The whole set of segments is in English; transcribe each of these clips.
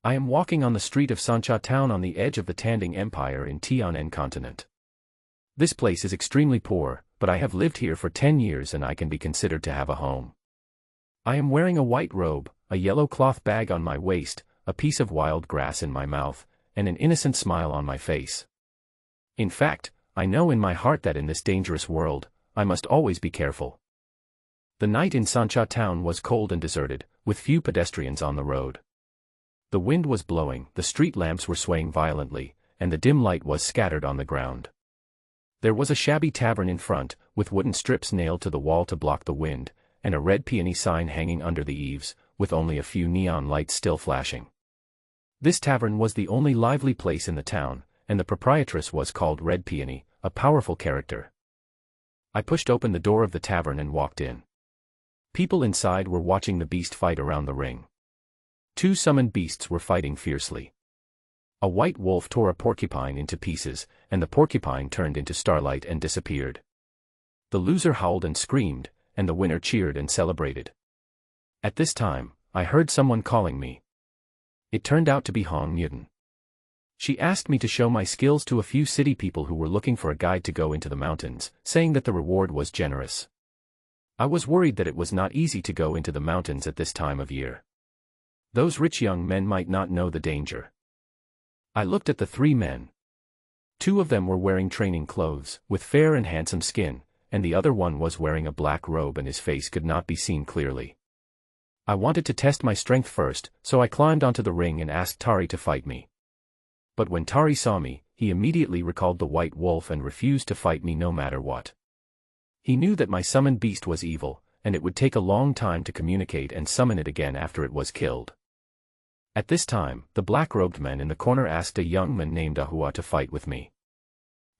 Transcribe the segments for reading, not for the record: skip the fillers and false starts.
I am walking on the street of Sancha town on the edge of the Tanding Empire in Tianan continent. This place is extremely poor, but I have lived here for 10 years and I can be considered to have a home. I am wearing a white robe, a yellow cloth bag on my waist, a piece of wild grass in my mouth, and an innocent smile on my face. In fact, I know in my heart that in this dangerous world, I must always be careful. The night in Sancha town was cold and deserted, with few pedestrians on the road. The wind was blowing, the street lamps were swaying violently, and the dim light was scattered on the ground. There was a shabby tavern in front, with wooden strips nailed to the wall to block the wind, and a red peony sign hanging under the eaves, with only a few neon lights still flashing. This tavern was the only lively place in the town, and the proprietress was called Red Peony, a powerful character. I pushed open the door of the tavern and walked in. People inside were watching the beast fight around the ring. 2 summoned beasts were fighting fiercely. A white wolf tore a porcupine into pieces, and the porcupine turned into starlight and disappeared. The loser howled and screamed, and the winner cheered and celebrated. At this time, I heard someone calling me. It turned out to be Wang Nuo. She asked me to show my skills to a few city people who were looking for a guide to go into the mountains, saying that the reward was generous. I was worried that it was not easy to go into the mountains at this time of year. Those rich young men might not know the danger. I looked at the 3 men. 2 of them were wearing training clothes, with fair and handsome skin, and the other one was wearing a black robe and his face could not be seen clearly. I wanted to test my strength first, so I climbed onto the ring and asked Tari to fight me. But when Tari saw me, he immediately recalled the white wolf and refused to fight me no matter what. He knew that my summoned beast was evil, and it would take a long time to communicate and summon it again after it was killed. At this time, the black-robed man in the corner asked a young man named Ahua to fight with me.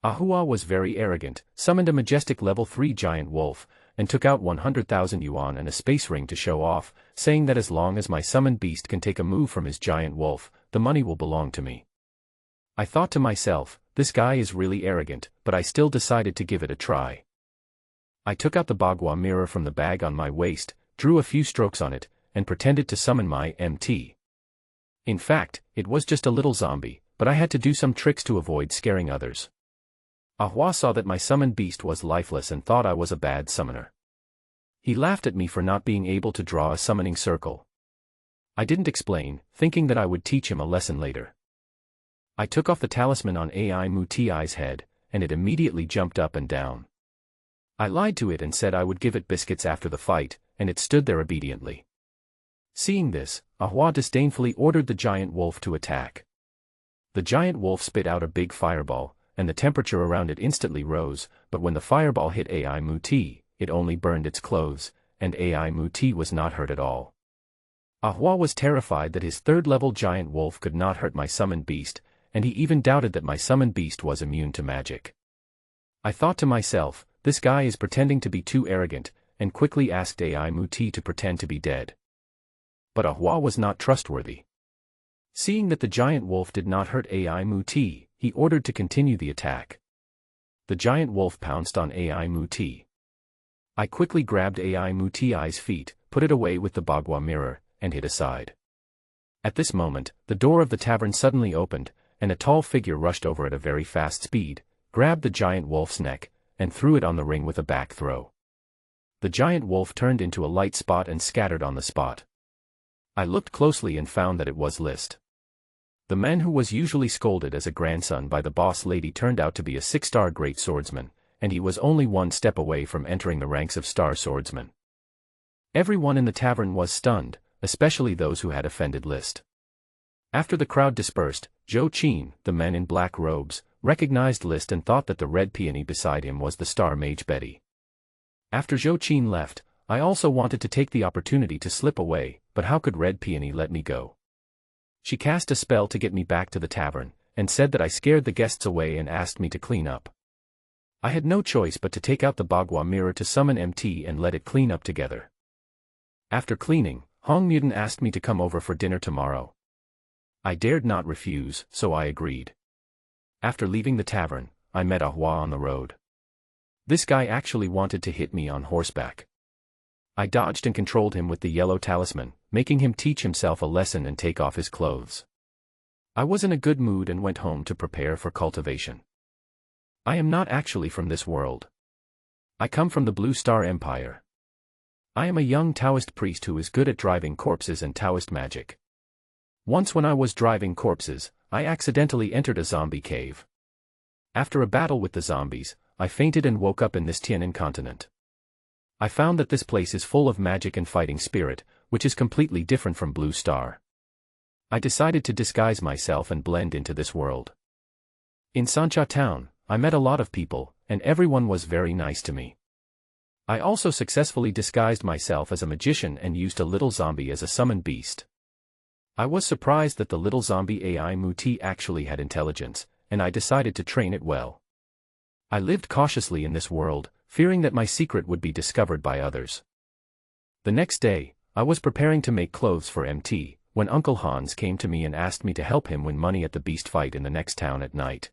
Ahua was very arrogant, summoned a majestic level 3 giant wolf, and took out 100,000 yuan and a space ring to show off, saying that as long as my summoned beast can take a move from his giant wolf, the money will belong to me. I thought to myself, this guy is really arrogant, but I still decided to give it a try. I took out the bagua mirror from the bag on my waist, drew a few strokes on it, and pretended to summon my MT. In fact, it was just a little zombie, but I had to do some tricks to avoid scaring others. Ahua saw that my summoned beast was lifeless and thought I was a bad summoner. He laughed at me for not being able to draw a summoning circle. I didn't explain, thinking that I would teach him a lesson later. I took off the talisman on Ai Muti's head, and it immediately jumped up and down. I lied to it and said I would give it biscuits after the fight, and it stood there obediently. Seeing this, Ahua disdainfully ordered the giant wolf to attack. The giant wolf spit out a big fireball, and the temperature around it instantly rose, but when the fireball hit Ai Muti, it only burned its clothes, and Ai Muti was not hurt at all. Ahua was terrified that his 3rd-level giant wolf could not hurt my summoned beast, and he even doubted that my summoned beast was immune to magic. I thought to myself, this guy is pretending to be too arrogant, and quickly asked Ai Muti to pretend to be dead. But Ahua was not trustworthy. Seeing that the giant wolf did not hurt Ai Muti, he ordered to continue the attack. The giant wolf pounced on Ai Muti. I quickly grabbed Ai Muti's feet, put it away with the bagua mirror, and hid aside. At this moment, the door of the tavern suddenly opened, and a tall figure rushed over at a very fast speed, grabbed the giant wolf's neck, and threw it on the ring with a back throw. The giant wolf turned into a light spot and scattered on the spot. I looked closely and found that it was List. The man who was usually scolded as a grandson by the boss lady turned out to be a 6-star great swordsman, and he was only 1 step away from entering the ranks of star swordsmen. Everyone in the tavern was stunned, especially those who had offended List. After the crowd dispersed, Zhou Qin, the man in black robes, recognized List and thought that the red peony beside him was the star mage Betty. After Zhou Qin left, I also wanted to take the opportunity to slip away, but how could Red Peony let me go? She cast a spell to get me back to the tavern, and said that I scared the guests away and asked me to clean up. I had no choice but to take out the bagua mirror to summon MT and let it clean up together. After cleaning, Wang Nuo asked me to come over for dinner tomorrow. I dared not refuse, so I agreed. After leaving the tavern, I met Ahua on the road. This guy actually wanted to hit me on horseback. I dodged and controlled him with the yellow talisman, making him teach himself a lesson and take off his clothes. I was in a good mood and went home to prepare for cultivation. I am not actually from this world. I come from the Blue Star Empire. I am a young Taoist priest who is good at driving corpses and Taoist magic. Once when I was driving corpses, I accidentally entered a zombie cave. After a battle with the zombies, I fainted and woke up in this Tian continent. I found that this place is full of magic and fighting spirit, which is completely different from Blue Star. I decided to disguise myself and blend into this world. In Sancha town, I met a lot of people, and everyone was very nice to me. I also successfully disguised myself as a magician and used a little zombie as a summoned beast. I was surprised that the little zombie AI Muti actually had intelligence, and I decided to train it well. I lived cautiously in this world, fearing that my secret would be discovered by others. The next day, I was preparing to make clothes for MT, when Uncle Hans came to me and asked me to help him win money at the beast fight in the next town at night.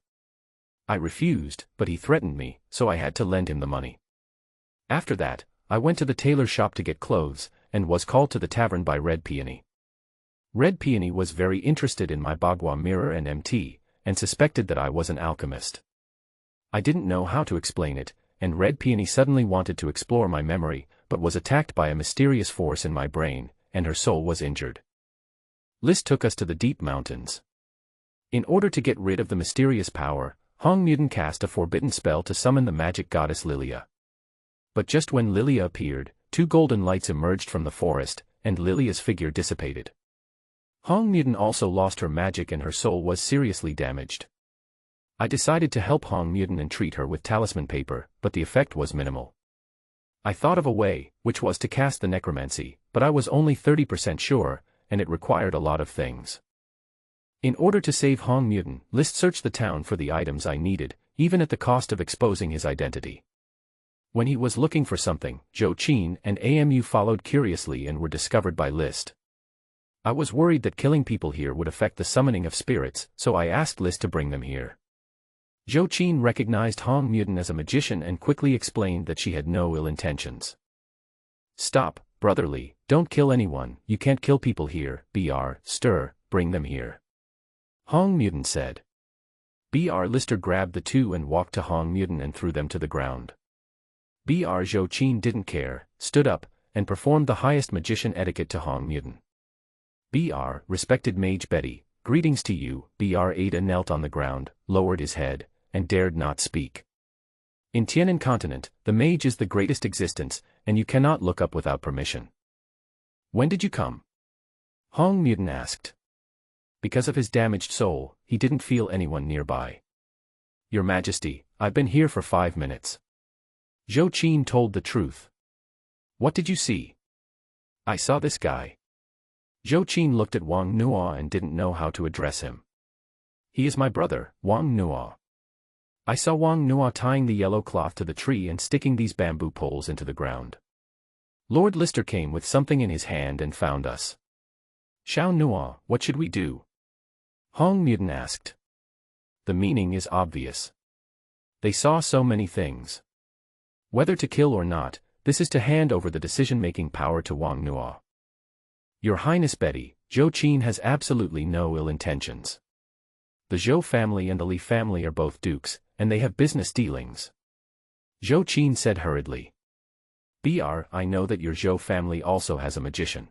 I refused, but he threatened me, so I had to lend him the money. After that, I went to the tailor shop to get clothes, and was called to the tavern by Red Peony. Red Peony was very interested in my Bagua mirror and MT, and suspected that I was an alchemist. I didn't know how to explain it, and Red Peony suddenly wanted to explore my memory, but was attacked by a mysterious force in my brain, and her soul was injured. List took us to the deep mountains. In order to get rid of the mysterious power, Hong Mudan cast a forbidden spell to summon the magic goddess Lilia. But just when Lilia appeared, two golden lights emerged from the forest, and Lilia's figure dissipated. Hong Mudan also lost her magic and her soul was seriously damaged. I decided to help Hong Mudan and treat her with talisman paper, but the effect was minimal. I thought of a way, which was to cast the necromancy, but I was only 30% sure, and it required a lot of things. In order to save Hong Mudan, List searched the town for the items I needed, even at the cost of exposing his identity. When he was looking for something, Zhou Qin and AMU followed curiously and were discovered by List. I was worried that killing people here would affect the summoning of spirits, so I asked List to bring them here. Zhou Qin recognized Hong Mudan as a magician and quickly explained that she had no ill intentions. "Stop, brotherly, don't kill anyone, you can't kill people here, Stir, bring them here," Hong Mudan said. Lister grabbed the two and walked to Hong Mudan and threw them to the ground. Zhou Qin didn't care, stood up, and performed the highest magician etiquette to Hong Mudan. Respected Mage Betty, greetings to you. Ada knelt on the ground, lowered his head, and dared not speak. In Tianan continent, the mage is the greatest existence, and you cannot look up without permission. "When did you come?" Hong Mudan asked. Because of his damaged soul, he didn't feel anyone nearby. "Your Majesty, I've been here for 5 minutes." Zhou Qin told the truth. "What did you see?" "I saw this guy." Zhou Qin looked at Wang Nuo and didn't know how to address him. "He is my brother, Wang Nuo. I saw Wang Nuo tying the yellow cloth to the tree and sticking these bamboo poles into the ground. Lord Lister came with something in his hand and found us." "Xiao Nuo, what should we do?" Hong Mudan asked. The meaning is obvious. They saw so many things. Whether to kill or not, this is to hand over the decision-making power to Wang Nuo. "Your Highness Betty, Zhou Qin has absolutely no ill intentions. The Zhou family and the Li family are both dukes, and they have business dealings." Zhou Qin said hurriedly. I know that your Zhou family also has a magician.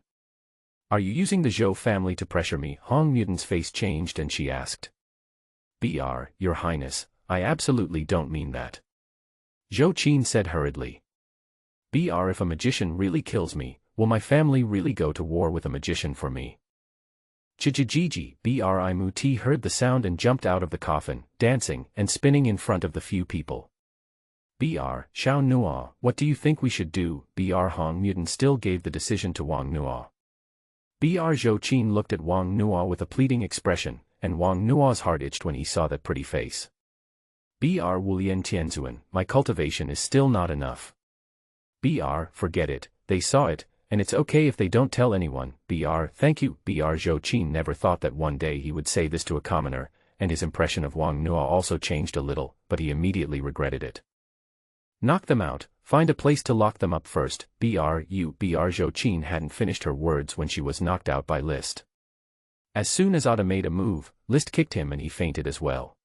Are you using the Zhou family to pressure me?" Hong Mudan's face changed and she asked. Your Highness, I absolutely don't mean that." Zhou Qin said hurriedly. If a magician really kills me, will my family really go to war with a magician for me?" Chijijiji, Muti heard the sound and jumped out of the coffin, dancing and spinning in front of the few people. Xiao Nuo, what do you think we should do? Hong Mudan still gave the decision to Wang Nuo. Zhou Qin looked at Wang Nuo with a pleading expression, and Wang Nuo's heart itched when he saw that pretty face. Wulian Tianzuan, my cultivation is still not enough. Forget it, they saw it, and it's okay if they don't tell anyone. Thank you. Zhou Qin never thought that one day he would say this to a commoner, and his impression of Wang Nuo also changed a little, but he immediately regretted it. "Knock them out, find a place to lock them up first." Zhou Qin hadn't finished her words when she was knocked out by List. As soon as Otta made a move, List kicked him and he fainted as well.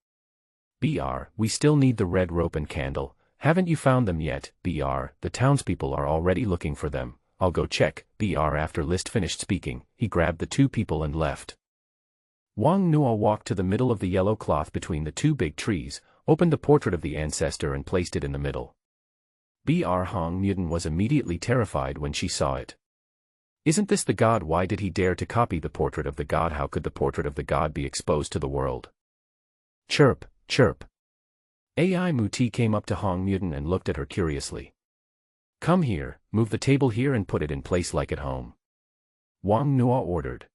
We still need the red rope and candle. Haven't you found them yet? The townspeople are already looking for them. I'll go check. After List finished speaking, he grabbed the two people and left. Wang Nuo walked to the middle of the yellow cloth between the two big trees, opened the portrait of the ancestor and placed it in the middle. Hong Nuo was immediately terrified when she saw it. Isn't this the god? Why did he dare to copy the portrait of the god? How could the portrait of the god be exposed to the world? Chirp, chirp. Ai Muti came up to Hong Nuo and looked at her curiously. Come here, move the table here and put it in place like at home. Wang Nuo ordered.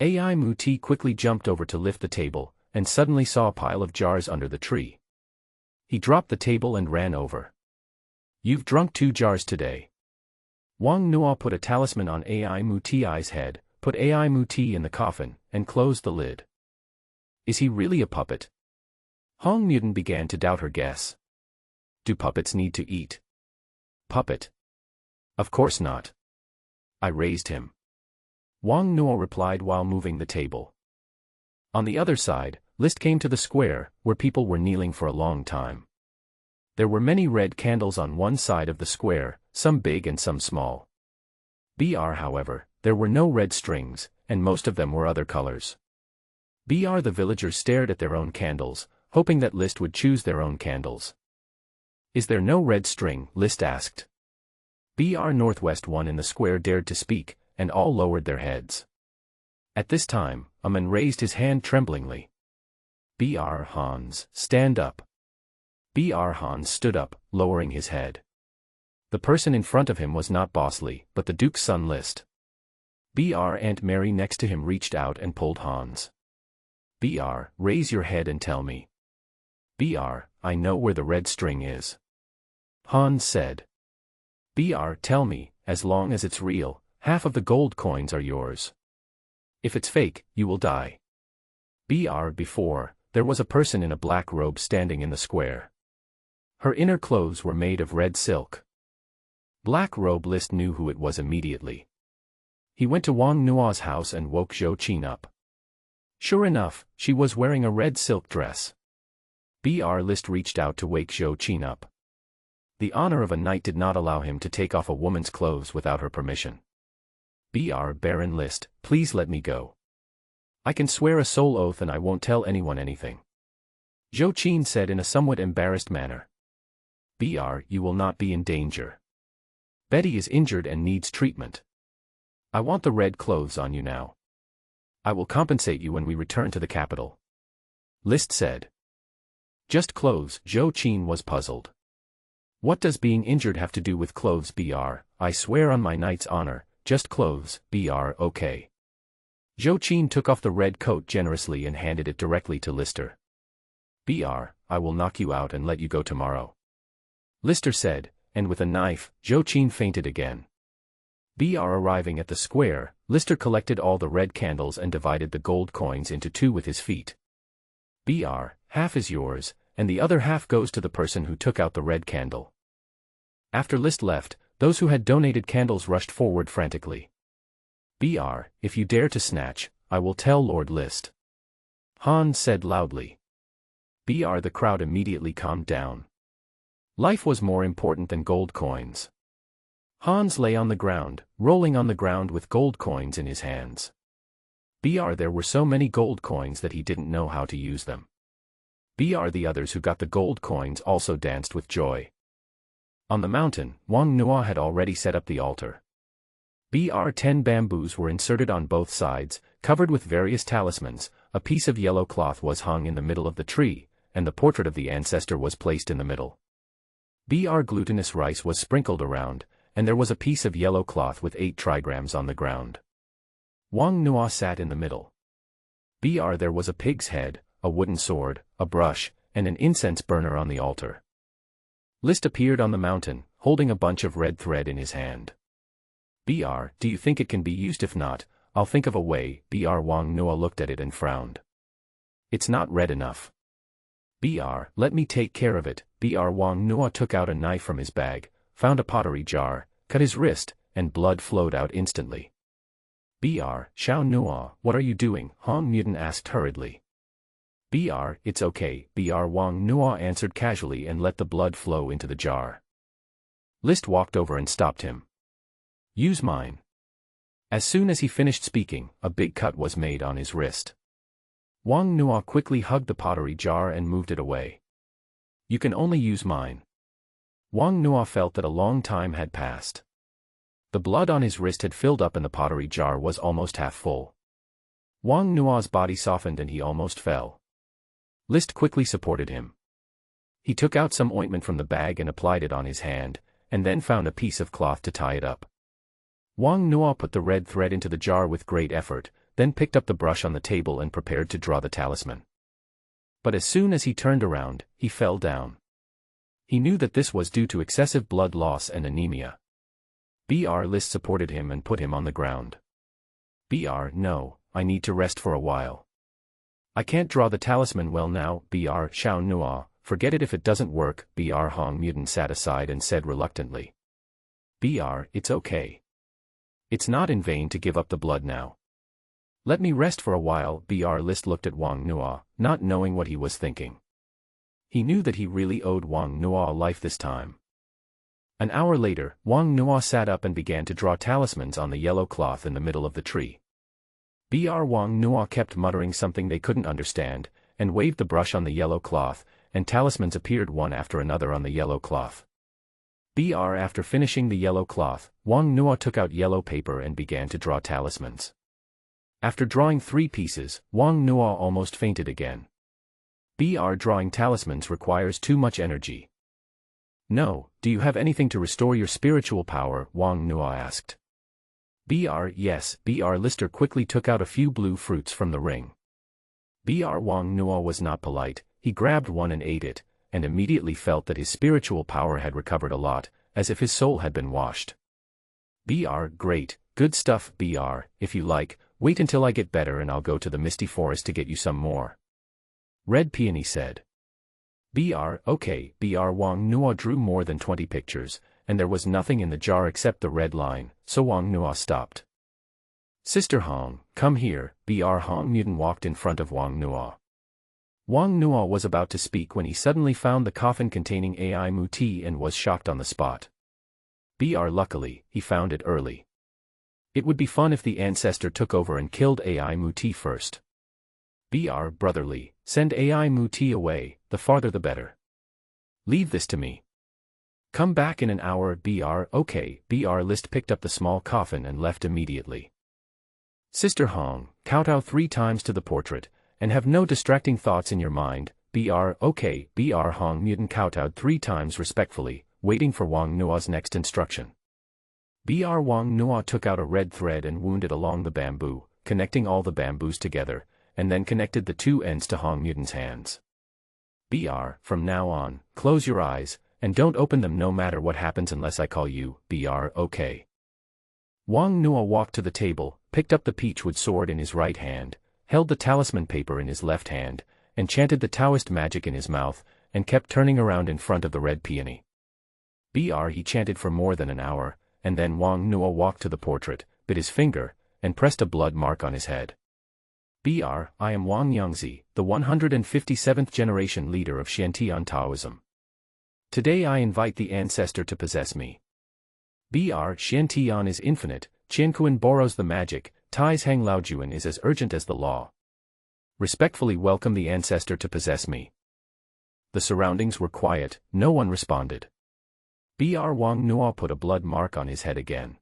Ai Muti quickly jumped over to lift the table, and suddenly saw a pile of jars under the tree. He dropped the table and ran over. You've drunk 2 jars today. Wang Nuo put a talisman on Ai Muti's head, put Ai Muti in the coffin, and closed the lid. Is he really a puppet? Hong Nuo began to doubt her guess. Do puppets need to eat? Puppet? Of course not. I raised him. Wang Nuo replied while moving the table. On the other side, List came to the square, where people were kneeling for a long time. There were many red candles on one side of the square, some big and some small. However, there were no red strings, and most of them were other colors. The villagers stared at their own candles, hoping that List would choose their own candles. Is there no red string? List asked. Northwest one in the square dared to speak, and all lowered their heads. At this time, a man raised his hand tremblingly. Hans, stand up. Hans stood up, lowering his head. The person in front of him was not Bosley, but the Duke's son List. Aunt Mary next to him reached out and pulled Hans. Raise your head and tell me. I know where the red string is. Hans said. Tell me, as long as it's real, half of the gold coins are yours. If it's fake, you will die. Before, there was a person in a black robe standing in the square. Her inner clothes were made of red silk. Black robe. List knew who it was immediately. He went to Wang Nuo's house and woke Zhou Qin up. Sure enough, she was wearing a red silk dress. List reached out to wake Zhou Qin up. The honor of a knight did not allow him to take off a woman's clothes without her permission. Baron List, please let me go. I can swear a soul oath and I won't tell anyone anything. Zhou Qin said in a somewhat embarrassed manner. You will not be in danger. Betty is injured and needs treatment. I want the red clothes on you now. I will compensate you when we return to the capital. List said. Just clothes? Zhou Qin was puzzled. What does being injured have to do with clothes? I swear on my knight's honor, just clothes. Okay. Zhou Qin took off the red coat generously and handed it directly to Lister. I will knock you out and let you go tomorrow. Lister said, and with a knife, Zhou Qin fainted again. Arriving at the square, Lister collected all the red candles and divided the gold coins into 2 with his feet. Half is yours, and the other half goes to the person who took out the red candle. After List left, those who had donated candles rushed forward frantically. If you dare to snatch, I will tell Lord List. Han said loudly. The crowd immediately calmed down. Life was more important than gold coins. Hans lay on the ground, rolling on the ground with gold coins in his hands. There were so many gold coins that he didn't know how to use them. The others who got the gold coins also danced with joy. On the mountain, Wang Nuo had already set up the altar. 10 bamboos were inserted on both sides, covered with various talismans. A piece of yellow cloth was hung in the middle of the tree, and the portrait of the ancestor was placed in the middle. Glutinous rice was sprinkled around, and there was a piece of yellow cloth with 8 trigrams on the ground. Wang Nuo sat in the middle. There was a pig's head, a wooden sword, a brush, and an incense burner on the altar. List appeared on the mountain, holding a bunch of red thread in his hand. Do you think it can be used? If not, I'll think of a way. Wang Nuo looked at it and frowned. It's not red enough. Let me take care of it. Wang Nuo took out a knife from his bag, found a pottery jar, cut his wrist, and blood flowed out instantly. Xiao Nuo, what are you doing? Hong Mutant asked hurriedly. It's okay, Wang Nuo answered casually and let the blood flow into the jar. List walked over and stopped him. Use mine. As soon as he finished speaking, a big cut was made on his wrist. Wang Nuo quickly hugged the pottery jar and moved it away. You can only use mine. Wang Nuo felt that a long time had passed. The blood on his wrist had filled up and the pottery jar was almost half full. Wang Nuo's body softened and he almost fell. List quickly supported him. He took out some ointment from the bag and applied it on his hand, and then found a piece of cloth to tie it up. Wang Nuo put the red thread into the jar with great effort, then picked up the brush on the table and prepared to draw the talisman. But as soon as he turned around, he fell down. He knew that this was due to excessive blood loss and anemia. List supported him and put him on the ground. No, I need to rest for a while. I can't draw the talisman well now, Xiao Nuo, forget it if it doesn't work, Hong Mutant sat aside and said reluctantly. It's okay. It's not in vain to give up the blood now. Let me rest for a while, List looked at Wang Nuo, not knowing what he was thinking. He knew that he really owed Wang Nuo a life this time. An hour later, Wang Nuo sat up and began to draw talismans on the yellow cloth in the middle of the tree. Wang Nuo kept muttering something they couldn't understand, and waved the brush on the yellow cloth, and talismans appeared one after another on the yellow cloth. After finishing the yellow cloth, Wang Nuo took out yellow paper and began to draw talismans. After drawing 3 pieces, Wang Nuo almost fainted again. Drawing talismans requires too much energy. No, do you have anything to restore your spiritual power? Wang Nuo asked. Yes, Lister quickly took out a few blue fruits from the ring. Wang Nuo was not polite, he grabbed one and ate it, and immediately felt that his spiritual power had recovered a lot, as if his soul had been washed. Great, good stuff, if you like, wait until I get better and I'll go to the misty forest to get you some more. Red Peony said. Okay, Wang Nuo drew more than 20 pictures, and there was nothing in the jar except the red line, so Wang Nuo stopped. Sister Hong, come here, Hong Mutant walked in front of Wang Nuo. Wang Nuo was about to speak when he suddenly found the coffin containing AI Mu tea and was shocked on the spot. Luckily, he found it early. It would be fun if the ancestor took over and killed AI Mu tea first. Brotherly, send AI Mu tea away, the farther the better. Leave this to me. Come back in an hour, okay, List picked up the small coffin and left immediately. Sister Hong, kowtow 3 times to the portrait, and have no distracting thoughts in your mind, okay, Hong Mutant kowtowed 3 times respectfully, waiting for Wang Nuo's next instruction. Wang Nuo took out a red thread and wound it along the bamboo, connecting all the bamboos together, and then connected the 2 ends to Hong Mutant's hands. From now on, close your eyes, and don't open them no matter what happens unless I call you, okay. Wang Nuo walked to the table, picked up the peachwood sword in his right hand, held the talisman paper in his left hand, and chanted the Taoist magic in his mouth, and kept turning around in front of the red peony. He chanted for more than an hour, and then Wang Nuo walked to the portrait, bit his finger, and pressed a blood mark on his head. I am Wang Yangzi, the 157th generation leader of Xiantian Taoism. Today I invite the ancestor to possess me. Xiantian is infinite, Qianquan borrows the magic, Tai's Hang Laojuan is as urgent as the law. Respectfully welcome the ancestor to possess me. The surroundings were quiet, no one responded. Wang Nuo put a blood mark on his head again.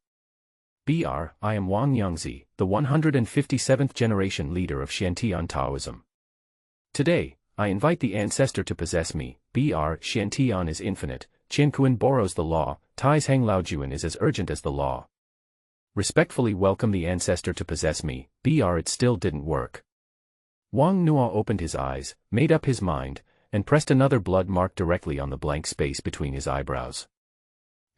I am Wang Yangzi, the 157th generation leader of Xiantian Taoism. Today, I invite the ancestor to possess me. Xiantian is infinite, Qianquan borrows the law, Tai's Hang Laojuan is as urgent as the law. Respectfully welcome the ancestor to possess me. It still didn't work. Wang Nuo opened his eyes, made up his mind, and pressed another blood mark directly on the blank space between his eyebrows.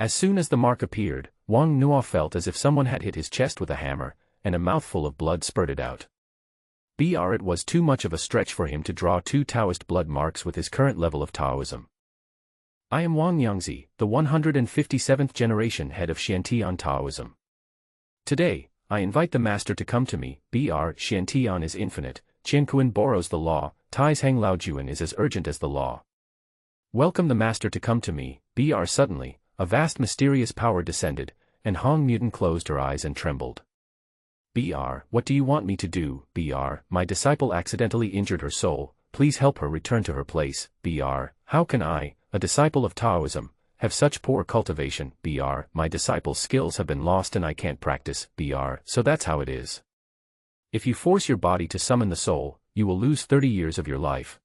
As soon as the mark appeared, Wang Nuo felt as if someone had hit his chest with a hammer, and a mouthful of blood spurted out. It was too much of a stretch for him to draw 2 Taoist blood marks with his current level of Taoism. I am Wang Yangzi, the 157th generation head of Xiantian Taoism. Today, I invite the master to come to me. Br. Xiantian is infinite, Qianquan borrows the law, Tai's Hang Laojuan is as urgent as the law. Welcome the master to come to me. Br. Suddenly, a vast mysterious power descended, and Hong Mutan closed her eyes and trembled. Br. What do you want me to do? Br. My disciple accidentally injured her soul, please help her return to her place. Br. How can I, a disciple of Taoism, have such poor cultivation? Br. My disciple's skills have been lost and I can't practice. Br. So that's how it is. If you force your body to summon the soul, you will lose 30 years of your life.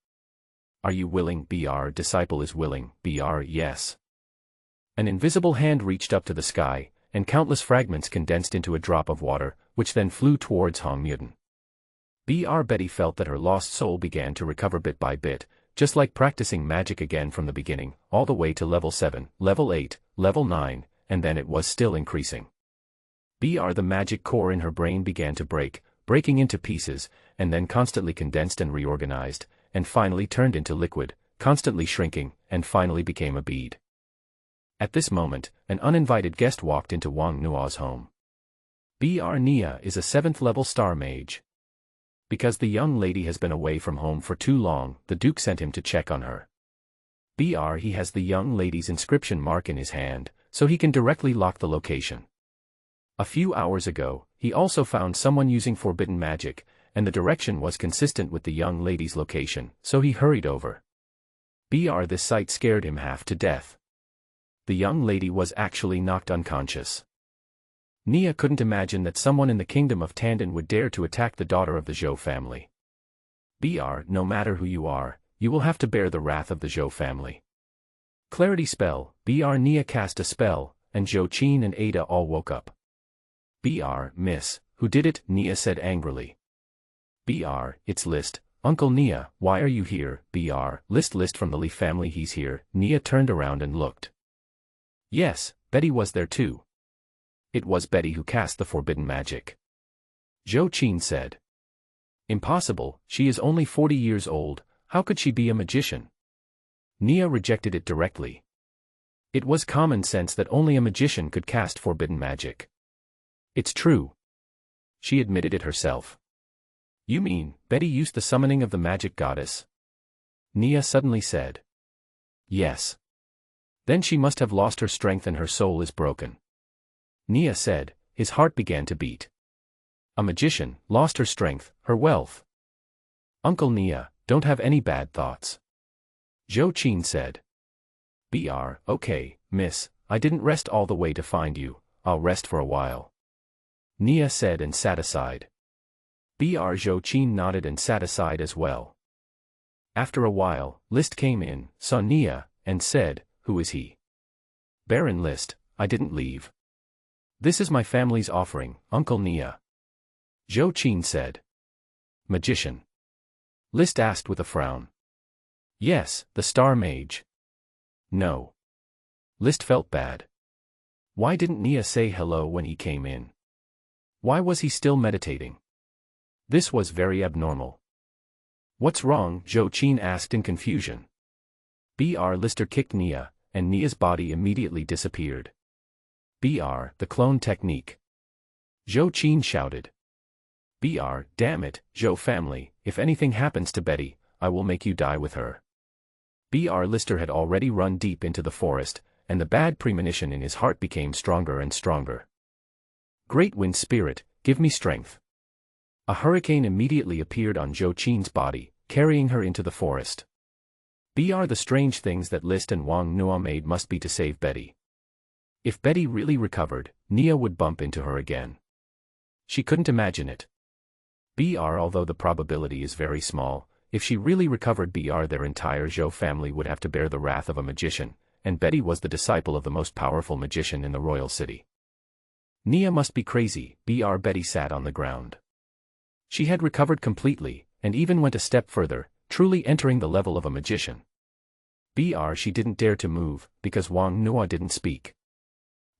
Are you willing? Br. Disciple is willing. Br. Yes. An invisible hand reached up to the sky, and countless fragments condensed into a drop of water, which then flew towards Hong Mutan. Br. Betty felt that her lost soul began to recover bit by bit, just like practicing magic again from the beginning, all the way to level 7, level 8, level 9, and then it was still increasing. Br. The magic core in her brain began to breaking into pieces, and then constantly condensed and reorganized, and finally turned into liquid, constantly shrinking, and finally became a bead. At this moment, an uninvited guest walked into Wang Nuo's home. Br. Nia is a 7th level star mage. Because the young lady has been away from home for too long, the Duke sent him to check on her. Br. He has the young lady's inscription mark in his hand, so he can directly lock the location. A few hours ago, he also found someone using forbidden magic, and the direction was consistent with the young lady's location, so he hurried over. Br. This sight scared him half to death. The young lady was actually knocked unconscious. Nia couldn't imagine that someone in the kingdom of Tandon would dare to attack the daughter of the Zhou family. Br. No matter who you are, you will have to bear the wrath of the Zhou family. Clarity spell. Br. Nia cast a spell, and Zhou Qin and Ada all woke up. Br. Miss, who did it? Nia said angrily. Br. It's List. Uncle Nia, why are you here? Br. List from the Li family, he's here. Nia turned around and looked. Yes, Betty was there too. It was Betty who cast the forbidden magic. Zhou Qin said. Impossible, she is only 40 years old, how could she be a magician? Nia rejected it directly. It was common sense that only a magician could cast forbidden magic. It's true. She admitted it herself. You mean, Betty used the summoning of the magic goddess? Nia suddenly said. Yes. Then she must have lost her strength and her soul is broken. Nia said, his heart began to beat. A magician, lost her strength, her wealth. Uncle Nia, don't have any bad thoughts. Zhou Qin said. Br. Okay, miss, I didn't rest all the way to find you, I'll rest for a while. Nia said and sat aside. Br. Zhou Qin nodded and sat aside as well. After a while, List came in, saw Nia, and said, who is he? Baron List, I didn't leave. This is my family's offering, Uncle Nia. Zhou Qin said. Magician? List asked with a frown. Yes, the star mage. No. List felt bad. Why didn't Nia say hello when he came in? Why was he still meditating? This was very abnormal. What's wrong? Zhou Qin asked in confusion. Br. Lister kicked Nia, and Nia's body immediately disappeared. Br. The clone technique. Zhou Qin shouted. Br. Damn it, Zhou family, if anything happens to Betty, I will make you die with her. Br. Lister had already run deep into the forest, and the bad premonition in his heart became stronger and stronger. Great wind spirit, give me strength. A hurricane immediately appeared on Zhou Qin's body, carrying her into the forest. Br. The strange things that List and Wang Nuo made must be to save Betty. If Betty really recovered, Nia would bump into her again. She couldn't imagine it. Br. Although the probability is very small, if she really recovered Br. Their entire Zhou family would have to bear the wrath of a magician, and Betty was the disciple of the most powerful magician in the royal city. Nia must be crazy. Br. Betty sat on the ground. She had recovered completely, and even went a step further, truly entering the level of a magician. Br. She didn't dare to move, because Wang Nuo didn't speak.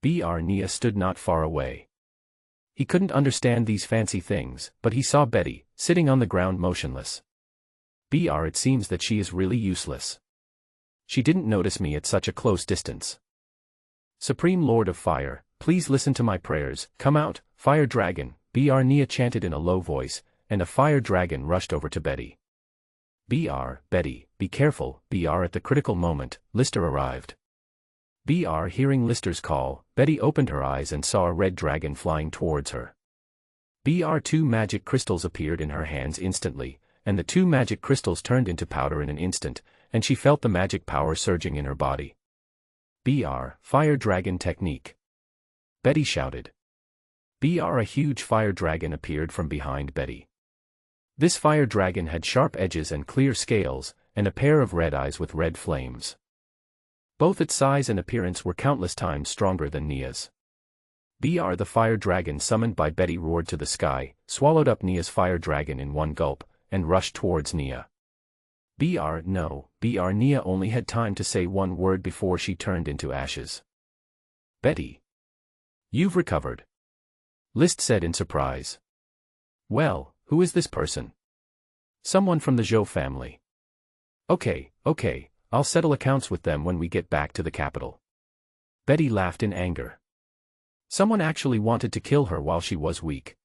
Br. Nia stood not far away. He couldn't understand these fancy things, but he saw Betty, sitting on the ground motionless. Br. It seems that she is really useless. She didn't notice me at such a close distance. Supreme Lord of Fire, please listen to my prayers, come out, Fire dragon, Nia chanted in a low voice, and a fire dragon rushed over to Betty. Betty, be careful, at the critical moment, Lister arrived. Hearing Lister's call, Betty opened her eyes and saw a red dragon flying towards her. 2 magic crystals appeared in her hands instantly, and the 2 magic crystals turned into powder in an instant, and she felt the magic power surging in her body. Fire dragon technique. Betty shouted. A huge fire dragon appeared from behind Betty. This fire dragon had sharp edges and clear scales, and a pair of red eyes with red flames. Both its size and appearance were countless times stronger than Nia's. The fire dragon summoned by Betty roared to the sky, swallowed up Nia's fire dragon in one gulp, and rushed towards Nia. No, Nia only had time to say one word before she turned into ashes. Betty. You've recovered. List said in surprise. Well, who is this person? Someone from the Zhou family. Okay, I'll settle accounts with them when we get back to the capital. Betty laughed in anger. Someone actually wanted to kill her while she was weak.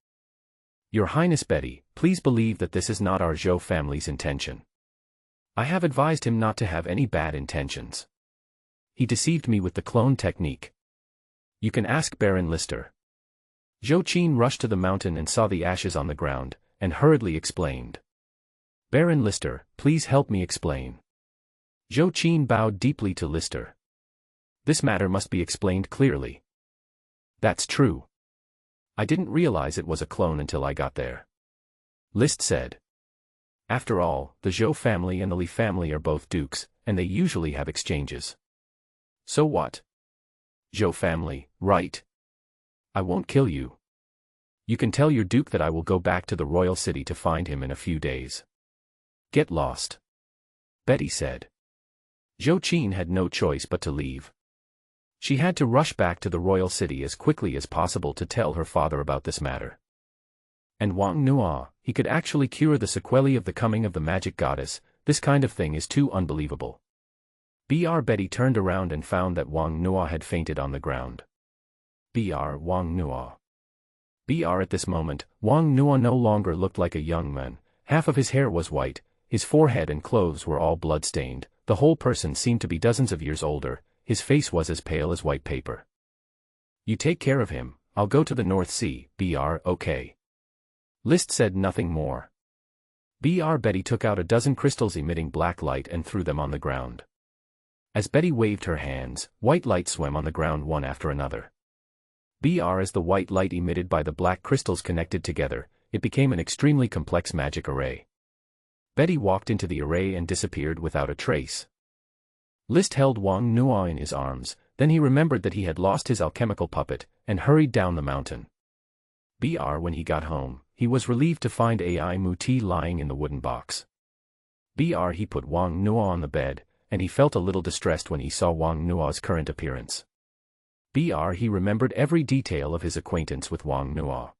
Your Highness Betty, please believe that this is not our Zhou family's intention. I have advised him not to have any bad intentions. He deceived me with the clone technique. You can ask Baron Lister. Zhou Qin rushed to the mountain and saw the ashes on the ground, and hurriedly explained. Baron Lister, please help me explain. Zhou Qin bowed deeply to Lister. This matter must be explained clearly. That's true. I didn't realize it was a clone until I got there. List said. After all, the Zhou family and the Li family are both dukes, and they usually have exchanges. So what? Zhou family, right? I won't kill you. You can tell your duke that I will go back to the royal city to find him in a few days. Get lost. Betty said. Zhou Qin had no choice but to leave. She had to rush back to the royal city as quickly as possible to tell her father about this matter. And Wang Nuo, he could actually cure the sequelae of the coming of the magic goddess. This kind of thing is too unbelievable. Betty turned around and found that Wang Nuo had fainted on the ground. Wang Nuo. At this moment, Wang Nuo no longer looked like a young man. Half of his hair was white, his forehead and clothes were all blood-stained, the whole person seemed to be dozens of years older, his face was as pale as white paper. You take care of him, I'll go to the North Sea, okay. List said nothing more. Betty took out a dozen crystals emitting black light and threw them on the ground. As Betty waved her hands, white light swam on the ground one after another. As the white light emitted by the black crystals connected together, it became an extremely complex magic array. Betty walked into the array and disappeared without a trace. List held Wang Nuo in his arms, then he remembered that he had lost his alchemical puppet, and hurried down the mountain. When he got home, he was relieved to find Ai Muti lying in the wooden box. He put Wang Nuo on the bed, and he felt a little distressed when he saw Wang Nuo's current appearance. He remembered every detail of his acquaintance with Wang Nuo.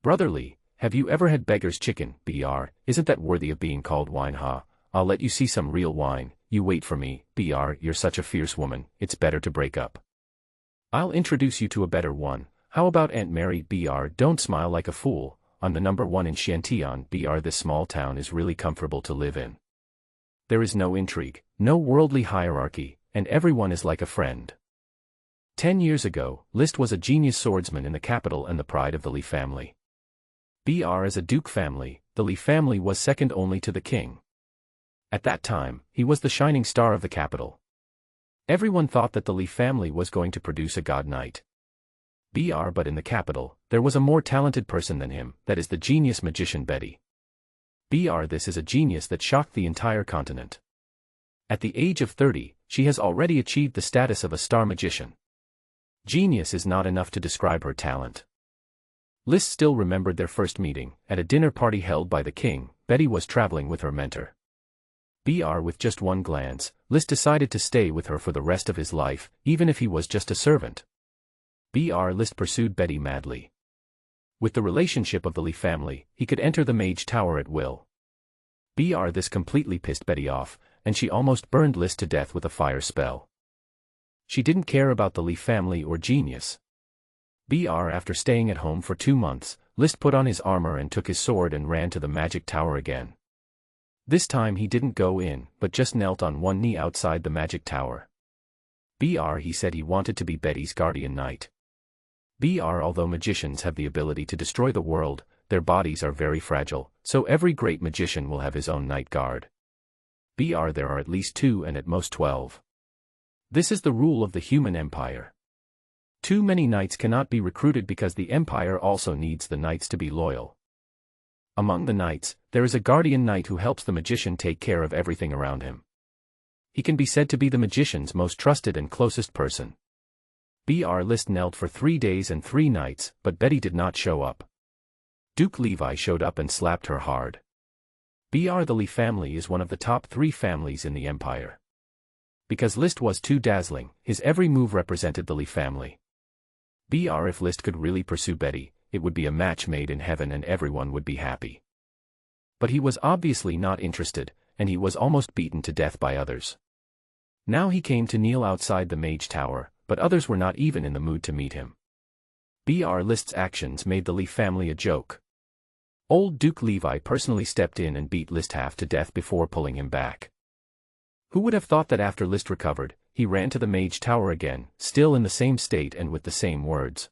Brotherly, have you ever had beggar's chicken, Isn't that worthy of being called wine, huh? I'll let you see some real wine, you wait for me, you're such a fierce woman, it's better to break up. I'll introduce you to a better one, how about Aunt Mary, don't smile like a fool, I'm the #1 in Xiantian, this small town is really comfortable to live in. There is no intrigue, no worldly hierarchy, and everyone is like a friend. 10 years ago, List was a genius swordsman in the capital and the pride of the Li family. As a duke family, the Li family was second only to the king. At that time, he was the shining star of the capital. Everyone thought that the Li family was going to produce a god knight. But in the capital, there was a more talented person than him, that is the genius magician Betty. This is a genius that shocked the entire continent. At the age of 30, she has already achieved the status of a star magician. Genius is not enough to describe her talent. List still remembered their first meeting, at a dinner party held by the king. Betty was traveling with her mentor. With just one glance, List decided to stay with her for the rest of his life, even if he was just a servant. List pursued Betty madly. With the relationship of the Li family, he could enter the mage tower at will. This completely pissed Betty off, and she almost burned List to death with a fire spell. She didn't care about the Li family or genius. After staying at home for 2 months, List put on his armor and took his sword and ran to the magic tower again. This time he didn't go in, but just knelt on one knee outside the magic tower. He said he wanted to be Betty's guardian knight. Although magicians have the ability to destroy the world, their bodies are very fragile, so every great magician will have his own night guard. There are at least 2 and at most 12. This is the rule of the human empire. Too many knights cannot be recruited because the empire also needs the knights to be loyal. Among the knights, there is a guardian knight who helps the magician take care of everything around him. He can be said to be the magician's most trusted and closest person. List knelt for 3 days and 3 nights, but Betty did not show up. Duke Levi showed up and slapped her hard. The Li family is one of the top 3 families in the empire. Because List was too dazzling, his every move represented the Li family. If List could really pursue Betty, it would be a match made in heaven and everyone would be happy. But he was obviously not interested, and he was almost beaten to death by others. Now he came to kneel outside the mage tower, but others were not even in the mood to meet him. List's actions made the Li family a joke. Old Duke Levi personally stepped in and beat List half to death before pulling him back. Who would have thought that after List recovered, he ran to the mage tower again, still in the same state and with the same words.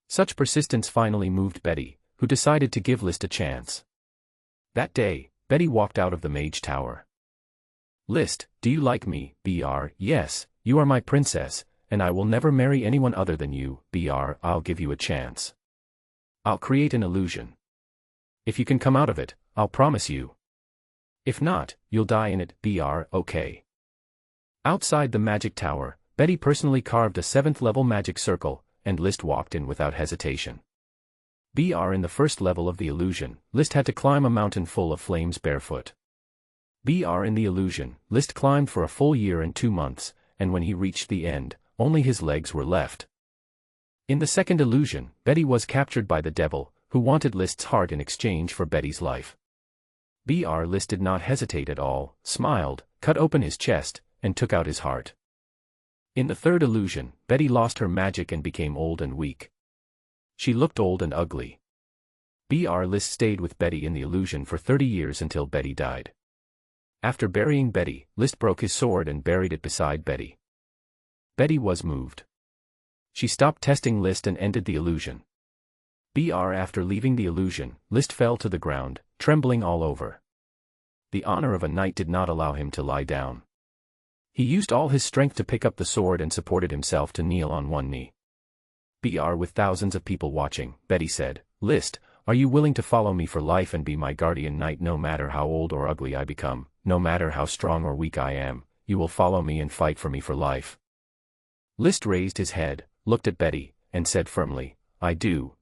Such persistence finally moved Betty, who decided to give List a chance. That day, Betty walked out of the mage tower. List, do you like me? Yes, you are my princess, and I will never marry anyone other than you. I'll give you a chance. I'll create an illusion. If you can come out of it, I'll promise you. If not, you'll die in it. Okay. Outside the magic tower, Betty personally carved a 7th-level magic circle, and List walked in without hesitation. In the first level of the illusion, List had to climb a mountain full of flames barefoot. In the illusion, List climbed for a full year and 2 months, and when he reached the end, only his legs were left. In the second illusion, Betty was captured by the devil, who wanted List's heart in exchange for Betty's life. List did not hesitate at all, smiled, cut open his chest, and took out his heart. In the third illusion, Betty lost her magic and became old and weak. She looked old and ugly. List stayed with Betty in the illusion for 30 years until Betty died. After burying Betty, List broke his sword and buried it beside Betty. Betty was moved. She stopped testing List and ended the illusion. After leaving the illusion, List fell to the ground, trembling all over. The honor of a knight did not allow him to lie down. He used all his strength to pick up the sword and supported himself to kneel on one knee. With thousands of people watching, Betty said, List, are you willing to follow me for life and be my guardian knight no matter how old or ugly I become, no matter how strong or weak I am, you will follow me and fight for me for life? List raised his head, looked at Betty, and said firmly, I do.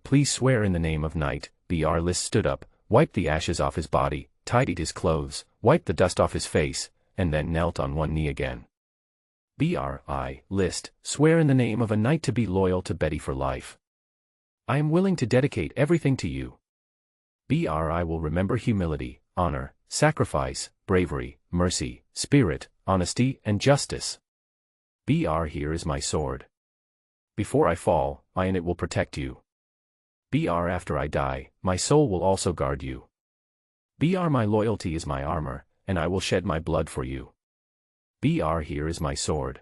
Please swear in the name of night. List stood up, wiped the ashes off his body, tidied his clothes, wiped the dust off his face, and then knelt on one knee again. I, List, swear in the name of a knight to be loyal to Betty for life. I am willing to dedicate everything to you. I will remember humility, honor, sacrifice, bravery, mercy, spirit, honesty, and justice. Here is my sword. Before I fall, I and it will protect you. After I die, my soul will also guard you. My loyalty is my armor, and I will shed my blood for you. Here is my sword.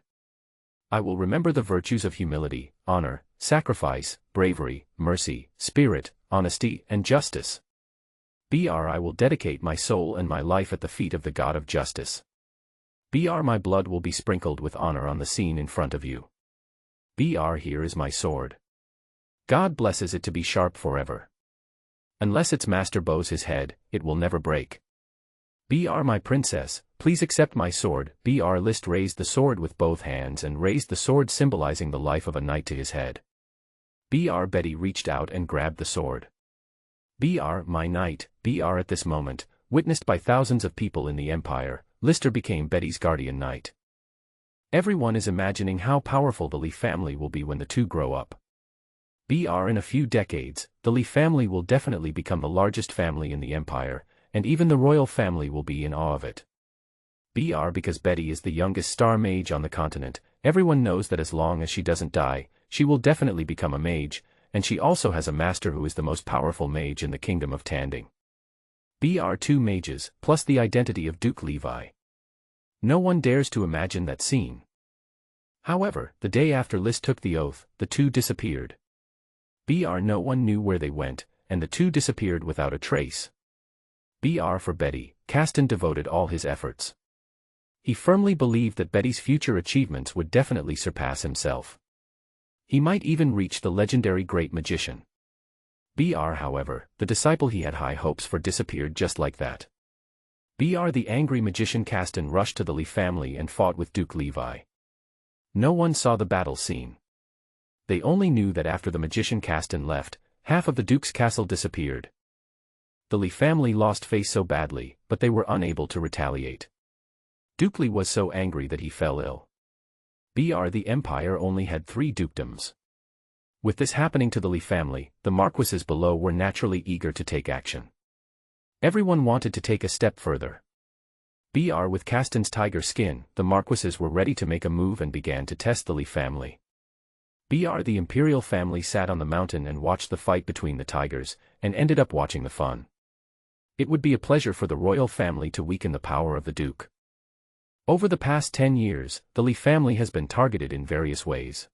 I will remember the virtues of humility, honor, sacrifice, bravery, mercy, spirit, honesty, and justice. I will dedicate my soul and my life at the feet of the God of justice. My blood will be sprinkled with honor on the scene in front of you. Here is my sword. God blesses it to be sharp forever. Unless its master bows his head, it will never break. My princess, please accept my sword. List raised the sword with both hands and raised the sword symbolizing the life of a knight to his head. Betty reached out and grabbed the sword. My knight. At this moment, witnessed by thousands of people in the empire, Lister became Betty's guardian knight. Everyone is imagining how powerful the Li family will be when the two grow up. In a few decades, the Li family will definitely become the largest family in the empire, and even the royal family will be in awe of it. Because Betty is the youngest star mage on the continent, everyone knows that as long as she doesn't die, She will definitely become a mage, and she also has a master who is the most powerful mage in the kingdom of Tanding. Two mages, plus the identity of Duke Levi. No one dares to imagine that scene. However, the day after Lys took the oath, the two disappeared. No one knew where they went, and the two disappeared without a trace. For Betty, Castan devoted all his efforts. He firmly believed that Betty's future achievements would definitely surpass himself. He might even reach the legendary great magician. However, the disciple he had high hopes for disappeared just like that. The angry magician Castan rushed to the Lee family and fought with Duke Levi. No one saw the battle scene. They only knew that after the magician Castan left, half of the Duke's castle disappeared. The Lee family lost face so badly, but they were unable to retaliate. Duke Lee was so angry that he fell ill. The empire only had 3 dukedoms. With this happening to the Lee family, the marquises below were naturally eager to take action. Everyone wanted to take a step further. With Castan's tiger skin, the marquises were ready to make a move and began to test the Lee family. The imperial family sat on the mountain and watched the fight between the tigers, and ended up watching the fun. It would be a pleasure for the royal family to weaken the power of the Duke. Over the past 10 years, the Lee family has been targeted in various ways.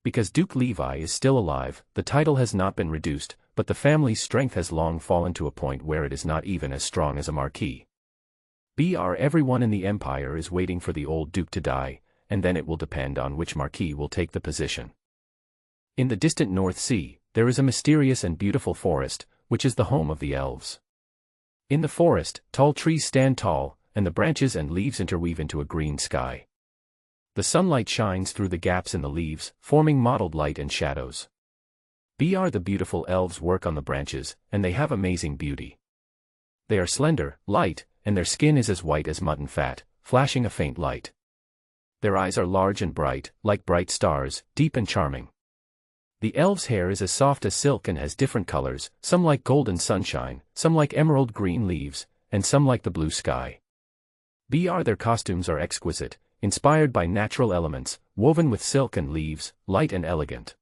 Because Duke Levi is still alive, the title has not been reduced, but the family's strength has long fallen to a point where it is not even as strong as a marquis. Everyone in the empire is waiting for the old Duke to die, and then it will depend on which marquis will take the position. In the distant North Sea, there is a mysterious and beautiful forest, which is the home of the elves. In the forest, tall trees stand tall, and the branches and leaves interweave into a green sky. The sunlight shines through the gaps in the leaves, forming mottled light and shadows. The beautiful elves work on the branches, and they have amazing beauty. They are slender, light, and their skin is as white as mutton fat, flashing a faint light. Their eyes are large and bright, like bright stars, deep and charming. The elves' hair is as soft as silk and has different colors, some like golden sunshine, some like emerald green leaves, and some like the blue sky. Their costumes are exquisite, inspired by natural elements, woven with silk and leaves, light and elegant.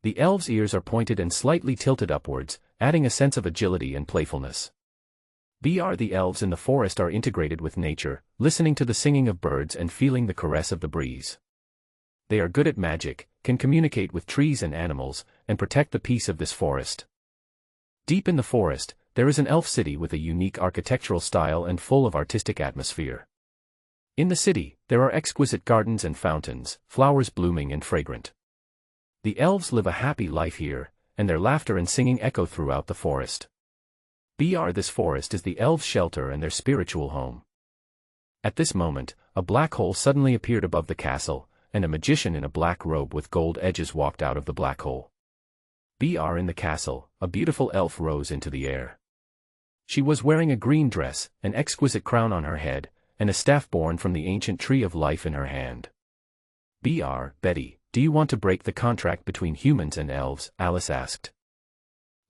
The elves' ears are pointed and slightly tilted upwards, adding a sense of agility and playfulness. The elves in the forest are integrated with nature, listening to the singing of birds and feeling the caress of the breeze. They are good at magic, can communicate with trees and animals, and protect the peace of this forest. Deep in the forest, there is an elf city with a unique architectural style and full of artistic atmosphere. In the city, there are exquisite gardens and fountains, flowers blooming and fragrant. The elves live a happy life here, and their laughter and singing echo throughout the forest. This forest is the elves' shelter and their spiritual home. At this moment, a black hole suddenly appeared above the castle, and a magician in a black robe with gold edges walked out of the black hole. In the castle, a beautiful elf rose into the air. She was wearing a green dress, an exquisite crown on her head, and a staff born from the ancient tree of life in her hand. Betty, do you want to break the contract between humans and elves? Alice asked.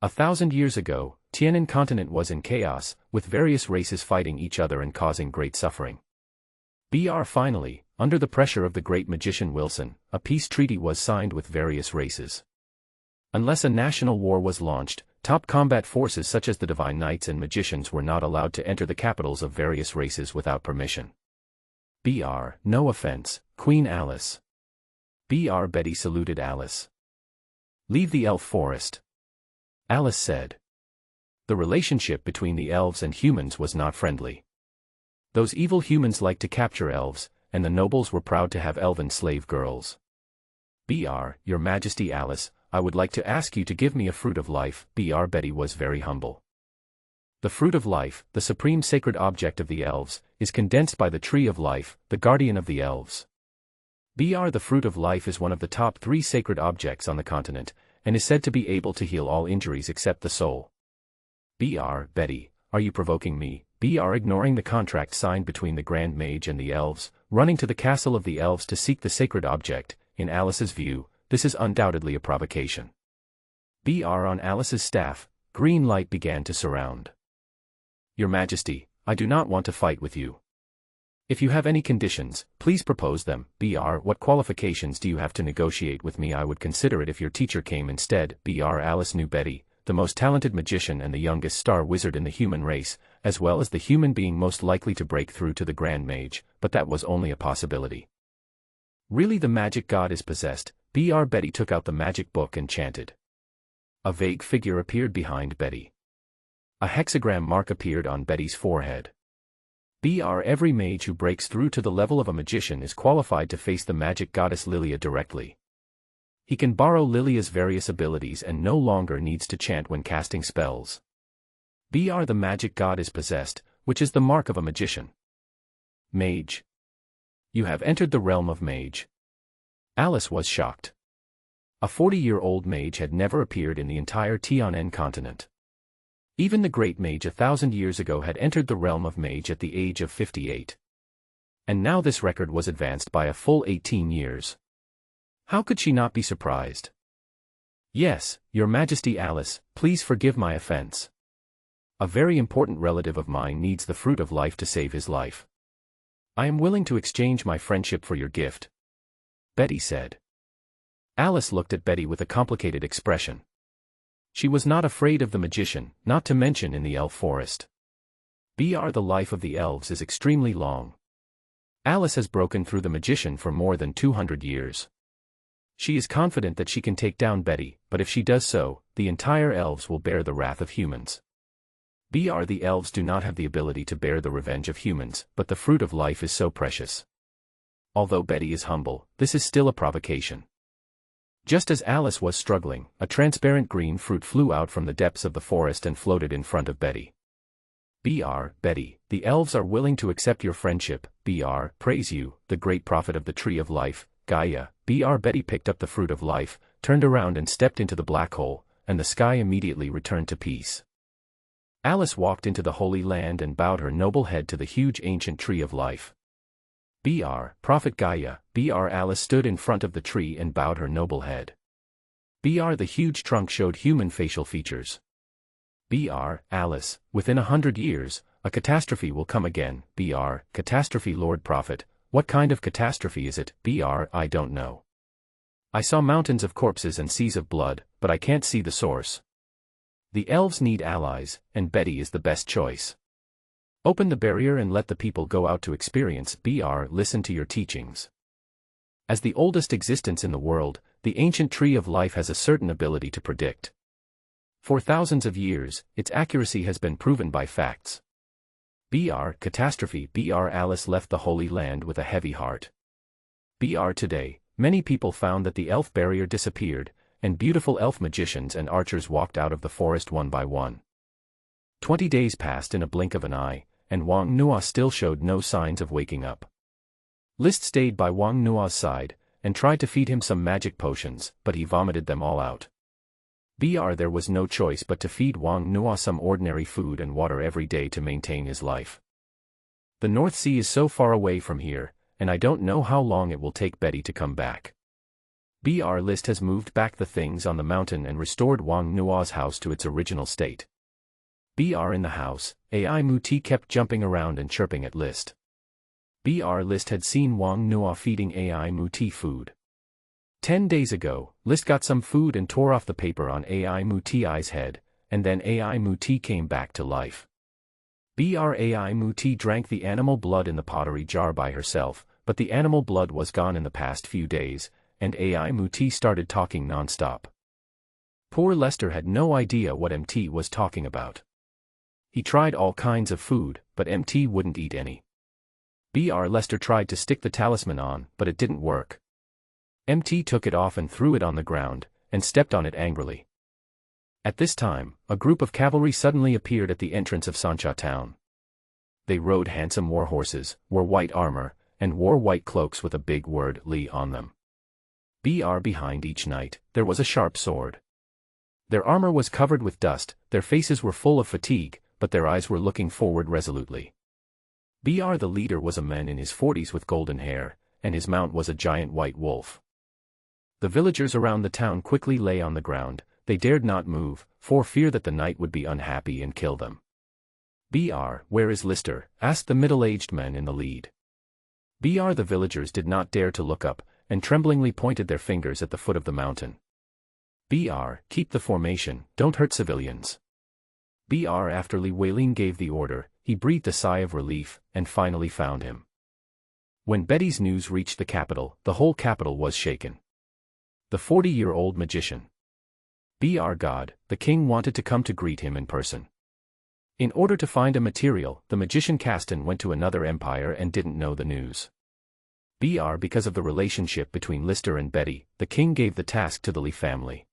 1,000 years ago, Tianan continent was in chaos, with various races fighting each other and causing great suffering. Finally, under the pressure of the great magician Wilson, a peace treaty was signed with various races. Unless a national war was launched, top combat forces such as the Divine Knights and magicians were not allowed to enter the capitals of various races without permission. No offense, Queen Alice. Betty saluted Alice. Leave the elf forest. Alice said. The relationship between the elves and humans was not friendly. Those evil humans liked to capture elves, and the nobles were proud to have elven slave girls. Your Majesty Alice, I would like to ask you to give me a fruit of life. Betty was very humble. The fruit of life, the supreme sacred object of the elves, is condensed by the tree of life, the guardian of the elves. The fruit of life is one of the top 3 sacred objects on the continent, and is said to be able to heal all injuries except the soul. Betty, are you provoking me? Ignoring the contract signed between the Grand Mage and the elves, running to the castle of the elves to seek the sacred object. In Alice's view, this is undoubtedly a provocation. On Alice's staff, green light began to surround. Your Majesty, I do not want to fight with you. If you have any conditions, please propose them. Br. What qualifications do you have to negotiate with me? I would consider it if your teacher came instead. Br. Alice knew Betty, the most talented magician and the youngest star wizard in the human race, as well as the human being most likely to break through to the Grand Mage, but that was only a possibility. Really, the magic god is possessed. Br. Betty took out the magic book and chanted. A vague figure appeared behind Betty. A hexagram mark appeared on Betty's forehead. Br. Every mage who breaks through to the level of a magician is qualified to face the magic goddess Lilia directly. He can borrow Lilia's various abilities and no longer needs to chant when casting spells. Br. The magic god is possessed, which is the mark of a magician. Mage. You have entered the realm of mage. Alice was shocked. A 40-year-old mage had never appeared in the entire Tianen continent. Even the great mage 1,000 years ago had entered the realm of mage at the age of 58. And now this record was advanced by a full 18 years. How could she not be surprised? Yes, Your Majesty Alice, please forgive my offense. A very important relative of mine needs the fruit of life to save his life. I am willing to exchange my friendship for your gift, Betty said. Alice looked at Betty with a complicated expression. She was not afraid of the magician, not to mention in the elf forest. Br. The life of the elves is extremely long. Alice has broken through the magician for more than 200 years. She is confident that she can take down Betty, but if she does so, the entire elves will bear the wrath of humans. Br. The elves do not have the ability to bear the revenge of humans, but the fruit of life is so precious. Although Betty is humble, this is still a provocation. Just as Alice was struggling, a transparent green fruit flew out from the depths of the forest and floated in front of Betty. Br. Betty, the elves are willing to accept your friendship. Br. Praise you, the great prophet of the tree of life, Gaia. Br. Betty picked up the fruit of life, turned around and stepped into the black hole, and the sky immediately returned to peace. Alice walked into the Holy Land and bowed her noble head to the huge ancient tree of life. Br. Prophet Gaia. Br. Alice stood in front of the tree and bowed her noble head. Br. The huge trunk showed human facial features. Br. Alice, within 100 years, a catastrophe will come again. Br. Catastrophe. Lord Prophet, what kind of catastrophe is it? Br. I don't know. I saw mountains of corpses and seas of blood, but I can't see the source. The elves need allies, and Betty is the best choice. Open the barrier and let the people go out to experience. Br. Listen to your teachings. As the oldest existence in the world, the ancient tree of life has a certain ability to predict. For thousands of years, its accuracy has been proven by facts. Br. Catastrophe. Br. Alice left the Holy Land with a heavy heart. Br. Today, many people found that the elf barrier disappeared, and beautiful elf magicians and archers walked out of the forest one by one. 20 days passed in a blink of an eye, and Wang Nuo still showed no signs of waking up. List stayed by Wang Nuo's side, and tried to feed him some magic potions, but he vomited them all out. Br. There was no choice but to feed Wang Nuo some ordinary food and water every day to maintain his life. The North Sea is so far away from here, and I don't know how long it will take Betty to come back. Br. List has moved back the things on the mountain and restored Wang Nuo's house to its original state. Br. In the house, AI Muti kept jumping around and chirping at List. Br. List had seen Wang Nuo feeding AI Muti food. 10 days ago, List got some food and tore off the paper on AI Muti's head, and then AI Muti came back to life. Br. AI Muti drank the animal blood in the pottery jar by herself, but the animal blood was gone in the past few days, and AI Muti started talking non-stop. Poor Lester had no idea what MT was talking about. He tried all kinds of food, but MT wouldn't eat any. Br. Lester tried to stick the talisman on, but it didn't work. MT took it off and threw it on the ground, and stepped on it angrily. At this time, a group of cavalry suddenly appeared at the entrance of Sancha town. They rode handsome war horses, wore white armor, and wore white cloaks with a big word Li on them. Br. Behind each knight, there was a sharp sword. Their armor was covered with dust, their faces were full of fatigue, but their eyes were looking forward resolutely. Br. The leader was a man in his 40s with golden hair, and his mount was a giant white wolf. The villagers around the town quickly lay on the ground, they dared not move, for fear that the knight would be unhappy and kill them. Br. Where is Lister? Asked the middle-aged man in the lead. The villagers did not dare to look up, and tremblingly pointed their fingers at the foot of the mountain. Keep the formation, don't hurt civilians. After Li Weilin gave the order, he breathed a sigh of relief, and finally found him. When Betty's news reached the capital, the whole capital was shaken. The 40-year-old magician. God, the king wanted to come to greet him in person. In order to find a material, the magician Caston went to another empire and didn't know the news. Because of the relationship between Lister and Betty, the king gave the task to the Li family.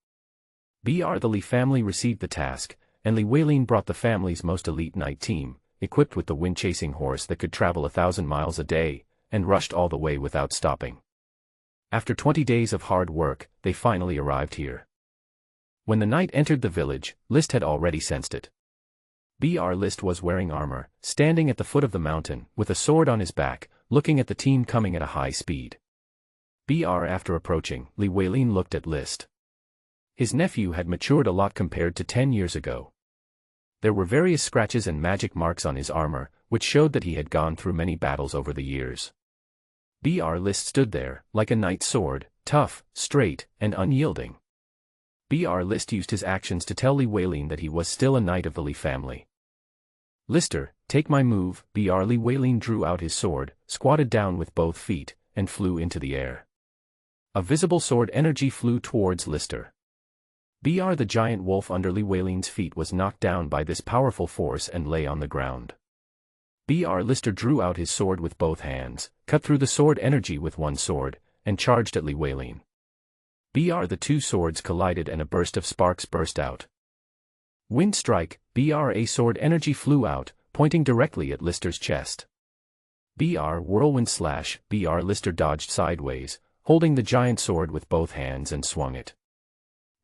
The Li family received the task, and Li Weilin brought the family's most elite night team, equipped with the wind-chasing horse that could travel 1,000 miles a day, and rushed all the way without stopping. After 20 days of hard work, they finally arrived here. When the knight entered the village, List had already sensed it. List was wearing armor, standing at the foot of the mountain, with a sword on his back, looking at the team coming at a high speed. After approaching, Li Weilin looked at List. His nephew had matured a lot compared to 10 years ago. There were various scratches and magic marks on his armor, which showed that he had gone through many battles over the years. List stood there, like a knight's sword, tough, straight, and unyielding. List used his actions to tell Li Weilin that he was still a knight of the Li family. Lister, take my move. Li Weilin drew out his sword, squatted down with both feet, and flew into the air. A visible sword energy flew towards Lister. The giant wolf under Li Weilin's feet was knocked down by this powerful force and lay on the ground. Lister drew out his sword with both hands, cut through the sword energy with one sword, and charged at Li Weilin. The two swords collided and a burst of sparks burst out. Wind strike. A sword energy flew out, pointing directly at Lister's chest. Whirlwind slash. Lister dodged sideways, holding the giant sword with both hands and swung it.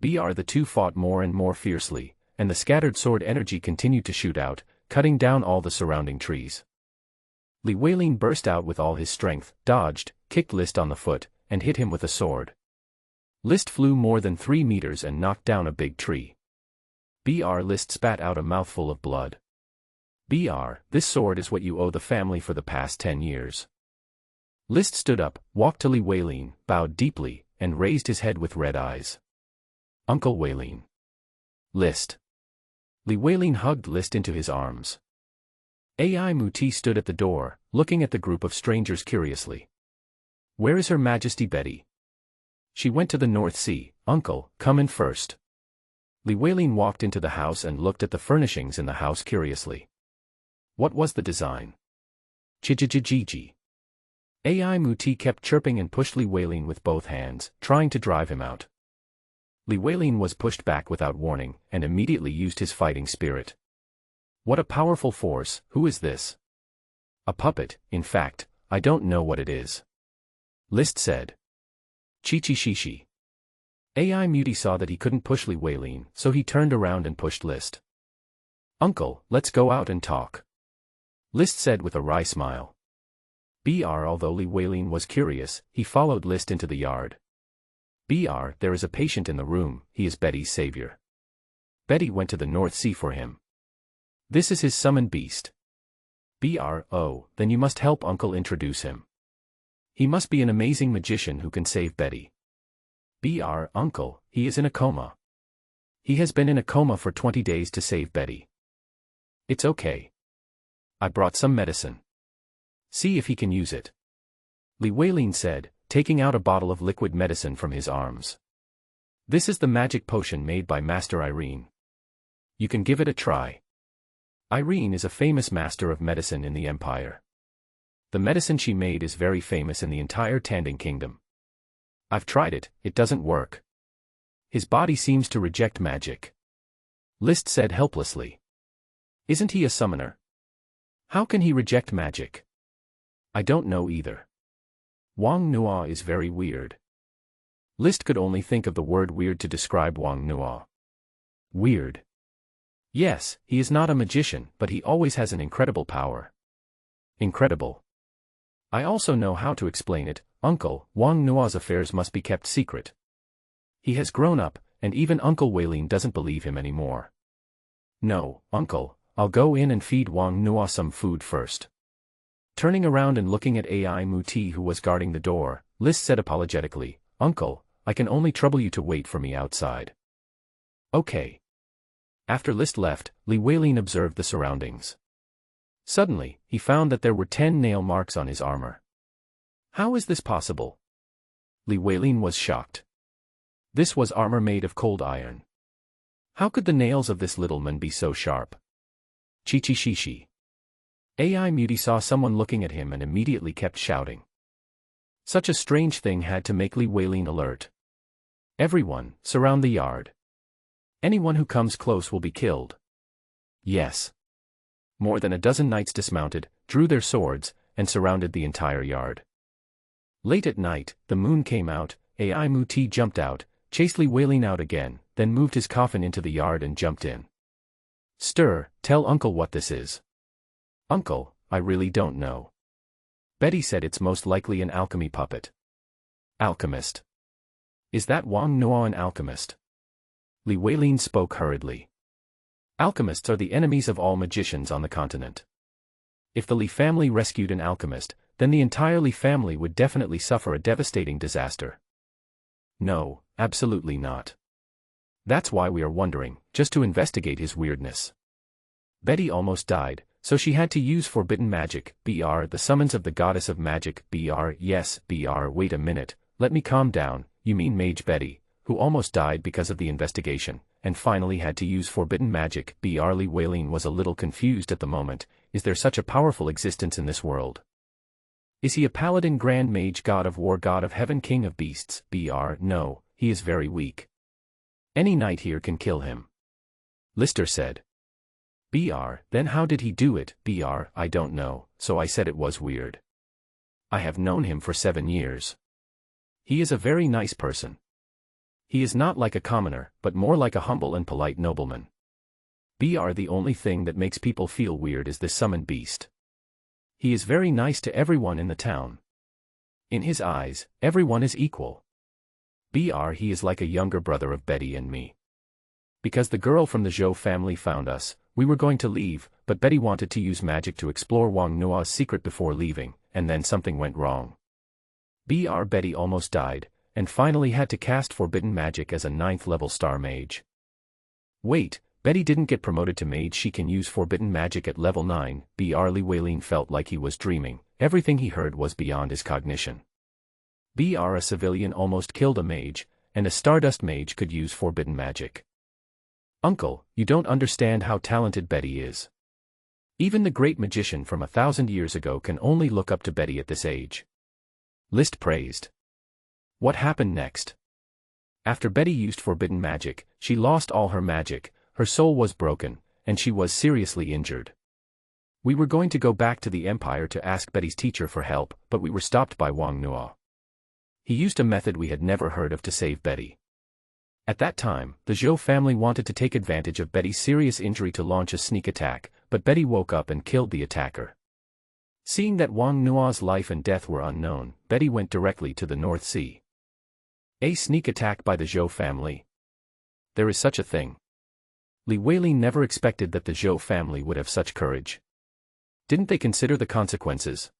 The two fought more and more fiercely, and the scattered sword energy continued to shoot out, cutting down all the surrounding trees. Li Weilin burst out with all his strength, dodged, kicked List on the foot, and hit him with a sword. List flew more than 3 meters and knocked down a big tree. List spat out a mouthful of blood. This sword is what you owe the family for the past 10 years. List stood up, walked to Li Weilin, bowed deeply, and raised his head with red eyes. Uncle Weilin. List. Li Weilin hugged List into his arms. Ai Muti stood at the door, looking at the group of strangers curiously. Where is Her Majesty Betty? She went to the North Sea. Uncle, come in first. Li Weilin walked into the house and looked at the furnishings in the house curiously. What was the design? Chijijiji. Ai Muti kept chirping and pushed Li Weilin with both hands, trying to drive him out. Li Weilin was pushed back without warning, and immediately used his fighting spirit. What a powerful force. Who is this? A puppet. In fact, I don't know what it is. List said. Chi-chi-shi-shi. Ai Muti saw that he couldn't push Li Weilin, so he turned around and pushed List. Uncle, let's go out and talk. List said with a wry smile. Although Li Weilin was curious, he followed List into the yard. There is a patient in the room. He is Betty's savior. Betty went to the North Sea for him. This is his summoned beast. Oh, then you must help Uncle introduce him. He must be an amazing magician who can save Betty. Uncle, he is in a coma. He has been in a coma for 20 days to save Betty. It's okay. I brought some medicine. See if he can use it. Li Weilin said, taking out a bottle of liquid medicine from his arms. This is the magic potion made by Master Irene. You can give it a try. Irene is a famous master of medicine in the Empire. The medicine she made is very famous in the entire Tanding Kingdom. I've tried it, it doesn't work. His body seems to reject magic. List said helplessly. Isn't he a summoner? How can he reject magic? I don't know either. Wang Nuo is very weird. List could only think of the word weird to describe Wang Nuo. Weird. Yes, he is not a magician, but he always has an incredible power. Incredible. I also know how to explain it, Uncle. Wang Nuo's affairs must be kept secret. He has grown up, and even Uncle Weilin doesn't believe him anymore. No, Uncle, I'll go in and feed Wang Nuo some food first. Turning around and looking at AI Muti who was guarding the door, List said apologetically, "Uncle, I can only trouble you to wait for me outside." "Okay." After List left, Li Weilin observed the surroundings. Suddenly, he found that there were 10 nail marks on his armor. How is this possible? Li Weilin was shocked. This was armor made of cold iron. How could the nails of this little man be so sharp? Chi-chi-shi-shi. AI Muti saw someone looking at him and immediately kept shouting. Such a strange thing had to make Li Weilin alert. "Everyone, surround the yard. Anyone who comes close will be killed." Yes. More than a dozen knights dismounted, drew their swords, and surrounded the entire yard. Late at night, the moon came out, AI Muti jumped out, chased Li Weilin out again, then moved his coffin into the yard and jumped in. "Stir, tell Uncle what this is." "Uncle, I really don't know." Betty said it's most likely an alchemy puppet. "Alchemist? Is that Wang Nuo an alchemist?" Li Weilin spoke hurriedly. "Alchemists are the enemies of all magicians on the continent. If the Li family rescued an alchemist, then the entire Li family would definitely suffer a devastating disaster." "No, absolutely not. That's why we are wondering, just to investigate his weirdness." Betty almost died, so she had to use forbidden magic, the summons of the goddess of magic, yes, wait a minute, let me calm down, you mean Mage Betty, who almost died because of the investigation, and finally had to use forbidden magic, Li Weilin was a little confused at the moment. Is there such a powerful existence in this world? Is he a paladin, grand mage, god of war, god of heaven, king of beasts, no, he is very weak. Any knight here can kill him. Lister said. Then how did he do it? I don't know, so I said it was weird. I have known him for 7 years. He is a very nice person. He is not like a commoner, but more like a humble and polite nobleman. The only thing that makes people feel weird is this summoned beast. He is very nice to everyone in the town. In his eyes, everyone is equal. He is like a younger brother of Betty and me. Because the girl from the Zhou family found us, we were going to leave, but Betty wanted to use magic to explore Wang Nuo's secret before leaving, and then something went wrong. Betty almost died, and finally had to cast forbidden magic as a 9th level star mage. Wait, Betty didn't get promoted to mage, she can use forbidden magic at level 9, Li Weilin felt like he was dreaming, everything he heard was beyond his cognition. A civilian almost killed a mage, and a Stardust mage could use forbidden magic. Uncle, you don't understand how talented Betty is. Even the great magician from 1,000 years ago can only look up to Betty at this age. List praised. What happened next? After Betty used forbidden magic, she lost all her magic, her soul was broken, and she was seriously injured. We were going to go back to the Empire to ask Betty's teacher for help, but we were stopped by Wang Nuo. He used a method we had never heard of to save Betty. At that time, the Zhou family wanted to take advantage of Betty's serious injury to launch a sneak attack, but Betty woke up and killed the attacker. Seeing that Wang Nuo's life and death were unknown, Betty went directly to the North Sea. A sneak attack by the Zhou family? There is such a thing. Li Weilin never expected that the Zhou family would have such courage. Didn't they consider the consequences?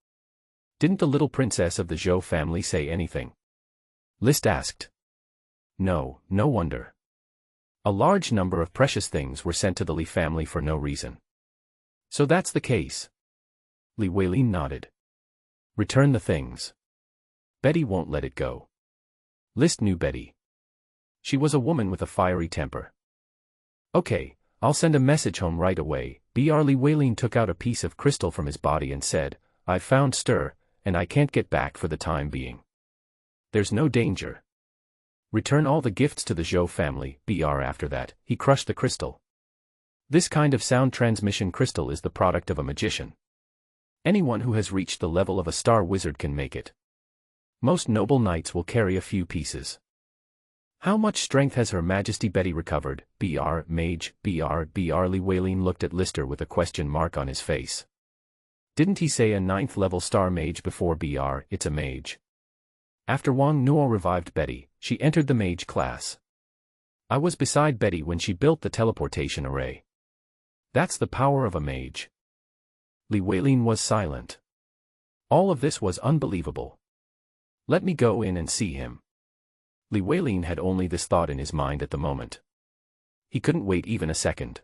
Didn't the little princess of the Zhou family say anything? List asked. No, no wonder. A large number of precious things were sent to the Li family for no reason. So that's the case. Li Weilin nodded. Return the things. Betty won't let it go. List knew Betty. She was a woman with a fiery temper. Okay, I'll send a message home right away. Li Weilin took out a piece of crystal from his body and said, I've found Stir, and I can't get back for the time being. There's no danger. Return all the gifts to the Zhou family. After that, he crushed the crystal. This kind of sound transmission crystal is the product of a magician. Anyone who has reached the level of a star wizard can make it. Most noble knights will carry a few pieces. How much strength has Her Majesty Betty recovered? Mage, Li Weilin looked at Lister with a question mark on his face. Didn't he say a 9th level star mage before? It's a mage. After Wang Nuo revived Betty, she entered the mage class. I was beside Betty when she built the teleportation array. That's the power of a mage. Li Weilin was silent. All of this was unbelievable. Let me go in and see him. Li Weilin had only this thought in his mind at the moment. He couldn't wait even a second.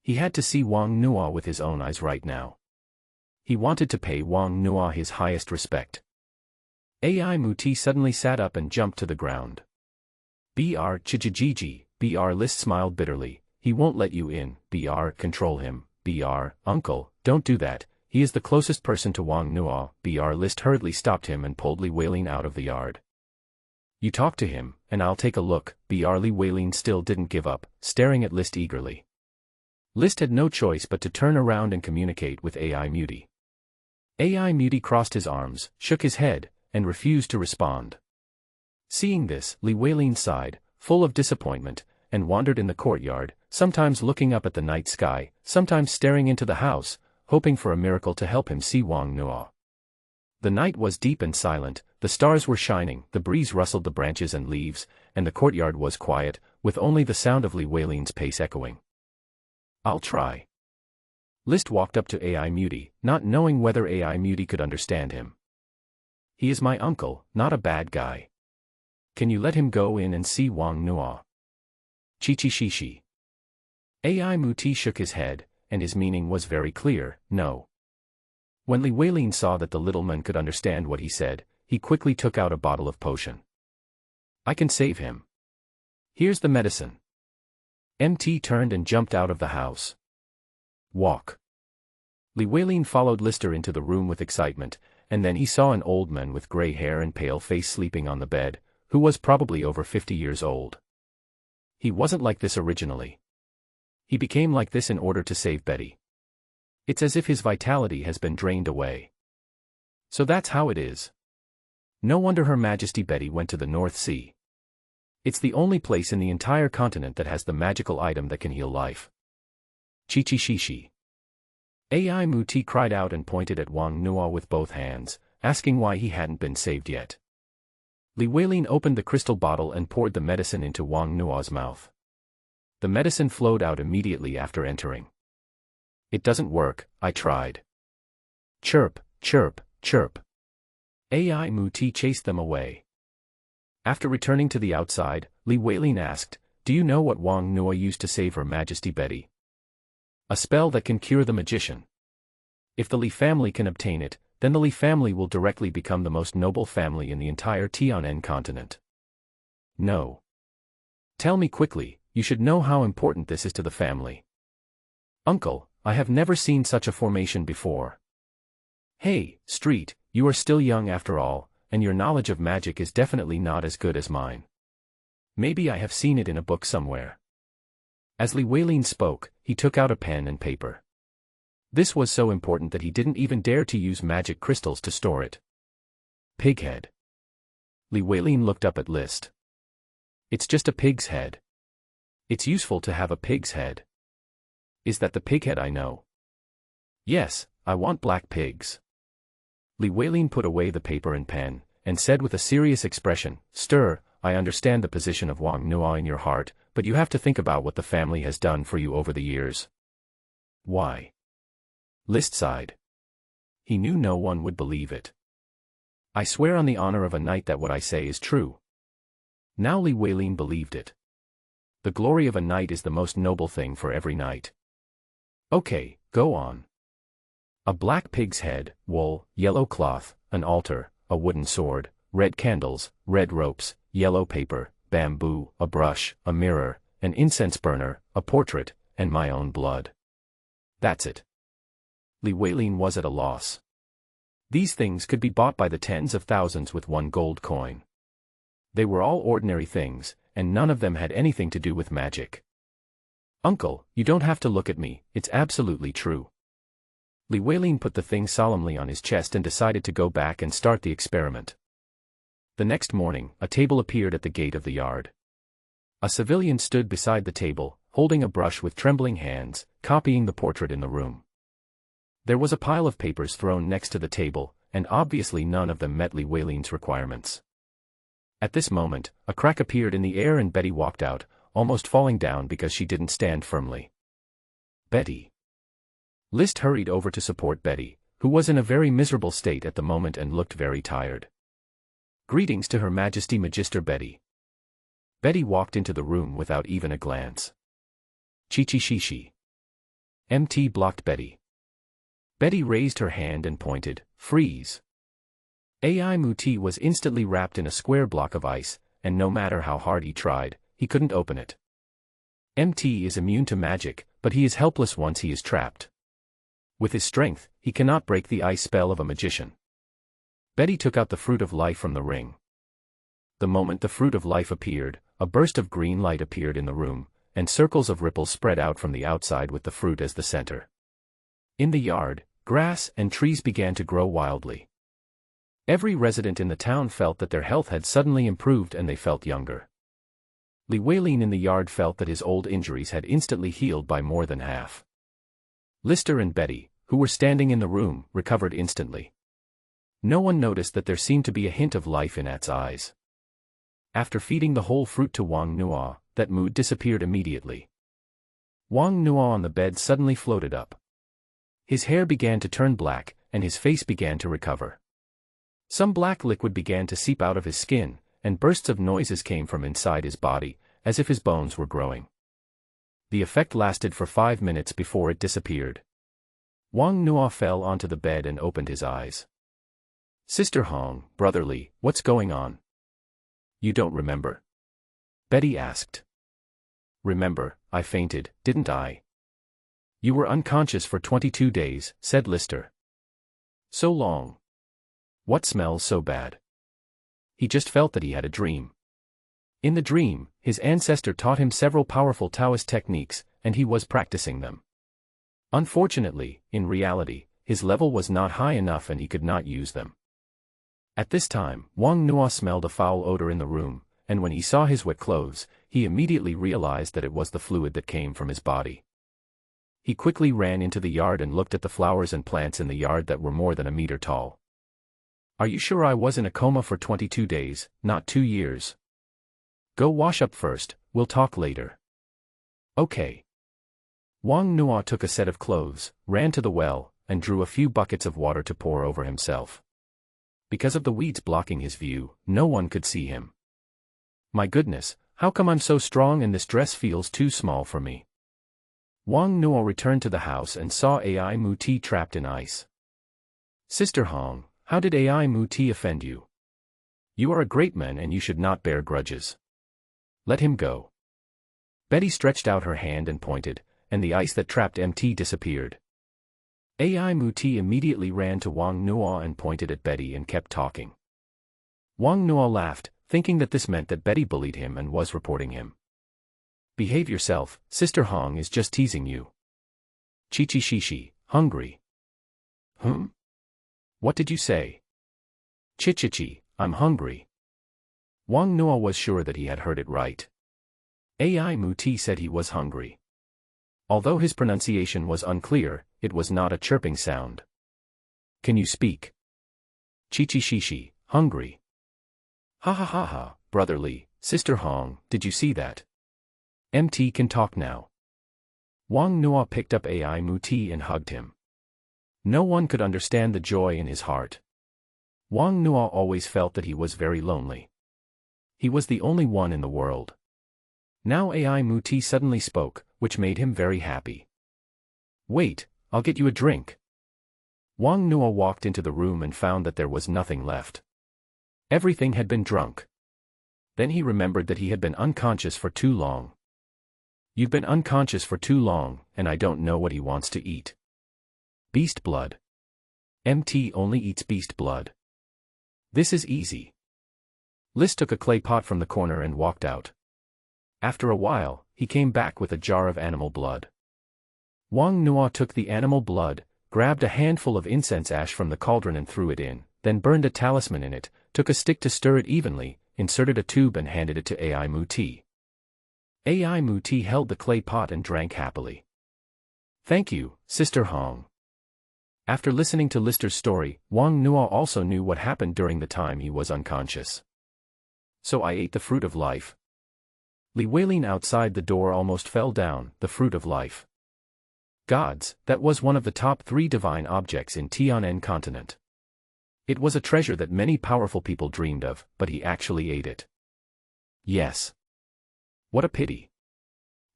He had to see Wang Nuo with his own eyes right now. He wanted to pay Wang Nuo his highest respect. Ai Muti suddenly sat up and jumped to the ground. Br Chijijiji, Br List smiled bitterly. He won't let you in, Br control him, Br uncle, don't do that, he is the closest person to Wang Nuo. Br List hurriedly stopped him and pulled Li Weilin out of the yard. You talk to him, and I'll take a look. Br Li Weilin still didn't give up, staring at List eagerly. List had no choice but to turn around and communicate with Ai Muti. Ai Muti crossed his arms, shook his head, and refused to respond. Seeing this, Li Weilin sighed, full of disappointment, and wandered in the courtyard, sometimes looking up at the night sky, sometimes staring into the house, hoping for a miracle to help him see Wang Nuo. The night was deep and silent, the stars were shining, the breeze rustled the branches and leaves, and the courtyard was quiet, with only the sound of Li Weilin's pace echoing. I'll try. List walked up to Ai Muti, not knowing whether Ai Muti could understand him. He is my uncle, not a bad guy. Can you let him go in and see Wang Nuo? Chi-chi-shi-shi. Ai Muti shook his head, and his meaning was very clear, no. When Li Weilin saw that the little man could understand what he said, he quickly took out a bottle of potion. I can save him. Here's the medicine. MT turned and jumped out of the house. Walk. Li Weilin followed Lister into the room with excitement, and then he saw an old man with gray hair and pale face sleeping on the bed, who was probably over 50 years old. He wasn't like this originally. He became like this in order to save Betty. It's as if his vitality has been drained away. So that's how it is. No wonder Her Majesty Betty went to the North Sea. It's the only place in the entire continent that has the magical item that can heal life. Chi-chi-shi-shi. Ai Muti cried out and pointed at Wang Nuo with both hands, asking why he hadn't been saved yet. Li Weilin opened the crystal bottle and poured the medicine into Wang Nuo's mouth. The medicine flowed out immediately after entering. It doesn't work, I tried. Chirp, chirp, chirp. Ai Muti chased them away. After returning to the outside, Li Weilin asked, do you know what Wang Nuo used to save Her Majesty Betty? A spell that can cure the magician. If the Li family can obtain it, then the Li family will directly become the most noble family in the entire Tianen continent. No. Tell me quickly, you should know how important this is to the family. Uncle, I have never seen such a formation before. Hey, Street, you are still young after all, and your knowledge of magic is definitely not as good as mine. Maybe I have seen it in a book somewhere. As Li Weilin spoke, he took out a pen and paper. This was so important that he didn't even dare to use magic crystals to store it. Pighead. Li Weilin looked up at List. It's just a pig's head. It's useful to have a pig's head. Is that the pighead I know? Yes, I want black pigs. Li Weilin put away the paper and pen, and said with a serious expression, Stir, I understand the position of Wang Nuo in your heart, but you have to think about what the family has done for you over the years. Why? List sighed. He knew no one would believe it. I swear on the honor of a knight that what I say is true. Now Li Weilin believed it. The glory of a knight is the most noble thing for every knight. Okay, go on. A black pig's head, wool, yellow cloth, an altar, a wooden sword, red candles, red ropes, yellow paper, bamboo, a brush, a mirror, an incense burner, a portrait, and my own blood. That's it. Li Weilin was at a loss. These things could be bought by the tens of thousands with one gold coin. They were all ordinary things, and none of them had anything to do with magic. Uncle, you don't have to look at me, it's absolutely true. Li Weilin put the thing solemnly on his chest and decided to go back and start the experiment. The next morning, a table appeared at the gate of the yard. A civilian stood beside the table, holding a brush with trembling hands, copying the portrait in the room. There was a pile of papers thrown next to the table, and obviously none of them met Li Weilin's requirements. At this moment, a crack appeared in the air and Betty walked out, almost falling down because she didn't stand firmly. Betty. List hurried over to support Betty, who was in a very miserable state at the moment and looked very tired. "Greetings to Her Majesty Magister Betty." Betty walked into the room without even a glance. Chi-chi-shi-shi. MT blocked Betty. Betty raised her hand and pointed, "Freeze." AI Muti was instantly wrapped in a square block of ice, and no matter how hard he tried, he couldn't open it. MT is immune to magic, but he is helpless once he is trapped. With his strength, he cannot break the ice spell of a magician. Betty took out the fruit of life from the ring. The moment the fruit of life appeared, a burst of green light appeared in the room, and circles of ripples spread out from the outside with the fruit as the center. In the yard, grass and trees began to grow wildly. Every resident in the town felt that their health had suddenly improved and they felt younger. Li Weilin in the yard felt that his old injuries had instantly healed by more than half. Lister and Betty, who were standing in the room, recovered instantly. No one noticed that there seemed to be a hint of life in At's eyes. After feeding the whole fruit to Wang Nuo, that mood disappeared immediately. Wang Nuo on the bed suddenly floated up. His hair began to turn black, and his face began to recover. Some black liquid began to seep out of his skin, and bursts of noises came from inside his body, as if his bones were growing. The effect lasted for 5 minutes before it disappeared. Wang Nuo fell onto the bed and opened his eyes. "Sister Hong, Brother Li, what's going on?" "You don't remember?" Betty asked. "Remember, I fainted, didn't I?" "You were unconscious for 22 days, said Lister. "So long. What smells so bad?" He just felt that he had a dream. In the dream, his ancestor taught him several powerful Taoist techniques, and he was practicing them. Unfortunately, in reality, his level was not high enough and he could not use them. At this time, Wang Nuo smelled a foul odor in the room, and when he saw his wet clothes, he immediately realized that it was the fluid that came from his body. He quickly ran into the yard and looked at the flowers and plants in the yard that were more than a meter tall. "Are you sure I was in a coma for 22 days, not 2 years? Go wash up first, we'll talk later." "Okay." Wang Nuo took a set of clothes, ran to the well, and drew a few buckets of water to pour over himself. Because of the weeds blocking his view, no one could see him. "My goodness, how come I'm so strong and this dress feels too small for me?" Wang Nuo returned to the house and saw AI Muti trapped in ice. "Sister Hong, how did AI Muti offend you? You are a great man and you should not bear grudges. Let him go." Betty stretched out her hand and pointed, and the ice that trapped MT disappeared. AI Muti immediately ran to Wang Nuo and pointed at Betty and kept talking. Wang Nuo laughed, thinking that this meant that Betty bullied him and was reporting him. "Behave yourself, Sister Hong is just teasing you." "Chi-chi-shi-shi, hungry." What did you say?" "Chi-chi-chi, I'm hungry." Wang Nuo was sure that he had heard it right. AI Muti said he was hungry. Although his pronunciation was unclear, it was not a chirping sound. "Can you speak?" "Chi-chi-shi-shi, hungry." "Ha ha ha ha, Brother Li, Sister Hong, did you see that? MT can talk now." Wang Nuo picked up AI Muti and hugged him. No one could understand the joy in his heart. Wang Nuo always felt that he was very lonely. He was the only one in the world. Now AI Muti suddenly spoke, which made him very happy. "Wait, I'll get you a drink." Wang Nuo walked into the room and found that there was nothing left. Everything had been drunk. Then he remembered that he had been unconscious for too long. "You've been unconscious for too long, and I don't know what he wants to eat." "Beast blood. MT only eats beast blood. This is easy." Liz took a clay pot from the corner and walked out. After a while, he came back with a jar of animal blood. Wang Nuo took the animal blood, grabbed a handful of incense ash from the cauldron and threw it in, then burned a talisman in it, took a stick to stir it evenly, inserted a tube and handed it to AI Muti. AI Muti held the clay pot and drank happily. "Thank you, Sister Hong." After listening to Lister's story, Wang Nuo also knew what happened during the time he was unconscious. "So I ate the fruit of life." Li Weilin outside the door almost fell down, the fruit of life. Gods, that was one of the top 3 divine objects in Tianen continent. It was a treasure that many powerful people dreamed of, but he actually ate it. Yes. What a pity.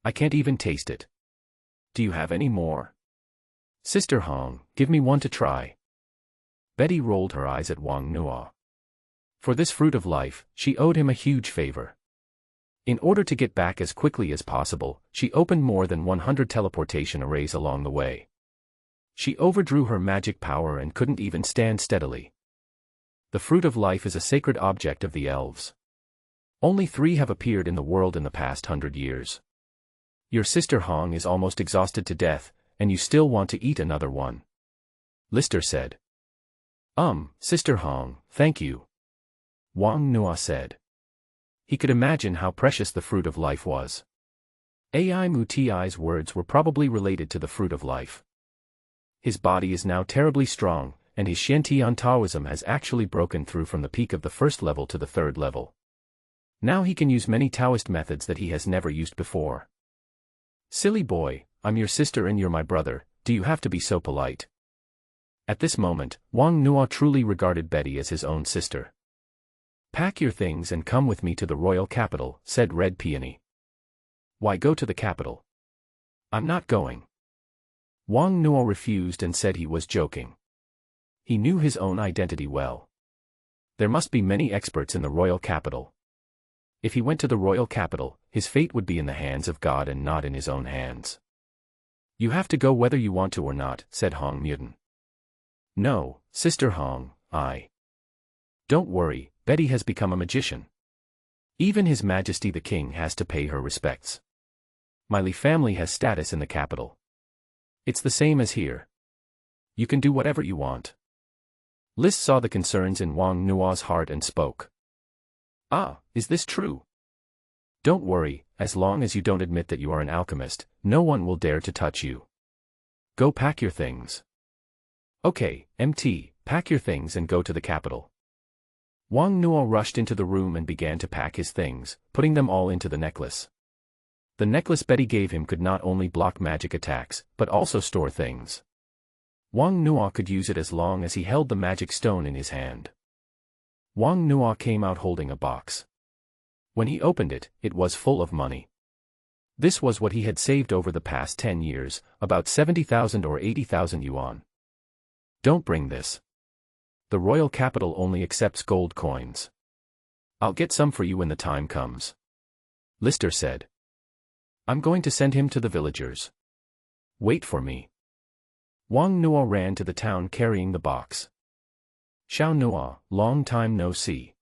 I can't even taste it. Do you have any more? Sister Hong, give me one to try. Betty rolled her eyes at Wang Nuo. For this fruit of life, she owed him a huge favor. In order to get back as quickly as possible, she opened more than 100 teleportation arrays along the way. She overdrew her magic power and couldn't even stand steadily. The fruit of life is a sacred object of the elves. Only 3 have appeared in the world in the past 100 years. Your sister Hong is almost exhausted to death, and you still want to eat another one. Lister said. Sister Hong, thank you. Wang Nuo said. He could imagine how precious the fruit of life was. Ai Mutiai's words were probably related to the fruit of life. His body is now terribly strong, and his Shantian Taoism has actually broken through from the peak of the 1st level to the 3rd level. Now he can use many Taoist methods that he has never used before. Silly boy, I'm your sister and you're my brother, do you have to be so polite? At this moment, Wang Nuo truly regarded Betty as his own sister. Pack your things and come with me to the royal capital, said Red Peony. Why go to the capital? I'm not going. Wang Nuo refused and said he was joking. He knew his own identity well. There must be many experts in the royal capital. If he went to the royal capital, his fate would be in the hands of God and not in his own hands. You have to go whether you want to or not, said Hong Mutin. No, Sister Hong, I. Don't worry, Betty has become a magician. Even His Majesty the King has to pay her respects. My Li family has status in the capital. It's the same as here. You can do whatever you want. Lis saw the concerns in Wang Nuo's heart and spoke. Ah, is this true? Don't worry, as long as you don't admit that you are an alchemist, no one will dare to touch you. Go pack your things. Okay, MT, pack your things and go to the capital. Wang Nuo rushed into the room and began to pack his things, putting them all into the necklace. The necklace Betty gave him could not only block magic attacks, but also store things. Wang Nuo could use it as long as he held the magic stone in his hand. Wang Nuo came out holding a box. When he opened it, it was full of money. This was what he had saved over the past 10 years, about 70,000 or 80,000 yuan. Don't bring this. The royal capital only accepts gold coins. I'll get some for you when the time comes. Lister said. I'm going to send him to the villagers. Wait for me. Wang Nuo ran to the town carrying the box. Xiao Nuo, long time no see.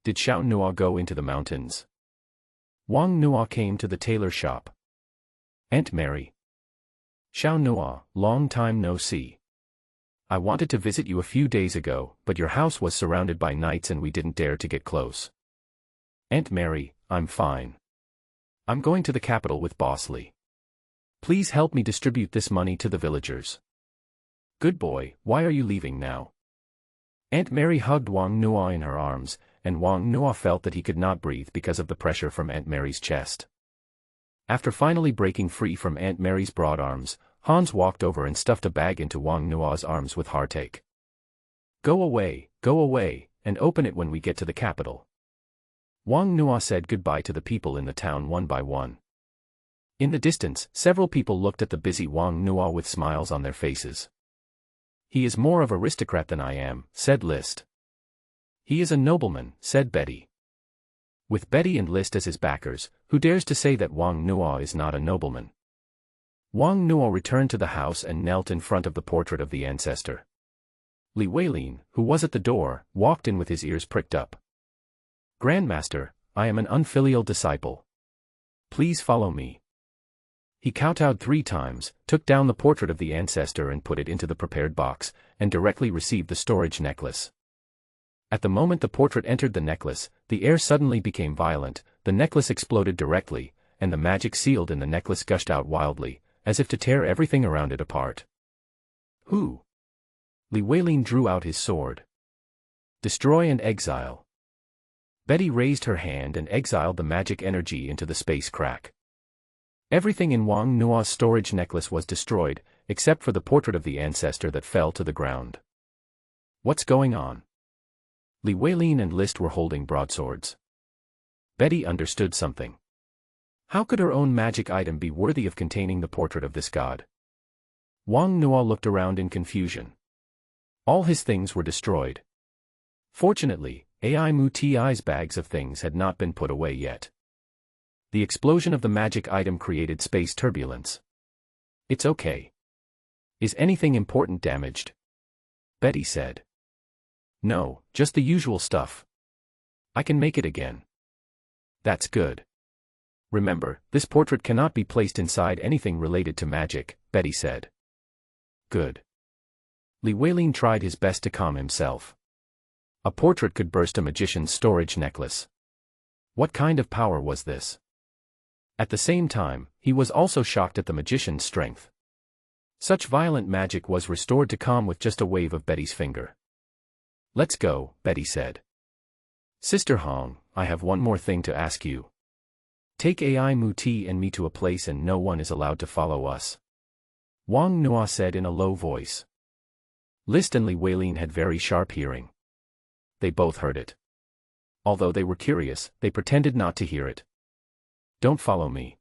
Did Xiao Nuo go into the mountains? Wang Nuo came to the tailor shop. Aunt Mary. Xiao Nuo, long time no see. I wanted to visit you a few days ago, but your house was surrounded by knights and we didn't dare to get close. Aunt Mary, I'm fine. I'm going to the capital with Boss Li. Please help me distribute this money to the villagers. Good boy, why are you leaving now? Aunt Mary hugged Wang Nuo in her arms, and Wang Nuo felt that he could not breathe because of the pressure from Aunt Mary's chest. After finally breaking free from Aunt Mary's broad arms, Hans walked over and stuffed a bag into Wang Nuo's arms with heartache. Go away, and open it when we get to the capital. Wang Nuo said goodbye to the people in the town one by one. In the distance, several people looked at the busy Wang Nuo with smiles on their faces. He is more of an aristocrat than I am, said List. He is a nobleman, said Betty. With Betty and List as his backers, who dares to say that Wang Nuo is not a nobleman? Wang Nuo returned to the house and knelt in front of the portrait of the ancestor. Li Weilin, who was at the door, walked in with his ears pricked up. Grandmaster, I am an unfilial disciple. Please follow me. He kowtowed 3 times, took down the portrait of the ancestor and put it into the prepared box, and directly received the storage necklace. At the moment the portrait entered the necklace, the air suddenly became violent, the necklace exploded directly, and the magic sealed in the necklace gushed out wildly, as if to tear everything around it apart. Who? Li Weilin drew out his sword. Destroy and exile. Betty raised her hand and exiled the magic energy into the space crack. Everything in Wang Nuo's storage necklace was destroyed, except for the portrait of the ancestor that fell to the ground. What's going on? Li Weilin and List were holding broadswords. Betty understood something. How could her own magic item be worthy of containing the portrait of this god? Wang Nuo looked around in confusion. All his things were destroyed. Fortunately, Ai Mu Ti's bags of things had not been put away yet. The explosion of the magic item created space turbulence. It's okay. Is anything important damaged? Betty said. No, just the usual stuff. I can make it again. That's good. Remember, this portrait cannot be placed inside anything related to magic, Betty said. Good. Li Weilin tried his best to calm himself. A portrait could burst a magician's storage necklace. What kind of power was this? At the same time, he was also shocked at the magician's strength. Such violent magic was restored to calm with just a wave of Betty's finger. Let's go, Betty said. Sister Hong, I have one more thing to ask you. Take Ai Mu Ti and me to a place and no one is allowed to follow us. Wang Nuo said in a low voice. List and Li Weilin had very sharp hearing. They both heard it. Although they were curious, they pretended not to hear it. Don't follow me.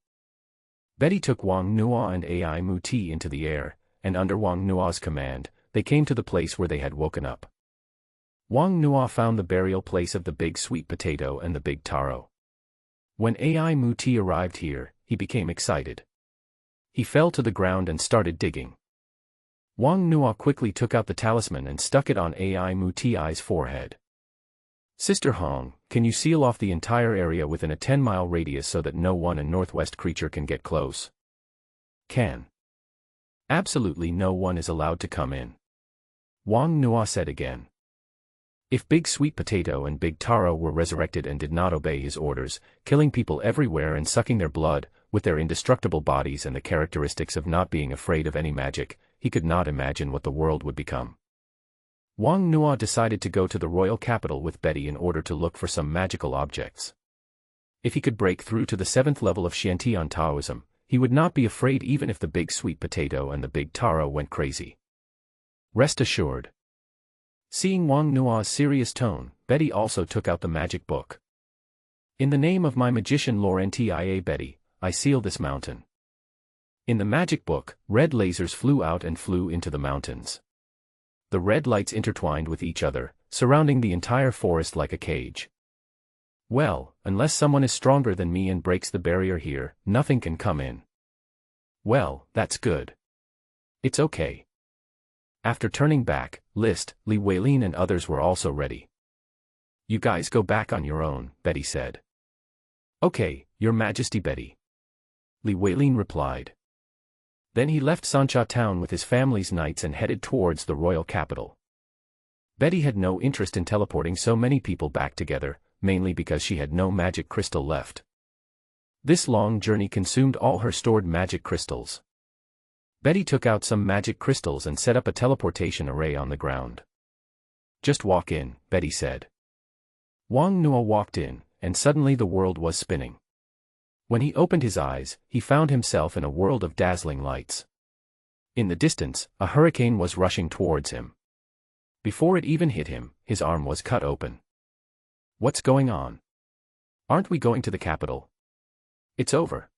Betty took Wang Nuo and Ai Mu Ti into the air, and under Wang Nuo's command, they came to the place where they had woken up. Wang Nuo found the burial place of the big sweet potato and the big taro. When Ai Mu Ti arrived here, he became excited. He fell to the ground and started digging. Wang Nuo quickly took out the talisman and stuck it on Ai Mu Ti's forehead. Sister Hong, can you seal off the entire area within a 10-mile radius so that no one and northwest creature can get close? Can. Absolutely no one is allowed to come in. Wang Nuo said again. If Big Sweet Potato and Big Taro were resurrected and did not obey his orders, killing people everywhere and sucking their blood, with their indestructible bodies and the characteristics of not being afraid of any magic, he could not imagine what the world would become. Wang Nuo decided to go to the royal capital with Betty in order to look for some magical objects. If he could break through to the 7th level of Xiantian Taoism, he would not be afraid even if the Big Sweet Potato and the Big Taro went crazy. Rest assured. Seeing Wang Nuo's serious tone, Betty also took out the magic book. In the name of my magician Laurentiia Betty, I seal this mountain. In the magic book, red lasers flew out and flew into the mountains. The red lights intertwined with each other, surrounding the entire forest like a cage. Well, unless someone is stronger than me and breaks the barrier here, nothing can come in. Well, that's good. It's okay. After turning back, List, Li Weilin and others were also ready. You guys go back on your own, Betty said. Okay, Your Majesty Betty. Li Weilin replied. Then he left Sancha town with his family's knights and headed towards the royal capital. Betty had no interest in teleporting so many people back together, mainly because she had no magic crystal left. This long journey consumed all her stored magic crystals. Betty took out some magic crystals and set up a teleportation array on the ground. Just walk in, Betty said. Wang Nuo walked in, and suddenly the world was spinning. When he opened his eyes, he found himself in a world of dazzling lights. In the distance, a hurricane was rushing towards him. Before it even hit him, his arm was cut open. What's going on? Aren't we going to the capital? It's over.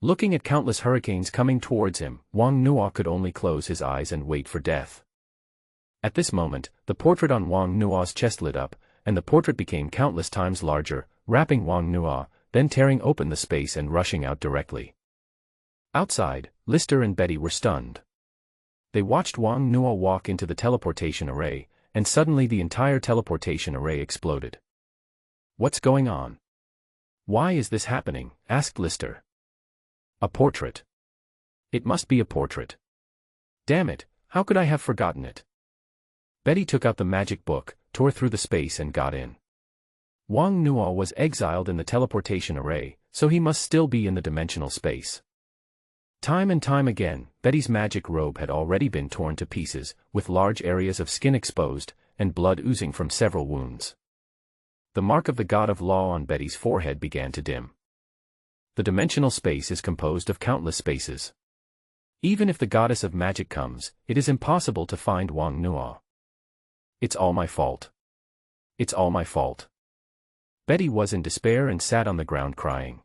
Looking at countless hurricanes coming towards him, Wang Nuo could only close his eyes and wait for death. At this moment, the portrait on Wang Nuo's chest lit up, and the portrait became countless times larger, wrapping Wang Nuo, then tearing open the space and rushing out directly. Outside, Lister and Betty were stunned. They watched Wang Nuo walk into the teleportation array, and suddenly the entire teleportation array exploded. What's going on? Why is this happening? Asked Lister. A portrait. It must be a portrait. Damn it, how could I have forgotten it? Betty took out the magic book, tore through the space and got in. Wang Nuo was exiled in the teleportation array, so he must still be in the dimensional space. Time and time again, Betty's magic robe had already been torn to pieces, with large areas of skin exposed, and blood oozing from several wounds. The mark of the god of law on Betty's forehead began to dim. The dimensional space is composed of countless spaces. Even if the goddess of magic comes, it is impossible to find Wang Nuo. It's all my fault. It's all my fault. Betty was in despair and sat on the ground crying.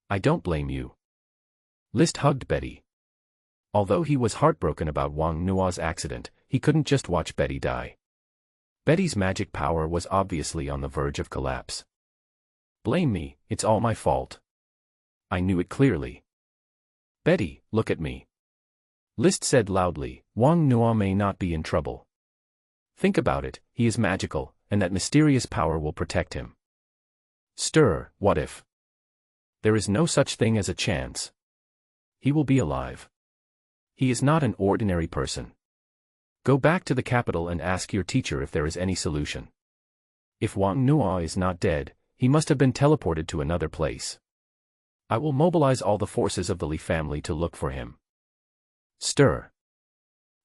I don't blame you. List hugged Betty. Although he was heartbroken about Wang Nuo's accident, he couldn't just watch Betty die. Betty's magic power was obviously on the verge of collapse. Blame me, it's all my fault. I knew it clearly. Betty, look at me. List said loudly, Wang Nuo may not be in trouble. Think about it, he is magical, and that mysterious power will protect him. Stir, what if? There is no such thing as a chance. He will be alive. He is not an ordinary person. Go back to the capital and ask your teacher if there is any solution. If Wang Nuo is not dead, he must have been teleported to another place. I will mobilize all the forces of the Li family to look for him. Stir.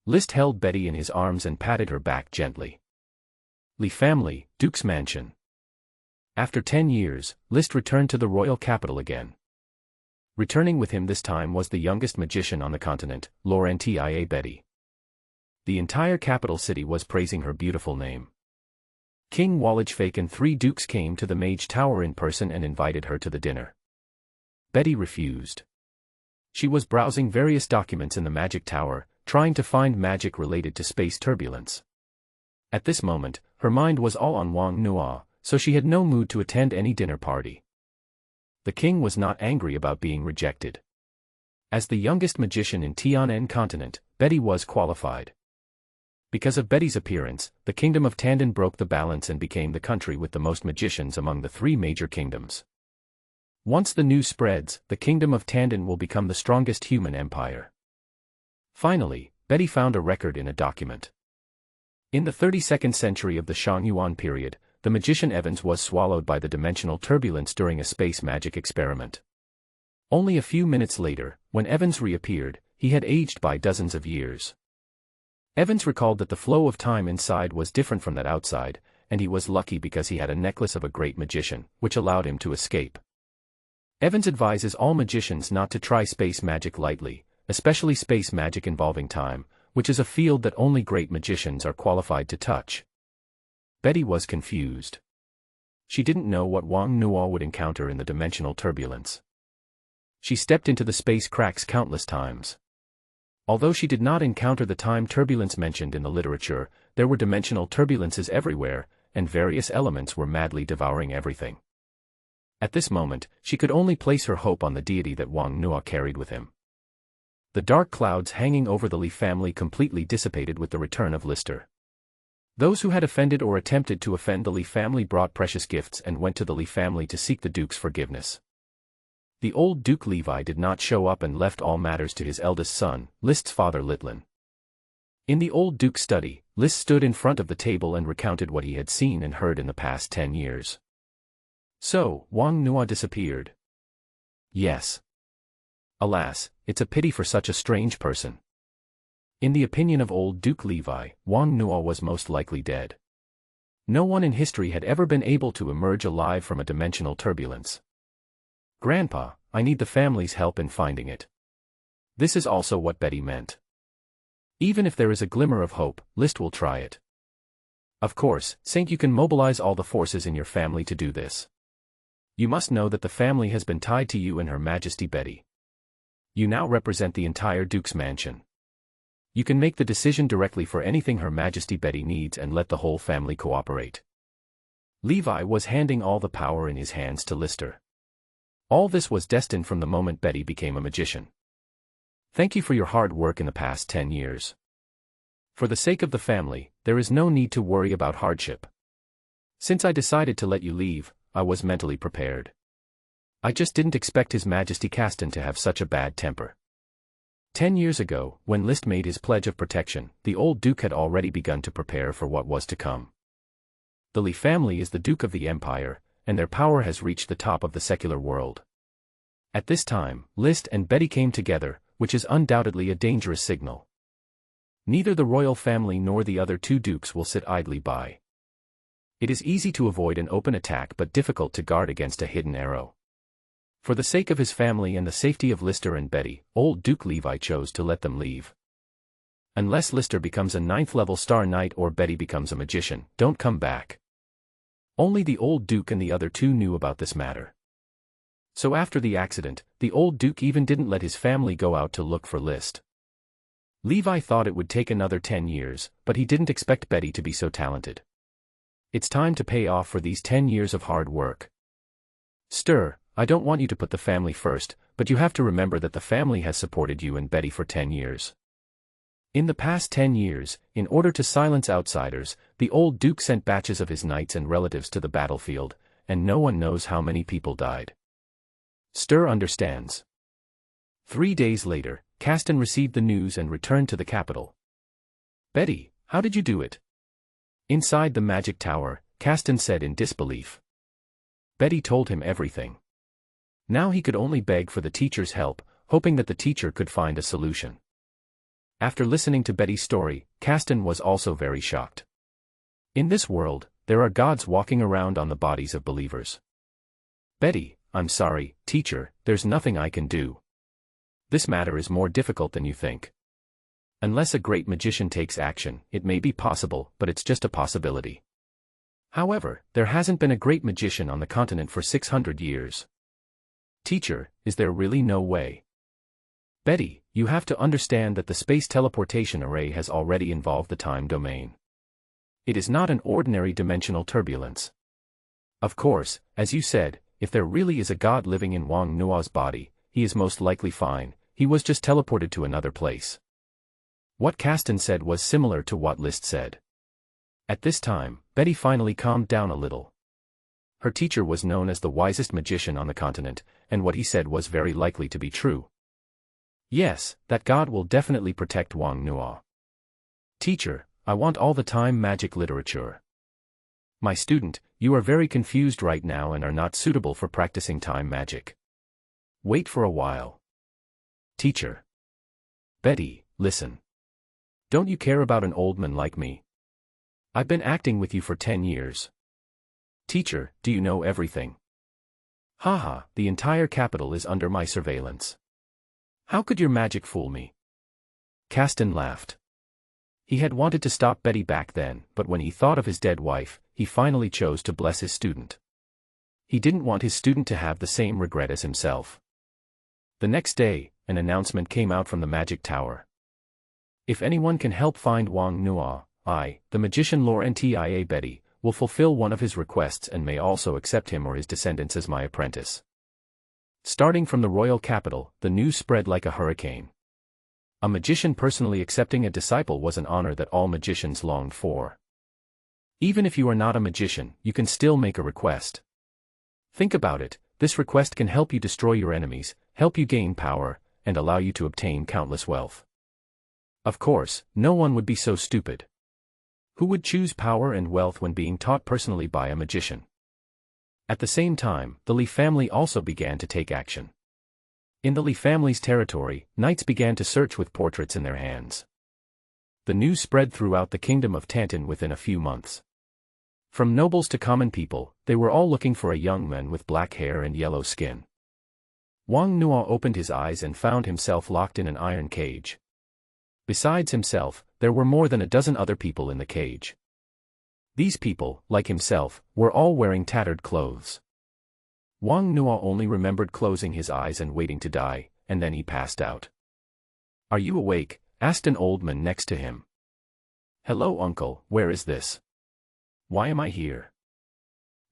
List held Betty in his arms and patted her back gently. Li family, Duke's mansion. After 10 years, List returned to the royal capital again. Returning with him this time was the youngest magician on the continent, Laurentia Betty. The entire capital city was praising her beautiful name. King Wallachfake and 3 dukes came to the Mage Tower in person and invited her to the dinner. Betty refused. She was browsing various documents in the Magic Tower, trying to find magic related to space turbulence. At this moment, her mind was all on Wang Nuo, so she had no mood to attend any dinner party. The king was not angry about being rejected. As the youngest magician in Tianen continent, Betty was qualified. Because of Betty's appearance, the kingdom of Tandon broke the balance and became the country with the most magicians among the 3 major kingdoms. Once the news spreads, the kingdom of Tandon will become the strongest human empire. Finally, Betty found a record in a document. In the 32nd century of the Shangyuan period, the magician Evans was swallowed by the dimensional turbulence during a space magic experiment. Only a few minutes later, when Evans reappeared, he had aged by dozens of years. Evans recalled that the flow of time inside was different from that outside, and he was lucky because he had a necklace of a great magician, which allowed him to escape. Evans advises all magicians not to try space magic lightly, especially space magic involving time, which is a field that only great magicians are qualified to touch. Betty was confused. She didn't know what Wang Nuo would encounter in the dimensional turbulence. She stepped into the space cracks countless times. Although she did not encounter the time turbulence mentioned in the literature, there were dimensional turbulences everywhere, and various elements were madly devouring everything. At this moment, she could only place her hope on the deity that Wang Nuo carried with him. The dark clouds hanging over the Li family completely dissipated with the return of Lister. Those who had offended or attempted to offend the Li family brought precious gifts and went to the Li family to seek the Duke's forgiveness. The old Duke Levi did not show up and left all matters to his eldest son, List's father Litlin. In the old Duke's study, List stood in front of the table and recounted what he had seen and heard in the past 10 years. So, Wang Nuo disappeared. Yes. Alas, it's a pity for such a strange person. In the opinion of old Duke Levi, Wang Nuo was most likely dead. No one in history had ever been able to emerge alive from a dimensional turbulence. Grandpa, I need the family's help in finding it. This is also what Betty meant. Even if there is a glimmer of hope, List will try it. Of course, Saint, you can mobilize all the forces in your family to do this. You must know that the family has been tied to you and Her Majesty Betty. You now represent the entire Duke's mansion. You can make the decision directly for anything Her Majesty Betty needs and let the whole family cooperate. Levi was handing all the power in his hands to Lister. All this was destined from the moment Betty became a magician. Thank you for your hard work in the past 10 years. For the sake of the family, there is no need to worry about hardship. Since I decided to let you leave, I was mentally prepared. I just didn't expect His Majesty Caston to have such a bad temper. 10 years ago, when List made his pledge of protection, the old Duke had already begun to prepare for what was to come. The Li family is the Duke of the Empire, and their power has reached the top of the secular world. At this time, List and Betty came together, which is undoubtedly a dangerous signal. Neither the royal family nor the other 2 dukes will sit idly by. It is easy to avoid an open attack but difficult to guard against a hidden arrow. For the sake of his family and the safety of Lister and Betty, old Duke Levi chose to let them leave. Unless Lister becomes a 9th-level Star Knight or Betty becomes a magician, don't come back. Only the old Duke and the other two knew about this matter. So after the accident, the old Duke even didn't let his family go out to look for List. Levi thought it would take another 10 years, but he didn't expect Betty to be so talented. It's time to pay off for these 10 years of hard work. Stir, I don't want you to put the family first, but you have to remember that the family has supported you and Betty for 10 years. In the past 10 years, in order to silence outsiders, the old Duke sent batches of his knights and relatives to the battlefield, and no one knows how many people died. Stir understands. 3 days later, Caston received the news and returned to the capital. Betty, how did you do it? Inside the magic tower, Caston said in disbelief. Betty told him everything. Now he could only beg for the teacher's help, hoping that the teacher could find a solution. After listening to Betty's story, Caston was also very shocked. In this world, there are gods walking around on the bodies of believers. Betty, I'm sorry, teacher, there's nothing I can do. This matter is more difficult than you think. Unless a great magician takes action, it may be possible, but it's just a possibility. However, there hasn't been a great magician on the continent for 600 years. Teacher, is there really no way? Betty, you have to understand that the space teleportation array has already involved the time domain. It is not an ordinary dimensional turbulence. Of course, as you said, if there really is a god living in Wang Nuo's body, he is most likely fine, he was just teleported to another place. What Caston said was similar to what List said. At this time, Betty finally calmed down a little. Her teacher was known as the wisest magician on the continent, and what he said was very likely to be true. Yes, that god will definitely protect Wang Nuo. Teacher, I want all the time magic literature. My student, you are very confused right now and are not suitable for practicing time magic. Wait for a while. Teacher. Betty, listen. Don't you care about an old man like me? I've been acting with you for 10 years. Teacher, do you know everything? Haha, the entire capital is under my surveillance. How could your magic fool me? Caston laughed. He had wanted to stop Betty back then, but when he thought of his dead wife, he finally chose to bless his student. He didn't want his student to have the same regret as himself. The next day, an announcement came out from the magic tower. If anyone can help find Wang Nuo, I, the magician Laurentiia Betty, will fulfill one of his requests and may also accept him or his descendants as my apprentice. Starting from the royal capital, the news spread like a hurricane. A magician personally accepting a disciple was an honor that all magicians longed for. Even if you are not a magician, you can still make a request. Think about it, this request can help you destroy your enemies, help you gain power, and allow you to obtain countless wealth. Of course, no one would be so stupid. Who would choose power and wealth when being taught personally by a magician? At the same time, the Li family also began to take action. In the Li family's territory, knights began to search with portraits in their hands. The news spread throughout the kingdom of Tantan within a few months. From nobles to common people, they were all looking for a young man with black hair and yellow skin. Wang Nuo opened his eyes and found himself locked in an iron cage. Besides himself, there were more than a dozen other people in the cage. These people, like himself, were all wearing tattered clothes. Wang Nuo only remembered closing his eyes and waiting to die, and then he passed out. "Are you awake?" asked an old man next to him. "Hello uncle, where is this? Why am I here?"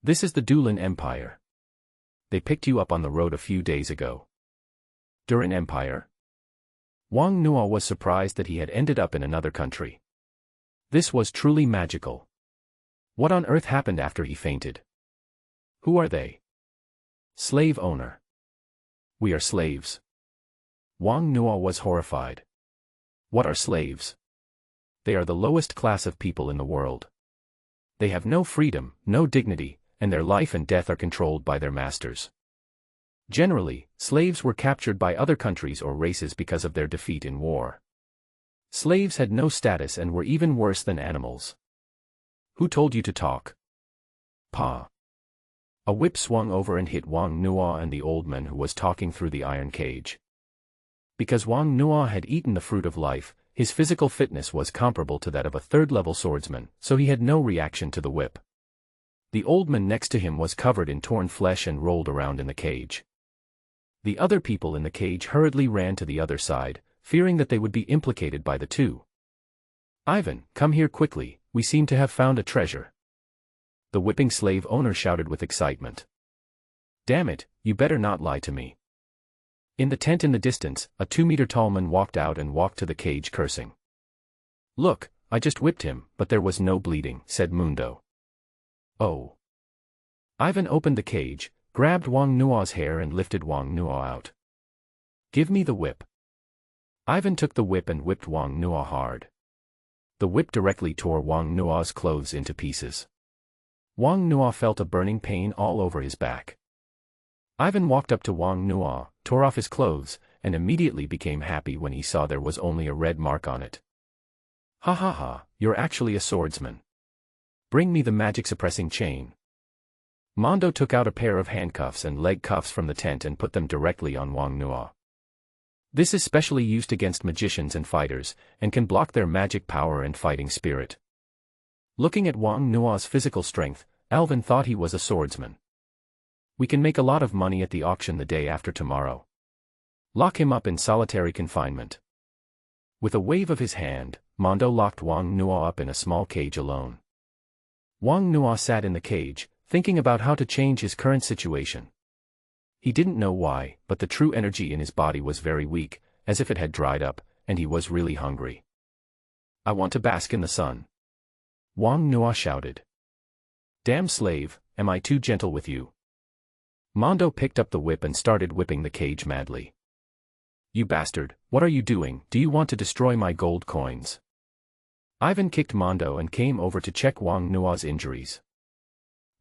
"This is the Dulan Empire. They picked you up on the road a few days ago." "Duran Empire?" Wang Nuo was surprised that he had ended up in another country. This was truly magical. What on earth happened after he fainted? "Who are they?" "Slave owner." "We are slaves." Wang Nuo was horrified. "What are slaves?" "They are the lowest class of people in the world. They have no freedom, no dignity, and their life and death are controlled by their masters. Generally, slaves were captured by other countries or races because of their defeat in war. Slaves had no status and were even worse than animals." "Who told you to talk?" "Pa." A whip swung over and hit Wang Nuo and the old man who was talking through the iron cage. Because Wang Nuo had eaten the fruit of life, his physical fitness was comparable to that of a third-level swordsman, so he had no reaction to the whip. The old man next to him was covered in torn flesh and rolled around in the cage. The other people in the cage hurriedly ran to the other side, fearing that they would be implicated by the two. "Ivan, come here quickly, we seem to have found a treasure," the whipping slave owner shouted with excitement. "Damn it, you better not lie to me." In the tent in the distance, a 2-meter-tall man walked out and walked to the cage cursing. "Look, I just whipped him, but there was no bleeding," said Mundo. "Oh." Ivan opened the cage, grabbed Wang Nuo's hair and lifted Wang Nuo out. "Give me the whip." Ivan took the whip and whipped Wang Nuo hard. The whip directly tore Wang Nuo's clothes into pieces. Wang Nuo felt a burning pain all over his back. Ivan walked up to Wang Nuo, tore off his clothes, and immediately became happy when he saw there was only a red mark on it. "Ha ha ha, you're actually a swordsman. Bring me the magic-suppressing chain." Mondo took out a pair of handcuffs and leg cuffs from the tent and put them directly on Wang Nuo. This is specially used against magicians and fighters, and can block their magic power and fighting spirit. Looking at Wang Nuo's physical strength, Alvin thought he was a swordsman. "We can make a lot of money at the auction the day after tomorrow. Lock him up in solitary confinement." With a wave of his hand, Mondo locked Wang Nuo up in a small cage alone. Wang Nuo sat in the cage, thinking about how to change his current situation. He didn't know why, but the true energy in his body was very weak, as if it had dried up, and he was really hungry. "I want to bask in the sun," Wang Nuo shouted. "Damn slave, am I too gentle with you?" Mondo picked up the whip and started whipping the cage madly. "You bastard, what are you doing? Do you want to destroy my gold coins?" Ivan kicked Mondo and came over to check Wang Nuo's injuries.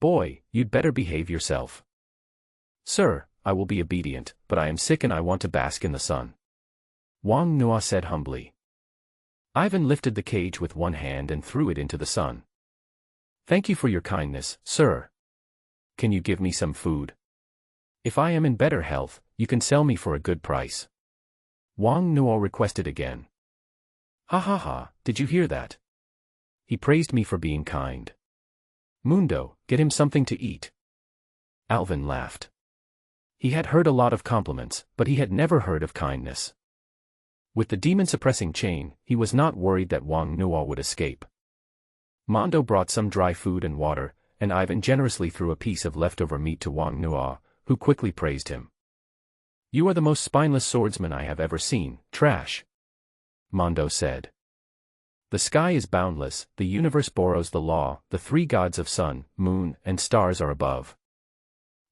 "Boy, you'd better behave yourself." "Sir, I will be obedient, but I am sick and I want to bask in the sun," Wang Nuo said humbly. Ivan lifted the cage with one hand and threw it into the sun. "Thank you for your kindness, sir. Can you give me some food? If I am in better health, you can sell me for a good price," Wang Nuo requested again. "Ha ha ha, did you hear that? He praised me for being kind. Mundo, get him something to eat." Alvin laughed. He had heard a lot of compliments, but he had never heard of kindness. With the demon-suppressing chain, he was not worried that Wang Nuo would escape. Mondo brought some dry food and water, and Ivan generously threw a piece of leftover meat to Wang Nuo, who quickly praised him. "You are the most spineless swordsman I have ever seen, trash," Mondo said. "The sky is boundless, the universe borrows the law, the three gods of sun, moon, and stars are above."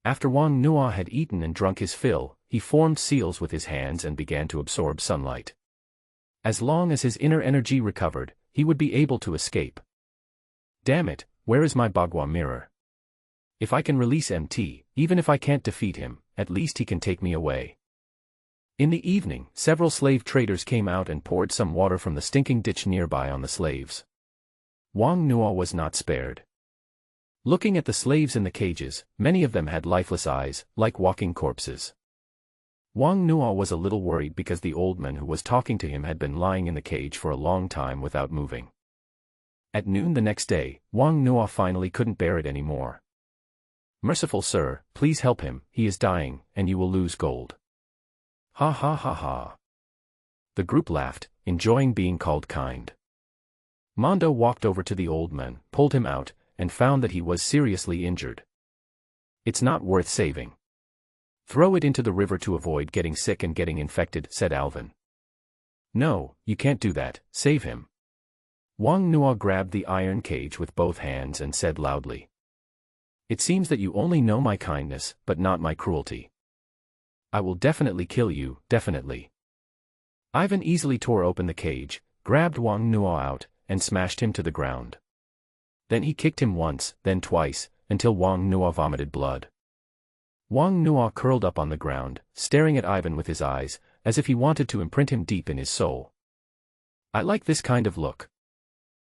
After Wang Nuo had eaten and drunk his fill, he formed seals with his hands and began to absorb sunlight. As long as his inner energy recovered, he would be able to escape. "Damn it, where is my Bagua mirror? If I can release MT, even if I can't defeat him, at least he can take me away." In the evening, several slave traders came out and poured some water from the stinking ditch nearby on the slaves. Wang Nuo was not spared. Looking at the slaves in the cages, many of them had lifeless eyes, like walking corpses. Wang Nuo was a little worried because the old man who was talking to him had been lying in the cage for a long time without moving. At noon the next day, Wang Nuo finally couldn't bear it anymore. "Merciful sir, please help him, he is dying, and you will lose gold." "Ha ha ha ha." The group laughed, enjoying being called kind. Mondo walked over to the old man, pulled him out, and found that he was seriously injured. "It's not worth saving. Throw it into the river to avoid getting sick and getting infected," said Alvin. "No, you can't do that, save him." Wang Nuo grabbed the iron cage with both hands and said loudly, "It seems that you only know my kindness, but not my cruelty. I will definitely kill you, definitely." Ivan easily tore open the cage, grabbed Wang Nuo out, and smashed him to the ground. Then he kicked him once, then twice, until Wang Nuo vomited blood. Wang Nuo curled up on the ground, staring at Ivan with his eyes, as if he wanted to imprint him deep in his soul. "I like this kind of look.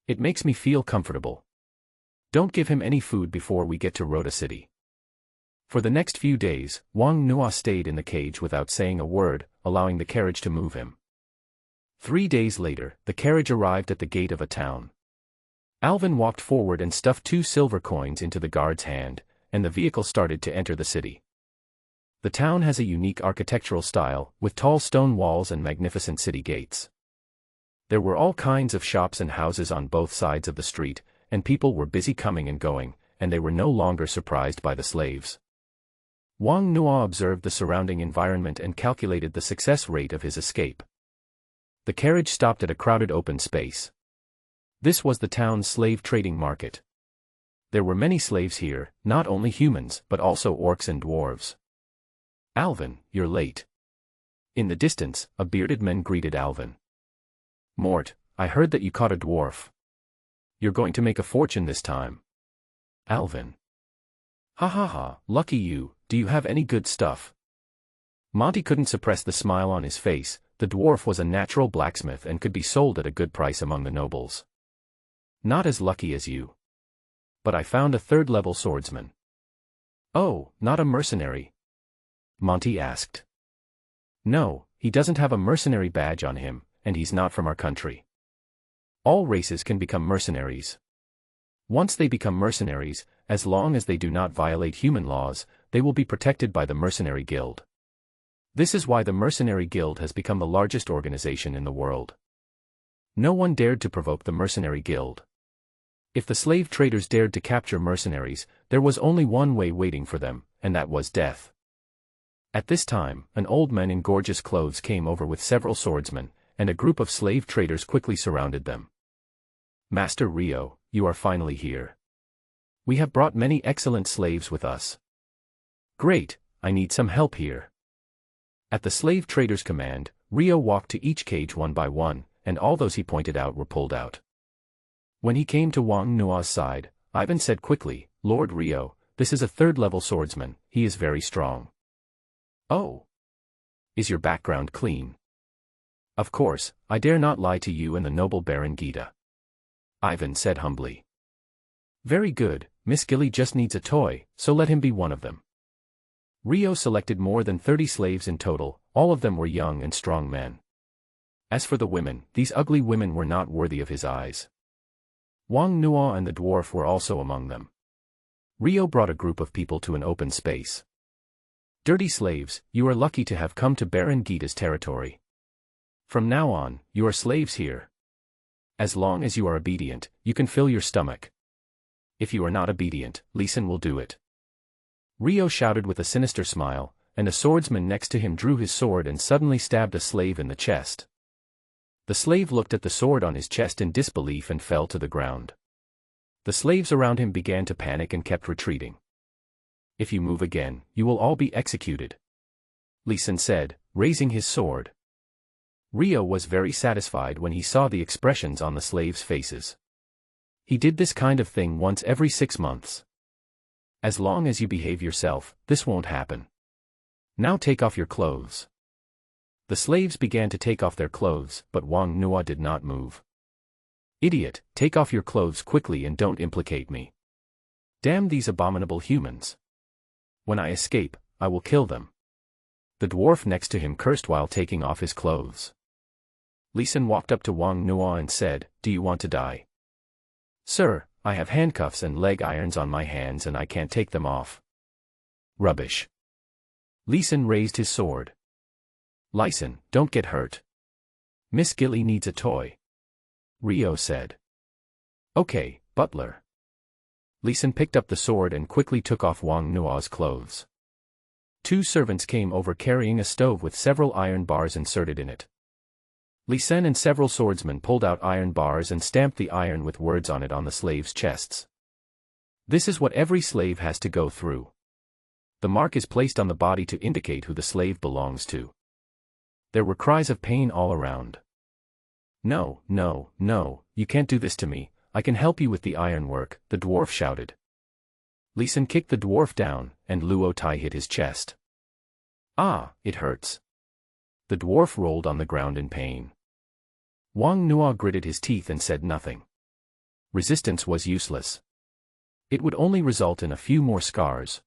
It makes me feel comfortable. Don't give him any food before we get to Rhoda City." For the next few days, Wang Nuo stayed in the cage without saying a word, allowing the carriage to move him. 3 days later, the carriage arrived at the gate of a town. Alvin walked forward and stuffed 2 silver coins into the guard's hand, and the vehicle started to enter the city. The town has a unique architectural style, with tall stone walls and magnificent city gates. There were all kinds of shops and houses on both sides of the street, and people were busy coming and going, and they were no longer surprised by the slaves. Wang Nuo observed the surrounding environment and calculated the success rate of his escape. The carriage stopped at a crowded open space. This was the town's slave trading market. There were many slaves here, not only humans, but also orcs and dwarves. "Alvin, you're late." In the distance, a bearded man greeted Alvin. "Mort, I heard that you caught a dwarf. You're going to make a fortune this time." Alvin. "Ha ha ha, lucky you, do you have any good stuff?" Monty couldn't suppress the smile on his face. The dwarf was a natural blacksmith and could be sold at a good price among the nobles. "Not as lucky as you. But I found a 3rd-level swordsman." "Oh, not a mercenary?" Monty asked. "No, he doesn't have a mercenary badge on him, and he's not from our country. All races can become mercenaries. Once they become mercenaries, as long as they do not violate human laws, they will be protected by the Mercenary Guild. This is why the Mercenary Guild has become the largest organization in the world. No one dared to provoke the Mercenary Guild. If the slave traders dared to capture mercenaries, there was only one way waiting for them, and that was death." At this time, an old man in gorgeous clothes came over with several swordsmen, and a group of slave traders quickly surrounded them. "Master Rio, you are finally here. We have brought many excellent slaves with us." "Great, I need some help here." At the slave trader's command, Rio walked to each cage one by one, and all those he pointed out were pulled out. When he came to Wang Nuo's side, Ivan said quickly, "Lord Rio, this is a 3rd-level swordsman, he is very strong." "Oh. Is your background clean?" "Of course, I dare not lie to you and the noble Baron Gita," Ivan said humbly. "Very good, Miss Gilly just needs a toy, so let him be one of them." Rio selected more than 30 slaves in total, all of them were young and strong men. As for the women, these ugly women were not worthy of his eyes. Wang Nuo and the dwarf were also among them. Rio brought a group of people to an open space. "Dirty slaves, you are lucky to have come to Baron Gita's territory. From now on, you are slaves here. As long as you are obedient, you can fill your stomach. If you are not obedient, Lisan will do it." Rio shouted with a sinister smile, and a swordsman next to him drew his sword and suddenly stabbed a slave in the chest. The slave looked at the sword on his chest in disbelief and fell to the ground. The slaves around him began to panic and kept retreating. "If you move again, you will all be executed," Lisan said, raising his sword. Rio was very satisfied when he saw the expressions on the slaves' faces. He did this kind of thing once every 6 months. "As long as you behave yourself, this won't happen. Now take off your clothes." The slaves began to take off their clothes, but Wang Nuo did not move. "Idiot, take off your clothes quickly and don't implicate me. Damn these abominable humans. When I escape, I will kill them." The dwarf next to him cursed while taking off his clothes. Lisan walked up to Wang Nuo and said, "Do you want to die?" "Sir, I have handcuffs and leg irons on my hands and I can't take them off." "Rubbish." Lisan raised his sword. "Lisan, don't get hurt. Miss Gilly needs a toy," Rio said. "Okay, butler." Lisan picked up the sword and quickly took off Wang Nuo's clothes. 2 servants came over carrying a stove with several iron bars inserted in it. Lisan and several swordsmen pulled out iron bars and stamped the iron with words on it on the slaves' chests. This is what every slave has to go through. The mark is placed on the body to indicate who the slave belongs to. There were cries of pain all around. "No, no, no, you can't do this to me, I can help you with the ironwork," the dwarf shouted. Lisan kicked the dwarf down, and Luo Tai hit his chest. "Ah, it hurts." The dwarf rolled on the ground in pain. Wang Nuo gritted his teeth and said nothing. Resistance was useless. It would only result in a few more scars.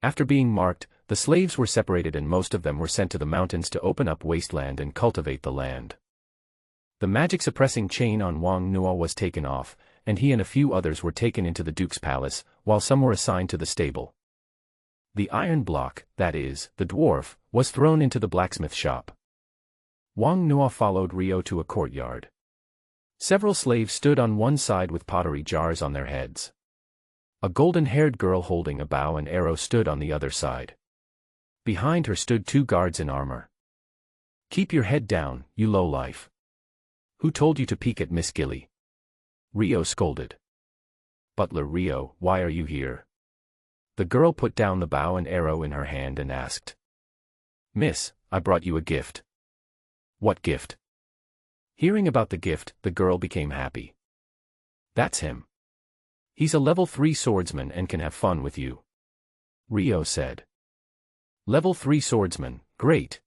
After being marked, the slaves were separated and most of them were sent to the mountains to open up wasteland and cultivate the land. The magic-suppressing chain on Wang Nuo was taken off, and he and a few others were taken into the Duke's palace, while some were assigned to the stable. The iron block, that is, the dwarf, was thrown into the blacksmith shop. Wang Nuo followed Rio to a courtyard. Several slaves stood on one side with pottery jars on their heads. A golden-haired girl holding a bow and arrow stood on the other side. Behind her stood 2 guards in armor. "Keep your head down, you lowlife. Who told you to peek at Miss Gilly?" Rio scolded. "Butler Rio, why are you here?" The girl put down the bow and arrow in her hand and asked. "Miss, I brought you a gift." "What gift?" Hearing about the gift, the girl became happy. "That's him. He's a level 3 swordsman and can have fun with you," Rio said. "Level 3 swordsman, great.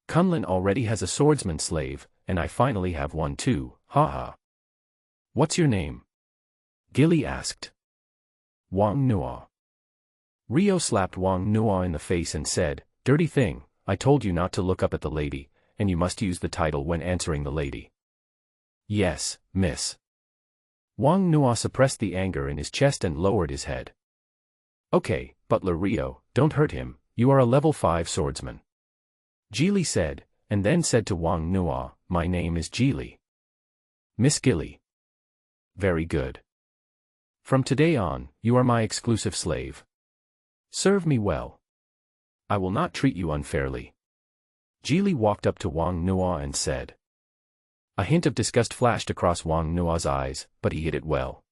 Kunlun already has a swordsman slave, and I finally have one too, haha. What's your name?" Gilly asked. "Wang Nuo." Rio slapped Wang Nuo in the face and said, "Dirty thing, I told you not to look up at the lady, and you must use the title when answering the lady." "Yes, miss." Wang Nuo suppressed the anger in his chest and lowered his head. "Okay, Butler Rio, don't hurt him, you are a level 5 swordsman," Gilly said, and then said to Wang Nuo, "My name is Gilly." "Miss Gilly." "Very good. From today on, you are my exclusive slave. Serve me well. I will not treat you unfairly." Gilly walked up to Wang Nuo and said. A hint of disgust flashed across Wang Nuo's eyes, but he hid it well.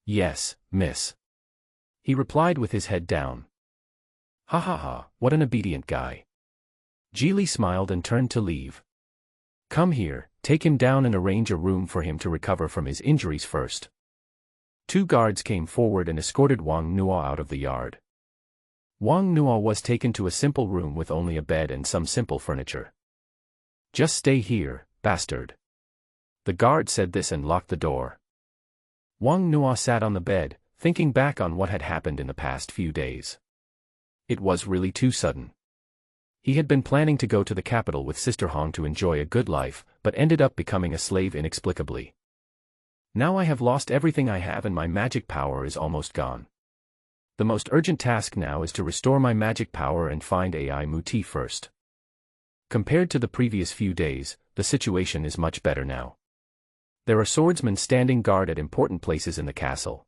"Yes, miss," he replied with his head down. "Ha ha ha, what an obedient guy." Gilly smiled and turned to leave. "Come here, take him down and arrange a room for him to recover from his injuries first." 2 guards came forward and escorted Wang Nuo out of the yard. Wang Nuo was taken to a simple room with only a bed and some simple furniture. "Just stay here, bastard." The guard said this and locked the door. Wang Nuo sat on the bed, thinking back on what had happened in the past few days. It was really too sudden. He had been planning to go to the capital with Sister Hong to enjoy a good life, but ended up becoming a slave inexplicably. Now I have lost everything I have and my magic power is almost gone. The most urgent task now is to restore my magic power and find Ai Muti first. Compared to the previous few days, the situation is much better now. There are swordsmen standing guard at important places in the castle.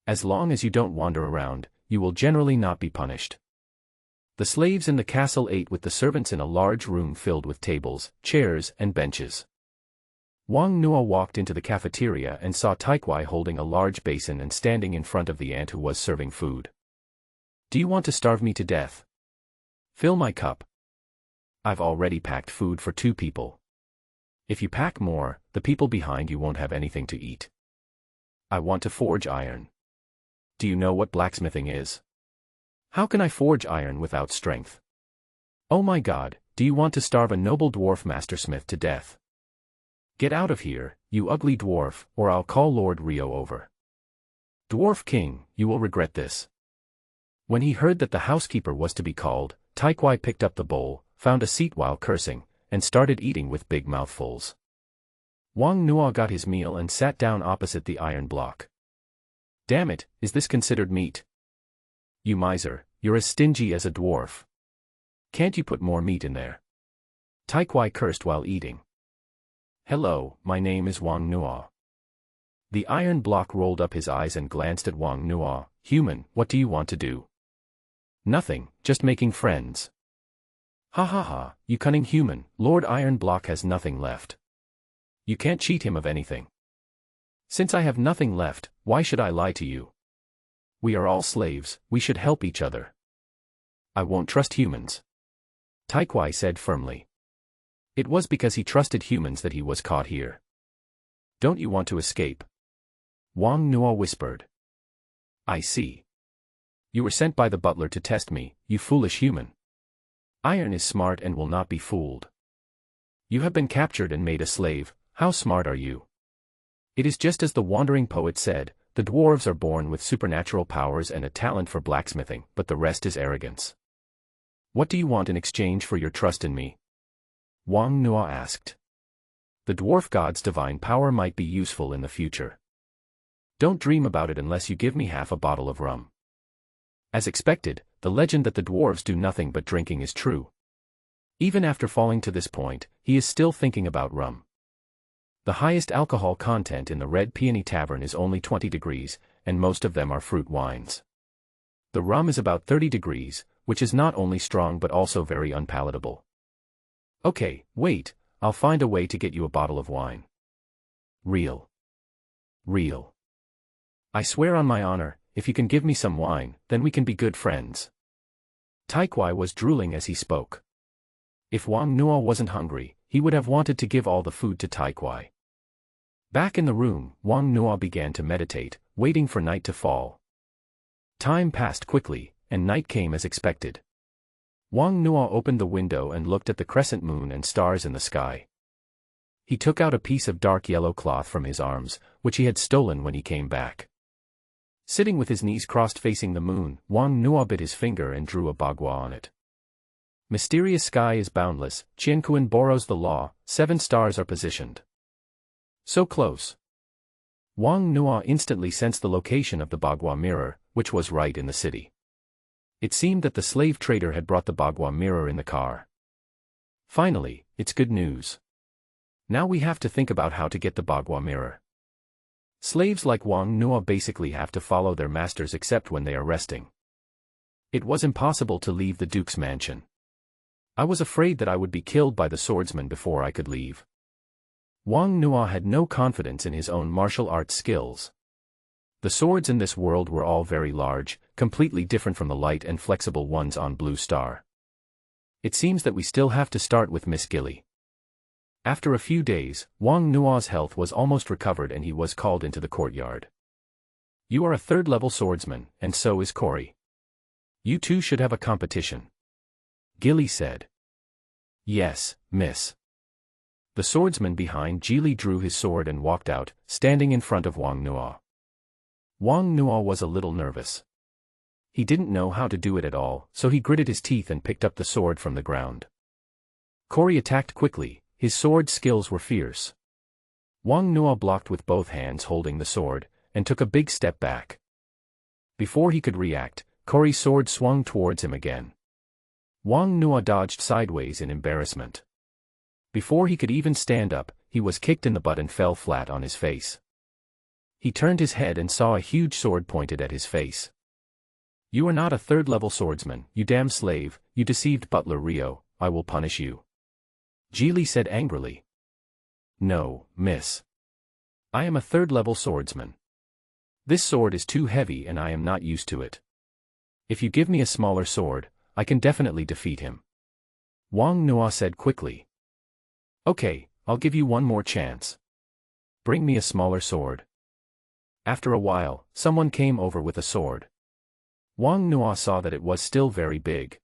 As long as you don't wander around, you will generally not be punished. The slaves in the castle ate with the servants in a large room filled with tables, chairs, and benches. Wang Nuo walked into the cafeteria and saw Taikwai holding a large basin and standing in front of the aunt who was serving food. "Do you want to starve me to death? Fill my cup. I've already packed food for 2 people. If you pack more, the people behind you won't have anything to eat. I want to forge iron. Do you know what blacksmithing is? How can I forge iron without strength? Oh my God, do you want to starve a noble dwarf mastersmith to death? Get out of here, you ugly dwarf, or I'll call Lord Rio over. Dwarf King, you will regret this." When he heard that the housekeeper was to be called, Taikwai picked up the bowl, found a seat while cursing, and started eating with big mouthfuls. Wang Nuo got his meal and sat down opposite the iron block. "Damn it, is this considered meat? You miser, you're as stingy as a dwarf. Can't you put more meat in there?" Taikwai cursed while eating. "Hello, my name is Wang Nuo." The iron block rolled up his eyes and glanced at Wang Nuo. "Human, what do you want to do?" "Nothing, just making friends." "Ha ha ha, you cunning human, Lord Iron Block has nothing left. You can't cheat him of anything. Since I have nothing left, why should I lie to you? We are all slaves, we should help each other." "I won't trust humans," Taikwai said firmly. It was because he trusted humans that he was caught here. "Don't you want to escape?" Wang Nuo whispered. "I see. You were sent by the butler to test me, you foolish human. Iron is smart and will not be fooled. You have been captured and made a slave, how smart are you? It is just as the wandering poet said, The dwarves are born with supernatural powers and a talent for blacksmithing, but the rest is arrogance. What do you want in exchange for your trust in me? Wang Nuo asked. The dwarf god's divine power might be useful in the future. Don't dream about it unless you give me half a bottle of rum. As expected, the legend that the dwarves do nothing but drinking is true. Even after falling to this point, he is still thinking about rum. The highest alcohol content in the Red Peony Tavern is only 20 degrees, and most of them are fruit wines. The rum is about 30 degrees, which is not only strong but also very unpalatable. Okay, wait, I'll find a way to get you a bottle of wine. Real. I swear on my honor, if you can give me some wine, then we can be good friends. Taikwai was drooling as he spoke. If Wang Nuo wasn't hungry, he would have wanted to give all the food to Taikwai. Back in the room, Wang Nuo began to meditate, waiting for night to fall. Time passed quickly, and night came as expected. Wang Nuo opened the window and looked at the crescent moon and stars in the sky. He took out a piece of dark yellow cloth from his arms, which he had stolen when he came back. Sitting with his knees crossed facing the moon, Wang Nuo bit his finger and drew a bagua on it. Mysterious sky is boundless, Qianquan borrows the law, 7 stars are positioned. So close. Wang Nuo instantly sensed the location of the bagua mirror, which was right in the city. It seemed that the slave trader had brought the bagua mirror in the car. Finally, it's good news. Now we have to think about how to get the bagua mirror. Slaves like Wang Nuo basically have to follow their masters except when they are resting. It was impossible to leave the Duke's mansion. I was afraid that I would be killed by the swordsman before I could leave. Wang Nuo had no confidence in his own martial arts skills. The swords in this world were all very large, completely different from the light and flexible ones on Blue Star. It seems that we still have to start with Miss Gilly. After a few days, Wang Nuo's health was almost recovered and he was called into the courtyard. You are a 3rd-level swordsman, and so is Cory. You two should have a competition. Gilly said. Yes, miss. The swordsman behind Geely drew his sword and walked out, standing in front of Wang Nuo. Wang Nuo was a little nervous. He didn't know how to do it at all, so he gritted his teeth and picked up the sword from the ground. Cory attacked quickly, his sword skills were fierce. Wang Nuo blocked with both hands holding the sword, and took a big step back. Before he could react, Cory's sword swung towards him again. Wang Nuo dodged sideways in embarrassment. Before he could even stand up, he was kicked in the butt and fell flat on his face. He turned his head and saw a huge sword pointed at his face. You are not a 3rd-level swordsman, you damn slave, you deceived Butler Rio, I will punish you. Geely said angrily. No, miss. I am a 3rd-level swordsman. This sword is too heavy and I am not used to it. If you give me a smaller sword, I can definitely defeat him. Wang Nuo said quickly. Okay, I'll give you one more chance. Bring me a smaller sword. After a while, someone came over with a sword. Wang Nuo saw that it was still very big.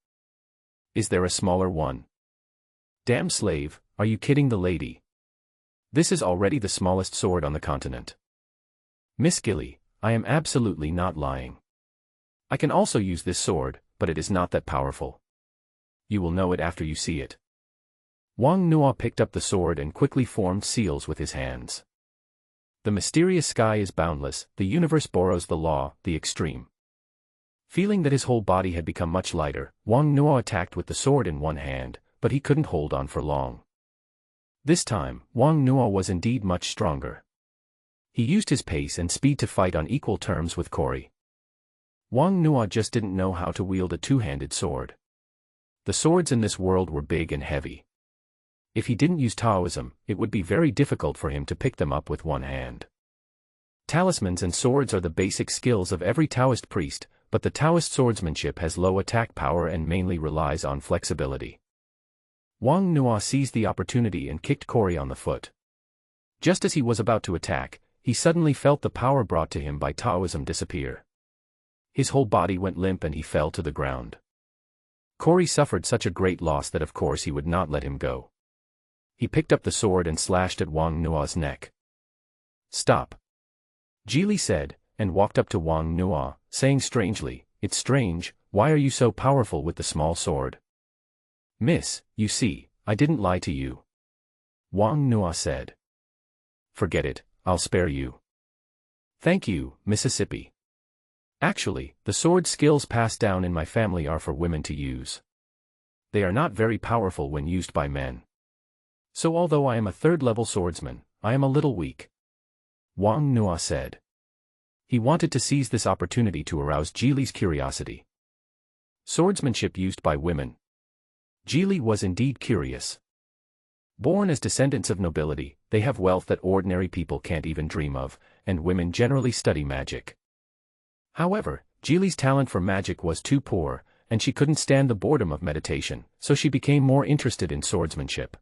Is there a smaller one? Damn slave, are you kidding the lady? This is already the smallest sword on the continent. Miss Gilly, I am absolutely not lying. I can also use this sword, but it is not that powerful. You will know it after you see it. Wang Nuo picked up the sword and quickly formed seals with his hands. The mysterious sky is boundless, the universe borrows the law, the extreme. Feeling that his whole body had become much lighter, Wang Nuo attacked with the sword in one hand, but he couldn't hold on for long. This time, Wang Nuo was indeed much stronger. He used his pace and speed to fight on equal terms with Cory. Wang Nuo just didn't know how to wield a 2-handed sword. The swords in this world were big and heavy. If he didn't use Taoism, it would be very difficult for him to pick them up with one hand. Talismans and swords are the basic skills of every Taoist priest, but the Taoist swordsmanship has low attack power and mainly relies on flexibility. Wang Nuo seized the opportunity and kicked Cory on the foot. Just as he was about to attack, he suddenly felt the power brought to him by Taoism disappear. His whole body went limp and he fell to the ground. Cory suffered such a great loss that of course he would not let him go. He picked up the sword and slashed at Wang Nuo's neck. Stop. Geely said, and walked up to Wang Nuo, saying strangely, "It's strange, why are you so powerful with the small sword?" "Miss, you see, I didn't lie to you," Wang Nuo said. "Forget it, I'll spare you." "Thank you, Mississippi. Actually, the sword skills passed down in my family are for women to use. They are not very powerful when used by men. So although I am a third-level swordsman, I am a little weak," Wang Nuo said. He wanted to seize this opportunity to arouse Jili's curiosity. Swordsmanship used by women. Jili was indeed curious. Born as descendants of nobility, they have wealth that ordinary people can't even dream of, and women generally study magic. However, Jili's talent for magic was too poor, and she couldn't stand the boredom of meditation, so she became more interested in swordsmanship.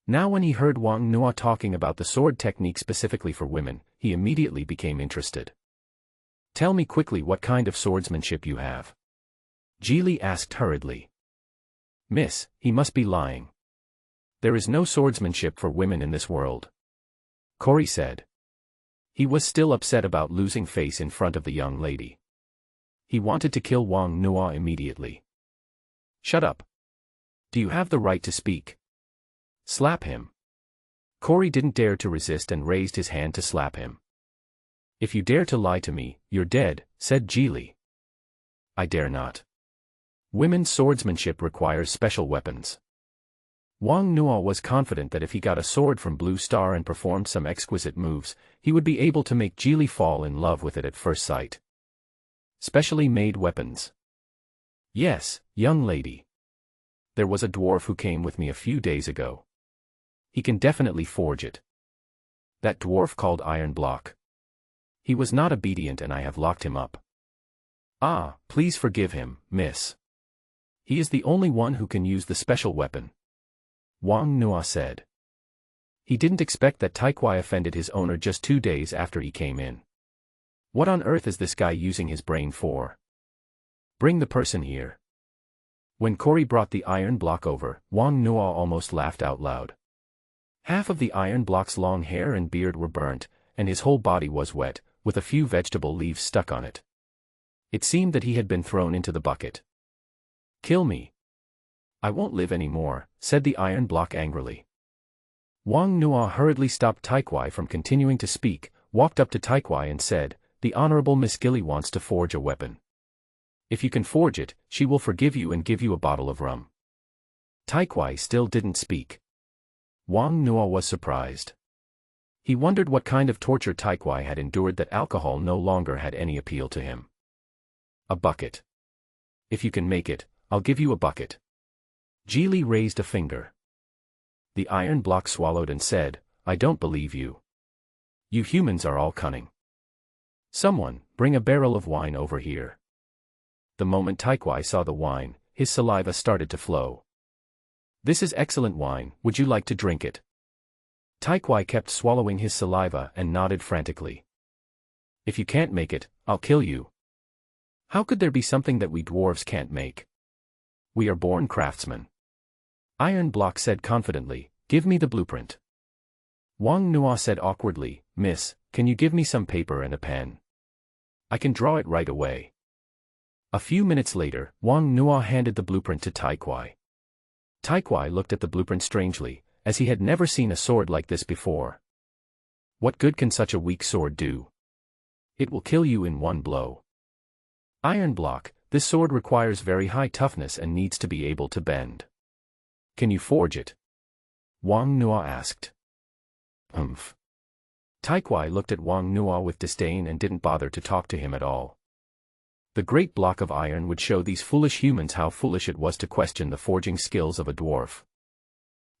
Now when he heard Wang Nuo talking about the sword technique specifically for women, he immediately became interested. "Tell me quickly what kind of swordsmanship you have," Jili asked hurriedly. "Miss, he must be lying. There is no swordsmanship for women in this world," Corey said. He was still upset about losing face in front of the young lady. He wanted to kill Wang Nuo immediately. "Shut up. Do you have the right to speak? Slap him." Corey didn't dare to resist and raised his hand to slap him. "If you dare to lie to me, you're dead," said Jili. "I dare not. Women's swordsmanship requires special weapons." Wang Nuo was confident that if he got a sword from Blue Star and performed some exquisite moves, he would be able to make Jili fall in love with it at first sight. Specially made weapons. "Yes, young lady. There was a dwarf who came with me a few days ago. He can definitely forge it. That dwarf called Iron Block. He was not obedient and I have locked him up." "Ah, please forgive him, miss. He is the only one who can use the special weapon," Wang Nuo said. He didn't expect that Taikwai offended his owner just 2 days after he came in. What on earth is this guy using his brain for? "Bring the person here." When Corey brought the iron block over, Wang Nuo almost laughed out loud. Half of the iron block's long hair and beard were burnt, and his whole body was wet, with a few vegetable leaves stuck on it. It seemed that he had been thrown into the bucket. "Kill me. I won't live anymore," said the iron block angrily. Wang Nuo hurriedly stopped Taikwai from continuing to speak, walked up to Taikwai and said, "The Honorable Miss Gilly wants to forge a weapon. If you can forge it, she will forgive you and give you a bottle of rum." Taikwai still didn't speak. Wang Nuo was surprised. He wondered what kind of torture Taikwai had endured that alcohol no longer had any appeal to him. "A bucket. If you can make it, I'll give you a bucket." Jili raised a finger. The iron block swallowed and said, "I don't believe you. You humans are all cunning. Someone, bring a barrel of wine over here." The moment Taikwai saw the wine, his saliva started to flow. "This is excellent wine, would you like to drink it?" Taikwai kept swallowing his saliva and nodded frantically. "If you can't make it, I'll kill you." "How could there be something that we dwarves can't make? We are born craftsmen." Iron Block said confidently, "Give me the blueprint." Wang Nuo said awkwardly, "Miss, can you give me some paper and a pen? I can draw it right away." A few minutes later, Wang Nuo handed the blueprint to Taikwai. Taikwai looked at the blueprint strangely, as he had never seen a sword like this before. "What good can such a weak sword do? It will kill you in one blow." "Iron Block, this sword requires very high toughness and needs to be able to bend. Can you forge it?" Wang Nuo asked. "Humph." Taikwai looked at Wang Nuo with disdain and didn't bother to talk to him at all. The great block of iron would show these foolish humans how foolish it was to question the forging skills of a dwarf.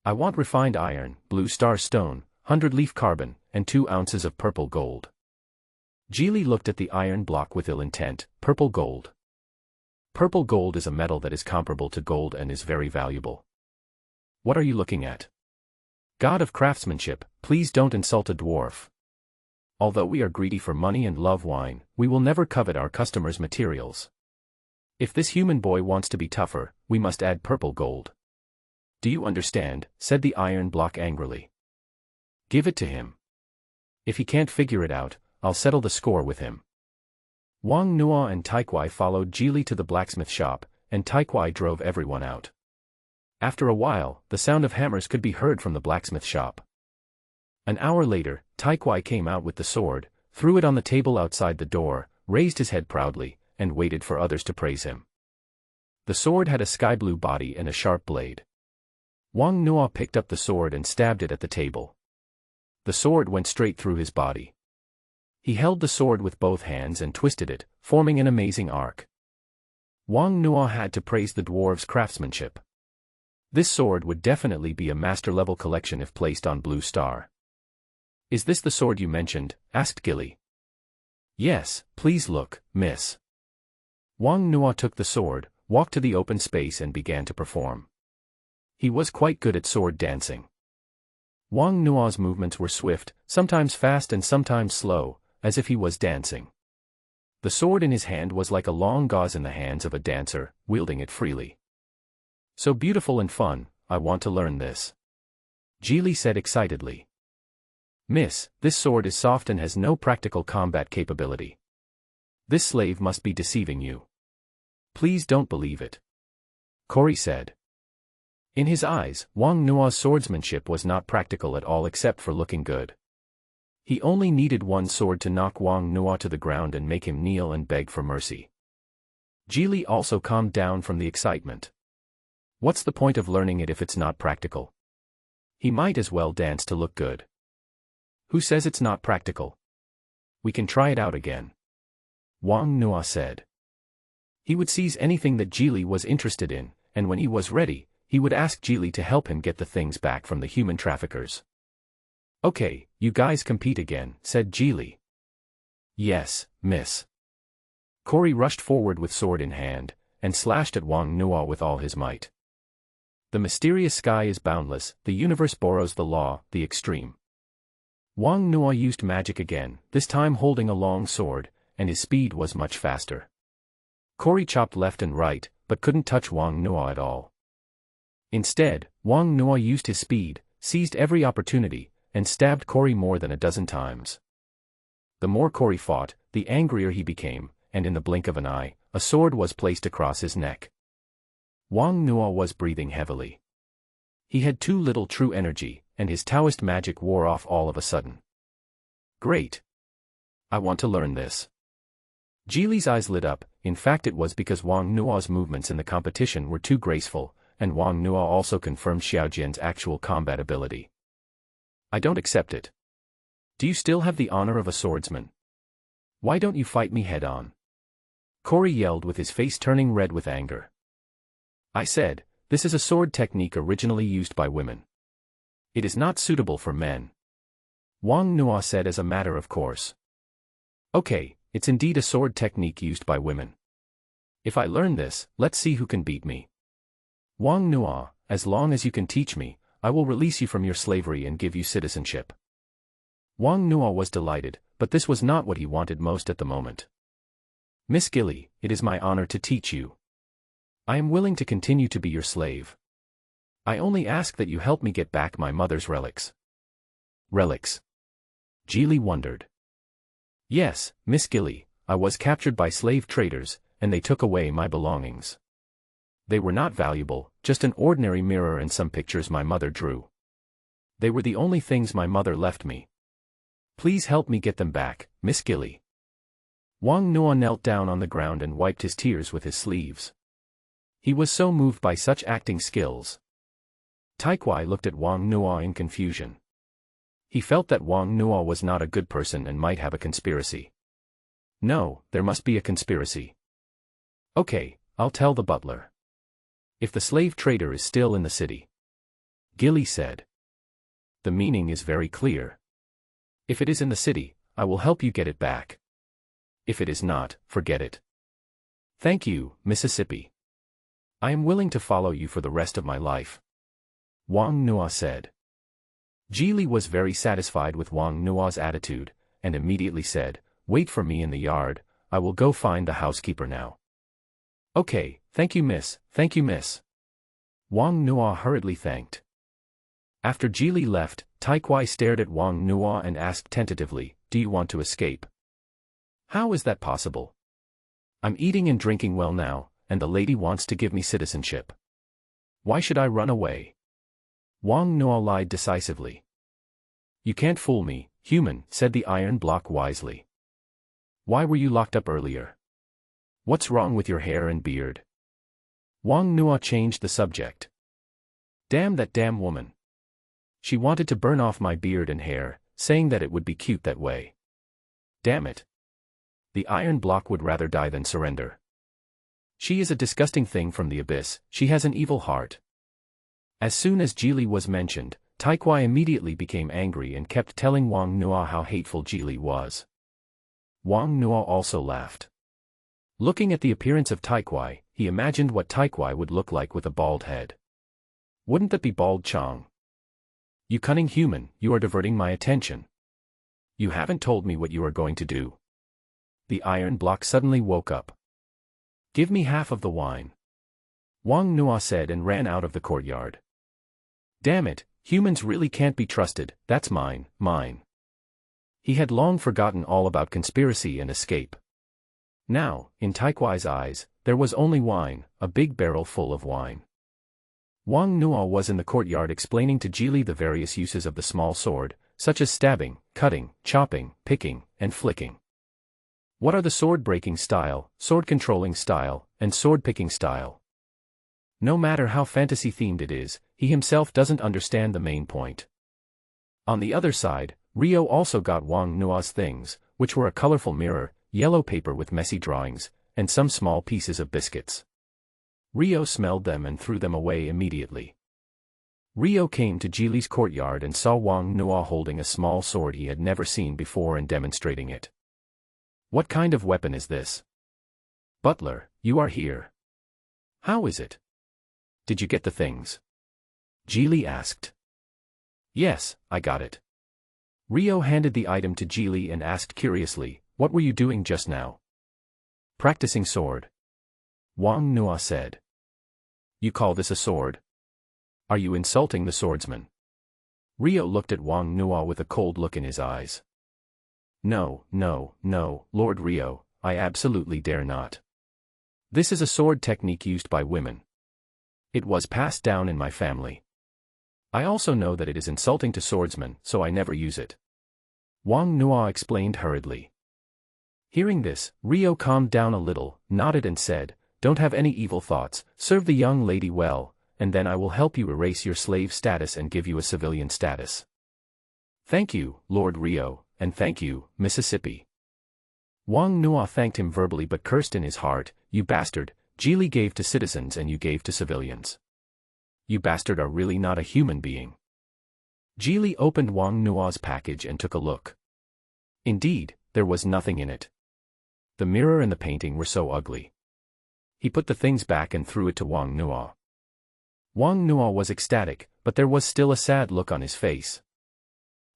"I want refined iron, blue star stone, 100-leaf carbon, and 2 ounces of purple gold." Jili looked at the iron block with ill intent. "Purple gold. Purple gold is a metal that is comparable to gold and is very valuable. What are you looking at? God of craftsmanship, please don't insult a dwarf. Although we are greedy for money and love wine, we will never covet our customers' materials. If this human boy wants to be tougher, we must add purple gold. Do you understand?" said the iron block angrily. "Give it to him. If he can't figure it out, I'll settle the score with him. Wang Nuo and Taikwai followed Jili to the blacksmith shop, and Taikwai drove everyone out. After a while, the sound of hammers could be heard from the blacksmith shop. An hour later, Taikwai came out with the sword, threw it on the table outside the door, raised his head proudly, and waited for others to praise him. The sword had a sky-blue body and a sharp blade. Wang Nuo picked up the sword and stabbed it at the table. The sword went straight through his body. He held the sword with both hands and twisted it, forming an amazing arc. Wang Nuo had to praise the dwarves' craftsmanship. This sword would definitely be a master-level collection if placed on Blue Star. "Is this the sword you mentioned?" asked Gilly. "Yes, please look, miss." Wang Nuo took the sword, walked to the open space and began to perform. He was quite good at sword dancing. Wang Nuo's movements were swift, sometimes fast and sometimes slow, as if he was dancing. The sword in his hand was like a long gauze in the hands of a dancer, wielding it freely. "So beautiful and fun, I want to learn this," Jili said excitedly. "Miss, this sword is soft and has no practical combat capability. This slave must be deceiving you. Please don't believe it," Cory said. In his eyes, Wang Nuo's swordsmanship was not practical at all except for looking good. He only needed one sword to knock Wang Nuo to the ground and make him kneel and beg for mercy. Jili also calmed down from the excitement. What's the point of learning it if it's not practical? He might as well dance to look good. Who says it's not practical? We can try it out again, Wang Nuo said. He would seize anything that Jili was interested in, and when he was ready, he would ask Jili to help him get the things back from the human traffickers. "Okay, you guys compete again," said Jili. "Yes, miss." Cory rushed forward with sword in hand, and slashed at Wang Nuo with all his might. The mysterious sky is boundless, the universe borrows the law, the extreme. Wang Nuo used magic again, this time holding a long sword, and his speed was much faster. Cory chopped left and right, but couldn't touch Wang Nuo at all. Instead, Wang Nuo used his speed, seized every opportunity, and stabbed Cory more than a dozen times. The more Cory fought, the angrier he became, and in the blink of an eye, a sword was placed across his neck. Wang Nuo was breathing heavily. He had too little true energy, and his Taoist magic wore off all of a sudden. "Great! I want to learn this." Jili's eyes lit up. In fact, it was because Wang Nuo's movements in the competition were too graceful, and Wang Nuo also confirmed Xiaojian's actual combat ability. "I don't accept it. Do you still have the honor of a swordsman? Why don't you fight me head-on?" Cory yelled with his face turning red with anger. "I said, this is a sword technique originally used by women. It is not suitable for men," Wang Nuo said as a matter of course. "Okay, it's indeed a sword technique used by women. If I learn this, let's see who can beat me. Wang Nuo, as long as you can teach me, I will release you from your slavery and give you citizenship." Wang Nuo was delighted, but this was not what he wanted most at the moment. "Miss Gilly, it is my honor to teach you. I am willing to continue to be your slave. I only ask that you help me get back my mother's relics." "Relics?" Jili wondered. "Yes, Miss Gilly, I was captured by slave traders, and they took away my belongings. They were not valuable, just an ordinary mirror and some pictures my mother drew. They were the only things my mother left me. Please help me get them back, Miss Gilly." Wang Nuo knelt down on the ground and wiped his tears with his sleeves. He was so moved by such acting skills. Taikwai looked at Wang Nuo in confusion. He felt that Wang Nuo was not a good person and might have a conspiracy. No, there must be a conspiracy. "Okay, I'll tell the butler. If the slave trader is still in the city," Gilly said. "The meaning is very clear. If it is in the city, I will help you get it back. If it is not, forget it. Thank you, Mississippi. I am willing to follow you for the rest of my life," Wang Nuo said. Jili was very satisfied with Wang Nuo's attitude, and immediately said, "Wait for me in the yard, I will go find the housekeeper now." "Okay, thank you miss," Wang Nuo hurriedly thanked. After Jili left, Taikwai stared at Wang Nuo and asked tentatively, do you want to escape? How is that possible? I'm eating and drinking well now, and the lady wants to give me citizenship. Why should I run away? Wang Nuo lied decisively. You can't fool me, human, said the iron block wisely. Why were you locked up earlier? What's wrong with your hair and beard? Wang Nuo changed the subject. Damn that damn woman. She wanted to burn off my beard and hair, saying that it would be cute that way. Damn it. The iron block would rather die than surrender. She is a disgusting thing from the abyss, she has an evil heart. As soon as Jili was mentioned, Taikwai immediately became angry and kept telling Wang Nuo how hateful Jili was. Wang Nuo also laughed. Looking at the appearance of Taikwai, he imagined what Taikwai would look like with a bald head. Wouldn't that be bald Chang? You cunning human, you are diverting my attention. You haven't told me what you are going to do. The iron block suddenly woke up. Give me half of the wine. Wang Nuo said and ran out of the courtyard. Damn it, humans really can't be trusted, that's mine, mine. He had long forgotten all about conspiracy and escape. Now, in Taikwai's eyes, there was only wine, a big barrel full of wine. Wang Nuo was in the courtyard explaining to Jili the various uses of the small sword, such as stabbing, cutting, chopping, picking, and flicking. What are the sword-breaking style, sword-controlling style, and sword-picking style? No matter how fantasy-themed it is, he himself doesn't understand the main point. On the other side, Rio also got Wang Nuo's things, which were a colorful mirror, yellow paper with messy drawings, and some small pieces of biscuits. Rio smelled them and threw them away immediately. Rio came to Jili's courtyard and saw Wang Nuo holding a small sword he had never seen before and demonstrating it. What kind of weapon is this? Butler, you are here. How is it? Did you get the things? Jili asked. Yes, I got it. Rio handed the item to Jili and asked curiously, what were you doing just now? Practicing sword. Wang Nuo said. You call this a sword? Are you insulting the swordsman? Rio looked at Wang Nuo with a cold look in his eyes. No, no, no, Lord Rio, I absolutely dare not. This is a sword technique used by women. It was passed down in my family. I also know that it is insulting to swordsmen, so I never use it. Wang Nuo explained hurriedly. Hearing this, Rio calmed down a little, nodded and said, Don't have any evil thoughts, serve the young lady well, and then I will help you erase your slave status and give you a civilian status. Thank you, Lord Rio, and thank you, Mississippi. Wang Nuo thanked him verbally but cursed in his heart, You bastard, Jili gave to citizens and you gave to civilians. You bastard are really not a human being. Jili opened Wang Nuo's package and took a look. Indeed, there was nothing in it. The mirror and the painting were so ugly. He put the things back and threw it to Wang Nuo. Wang Nuo was ecstatic, but there was still a sad look on his face.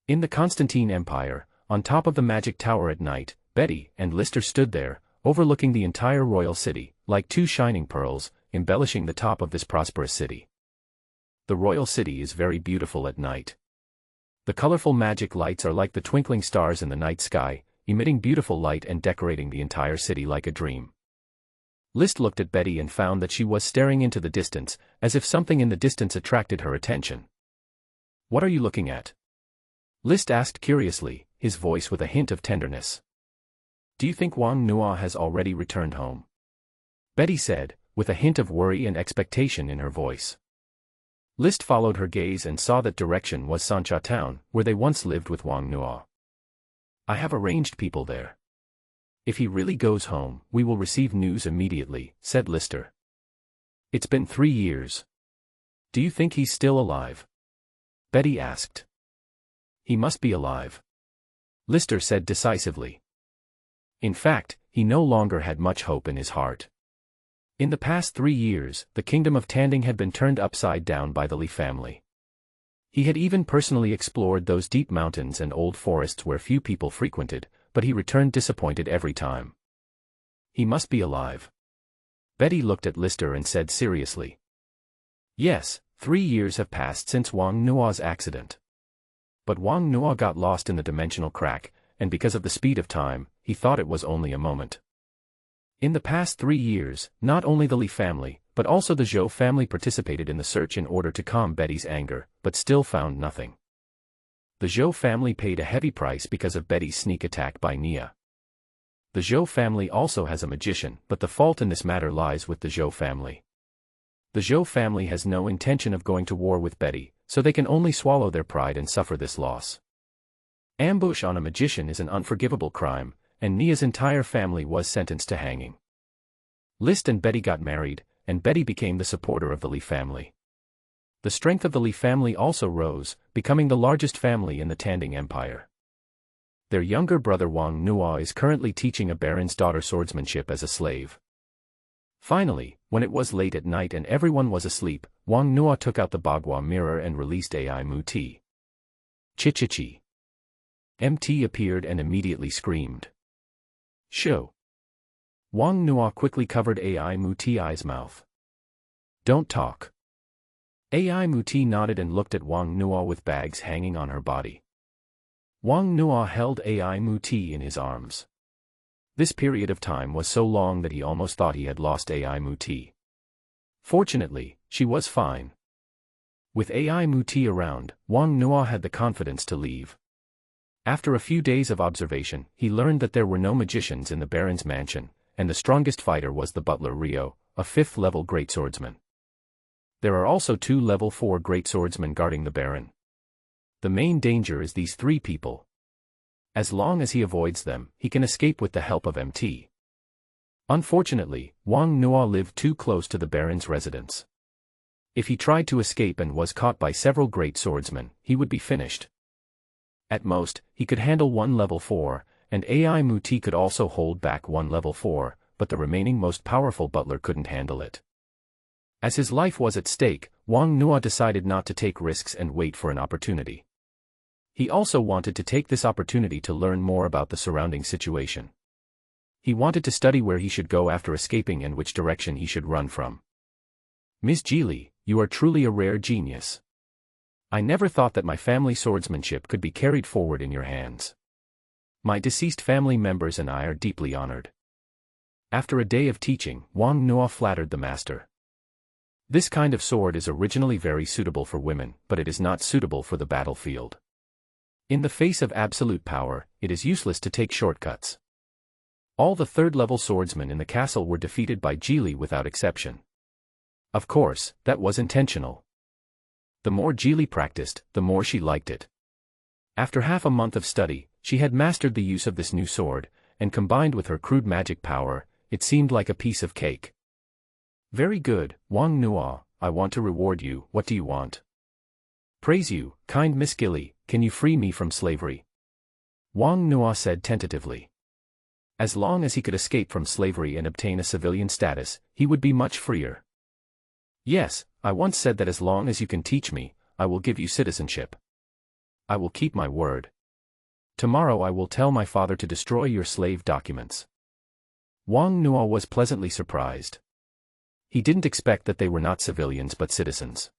In the Constantine Empire, on top of the magic tower at night, Betty and Lister stood there, overlooking the entire royal city, like two shining pearls, embellishing the top of this prosperous city. The royal city is very beautiful at night. The colorful magic lights are like the twinkling stars in the night sky, emitting beautiful light and decorating the entire city like a dream. List looked at Betty and found that she was staring into the distance, as if something in the distance attracted her attention. What are you looking at? List asked curiously, his voice with a hint of tenderness. Do you think Wang Nuo has already returned home? Betty said, with a hint of worry and expectation in her voice. List followed her gaze and saw that direction was Sancha town, where they once lived with Wang Nuo. I have arranged people there. If he really goes home, we will receive news immediately, said Lister. It's been 3 years. Do you think he's still alive? Betty asked. He must be alive. Lister said decisively. In fact, he no longer had much hope in his heart. In the past 3 years, the kingdom of Tanding had been turned upside down by the Li family. He had even personally explored those deep mountains and old forests where few people frequented, but he returned disappointed every time. He must be alive. Betty looked at Lister and said seriously. Yes, 3 years have passed since Wang Nuo's accident. But Wang Nuo got lost in the dimensional crack, and because of the speed of time, he thought it was only a moment. In the past 3 years, not only the Li family, but also the Zhou family participated in the search in order to calm Betty's anger, but still found nothing. The Zhou family paid a heavy price because of Betty's sneak attack by Nia. The Zhou family also has a magician, but the fault in this matter lies with the Zhou family. The Zhou family has no intention of going to war with Betty, so they can only swallow their pride and suffer this loss. Ambush on a magician is an unforgivable crime, and Nia's entire family was sentenced to hanging. List and Betty got married, and Betty became the supporter of the Li family. The strength of the Li family also rose, becoming the largest family in the Tanding Empire. Their younger brother Wang Nuo is currently teaching a baron's daughter swordsmanship as a slave. Finally, when it was late at night and everyone was asleep, Wang Nuo took out the Bagua mirror and released Ai Muti. Chi-chi-chi. MT appeared and immediately screamed. Show. Wang Nuo quickly covered Ai Muti's mouth. Don't talk. Ai Muti nodded and looked at Wang Nuo with bags hanging on her body. Wang Nuo held Ai Muti in his arms. This period of time was so long that he almost thought he had lost Ai Muti. Fortunately, she was fine. With Ai Muti around, Wang Nuo had the confidence to leave. After a few days of observation, he learned that there were no magicians in the Baron's mansion, and the strongest fighter was the butler Rio, a 5th-level great swordsman. There are also 2 level 4 great swordsmen guarding the Baron. The main danger is these 3 people. As long as he avoids them, he can escape with the help of MT. Unfortunately, Wang Nuo lived too close to the Baron's residence. If he tried to escape and was caught by several great swordsmen, he would be finished. At most, he could handle 1 level 4, and Ai Muti could also hold back 1 level 4, but the remaining most powerful butler couldn't handle it. As his life was at stake, Wang Nuo decided not to take risks and wait for an opportunity. He also wanted to take this opportunity to learn more about the surrounding situation. He wanted to study where he should go after escaping and which direction he should run from. Miss Geely, you are truly a rare genius. I never thought that my family swordsmanship could be carried forward in your hands. My deceased family members and I are deeply honored. After a day of teaching, Wang Nuo flattered the master. This kind of sword is originally very suitable for women, but it is not suitable for the battlefield. In the face of absolute power, it is useless to take shortcuts. All the 3rd-level swordsmen in the castle were defeated by Geely without exception. Of course, that was intentional. The more Geely practiced, the more she liked it. After half a month of study, she had mastered the use of this new sword, and combined with her crude magic power, it seemed like a piece of cake. Very good, Wang Nuo, I want to reward you. What do you want? Praise you, kind Miss Geely, can you free me from slavery? Wang Nuo said tentatively. As long as he could escape from slavery and obtain a civilian status, he would be much freer. Yes, I once said that as long as you can teach me, I will give you citizenship. I will keep my word. Tomorrow I will tell my father to destroy your slave documents. Wang Nuo was pleasantly surprised. He didn't expect that they were not civilians but citizens.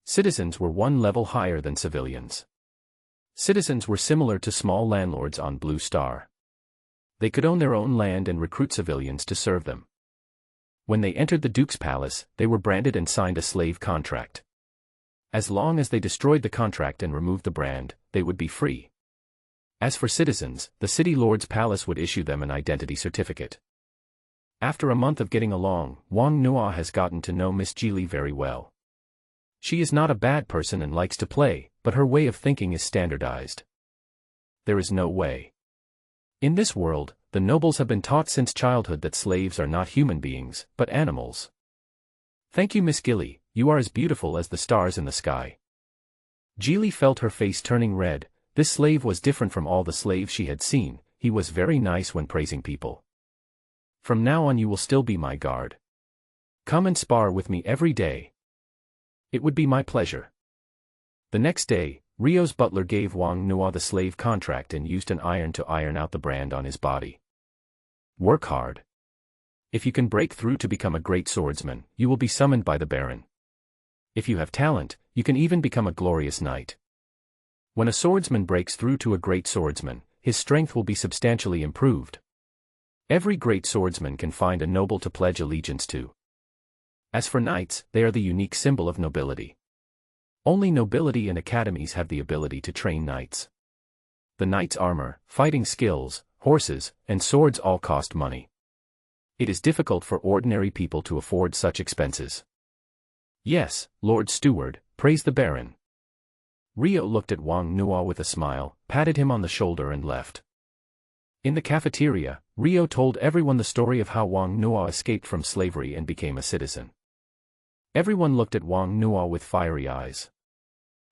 Citizens were 1 level higher than civilians. Citizens were similar to small landlords on Blue Star. They could own their own land and recruit civilians to serve them. When they entered the Duke's palace, they were branded and signed a slave contract. As long as they destroyed the contract and removed the brand, they would be free. As for citizens, the city lord's palace would issue them an identity certificate. After a month of getting along, Wang Nuo has gotten to know Miss Geely very well. She is not a bad person and likes to play, but her way of thinking is standardized. There is no way. In this world, the nobles have been taught since childhood that slaves are not human beings, but animals. Thank you, Miss Geely, you are as beautiful as the stars in the sky. Geely felt her face turning red. This slave was different from all the slaves she had seen. He was very nice when praising people. From now on you will still be my guard. Come and spar with me every day. It would be my pleasure. The next day, Rio's butler gave Wang Nuo the slave contract and used an iron to iron out the brand on his body. Work hard. If you can break through to become a great swordsman, you will be summoned by the Baron. If you have talent, you can even become a glorious knight. When a swordsman breaks through to a great swordsman, his strength will be substantially improved. Every great swordsman can find a noble to pledge allegiance to. As for knights, they are the unique symbol of nobility. Only nobility and academies have the ability to train knights. The knight's armor, fighting skills, horses, and swords all cost money. It is difficult for ordinary people to afford such expenses. Yes, Lord Steward, praise the Baron. Rio looked at Wang Nuo with a smile, patted him on the shoulder and left. In the cafeteria, Rio told everyone the story of how Wang Nuo escaped from slavery and became a citizen. Everyone looked at Wang Nuo with fiery eyes.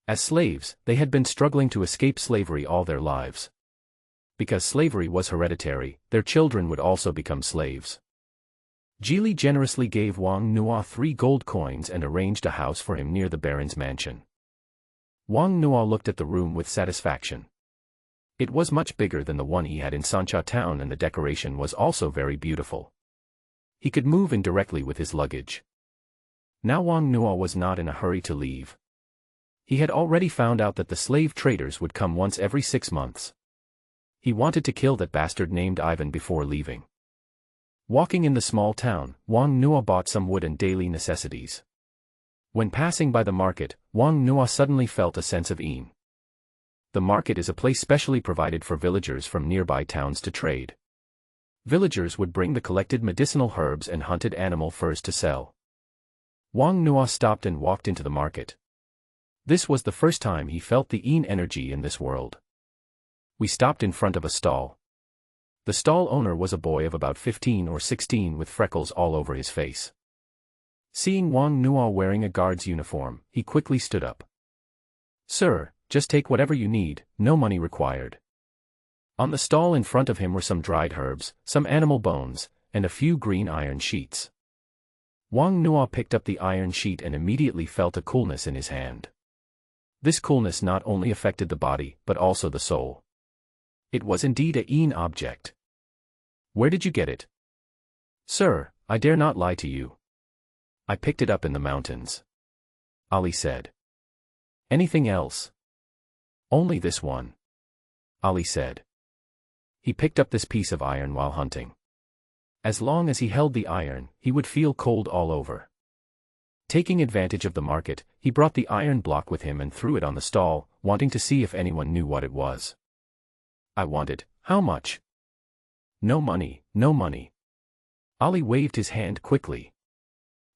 As slaves, they had been struggling to escape slavery all their lives. Because slavery was hereditary, their children would also become slaves. Geely generously gave Wang Nuo 3 gold coins and arranged a house for him near the Baron's mansion. Wang Nuo looked at the room with satisfaction. It was much bigger than the one he had in Sancha town, and the decoration was also very beautiful. He could move in directly with his luggage. Now Wang Nuo was not in a hurry to leave. He had already found out that the slave traders would come once every 6 months. He wanted to kill that bastard named Ivan before leaving. Walking in the small town, Wang Nuo bought some wood and daily necessities. When passing by the market, Wang Nuo suddenly felt a sense of ease. The market is a place specially provided for villagers from nearby towns to trade. Villagers would bring the collected medicinal herbs and hunted animal furs to sell. Wang Nuo stopped and walked into the market. This was the first time he felt the yin energy in this world. We stopped in front of a stall. The stall owner was a boy of about 15 or 16 with freckles all over his face. Seeing Wang Nuo wearing a guard's uniform, he quickly stood up. "Sir, just take whatever you need, no money required." On the stall in front of him were some dried herbs, some animal bones, and a few green iron sheets. Wang Nuo picked up the iron sheet and immediately felt a coolness in his hand. This coolness not only affected the body, but also the soul. It was indeed a yin object. "Where did you get it?" "Sir, I dare not lie to you. I picked it up in the mountains," Ali said. "Anything else?" "Only this one," Ali said. He picked up this piece of iron while hunting. As long as he held the iron, he would feel cold all over. Taking advantage of the market, he brought the iron block with him and threw it on the stall, wanting to see if anyone knew what it was. "I want it. How much?" "No money, no money." Ali waved his hand quickly.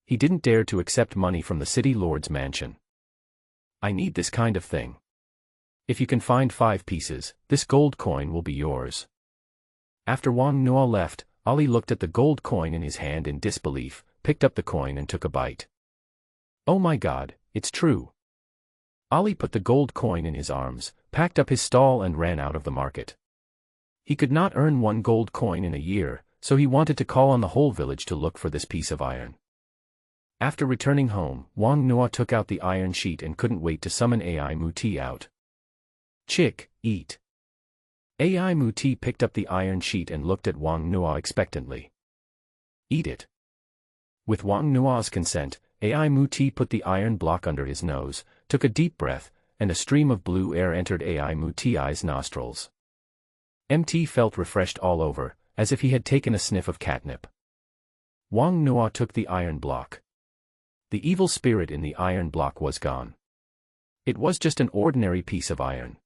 He didn't dare to accept money from the city lord's mansion. "I need this kind of thing. If you can find 5 pieces, this gold coin will be yours." After Wang Nuo left, Ali looked at the gold coin in his hand in disbelief, picked up the coin and took a bite. "Oh my God, it's true." Ali put the gold coin in his arms, packed up his stall and ran out of the market. He could not earn 1 gold coin in a year, so he wanted to call on the whole village to look for this piece of iron. After returning home, Wang Nuo took out the iron sheet and couldn't wait to summon Ai Muti out. "Chick, eat." Ai Muti picked up the iron sheet and looked at Wang Nuo expectantly. "Eat it." With Wang Nuo's consent, Ai Muti put the iron block under his nose, took a deep breath, and a stream of blue air entered Ai Muti's nostrils. MT felt refreshed all over, as if he had taken a sniff of catnip. Wang Nuo took the iron block. The evil spirit in the iron block was gone. It was just an ordinary piece of iron.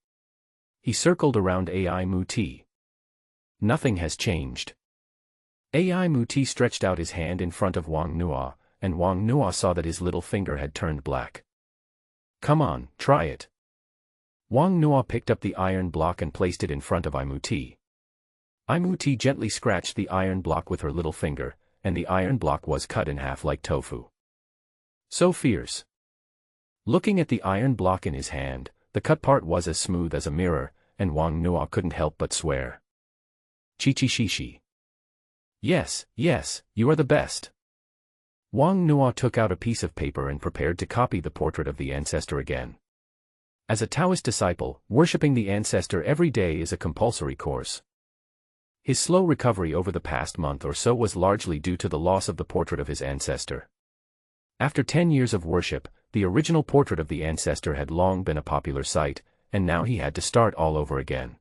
He circled around Ai Muti. "Nothing has changed." Ai Muti stretched out his hand in front of Wang Nuo, and Wang Nuo saw that his little finger had turned black. "Come on, try it." Wang Nuo picked up the iron block and placed it in front of Ai Muti. Ai Muti gently scratched the iron block with her little finger, and the iron block was cut in half like tofu. So fierce. Looking at the iron block in his hand, the cut part was as smooth as a mirror, and Wang Nuo couldn't help but swear. "Chi-chi-shi-shi. Yes, yes, you are the best." Wang Nuo took out a piece of paper and prepared to copy the portrait of the ancestor again. As a Taoist disciple, worshipping the ancestor every day is a compulsory course. His slow recovery over the past month or so was largely due to the loss of the portrait of his ancestor. After 10 years of worship, the original portrait of the ancestor had long been a popular sight, and now he had to start all over again.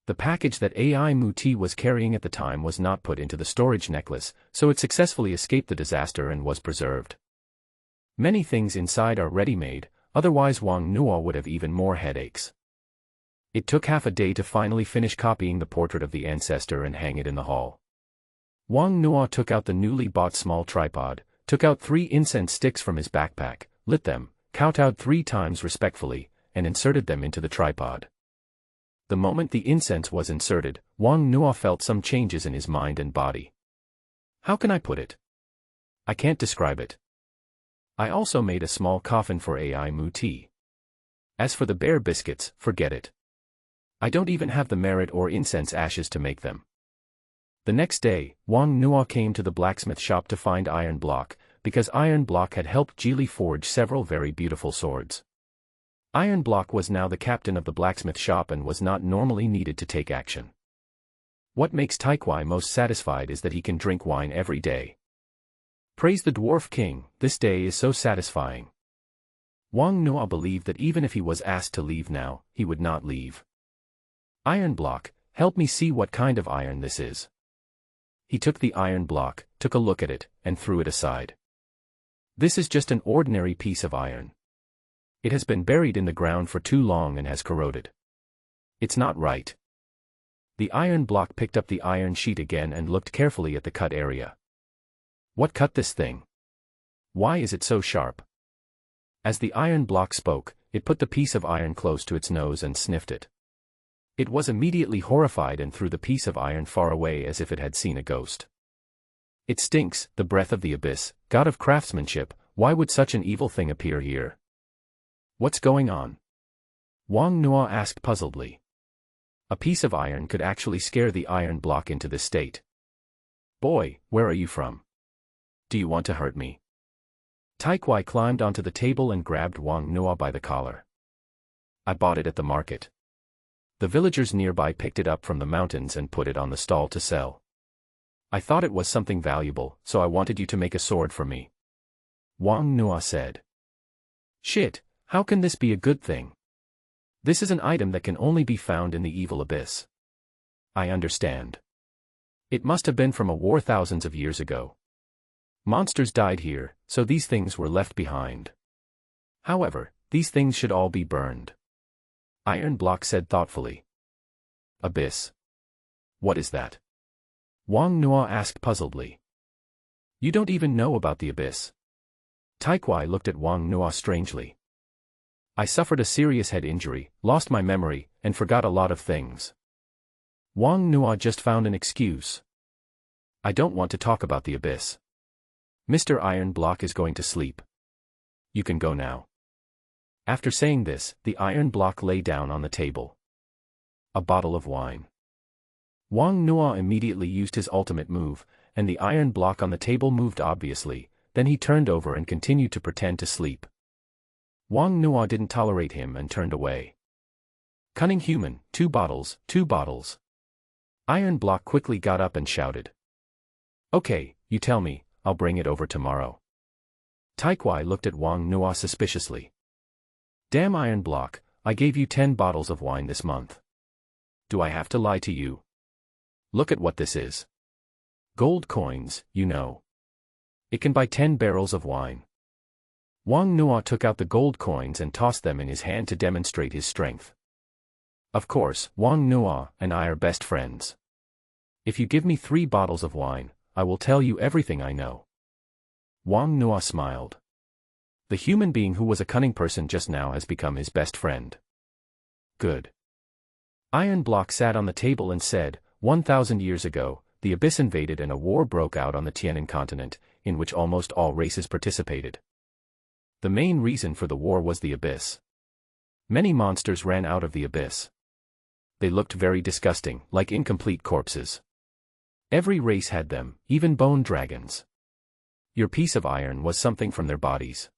The package that AI Muti was carrying at the time was not put into the storage necklace, so it successfully escaped the disaster and was preserved. Many things inside are ready-made, otherwise Wang Nuo would have even more headaches. It took half a day to finally finish copying the portrait of the ancestor and hang it in the hall. Wang Nuo took out the newly bought small tripod, took out 3 incense sticks from his backpack, lit them, kowtowed 3 times respectfully, and inserted them into the tripod. The moment the incense was inserted, Wang Nuo felt some changes in his mind and body. How can I put it? I can't describe it. I also made a small coffin for AI Muti. As for the bear biscuits, forget it. I don't even have the merit or incense ashes to make them. The next day, Wang Nuo came to the blacksmith shop to find iron block, because iron block had helped Geely forge several very beautiful swords. Iron block was now the captain of the blacksmith shop and was not normally needed to take action. What makes Taikwai most satisfied is that he can drink wine every day. Praise the dwarf king, this day is so satisfying. Wang Nuo believed that even if he was asked to leave now, he would not leave. Iron block, help me see what kind of iron this is. He took the iron block, took a look at it, and threw it aside. This is just an ordinary piece of iron. It has been buried in the ground for too long and has corroded. It's not right. The iron block picked up the iron sheet again and looked carefully at the cut area. What cut this thing? Why is it so sharp? As the iron block spoke, it put the piece of iron close to its nose and sniffed it. It was immediately horrified and threw the piece of iron far away as if it had seen a ghost. It stinks, the breath of the abyss, god of craftsmanship, why would such an evil thing appear here? What's going on? Wang Nuo asked puzzledly. A piece of iron could actually scare the iron block into this state. Boy, where are you from? Do you want to hurt me? Taikwai climbed onto the table and grabbed Wang Nuo by the collar. I bought it at the market. The villagers nearby picked it up from the mountains and put it on the stall to sell. I thought it was something valuable, so I wanted you to make a sword for me. Wang Nuo said. Shit, how can this be a good thing? This is an item that can only be found in the evil abyss. I understand. It must have been from a war thousands of years ago. Monsters died here, so these things were left behind. However, these things should all be burned. Iron block said thoughtfully. Abyss. What is that? Wang Nuo asked puzzledly. You don't even know about the abyss. Taikwai looked at Wang Nuo strangely. I suffered a serious head injury, lost my memory, and forgot a lot of things. Wang Nuo just found an excuse. I don't want to talk about the abyss. Mr. Iron Block is going to sleep. You can go now. After saying this, the iron block lay down on the table. A bottle of wine. Wang Nuo immediately used his ultimate move, and the iron block on the table moved obviously, then he turned over and continued to pretend to sleep. Wang Nuo didn't tolerate him and turned away. Cunning human, 2 bottles, 2 bottles. Iron block quickly got up and shouted. Okay, you tell me, I'll bring it over tomorrow. Taikwai looked at Wang Nuo suspiciously. Damn iron block, I gave you 10 bottles of wine this month. Do I have to lie to you? Look at what this is. Gold coins, you know. It can buy 10 barrels of wine. Wang Nuo took out the gold coins and tossed them in his hand to demonstrate his strength. Of course, Wang Nuo and I are best friends. If you give me 3 bottles of wine, I will tell you everything I know. Wang Nuo smiled. The human being who was a cunning person just now has become his best friend. Good. Iron Block sat on the table and said, 1,000 years ago, the abyss invaded and a war broke out on the Tianan continent, in which almost all races participated. The main reason for the war was the abyss. Many monsters ran out of the abyss. They looked very disgusting, like incomplete corpses. Every race had them, even bone dragons. Your piece of iron was something from their bodies.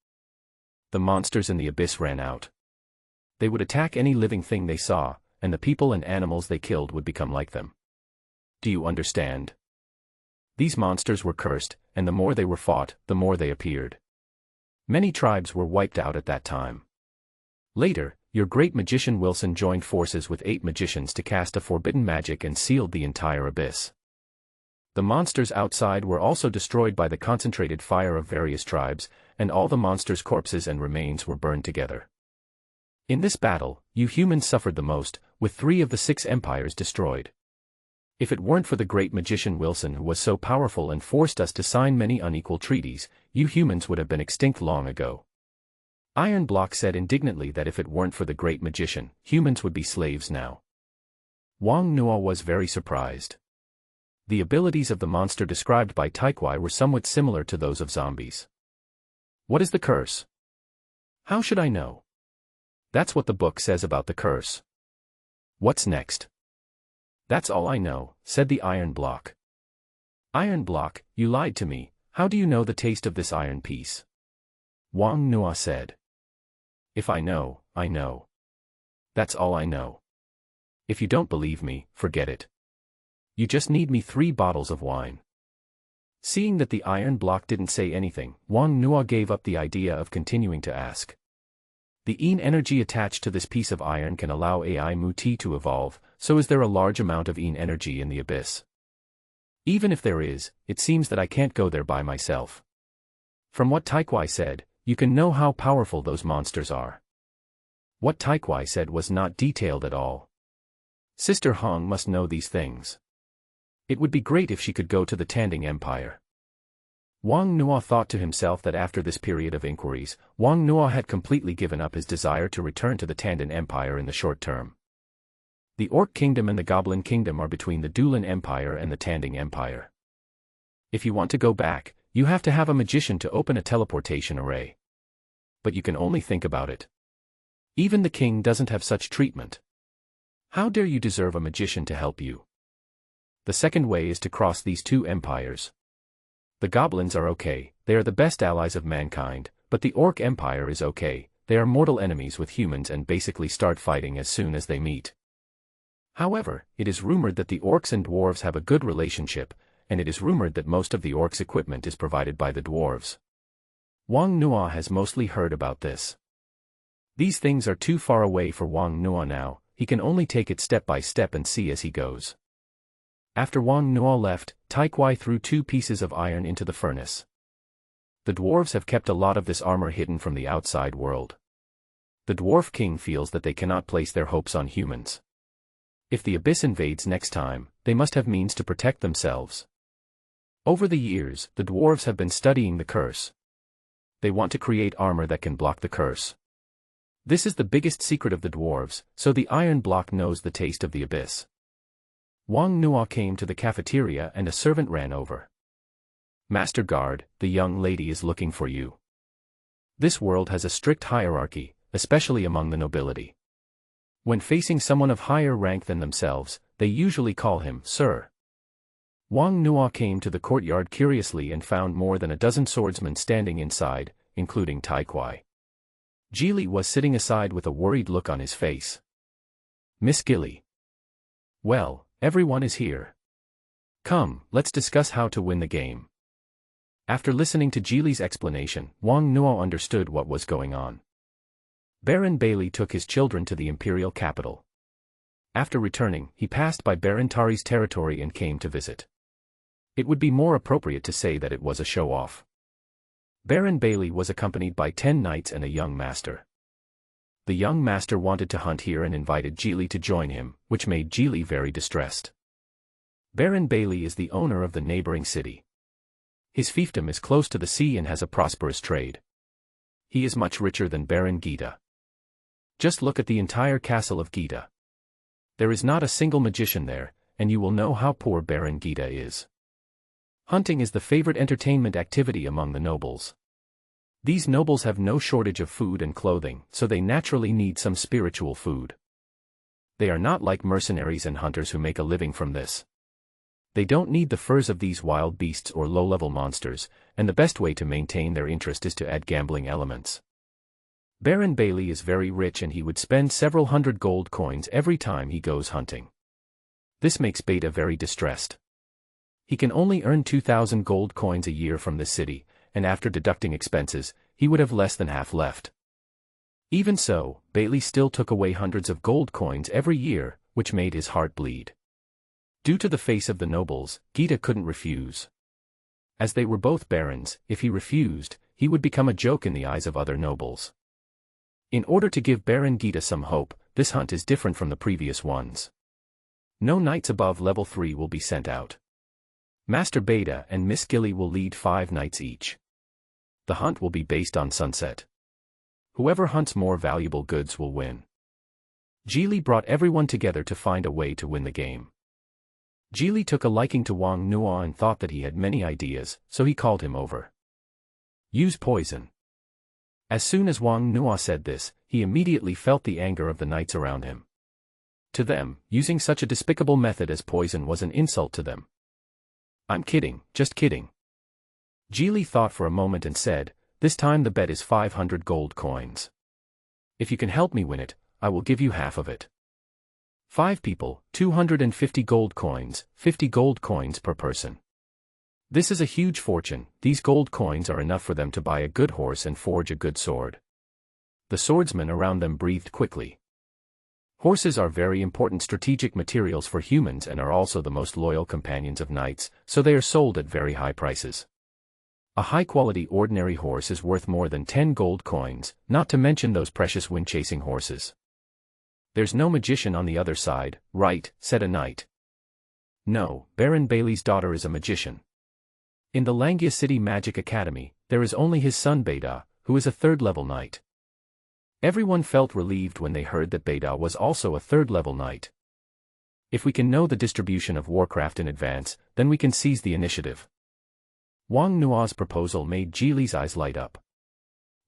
The monsters in the abyss ran out. They would attack any living thing they saw, and the people and animals they killed would become like them. Do you understand? These monsters were cursed, and the more they were fought, the more they appeared. Many tribes were wiped out at that time. Later, Your great magician Wilson joined forces with 8 magicians to cast a forbidden magic and sealed the entire abyss. The monsters outside were also destroyed by the concentrated fire of various tribes, and all the monsters' corpses and remains were burned together. In this battle, you humans suffered the most, with 3 of the 6 empires destroyed. If it weren't for the great magician Wilson who was so powerful and forced us to sign many unequal treaties, you humans would have been extinct long ago. Iron Block said indignantly that if it weren't for the great magician, humans would be slaves now. Wang Nuo was very surprised. The abilities of the monster described by Taikwai were somewhat similar to those of zombies. What is the curse? How should I know? That's what the book says about the curse. What's next? That's all I know, said the Iron Block. Iron Block, you lied to me. How do you know the taste of this iron piece? Wang Nuo said. If I know, I know. That's all I know. If you don't believe me, forget it. You just need me 3 bottles of wine. Seeing that the Iron Block didn't say anything, Wang Nuo gave up the idea of continuing to ask. The Yin energy attached to this piece of iron can allow AI Muti to evolve, so is there a large amount of Yin energy in the abyss? Even if there is, it seems that I can't go there by myself. From what Taikwai said, you can know how powerful those monsters are. What Taikwai said was not detailed at all. Sister Hong must know these things. It would be great if she could go to the Tanding Empire. Wang Nuo thought to himself that after this period of inquiries, Wang Nuo had completely given up his desire to return to the Tanding Empire in the short term. The Orc Kingdom and the Goblin Kingdom are between the Dulan Empire and the Tanding Empire. If you want to go back, you have to have a magician to open a teleportation array. But you can only think about it. Even the king doesn't have such treatment. How dare you deserve a magician to help you? The second way is to cross these 2 empires. The goblins are okay, they are the best allies of mankind, but the Orc Empire is okay, they are mortal enemies with humans and basically start fighting as soon as they meet. However, it is rumored that the orcs and dwarves have a good relationship, and it is rumored that most of the orcs' equipment is provided by the dwarves. Wang Nuo has mostly heard about this. These things are too far away for Wang Nuo now, he can only take it step by step and see as he goes. After Wang Nuo left, Taikwai threw 2 pieces of iron into the furnace. The dwarves have kept a lot of this armor hidden from the outside world. The Dwarf King feels that they cannot place their hopes on humans. If the abyss invades next time, they must have means to protect themselves. Over the years, the dwarves have been studying the curse. They want to create armor that can block the curse. This is the biggest secret of the dwarves, so the Iron Block knows the taste of the abyss. Wang Nuo came to the cafeteria and a servant ran over. Master Guard, the young lady is looking for you. This world has a strict hierarchy, especially among the nobility. When facing someone of higher rank than themselves, they usually call him Sir. Wang Nuo came to the courtyard curiously and found more than a dozen swordsmen standing inside, including Taikwai. Geely was sitting aside with a worried look on his face. Miss Gilly. Well, everyone is here. Come, let's discuss how to win the game. After listening to Geely's explanation, Wang Nuo understood what was going on. Baron Bailey took his children to the imperial capital. After returning, he passed by Baron Tari's territory and came to visit. It would be more appropriate to say that it was a show-off. Baron Bailey was accompanied by 10 knights and a young master. The young master wanted to hunt here and invited Geely to join him, which made Geely very distressed. Baron Bailey is the owner of the neighboring city. His fiefdom is close to the sea and has a prosperous trade. He is much richer than Baron Gita. Just look at the entire castle of Gita. There is not a single magician there, and you will know how poor Baron Gita is. Hunting is the favorite entertainment activity among the nobles. These nobles have no shortage of food and clothing, so they naturally need some spiritual food. They are not like mercenaries and hunters who make a living from this. They don't need the furs of these wild beasts or low-level monsters, and the best way to maintain their interest is to add gambling elements. Baron Bailey is very rich and he would spend several hundred gold coins every time he goes hunting. This makes Beta very distressed. He can only earn 2,000 gold coins a year from this city, and after deducting expenses, he would have less than half left. Even so, Bailey still took away hundreds of gold coins every year, which made his heart bleed. Due to the face of the nobles, Gita couldn't refuse. As they were both barons, if he refused, he would become a joke in the eyes of other nobles. In order to give Baron Gita some hope, this hunt is different from the previous ones. No knights above level 3 will be sent out. Master Beta and Miss Gilly will lead 5 knights each. The hunt will be based on sunset. Whoever hunts more valuable goods will win. Geely brought everyone together to find a way to win the game. Geely took a liking to Wang Nuo and thought that he had many ideas, so he called him over. Use poison. As soon as Wang Nuo said this, he immediately felt the anger of the knights around him. To them, using such a despicable method as poison was an insult to them. I'm kidding, just kidding. Geely thought for a moment and said, this time the bet is 500 gold coins. If you can help me win it, I will give you half of it. 5 people, 250 gold coins, 50 gold coins per person. This is a huge fortune. These gold coins are enough for them to buy a good horse and forge a good sword. The swordsmen around them breathed quickly. Horses are very important strategic materials for humans and are also the most loyal companions of knights, so they are sold at very high prices. A high-quality ordinary horse is worth more than 10 gold coins, not to mention those precious wind-chasing horses. There's no magician on the other side, right? Said a knight. No, Baron Bailey's daughter is a magician. In the Langia City Magic Academy, there is only his son Beta, who is a 3rd-level knight. Everyone felt relieved when they heard that Beta was also a 3rd-level knight. If we can know the distribution of Warcraft in advance, then we can seize the initiative. Wang Nuo's proposal made Geely's eyes light up.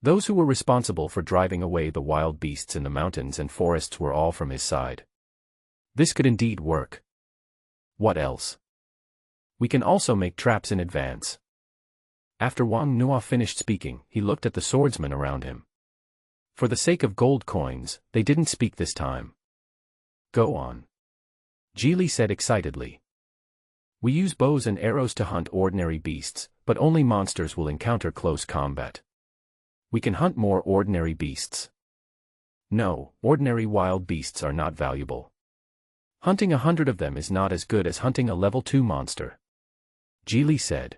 Those who were responsible for driving away the wild beasts in the mountains and forests were all from his side. This could indeed work. What else? We can also make traps in advance. After Wang Nuo finished speaking, he looked at the swordsmen around him. For the sake of gold coins, they didn't speak this time. Go on. Geely said excitedly. We use bows and arrows to hunt ordinary beasts, but only monsters will encounter close combat. We can hunt more ordinary beasts. No, ordinary wild beasts are not valuable. Hunting 100 of them is not as good as hunting a level 2 monster. Geely said.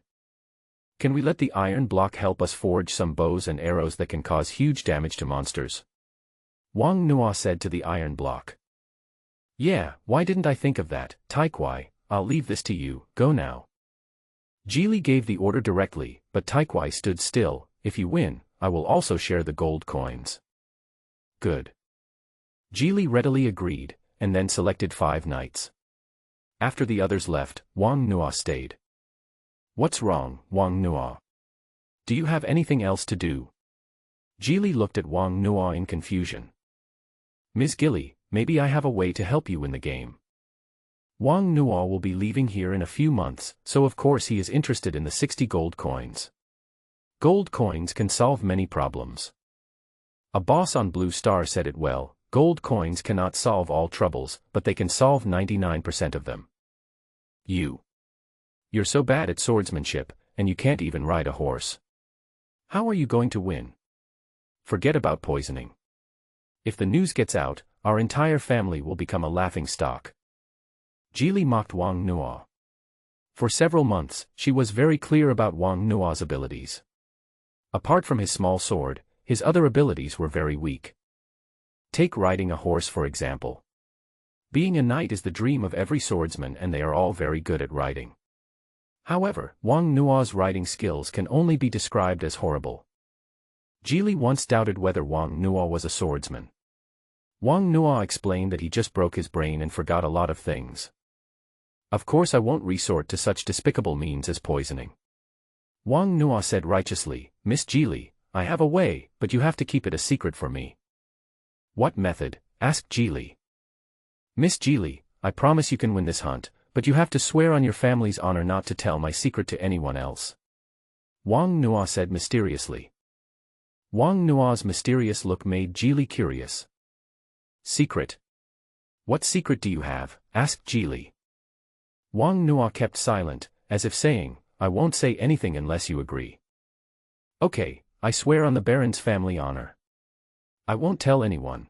Can we let the iron block help us forge some bows and arrows that can cause huge damage to monsters? Wang Nuo said to the iron block. Yeah, why didn't I think of that, Taikwai? I'll leave this to you, go now. Geely gave the order directly, but Taikwai stood still. If you win, I will also share the gold coins. Good. Geely readily agreed, and then selected 5 knights. After the others left, Wang Nuo stayed. What's wrong, Wang Nuo? Do you have anything else to do? Geely looked at Wang Nuo in confusion. Ms. Gilly, maybe I have a way to help you win the game. Wang Nuo will be leaving here in a few months, so of course he is interested in the 60 gold coins. Gold coins can solve many problems. A boss on Blue Star said it well, gold coins cannot solve all troubles, but they can solve 99% of them. You're so bad at swordsmanship, and you can't even ride a horse. How are you going to win? Forget about poisoning. If the news gets out, our entire family will become a laughing stock. Geely mocked Wang Nuo. For several months, she was very clear about Wang Nuo's abilities. Apart from his small sword, his other abilities were very weak. Take riding a horse for example. Being a knight is the dream of every swordsman and they are all very good at riding. However, Wang Nuo's riding skills can only be described as horrible. Geely once doubted whether Wang Nuo was a swordsman. Wang Nuo explained that he just broke his brain and forgot a lot of things. Of course I won't resort to such despicable means as poisoning. Wang Nuo said righteously, Miss Geely, I have a way, but you have to keep it a secret for me. What method? Asked Geely. Miss Geely, I promise you can win this hunt, but you have to swear on your family's honor not to tell my secret to anyone else. Wang Nuo said mysteriously. Wang Nuo's mysterious look made Geely curious. Secret? What secret do you have? Asked Geely. Wang Nuo kept silent, as if saying, I won't say anything unless you agree. Okay, I swear on the Baron's family honor. I won't tell anyone.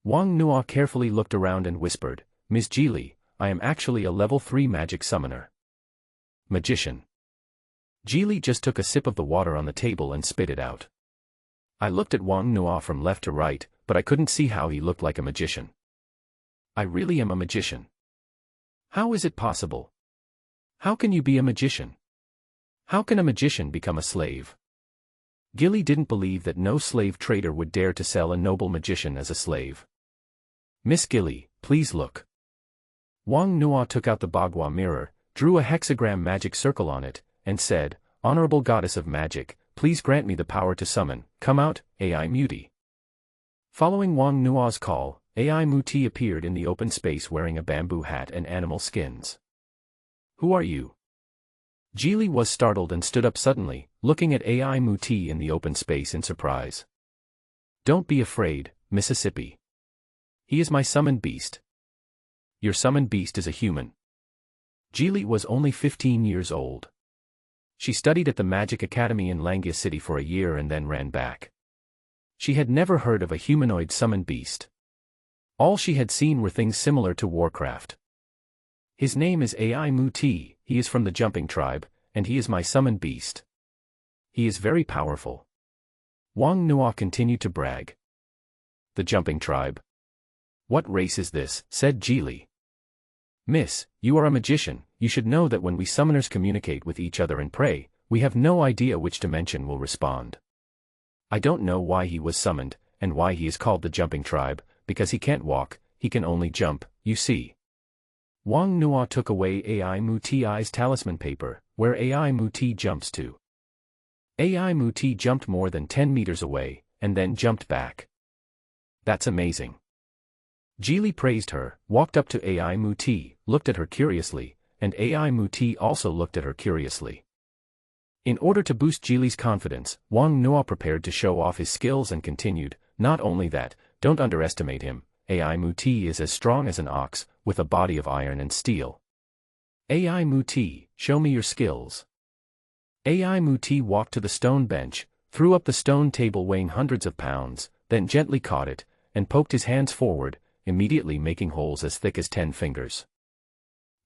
Wang Nuo carefully looked around and whispered, Ms. Jili, I am actually a level 3 magic summoner. Magician. Jili just took a sip of the water on the table and spit it out. I looked at Wang Nuo from left to right, but I couldn't see how he looked like a magician. I really am a magician. How is it possible? How can you be a magician? How can a magician become a slave? Gilly didn't believe that no slave trader would dare to sell a noble magician as a slave. Miss Gilly, please look. Wang Nuo took out the Bagua mirror, drew a hexagram magic circle on it, and said, Honorable Goddess of Magic, please grant me the power to summon. Come out, AI Muti. Following Wang Nuo's call, AI Muti appeared in the open space wearing a bamboo hat and animal skins. Who are you? Jili was startled and stood up suddenly, looking at AI Muti in the open space in surprise. Don't be afraid, Mississippi. He is my summoned beast. Your summoned beast is a human. Jili was only 15 years old. She studied at the Magic Academy in Langia City for a year and then ran back. She had never heard of a humanoid summoned beast. All she had seen were things similar to Warcraft. His name is AI Muti, he is from the Jumping Tribe, and he is my summoned beast. He is very powerful. Wang Nuo continued to brag. The Jumping Tribe? What race is this? Said Jili. Miss, you are a magician, you should know that when we summoners communicate with each other and pray, we have no idea which dimension will respond. I don't know why he was summoned, and why he is called the Jumping Tribe, because he can't walk, he can only jump, you see. Wang Nuo took away AI Muti's talisman paper, where AI Muti jumps to. AI Muti jumped more than 10 meters away, and then jumped back. That's amazing. Jili praised her, walked up to AI Muti, looked at her curiously, and AI Muti also looked at her curiously. In order to boost Jili's confidence, Wang Nuo prepared to show off his skills and continued, not only that, don't underestimate him, AI Muti is as strong as an ox, with a body of iron and steel. AI Muti, show me your skills. AI Muti walked to the stone bench, threw up the stone table weighing hundreds of pounds, then gently caught it, and poked his hands forward, immediately making holes as thick as 10 fingers.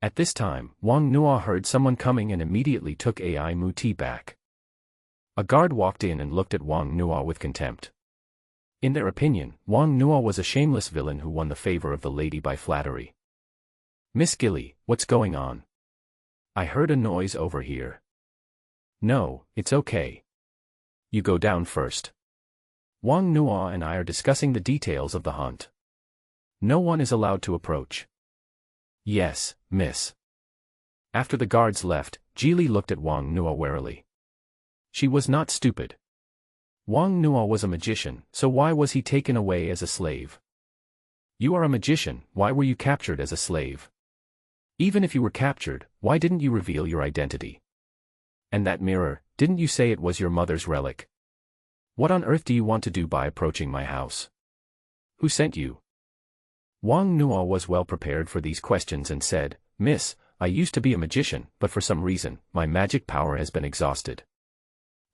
At this time, Wang Nuo heard someone coming and immediately took AI Muti back. A guard walked in and looked at Wang Nuo with contempt. In their opinion, Wang Nuo was a shameless villain who won the favor of the lady by flattery. Miss Gilly, what's going on? I heard a noise over here. No, it's okay. You go down first. Wang Nuo and I are discussing the details of the hunt. No one is allowed to approach. Yes, miss. After the guards left, Jili looked at Wang Nuo warily. She was not stupid. Wang Nuo was a magician, so why was he taken away as a slave? You are a magician, why were you captured as a slave? Even if you were captured, why didn't you reveal your identity? And that mirror, didn't you say it was your mother's relic? What on earth do you want to do by approaching my house? Who sent you? Wang Nuo was well prepared for these questions and said, Miss, I used to be a magician, but for some reason, my magic power has been exhausted.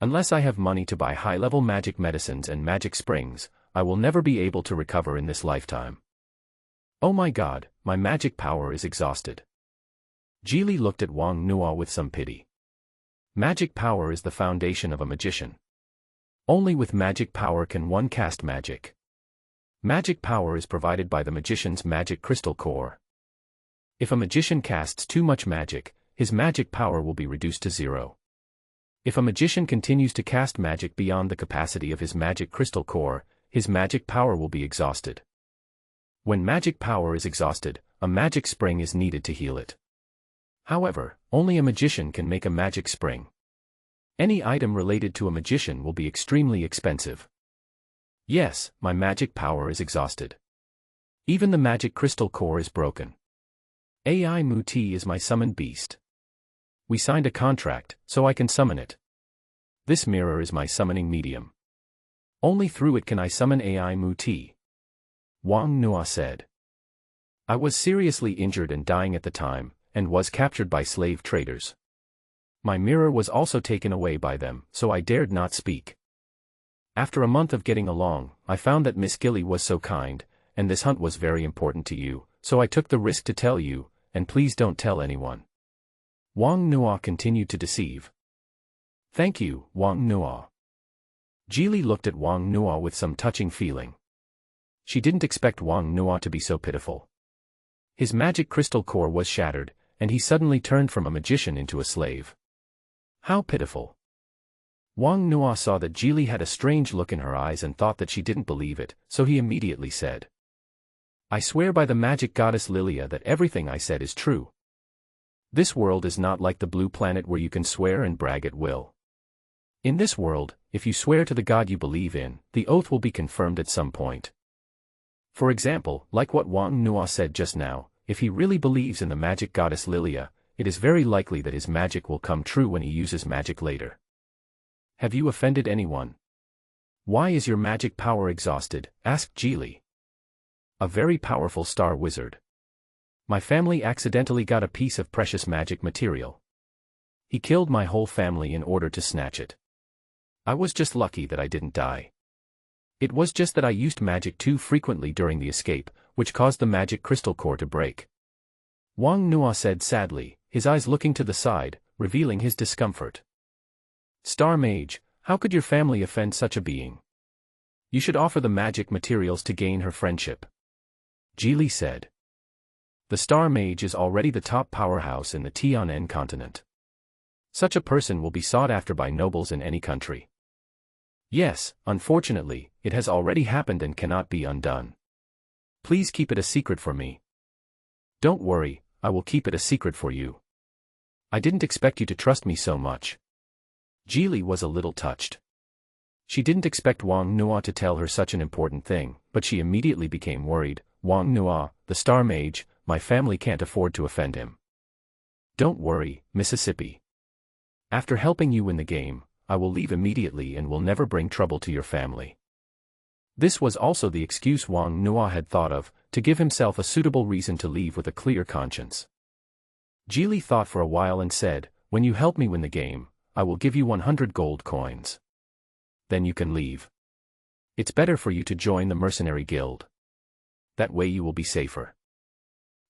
Unless I have money to buy high-level magic medicines and magic springs, I will never be able to recover in this lifetime. Oh my God, my magic power is exhausted. Jili looked at Wang Nuo with some pity. Magic power is the foundation of a magician. Only with magic power can one cast magic. Magic power is provided by the magician's magic crystal core. If a magician casts too much magic, his magic power will be reduced to 0. If a magician continues to cast magic beyond the capacity of his magic crystal core, his magic power will be exhausted. When magic power is exhausted, a magic spring is needed to heal it. However, only a magician can make a magic spring. Any item related to a magician will be extremely expensive. Yes, my magic power is exhausted. Even the magic crystal core is broken. AI Muti is my summoned beast. We signed a contract, so I can summon it. This mirror is my summoning medium. Only through it can I summon AI Muti. Wang Nuo said. I was seriously injured and dying at the time, and was captured by slave traders. My mirror was also taken away by them, so I dared not speak. After a month of getting along, I found that Miss Gilly was so kind, and this hunt was very important to you, so I took the risk to tell you, and please don't tell anyone. Wang Nuo continued to deceive. Thank you, Wang Nuo. Geely looked at Wang Nuo with some touching feeling. She didn't expect Wang Nuo to be so pitiful. His magic crystal core was shattered, and he suddenly turned from a magician into a slave. How pitiful. Wang Nuo saw that Geely had a strange look in her eyes and thought that she didn't believe it, so he immediately said, I swear by the magic goddess Lilia that everything I said is true. This world is not like the blue planet where you can swear and brag at will. In this world, if you swear to the god you believe in, the oath will be confirmed at some point. For example, like what Wang Nuo said just now, if he really believes in the magic goddess Lilia, it is very likely that his magic will come true when he uses magic later. Have you offended anyone? Why is your magic power exhausted? Asked Geely. A very powerful star wizard. My family accidentally got a piece of precious magic material. He killed my whole family in order to snatch it. I was just lucky that I didn't die. It was just that I used magic too frequently during the escape, which caused the magic crystal core to break. Wang Nuo said sadly, his eyes looking to the side, revealing his discomfort. Star Mage, how could your family offend such a being? You should offer the magic materials to gain her friendship. Geely said. The Star Mage is already the top powerhouse in the Tianen continent. Such a person will be sought after by nobles in any country. Yes, unfortunately, it has already happened and cannot be undone. Please keep it a secret for me. Don't worry, I will keep it a secret for you. I didn't expect you to trust me so much. Geely was a little touched. She didn't expect Wang Nuo to tell her such an important thing, but she immediately became worried. Wang Nuo, the Star Mage, my family can't afford to offend him. Don't worry, Mississippi. After helping you win the game, I will leave immediately and will never bring trouble to your family. This was also the excuse Wang Nuo had thought of, to give himself a suitable reason to leave with a clear conscience. Geely thought for a while and said, when you help me win the game, I will give you 100 gold coins. Then you can leave. It's better for you to join the mercenary guild. That way you will be safer.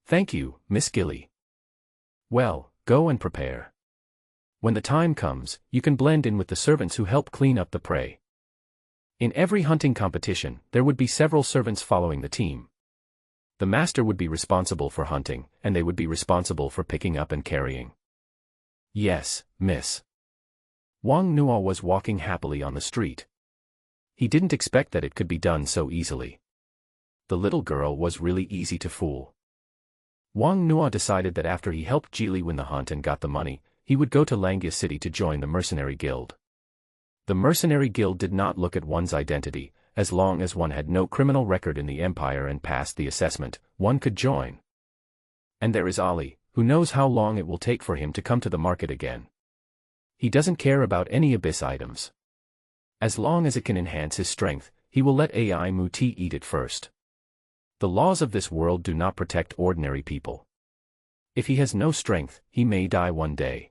Thank you, Miss Gilly. Well, go and prepare. When the time comes, you can blend in with the servants who help clean up the prey. In every hunting competition, there would be several servants following the team. The master would be responsible for hunting, and they would be responsible for picking up and carrying. Yes, miss. Wang Nuo was walking happily on the street. He didn't expect that it could be done so easily. The little girl was really easy to fool. Wang Nuo decided that after he helped Geely win the hunt and got the money, he would go to Langia City to join the mercenary guild. The mercenary guild did not look at one's identity, as long as one had no criminal record in the empire and passed the assessment, one could join. And there is Ali, who knows how long it will take for him to come to the market again. He doesn't care about any abyss items. As long as it can enhance his strength, he will let Ai Muti eat it first. The laws of this world do not protect ordinary people. If he has no strength, he may die one day.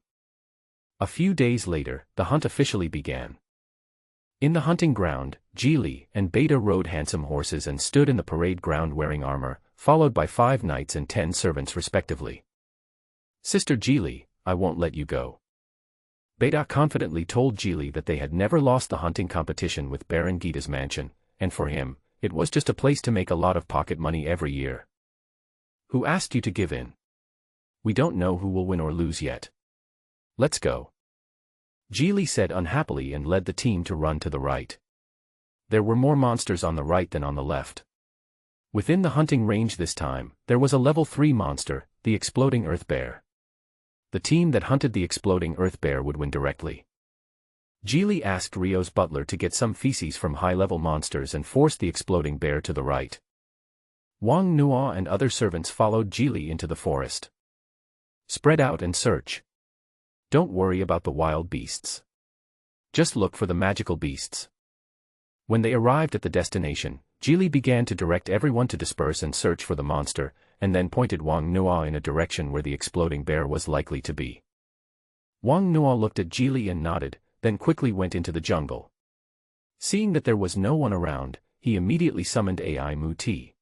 A few days later, the hunt officially began. In the hunting ground, Geely and Beta rode handsome horses and stood in the parade ground wearing armor, followed by 5 knights and 10 servants respectively. Sister Geely, I won't let you go. Beta confidently told Geely that they had never lost the hunting competition with Baron Gita's mansion, and for him, it was just a place to make a lot of pocket money every year. Who asked you to give in? We don't know who will win or lose yet. Let's go. Geely said unhappily and led the team to run to the right. There were more monsters on the right than on the left. Within the hunting range this time, there was a level 3 monster, the exploding earth bear. The team that hunted the exploding earth bear would win directly. Geely asked Rio's butler to get some feces from high-level monsters and forced the exploding bear to the right. Wang Nuo and other servants followed Geely into the forest. Spread out and search. Don't worry about the wild beasts. Just look for the magical beasts. When they arrived at the destination, Geely began to direct everyone to disperse and search for the monster, and then pointed Wang Nuo in a direction where the exploding bear was likely to be. Wang Nuo looked at Geely and nodded, then quickly went into the jungle. Seeing that there was no one around, he immediately summoned AI Muti.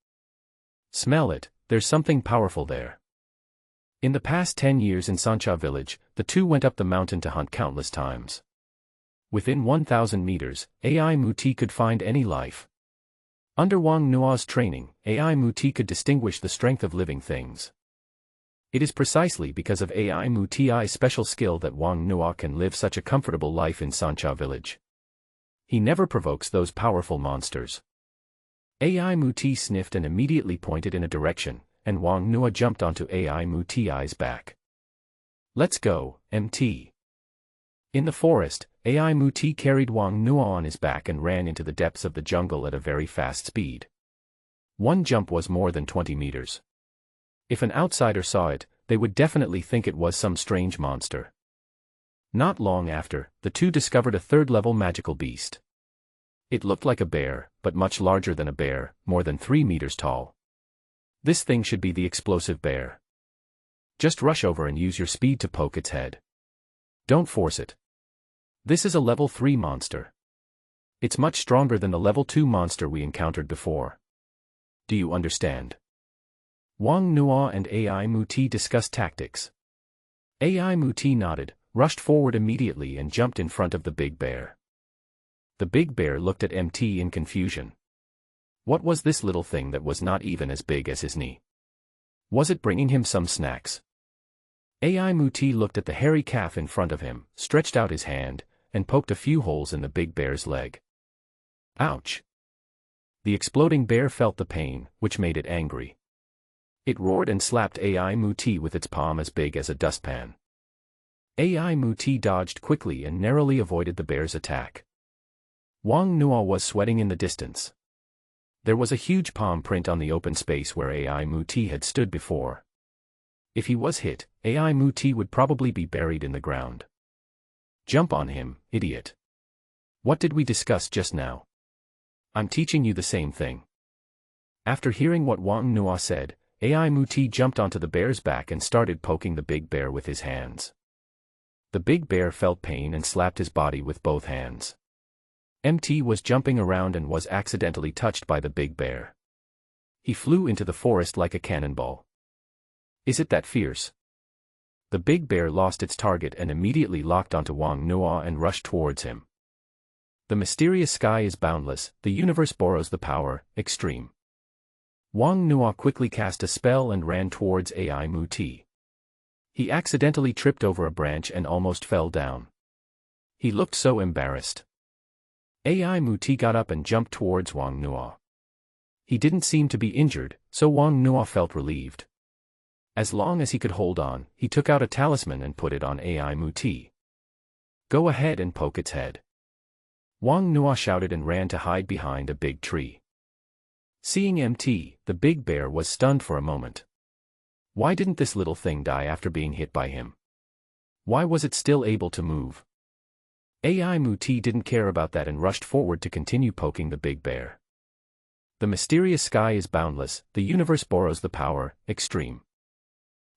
Smell it, there's something powerful there. In the past 10 years in Sancha village, the two went up the mountain to hunt countless times. Within 1,000 meters, AI Muti could find any life. Under Wang Nuo's training, AI Muti could distinguish the strength of living things. It is precisely because of AI Muti's special skill that Wang Nuo can live such a comfortable life in Sancha village. He never provokes those powerful monsters. AI Muti sniffed and immediately pointed in a direction, and Wang Nuo jumped onto AI Muti's back. Let's go, MT. In the forest, AI Muti carried Wang Nuo on his back and ran into the depths of the jungle at a very fast speed. One jump was more than 20 meters. If an outsider saw it, they would definitely think it was some strange monster. Not long after, the two discovered a third-level magical beast. It looked like a bear, but much larger than a bear, more than 3 meters tall. This thing should be the explosive bear. Just rush over and use your speed to poke its head. Don't force it. This is a level 3 monster. It's much stronger than the level 2 monster we encountered before. Do you understand? Wang Nuo and AI Muti discussed tactics. AI Muti nodded, rushed forward immediately and jumped in front of the big bear. The big bear looked at MT in confusion. What was this little thing that was not even as big as his knee? Was it bringing him some snacks? AI Muti looked at the hairy calf in front of him, stretched out his hand, and poked a few holes in the big bear's leg. Ouch! The exploding bear felt the pain, which made it angry. It roared and slapped AI Muti with its palm as big as a dustpan. AI Muti dodged quickly and narrowly avoided the bear's attack. Wang Nuo was sweating in the distance. There was a huge palm print on the open space where AI Muti had stood before. If he was hit, AI Muti would probably be buried in the ground. Jump on him, idiot. What did we discuss just now? I'm teaching you the same thing. After hearing what Wang Nuo said, AI Muti jumped onto the bear's back and started poking the big bear with his hands. The big bear felt pain and slapped his body with both hands. MT was jumping around and was accidentally touched by the big bear. He flew into the forest like a cannonball. Is it that fierce? The big bear lost its target and immediately locked onto Wang Nuo and rushed towards him. The mysterious sky is boundless, the universe borrows the power, extreme. Wang Nuo quickly cast a spell and ran towards AI Muti. He accidentally tripped over a branch and almost fell down. He looked so embarrassed. AI Muti got up and jumped towards Wang Nuo. He didn't seem to be injured, so Wang Nuo felt relieved. As long as he could hold on, he took out a talisman and put it on AI Muti. Go ahead and poke its head. Wang Nuo shouted and ran to hide behind a big tree. Seeing MT, the big bear was stunned for a moment. Why didn't this little thing die after being hit by him? Why was it still able to move? AI Muti didn't care about that and rushed forward to continue poking the big bear. The mysterious sky is boundless, the universe borrows the power, extreme.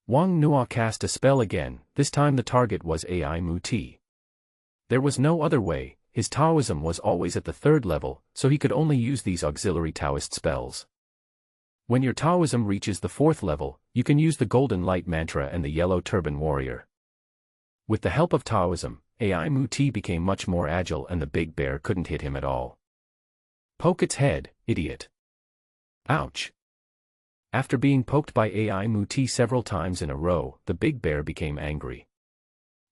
Wang Nuo cast a spell again, this time the target was AI Muti. There was no other way. His Taoism was always at the 3rd level, so he could only use these auxiliary Taoist spells. When your Taoism reaches the 4th level, you can use the Golden Light Mantra and the Yellow Turban Warrior. With the help of Taoism, AI Muti became much more agile and the big bear couldn't hit him at all. Poke its head, idiot. Ouch. After being poked by AI Muti several times in a row, the big bear became angry.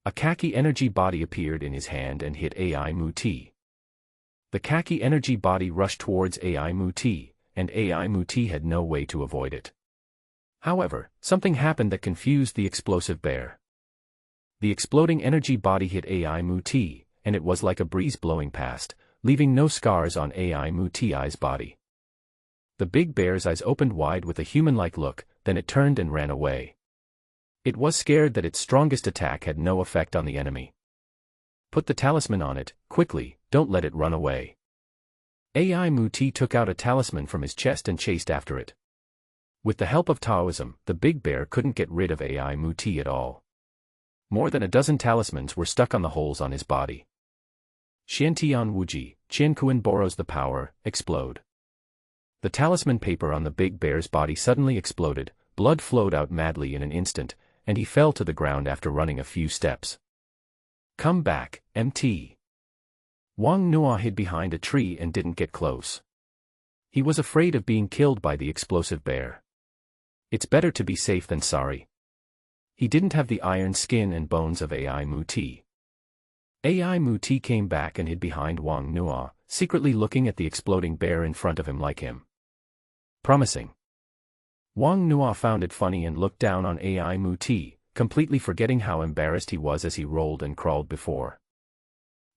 A khaki energy body appeared in his hand and hit AI Muti. The khaki energy body rushed towards AI Muti, and AI Muti had no way to avoid it. However, something happened that confused the explosive bear. The exploding energy body hit AI Muti, and it was like a breeze blowing past, leaving no scars on AI Muti's body. The big bear's eyes opened wide with a human-like look, then it turned and ran away. It was scared that its strongest attack had no effect on the enemy. Put the talisman on it, quickly, don't let it run away. AI Muti took out a talisman from his chest and chased after it. With the help of Taoism, the big bear couldn't get rid of AI Muti at all. More than a dozen talismans were stuck on the holes on his body. Xiantian Wuji, Qiankuan borrows the power, explode. The talisman paper on the big bear's body suddenly exploded, blood flowed out madly in an instant, and he fell to the ground after running a few steps. Come back, MT. Wang Nuo hid behind a tree and didn't get close. He was afraid of being killed by the explosive bear. It's better to be safe than sorry. He didn't have the iron skin and bones of AI Muti. AI Muti came back and hid behind Wang Nuo, secretly looking at the exploding bear in front of him like him. Promising. Wang Nuo found it funny and looked down on AI Muti, completely forgetting how embarrassed he was as he rolled and crawled before.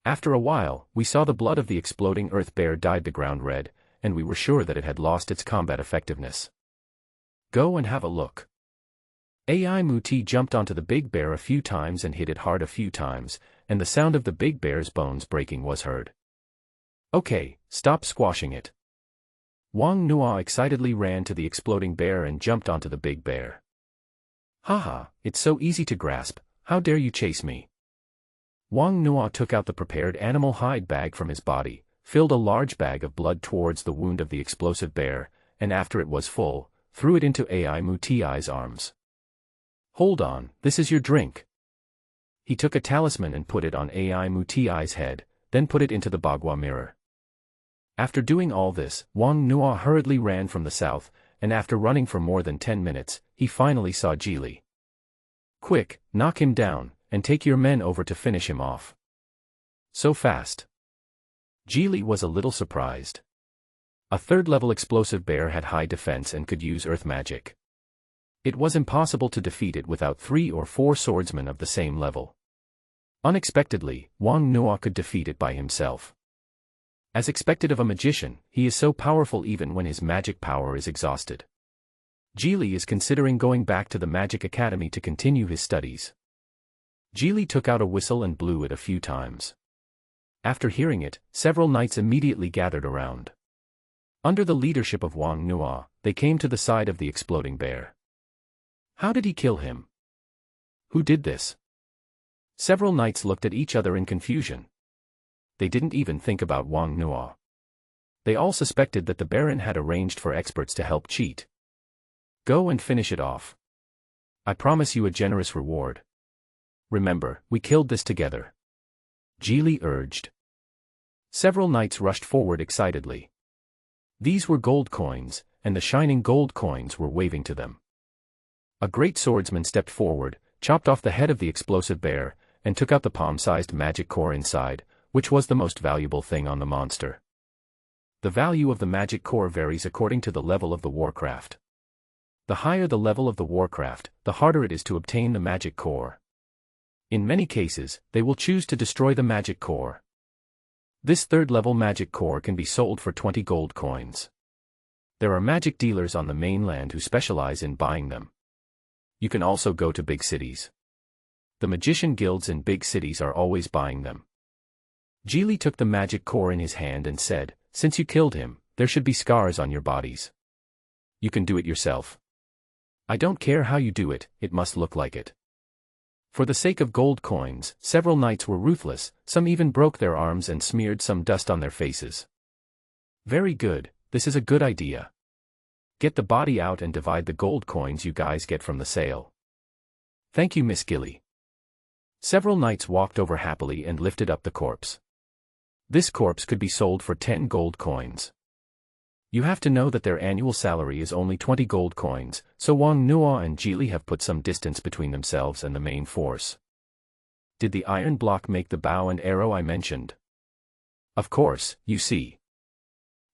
After a while, we saw the blood of the exploding earth bear dyed the ground red, and we were sure that it had lost its combat effectiveness. Go and have a look. AI Muti jumped onto the big bear a few times and hit it hard a few times, and the sound of the big bear's bones breaking was heard. Okay, stop squashing it. Wang Nuo excitedly ran to the exploding bear and jumped onto the big bear. Haha, it's so easy to grasp, how dare you chase me? Wang Nuo took out the prepared animal hide bag from his body, filled a large bag of blood towards the wound of the explosive bear, and after it was full, threw it into AI Muti's arms. Hold on, this is your drink. He took a talisman and put it on AI Muti's head, then put it into the Bagua mirror. After doing all this, Wang Nuo hurriedly ran from the south, and after running for more than 10 minutes, he finally saw Jili. Quick, knock him down, and take your men over to finish him off. So fast. Jili was a little surprised. A third-level explosive bear had high defense and could use earth magic. It was impossible to defeat it without 3 or 4 swordsmen of the same level. Unexpectedly, Wang Nuo could defeat it by himself. As expected of a magician, he is so powerful even when his magic power is exhausted. Jili is considering going back to the Magic Academy to continue his studies. Jili took out a whistle and blew it a few times. After hearing it, several knights immediately gathered around. Under the leadership of Wang Nuo, they came to the side of the exploding bear. How did he kill him? Who did this? Several knights looked at each other in confusion. They didn't even think about Wang Nuo. They all suspected that the Baron had arranged for experts to help cheat. Go and finish it off. I promise you a generous reward. Remember, we killed this together. Jili urged. Several knights rushed forward excitedly. These were gold coins, and the shining gold coins were waving to them. A great swordsman stepped forward, chopped off the head of the explosive bear, and took out the palm-sized magic core inside, which was the most valuable thing on the monster. The value of the magic core varies according to the level of the warcraft. The higher the level of the warcraft, the harder it is to obtain the magic core. In many cases, they will choose to destroy the magic core. This third-level magic core can be sold for 20 gold coins. There are magic dealers on the mainland who specialize in buying them. You can also go to big cities. The magician guilds in big cities are always buying them. Jili took the magic core in his hand and said, "Since you killed him, there should be scars on your bodies. You can do it yourself. I don't care how you do it, it must look like it." For the sake of gold coins, several knights were ruthless, some even broke their arms and smeared some dust on their faces. Very good, this is a good idea. Get the body out and divide the gold coins you guys get from the sale. Thank you, Miss Gilly. Several knights walked over happily and lifted up the corpse. This corpse could be sold for 10 gold coins. You have to know that their annual salary is only 20 gold coins, so Wang Nuo and Jili have put some distance between themselves and the main force. Did the iron block make the bow and arrow I mentioned? Of course, you see.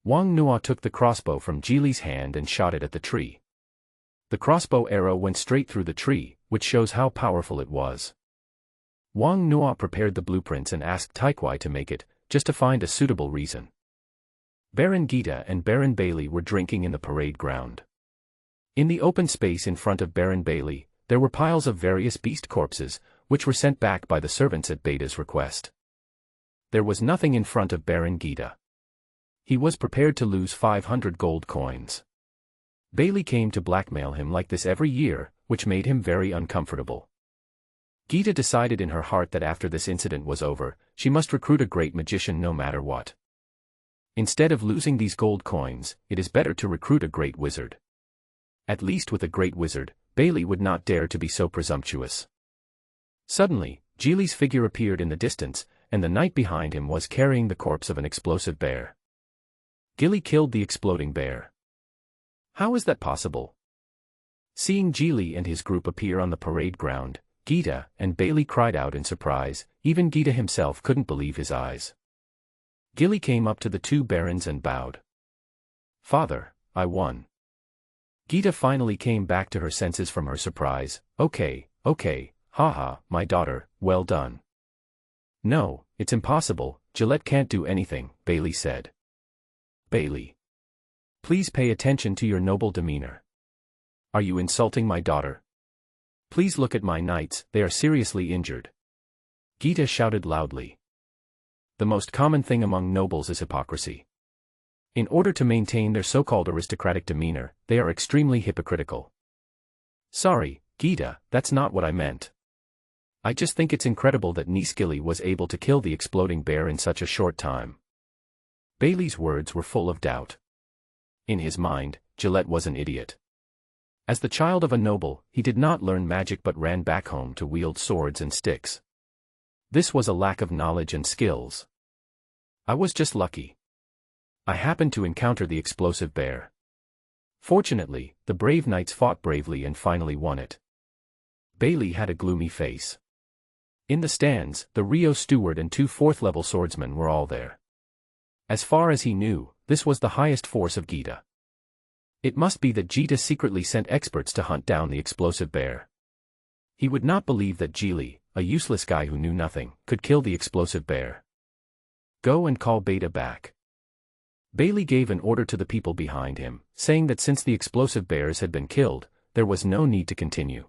Wang Nuo took the crossbow from Jili's hand and shot it at the tree. The crossbow arrow went straight through the tree, which shows how powerful it was. Wang Nuo prepared the blueprints and asked Taikwai to make it, just to find a suitable reason. Baron Gita and Baron Bailey were drinking in the parade ground. In the open space in front of Baron Bailey, there were piles of various beast corpses, which were sent back by the servants at Beta's request. There was nothing in front of Baron Gita. He was prepared to lose 500 gold coins. Bailey came to blackmail him like this every year, which made him very uncomfortable. Gita decided in her heart that after this incident was over, she must recruit a great magician no matter what. Instead of losing these gold coins, it is better to recruit a great wizard. At least with a great wizard, Bailey would not dare to be so presumptuous. Suddenly, Geely's figure appeared in the distance, and the knight behind him was carrying the corpse of an explosive bear. Geely killed the exploding bear. How is that possible? Seeing Geely and his group appear on the parade ground, Gita and Bailey cried out in surprise. Even Gita himself couldn't believe his eyes. Geely came up to the two barons and bowed. "Father, I won." Gita finally came back to her senses from her surprise. Okay, haha, my daughter, well done." "No, it's impossible, Gillette can't do anything," Bailey said. "Bailey, please pay attention to your noble demeanor. Are you insulting my daughter? Please look at my knights, they are seriously injured." Gita shouted loudly. The most common thing among nobles is hypocrisy. In order to maintain their so-called aristocratic demeanor, they are extremely hypocritical. "Sorry, Gita, that's not what I meant. I just think it's incredible that niece Gilly was able to kill the exploding bear in such a short time." Bailey's words were full of doubt. In his mind, Gillette was an idiot. As the child of a noble, he did not learn magic but ran back home to wield swords and sticks. This was a lack of knowledge and skills. "I was just lucky. I happened to encounter the explosive bear. Fortunately, the brave knights fought bravely and finally won it." Bailey had a gloomy face. In the stands, the Rio steward and two fourth-level swordsmen were all there. As far as he knew, this was the highest force of Gita. It must be that Gita secretly sent experts to hunt down the explosive bear. He would not believe that Geely, a useless guy who knew nothing, could kill the explosive bear. "Go and call Beta back." Bailey gave an order to the people behind him, saying that since the explosive bears had been killed, there was no need to continue.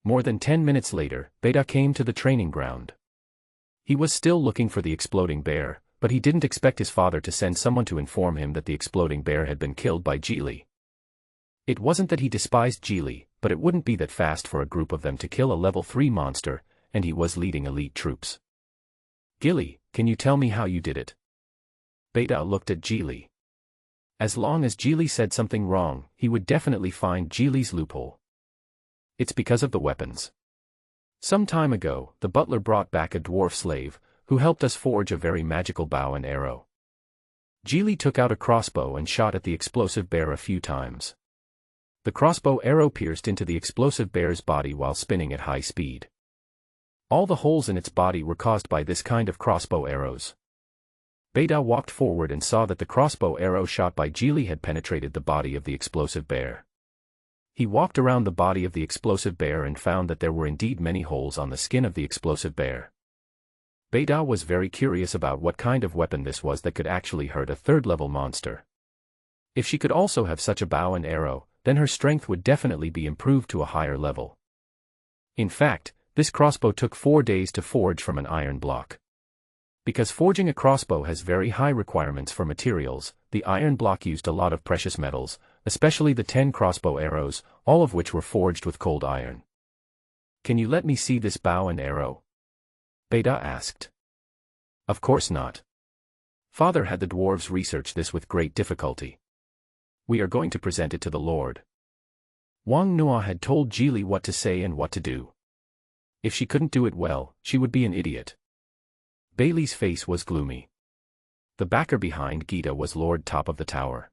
More than 10 minutes later, Beta came to the training ground. He was still looking for the exploding bear, but he didn't expect his father to send someone to inform him that the exploding bear had been killed by Geely. It wasn't that he despised Geely, but it wouldn't be that fast for a group of them to kill a level 3 monster, and he was leading elite troops. "Geely, can you tell me how you did it?" Beta looked at Geely. As long as Geely said something wrong, he would definitely find Geely's loophole. "It's because of the weapons. Some time ago, the butler brought back a dwarf slave, who helped us forge a very magical bow and arrow. Geely took out a crossbow and shot at the explosive bear a few times. The crossbow arrow pierced into the explosive bear's body while spinning at high speed. All the holes in its body were caused by this kind of crossbow arrows." Beta walked forward and saw that the crossbow arrow shot by Geely had penetrated the body of the explosive bear. He walked around the body of the explosive bear and found that there were indeed many holes on the skin of the explosive bear. Beta was very curious about what kind of weapon this was that could actually hurt a third-level monster. If she could also have such a bow and arrow, then her strength would definitely be improved to a higher level. In fact, this crossbow took 4 days to forge from an iron block. Because forging a crossbow has very high requirements for materials, the iron block used a lot of precious metals, especially the 10 crossbow arrows, all of which were forged with cold iron. "Can you let me see this bow and arrow?" Beta asked. "Of course not. Father had the dwarves research this with great difficulty. We are going to present it to the Lord." Wang Nuo had told Geely what to say and what to do. If she couldn't do it well, she would be an idiot. Bailey's face was gloomy. The backer behind Gita was Lord Top of the Tower.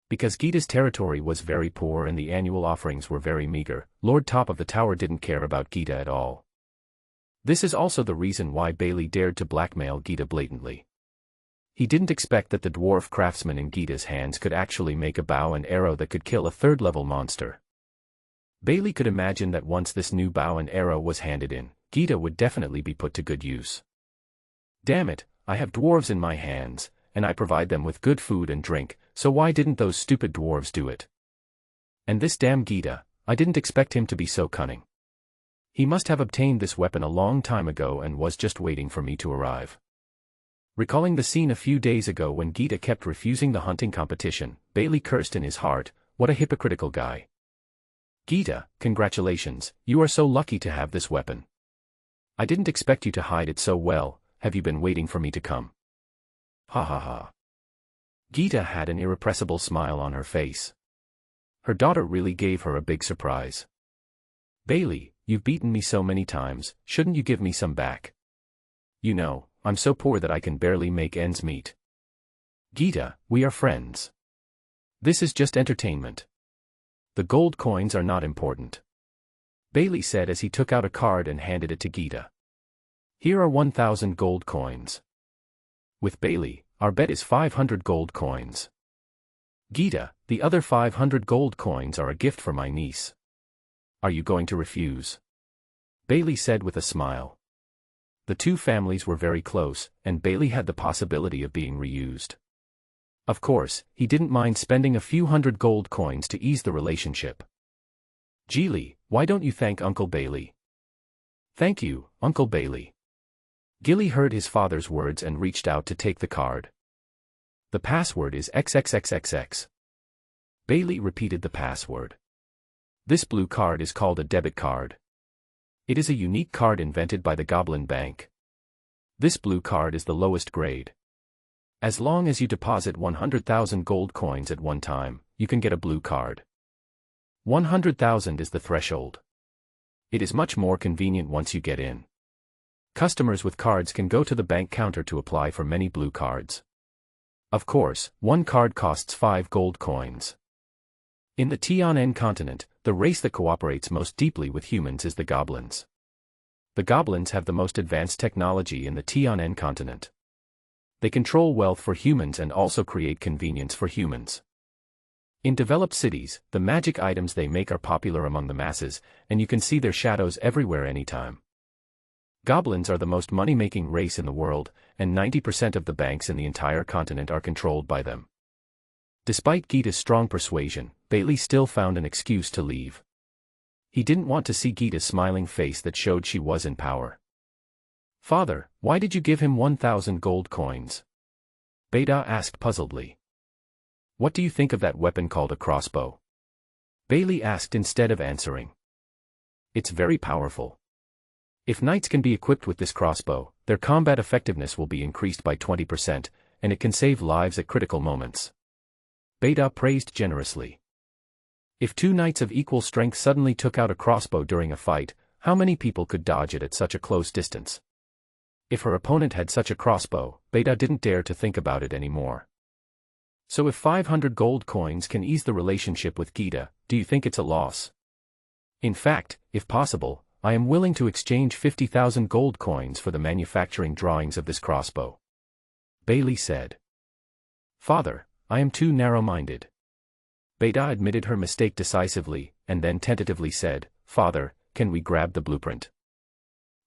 Because Gita's territory was very poor and the annual offerings were very meager, Lord Top of the Tower didn't care about Gita at all. This is also the reason why Bailey dared to blackmail Gita blatantly. He didn't expect that the dwarf craftsman in Gita's hands could actually make a bow and arrow that could kill a third-level monster. Bailey could imagine that once this new bow and arrow was handed in, Gita would definitely be put to good use. "Damn it, I have dwarves in my hands, and I provide them with good food and drink, so why didn't those stupid dwarves do it? And this damn Gita, I didn't expect him to be so cunning. He must have obtained this weapon a long time ago and was just waiting for me to arrive." Recalling the scene a few days ago when Gita kept refusing the hunting competition, Bailey cursed in his heart, "What a hypocritical guy. Gita, congratulations, you are so lucky to have this weapon. I didn't expect you to hide it so well. Have you been waiting for me to come? Ha ha ha. Gita had an irrepressible smile on her face. Her daughter really gave her a big surprise. Bailey, you've beaten me so many times, shouldn't you give me some back? You know, I'm so poor that I can barely make ends meet. Gita, we are friends. This is just entertainment. The gold coins are not important. Bailey said as he took out a card and handed it to Gita. Here are 1,000 gold coins. With Bailey, our bet is 500 gold coins. Gita, the other 500 gold coins are a gift for my niece. Are you going to refuse? Bailey said with a smile. The two families were very close, and Bailey had the possibility of being reused. Of course, he didn't mind spending a few hundred gold coins to ease the relationship. Geely, why don't you thank Uncle Bailey? Thank you, Uncle Bailey. Gilly heard his father's words and reached out to take the card. The password is XXXXX. Bailey repeated the password. This blue card is called a debit card. It is a unique card invented by the Goblin Bank. This blue card is the lowest grade. As long as you deposit 100,000 gold coins at one time, you can get a blue card. 100,000 is the threshold. It is much more convenient once you get in. Customers with cards can go to the bank counter to apply for many blue cards. Of course, one card costs 5 gold coins. In the Tianen continent, the race that cooperates most deeply with humans is the goblins. The goblins have the most advanced technology in the Tianen continent. They control wealth for humans and also create convenience for humans. In developed cities, the magic items they make are popular among the masses, and you can see their shadows everywhere anytime. Goblins are the most money-making race in the world, and 90% of the banks in the entire continent are controlled by them. Despite Gita's strong persuasion, Bailey still found an excuse to leave. He didn't want to see Gita's smiling face that showed she was in power. Father, why did you give him 1,000 gold coins? Beta asked puzzledly. What do you think of that weapon called a crossbow? Bailey asked instead of answering. It's very powerful. If knights can be equipped with this crossbow, their combat effectiveness will be increased by 20%, and it can save lives at critical moments. Beta praised generously. If two knights of equal strength suddenly took out a crossbow during a fight, how many people could dodge it at such a close distance? If her opponent had such a crossbow, Beta didn't dare to think about it anymore. So if 500 gold coins can ease the relationship with Gita, do you think it's a loss? In fact, if possible, I am willing to exchange 50,000 gold coins for the manufacturing drawings of this crossbow. Bailey said. Father, I am too narrow-minded. Beta admitted her mistake decisively, and then tentatively said, Father, can we grab the blueprint?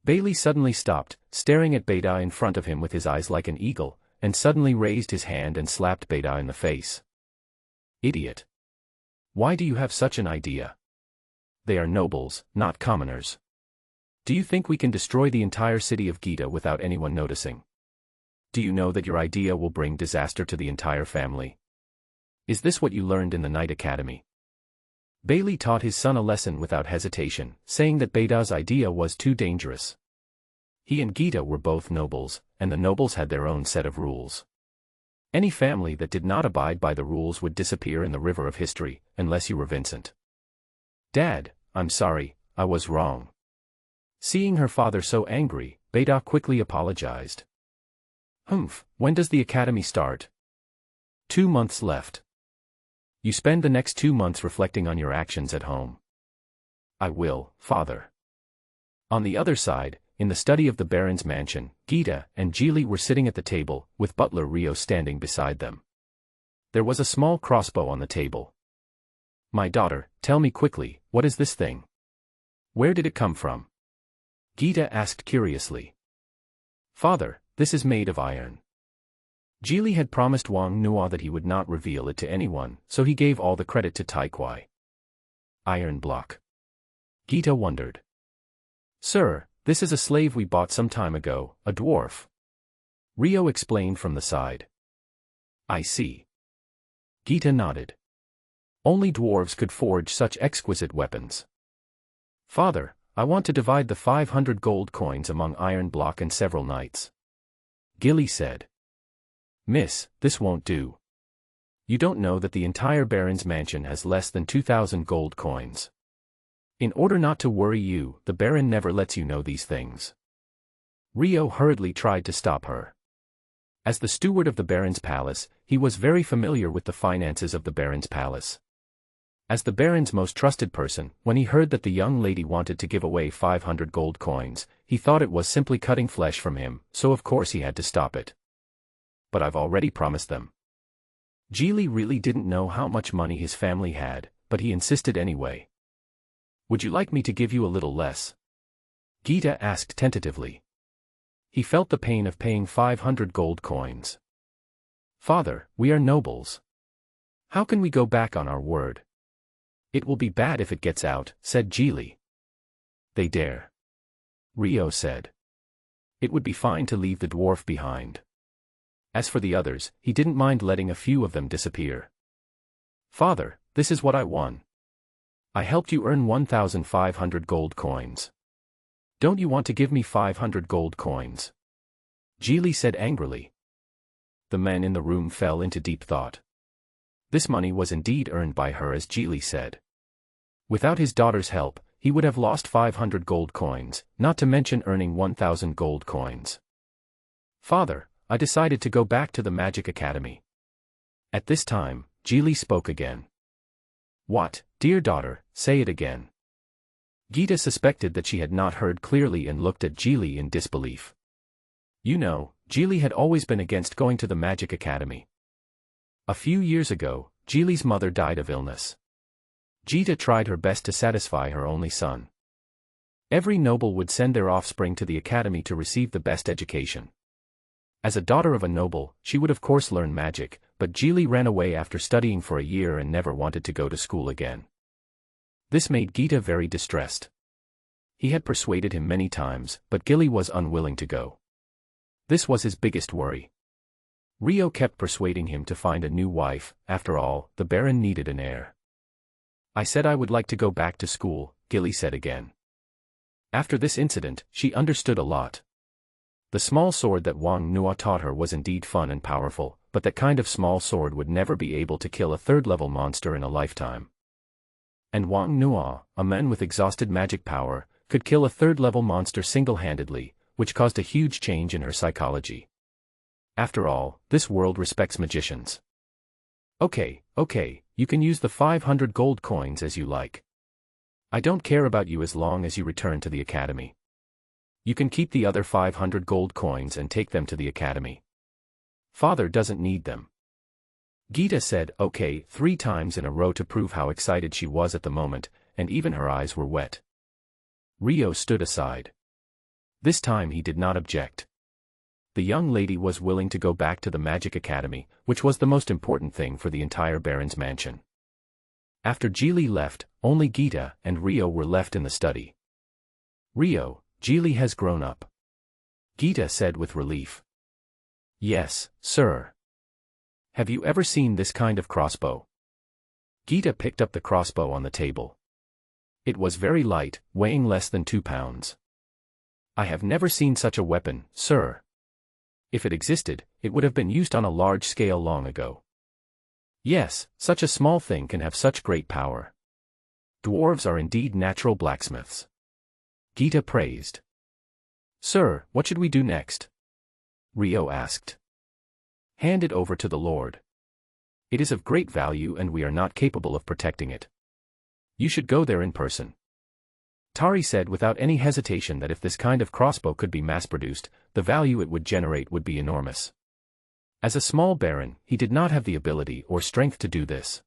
Bailey suddenly stopped, staring at Beta in front of him with his eyes like an eagle, and suddenly raised his hand and slapped Beta in the face. Idiot! Why do you have such an idea? They are nobles, not commoners. Do you think we can destroy the entire city of Gita without anyone noticing? Do you know that your idea will bring disaster to the entire family? Is this what you learned in the Knight Academy? Bailey taught his son a lesson without hesitation, saying that Beta's idea was too dangerous. He and Gita were both nobles, and the nobles had their own set of rules. Any family that did not abide by the rules would disappear in the river of history, unless you were Vincent. Dad, I'm sorry, I was wrong. Seeing her father so angry, Beta quickly apologized. When does the academy start? 2 months left. You spend the next 2 months reflecting on your actions at home. I will, father. On the other side, in the study of the Baron's mansion, Gita and Geely were sitting at the table, with butler Rio standing beside them. There was a small crossbow on the table. My daughter, tell me quickly, what is this thing? Where did it come from? Gita asked curiously. Father, this is made of iron. Geely had promised Wang Nuo that he would not reveal it to anyone, so he gave all the credit to Taikwai. Iron block. Gita wondered. Sir, this is a slave we bought some time ago, a dwarf. Rio explained from the side. I see. Gita nodded. Only dwarves could forge such exquisite weapons. Father, I want to divide the 500 gold coins among Iron Block and several knights. Gilly said. Miss, this won't do. You don't know that the entire Baron's mansion has less than 2,000 gold coins. In order not to worry you, the Baron never lets you know these things. Rio hurriedly tried to stop her. As the steward of the Baron's palace, he was very familiar with the finances of the Baron's palace. As the Baron's most trusted person, when he heard that the young lady wanted to give away 500 gold coins, he thought it was simply cutting flesh from him, so of course he had to stop it. But I've already promised them. Geely really didn't know how much money his family had, but he insisted anyway. Would you like me to give you a little less? Gita asked tentatively. He felt the pain of paying 500 gold coins. Father, we are nobles. How can we go back on our word? It will be bad if it gets out, said Geely. They dare. Rio said. It would be fine to leave the dwarf behind. As for the others, he didn't mind letting a few of them disappear. Father, this is what I won. I helped you earn 1,500 gold coins. Don't you want to give me 500 gold coins? Geely said angrily. The men in the room fell into deep thought. This money was indeed earned by her, as Geely said. Without his daughter's help, he would have lost 500 gold coins, not to mention earning 1,000 gold coins. Father, I decided to go back to the Magic Academy. At this time, Geely spoke again. What, dear daughter, say it again. Gita suspected that she had not heard clearly and looked at Geely in disbelief. You know, Geely had always been against going to the Magic Academy. A few years ago, Geely's mother died of illness. Gita tried her best to satisfy her only son. Every noble would send their offspring to the academy to receive the best education. As a daughter of a noble, she would of course learn magic, but Geely ran away after studying for a year and never wanted to go to school again. This made Gita very distressed. He had persuaded him many times, but Geely was unwilling to go. This was his biggest worry. Rio kept persuading him to find a new wife. After all, the Baron needed an heir. I said I would like to go back to school, Geely said again. After this incident, she understood a lot. The small sword that Wang Nuo taught her was indeed fun and powerful, but that kind of small sword would never be able to kill a third-level monster in a lifetime. And Wang Nuo, a man with exhausted magic power, could kill a third-level monster single-handedly, which caused a huge change in her psychology. After all, this world respects magicians. Okay, you can use the 500 gold coins as you like. I don't care about you as long as you return to the academy. You can keep the other 500 gold coins and take them to the academy. Father doesn't need them. Gita said okay 3 times in a row to prove how excited she was at the moment, and even her eyes were wet. Rio stood aside. This time he did not object. The young lady was willing to go back to the Magic Academy, which was the most important thing for the entire Baron's mansion. After Geely left, only Gita and Rio were left in the study. Rio, Geely has grown up. Gita said with relief. Yes, sir. Have you ever seen this kind of crossbow? Gita picked up the crossbow on the table. It was very light, weighing less than 2 pounds. I have never seen such a weapon, sir. If it existed, it would have been used on a large scale long ago. Yes, such a small thing can have such great power. Dwarves are indeed natural blacksmiths. Gita praised. Sir, what should we do next? Rio asked. Hand it over to the Lord. It is of great value and we are not capable of protecting it. You should go there in person. Tari said without any hesitation that if this kind of crossbow could be mass-produced, the value it would generate would be enormous. As a small baron, he did not have the ability or strength to do this.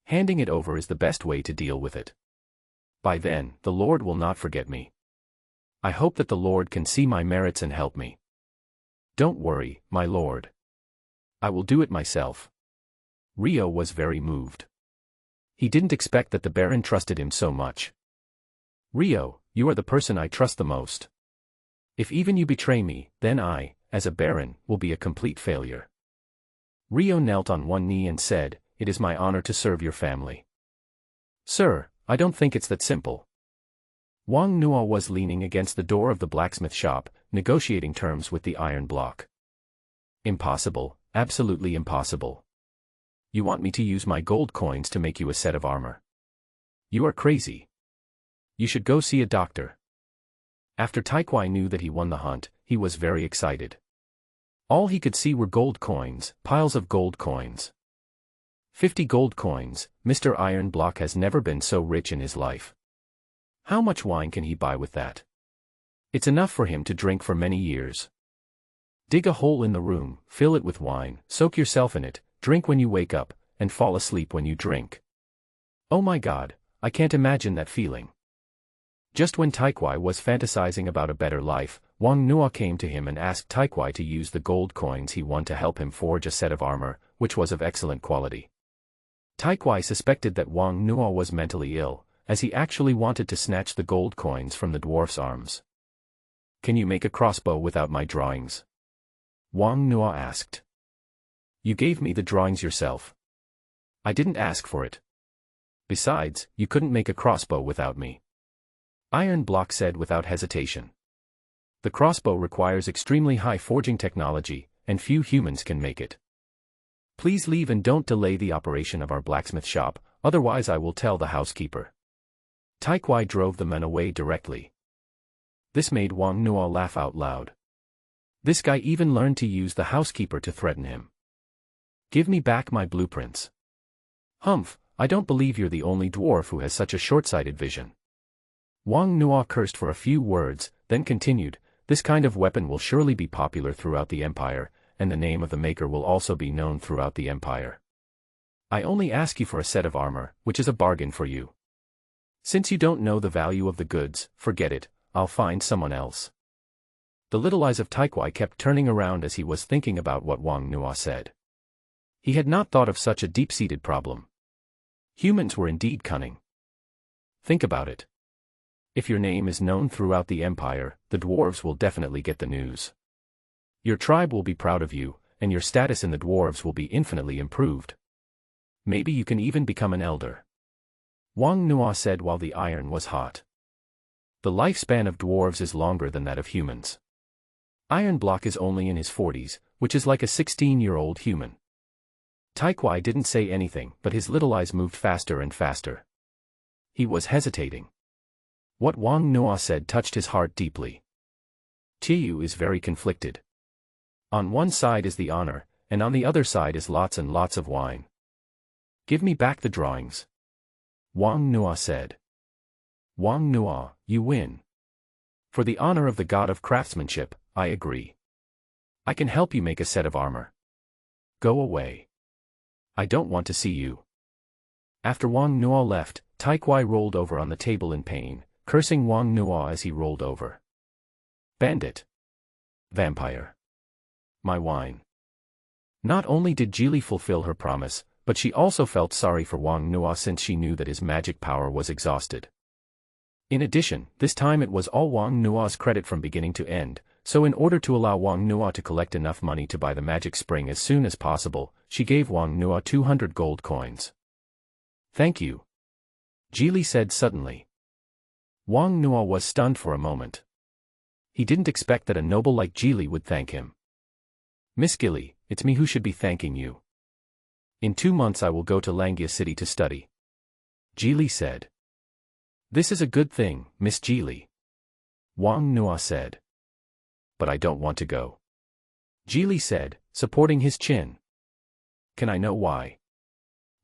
Handing it over is the best way to deal with it. By then, the Lord will not forget me. I hope that the Lord can see my merits and help me. Don't worry, my lord. I will do it myself. Rio was very moved. He didn't expect that the Baron trusted him so much. Rio, you are the person I trust the most. If even you betray me, then I, as a Baron, will be a complete failure. Rio knelt on one knee and said, it is my honor to serve your family. Sir, I don't think it's that simple. Wang Nuo was leaning against the door of the blacksmith shop, negotiating terms with the iron block. Impossible, absolutely impossible. You want me to use my gold coins to make you a set of armor? You are crazy. You should go see a doctor. After Taikwai knew that he won the hunt, he was very excited. All he could see were gold coins, piles of gold coins. 50 gold coins. Mr. Iron Block has never been so rich in his life. How much wine can he buy with that? It's enough for him to drink for many years. Dig a hole in the room, fill it with wine, soak yourself in it, drink when you wake up, and fall asleep when you drink. Oh my God, I can't imagine that feeling. Just when Taikwai was fantasizing about a better life, Wang Nuo came to him and asked Taikwai to use the gold coins he won to help him forge a set of armor, which was of excellent quality. Taikwai suspected that Wang Nuo was mentally ill, as he actually wanted to snatch the gold coins from the dwarf's arms. Can you make a crossbow without my drawings? Wang Nuo asked. You gave me the drawings yourself. I didn't ask for it. Besides, you couldn't make a crossbow without me. Iron Block said without hesitation. The crossbow requires extremely high forging technology, and few humans can make it. Please leave and don't delay the operation of our blacksmith shop, otherwise I will tell the housekeeper. Taikwai drove the men away directly. This made Wang Nuo laugh out loud. This guy even learned to use the housekeeper to threaten him. Give me back my blueprints. Humph, I don't believe you're the only dwarf who has such a short-sighted vision. Wang Nuo cursed for a few words, then continued, this kind of weapon will surely be popular throughout the empire, and the name of the maker will also be known throughout the empire. I only ask you for a set of armor, which is a bargain for you. Since you don't know the value of the goods, forget it, I'll find someone else. The little eyes of Taikwai kept turning around as he was thinking about what Wang Nuo said. He had not thought of such a deep-seated problem. Humans were indeed cunning. Think about it. If your name is known throughout the empire, the dwarves will definitely get the news. Your tribe will be proud of you, and your status in the dwarves will be infinitely improved. Maybe you can even become an elder. Wang Nuo said while the iron was hot. The lifespan of dwarves is longer than that of humans. Iron Block is only in his 40s, which is like a 16-year-old human. Taikwai didn't say anything, but his little eyes moved faster and faster. He was hesitating. What Wang Nuo said touched his heart deeply. Tiyu is very conflicted. On one side is the honor, and on the other side is lots and lots of wine. Give me back the drawings. Wang Nuo said. Wang Nuo, you win. For the honor of the god of craftsmanship, I agree. I can help you make a set of armor. Go away. I don't want to see you. After Wang Nuo left, Taikwai rolled over on the table in pain, cursing Wang Nuo as he rolled over. Bandit. Vampire. My wine. Not only did Jili fulfill her promise, but she also felt sorry for Wang Nuo since she knew that his magic power was exhausted. In addition, this time it was all Wang Nuo's credit from beginning to end, so in order to allow Wang Nuo to collect enough money to buy the magic spring as soon as possible, she gave Wang Nuo 200 gold coins. Thank you. Jili said suddenly. Wang Nuo was stunned for a moment. He didn't expect that a noble like Jili would thank him. Miss Gili, it's me who should be thanking you. In 2 months I will go to Langia City to study. Jili said. This is a good thing, Miss Jili. Wang Nuo said. But I don't want to go. Jili said, supporting his chin. Can I know why?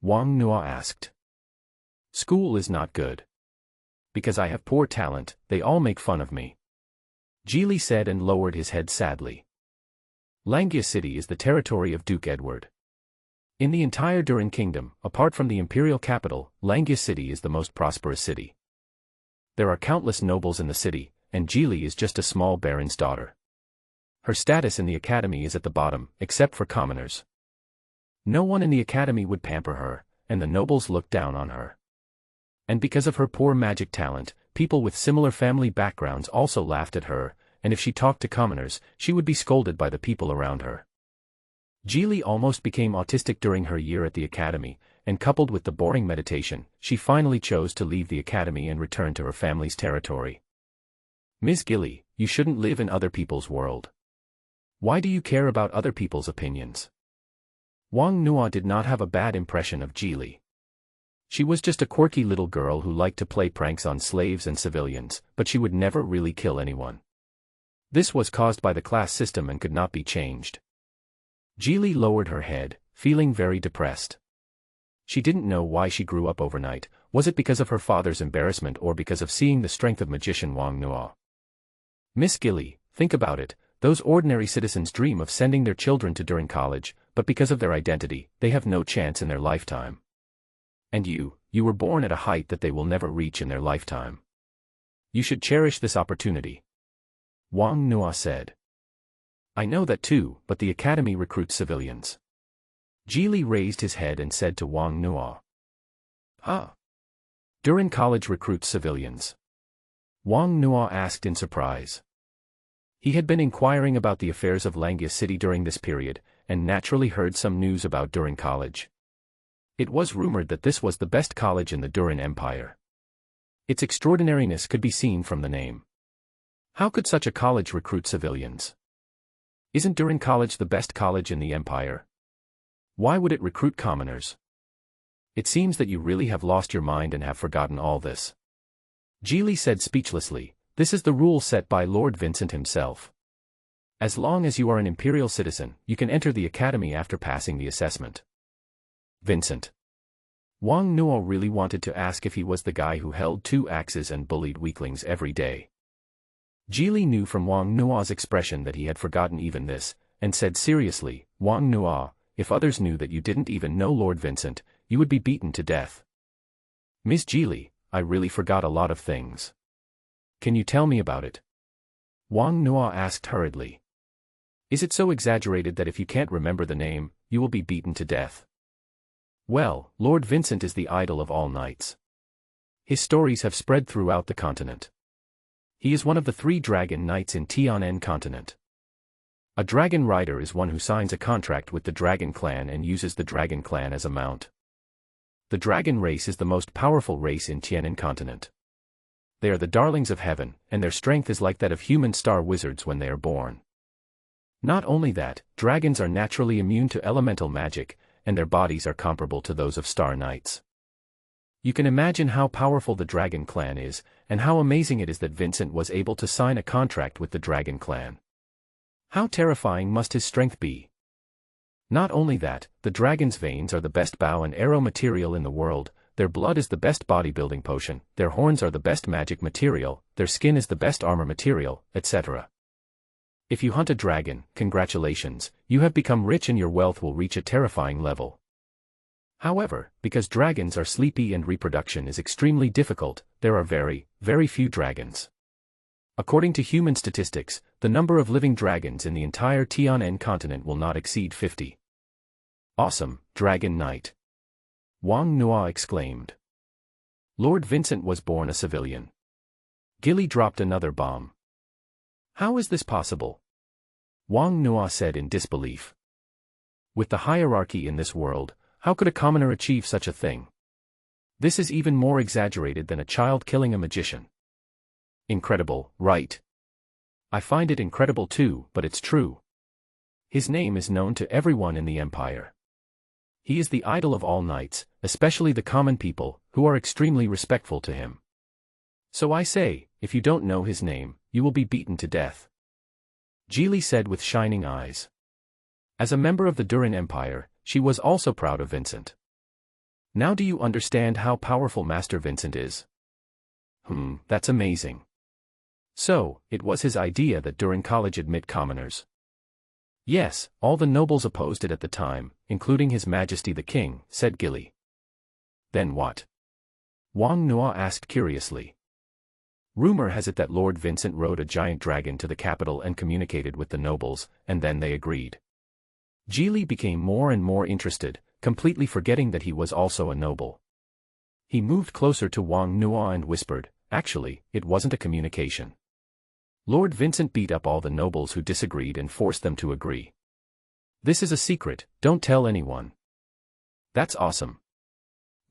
Wang Nuo asked. School is not good. Because I have poor talent, they all make fun of me. Jili said and lowered his head sadly. Langia City is the territory of Duke Edward. In the entire Durin Kingdom, apart from the imperial capital, Langia City is the most prosperous city. There are countless nobles in the city, and Jili is just a small baron's daughter. Her status in the academy is at the bottom, except for commoners. No one in the academy would pamper her, and the nobles looked down on her. And because of her poor magic talent, people with similar family backgrounds also laughed at her, and if she talked to commoners, she would be scolded by the people around her. Geely almost became autistic during her year at the academy, and coupled with the boring meditation, she finally chose to leave the academy and return to her family's territory. Ms. Geely, you shouldn't live in other people's world. Why do you care about other people's opinions? Wang Nuo did not have a bad impression of Geely. She was just a quirky little girl who liked to play pranks on slaves and civilians, but she would never really kill anyone. This was caused by the class system and could not be changed. Geely lowered her head, feeling very depressed. She didn't know why she grew up overnight. Was it because of her father's embarrassment or because of seeing the strength of magician Wang Nuo? Miss Geely, think about it. Those ordinary citizens dream of sending their children to during college, but because of their identity, they have no chance in their lifetime. And you were born at a height that they will never reach in their lifetime. You should cherish this opportunity. Wang Nuo said. I know that too, but the academy recruits civilians. Geely raised his head and said to Wang Nuo. Huh? During college recruits civilians? Wang Nuo asked in surprise. He had been inquiring about the affairs of Langia City during this period, and naturally heard some news about Durin College. It was rumored that this was the best college in the Durin Empire. Its extraordinariness could be seen from the name. How could such a college recruit civilians? Isn't Durin College the best college in the empire? Why would it recruit commoners? It seems that you really have lost your mind and have forgotten all this. Geely said speechlessly. This is the rule set by Lord Vincent himself. As long as you are an imperial citizen, you can enter the academy after passing the assessment. Vincent. Wang Nuo really wanted to ask if he was the guy who held 2 axes and bullied weaklings every day. Geely knew from Wang Nuo's expression that he had forgotten even this, and said seriously, Wang Nuo, if others knew that you didn't even know Lord Vincent, you would be beaten to death. Miss Geely, I really forgot a lot of things. Can you tell me about it? Wang Nuo asked hurriedly. Is it so exaggerated that if you can't remember the name, you will be beaten to death? Well, Lord Vincent is the idol of all knights. His stories have spread throughout the continent. He is one of the 3 dragon knights in Tianen continent. A dragon rider is one who signs a contract with the dragon clan and uses the dragon clan as a mount. The dragon race is the most powerful race in Tianen continent. They are the darlings of heaven, and their strength is like that of human star wizards when they are born. Not only that, dragons are naturally immune to elemental magic, and their bodies are comparable to those of star knights. You can imagine how powerful the dragon clan is, and how amazing it is that Vincent was able to sign a contract with the dragon clan. How terrifying must his strength be? Not only that, the dragon's veins are the best bow and arrow material in the world, their blood is the best bodybuilding potion, their horns are the best magic material, their skin is the best armor material, etc. If you hunt a dragon, congratulations, you have become rich and your wealth will reach a terrifying level. However, because dragons are sleepy and reproduction is extremely difficult, there are very, very few dragons. According to human statistics, the number of living dragons in the entire Tianen continent will not exceed 50. Awesome, Dragon Knight! Wang Nuo exclaimed. Lord Vincent was born a civilian. Geely dropped another bomb. How is this possible? Wang Nuo said in disbelief. With the hierarchy in this world, how could a commoner achieve such a thing? This is even more exaggerated than a child killing a magician. Incredible, right? I find it incredible too, but it's true. His name is known to everyone in the empire. He is the idol of all knights, especially the common people, who are extremely respectful to him. So I say, if you don't know his name, you will be beaten to death. Geely said with shining eyes. As a member of the Durin Empire, she was also proud of Vincent. Now do you understand how powerful Master Vincent is? That's amazing. So, it was his idea that Durin College admit commoners. Yes, all the nobles opposed it at the time, including His Majesty the King, said Geely. Then what? Wang Nuo asked curiously. Rumor has it that Lord Vincent rode a giant dragon to the capital and communicated with the nobles, and then they agreed. Geely became more and more interested, completely forgetting that he was also a noble. He moved closer to Wang Nuo and whispered, actually, it wasn't a communication. Lord Vincent beat up all the nobles who disagreed and forced them to agree. This is a secret, don't tell anyone. That's awesome.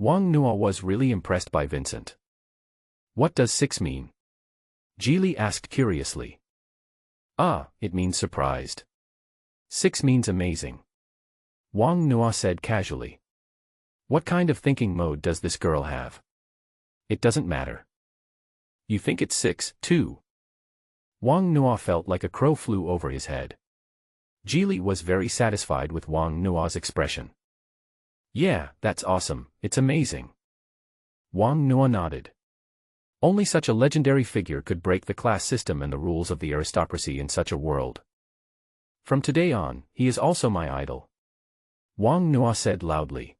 Wang Nuo was really impressed by Vincent. What does 6 mean? Geely asked curiously. Ah, it means surprised. 6 means amazing. Wang Nuo said casually. What kind of thinking mode does this girl have? It doesn't matter. You think it's 6, too? Wang Nuo felt like a crow flew over his head. Geely was very satisfied with Wang Nuo's expression. Yeah, that's awesome, it's amazing. Wang Nuo nodded. Only such a legendary figure could break the class system and the rules of the aristocracy in such a world. From today on, he is also my idol. Wang Nuo said loudly.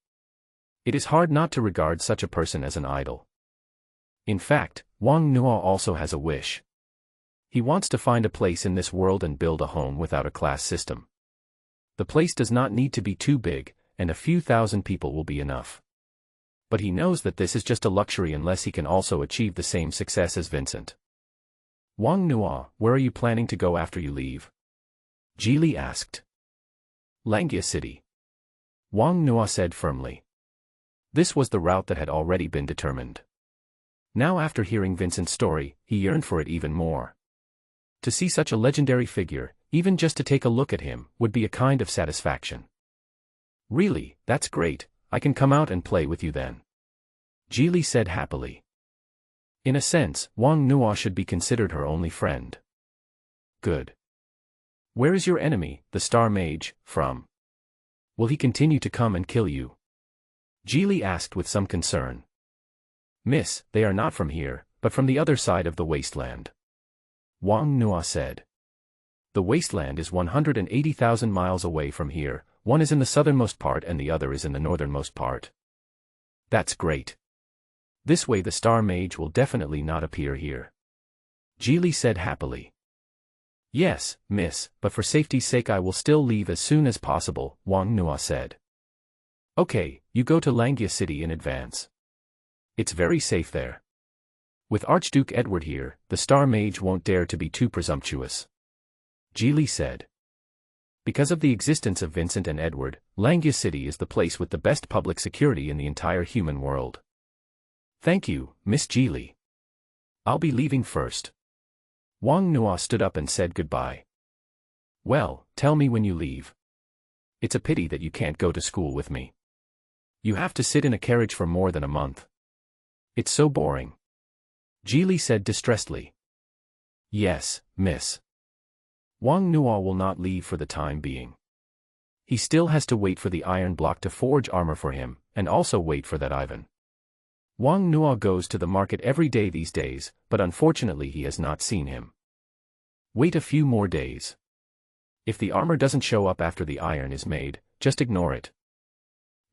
It is hard not to regard such a person as an idol. In fact, Wang Nuo also has a wish. He wants to find a place in this world and build a home without a class system. The place does not need to be too big, and a few thousand people will be enough. But he knows that this is just a luxury unless he can also achieve the same success as Vincent. Wang Nuo, where are you planning to go after you leave? Geely asked. Langia City. Wang Nuo said firmly. This was the route that had already been determined. Now after hearing Vincent's story, he yearned for it even more. To see such a legendary figure, even just to take a look at him, would be a kind of satisfaction. Really, that's great, I can come out and play with you then. Geely said happily. In a sense, Wang Nuo should be considered her only friend. Good. Where is your enemy, the Star Mage, from? Will he continue to come and kill you? Geely asked with some concern. Miss, they are not from here, but from the other side of the wasteland. Wang Nuo said. The wasteland is 180,000 miles away from here, one is in the southernmost part and the other is in the northernmost part. That's great. This way the Star Mage will definitely not appear here. Geely said happily. Yes, miss, but for safety's sake I will still leave as soon as possible, Wang Nuo said. Okay, you go to Langia City in advance. It's very safe there. With Archduke Edward here, the Star Mage won't dare to be too presumptuous. Geely said. Because of the existence of Vincent and Edward, Langia City is the place with the best public security in the entire human world. Thank you, Miss Geely. I'll be leaving first. Wang Nuo stood up and said goodbye. Well, tell me when you leave. It's a pity that you can't go to school with me. You have to sit in a carriage for more than a month. It's so boring. Geely said distressedly. Yes, miss. Wang Nuo will not leave for the time being. He still has to wait for the iron block to forge armor for him, and also wait for that Ivan. Wang Nuo goes to the market every day these days, but unfortunately he has not seen him. Wait a few more days. If the armor doesn't show up after the iron is made, just ignore it.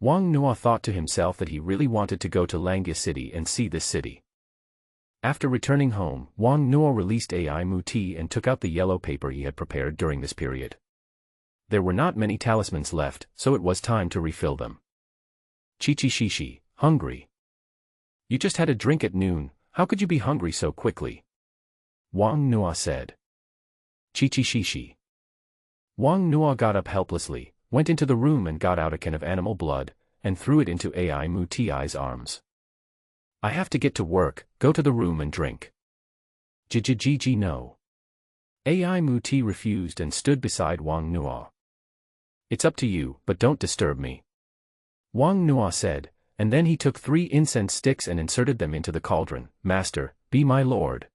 Wang Nuo thought to himself that he really wanted to go to Langia City and see this city. After returning home, Wang Nuo released AI Muti and took out the yellow paper he had prepared during this period. There were not many talismans left, so it was time to refill them. Chi-chi-shi-shi, hungry. You just had a drink at noon, how could you be hungry so quickly? Wang Nuo said. Chi-chi-shi-shi. Wang Nuo got up helplessly, went into the room and got out a can of animal blood, and threw it into AI Muti's arms. I have to get to work, go to the room and drink. Ji no. AI Muti refused and stood beside Wang Nuo. It's up to you, but don't disturb me. Wang Nuo said, and then he took 3 incense sticks and inserted them into the cauldron. Master, be my lord.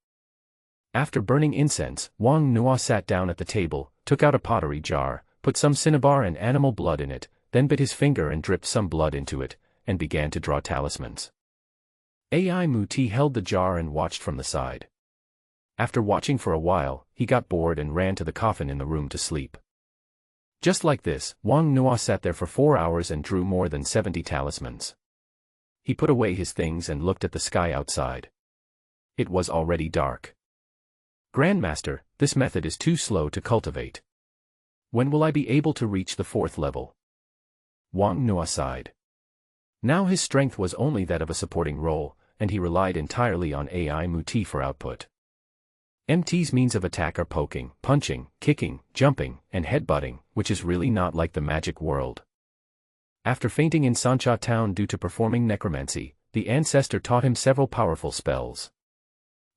After burning incense, Wang Nuo sat down at the table, took out a pottery jar, put some cinnabar and animal blood in it, then bit his finger and dripped some blood into it, and began to draw talismans. AI Muti held the jar and watched from the side. After watching for a while, he got bored and ran to the coffin in the room to sleep. Just like this, Wang Nuo sat there for 4 hours and drew more than 70 talismans. He put away his things and looked at the sky outside. It was already dark. Grandmaster, this method is too slow to cultivate. When will I be able to reach the 4th level? Wang Nuo sighed. Now his strength was only that of a supporting role, and he relied entirely on AI Muti for output. MT's means of attack are poking, punching, kicking, jumping, and headbutting, which is really not like the magic world. After fainting in Sancha town due to performing necromancy, the ancestor taught him several powerful spells.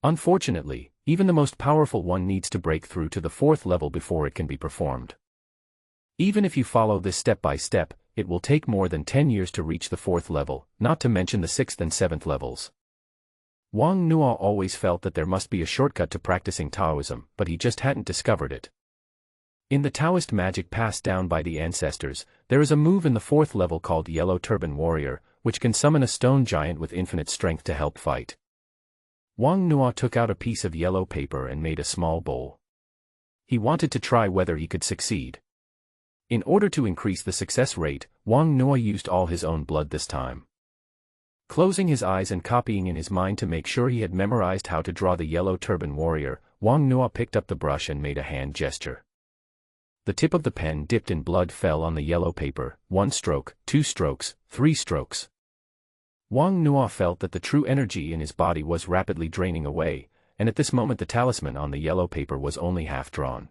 Unfortunately, even the most powerful one needs to break through to the 4th level before it can be performed. Even if you follow this step by step, it will take more than 10 years to reach the 4th level, not to mention the 6th and 7th levels. Wang Nuo always felt that there must be a shortcut to practicing Taoism, but he just hadn't discovered it. In the Taoist magic passed down by the ancestors, there is a move in the 4th level called Yellow Turban Warrior, which can summon a stone giant with infinite strength to help fight. Wang Nuo took out a piece of yellow paper and made a small bowl. He wanted to try whether he could succeed. In order to increase the success rate, Wang Nuo used all his own blood this time. Closing his eyes and copying in his mind to make sure he had memorized how to draw the Yellow Turban Warrior, Wang Nuo picked up the brush and made a hand gesture. The tip of the pen dipped in blood fell on the yellow paper, 1 stroke, 2 strokes, 3 strokes. Wang Nuo felt that the true energy in his body was rapidly draining away, and at this moment the talisman on the yellow paper was only half drawn.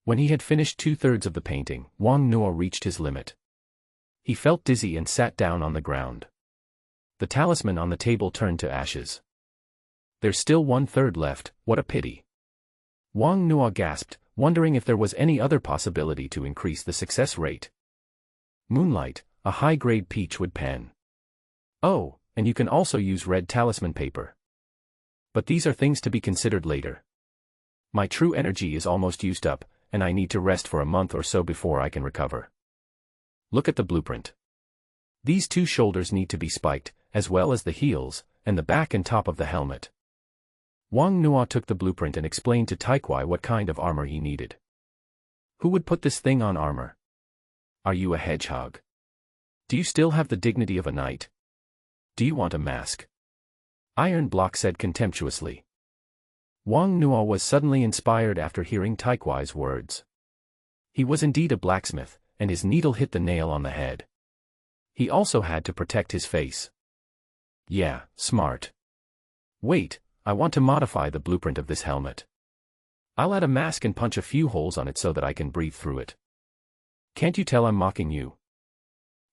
When he had finished 2/3 of the painting, Wang Nuo reached his limit. He felt dizzy and sat down on the ground. The talisman on the table turned to ashes. There's still 1/3 left, what a pity. Wang Nuo gasped, wondering if there was any other possibility to increase the success rate. Moonlight, a high-grade peachwood pen. Oh, and you can also use red talisman paper. But these are things to be considered later. My true energy is almost used up, and I need to rest for a month or so before I can recover. Look at the blueprint. These 2 shoulders need to be spiked, as well as the heels, and the back and top of the helmet. Wang Nuo took the blueprint and explained to Taikwai what kind of armor he needed. Who would put this thing on armor? Are you a hedgehog? Do you still have the dignity of a knight? Do you want a mask? Iron Block said contemptuously. Wang Nuo was suddenly inspired after hearing Taikwai's words. He was indeed a blacksmith, and his needle hit the nail on the head. He also had to protect his face. Yeah, smart. Wait, I want to modify the blueprint of this helmet. I'll add a mask and punch a few holes on it so that I can breathe through it. Can't you tell I'm mocking you?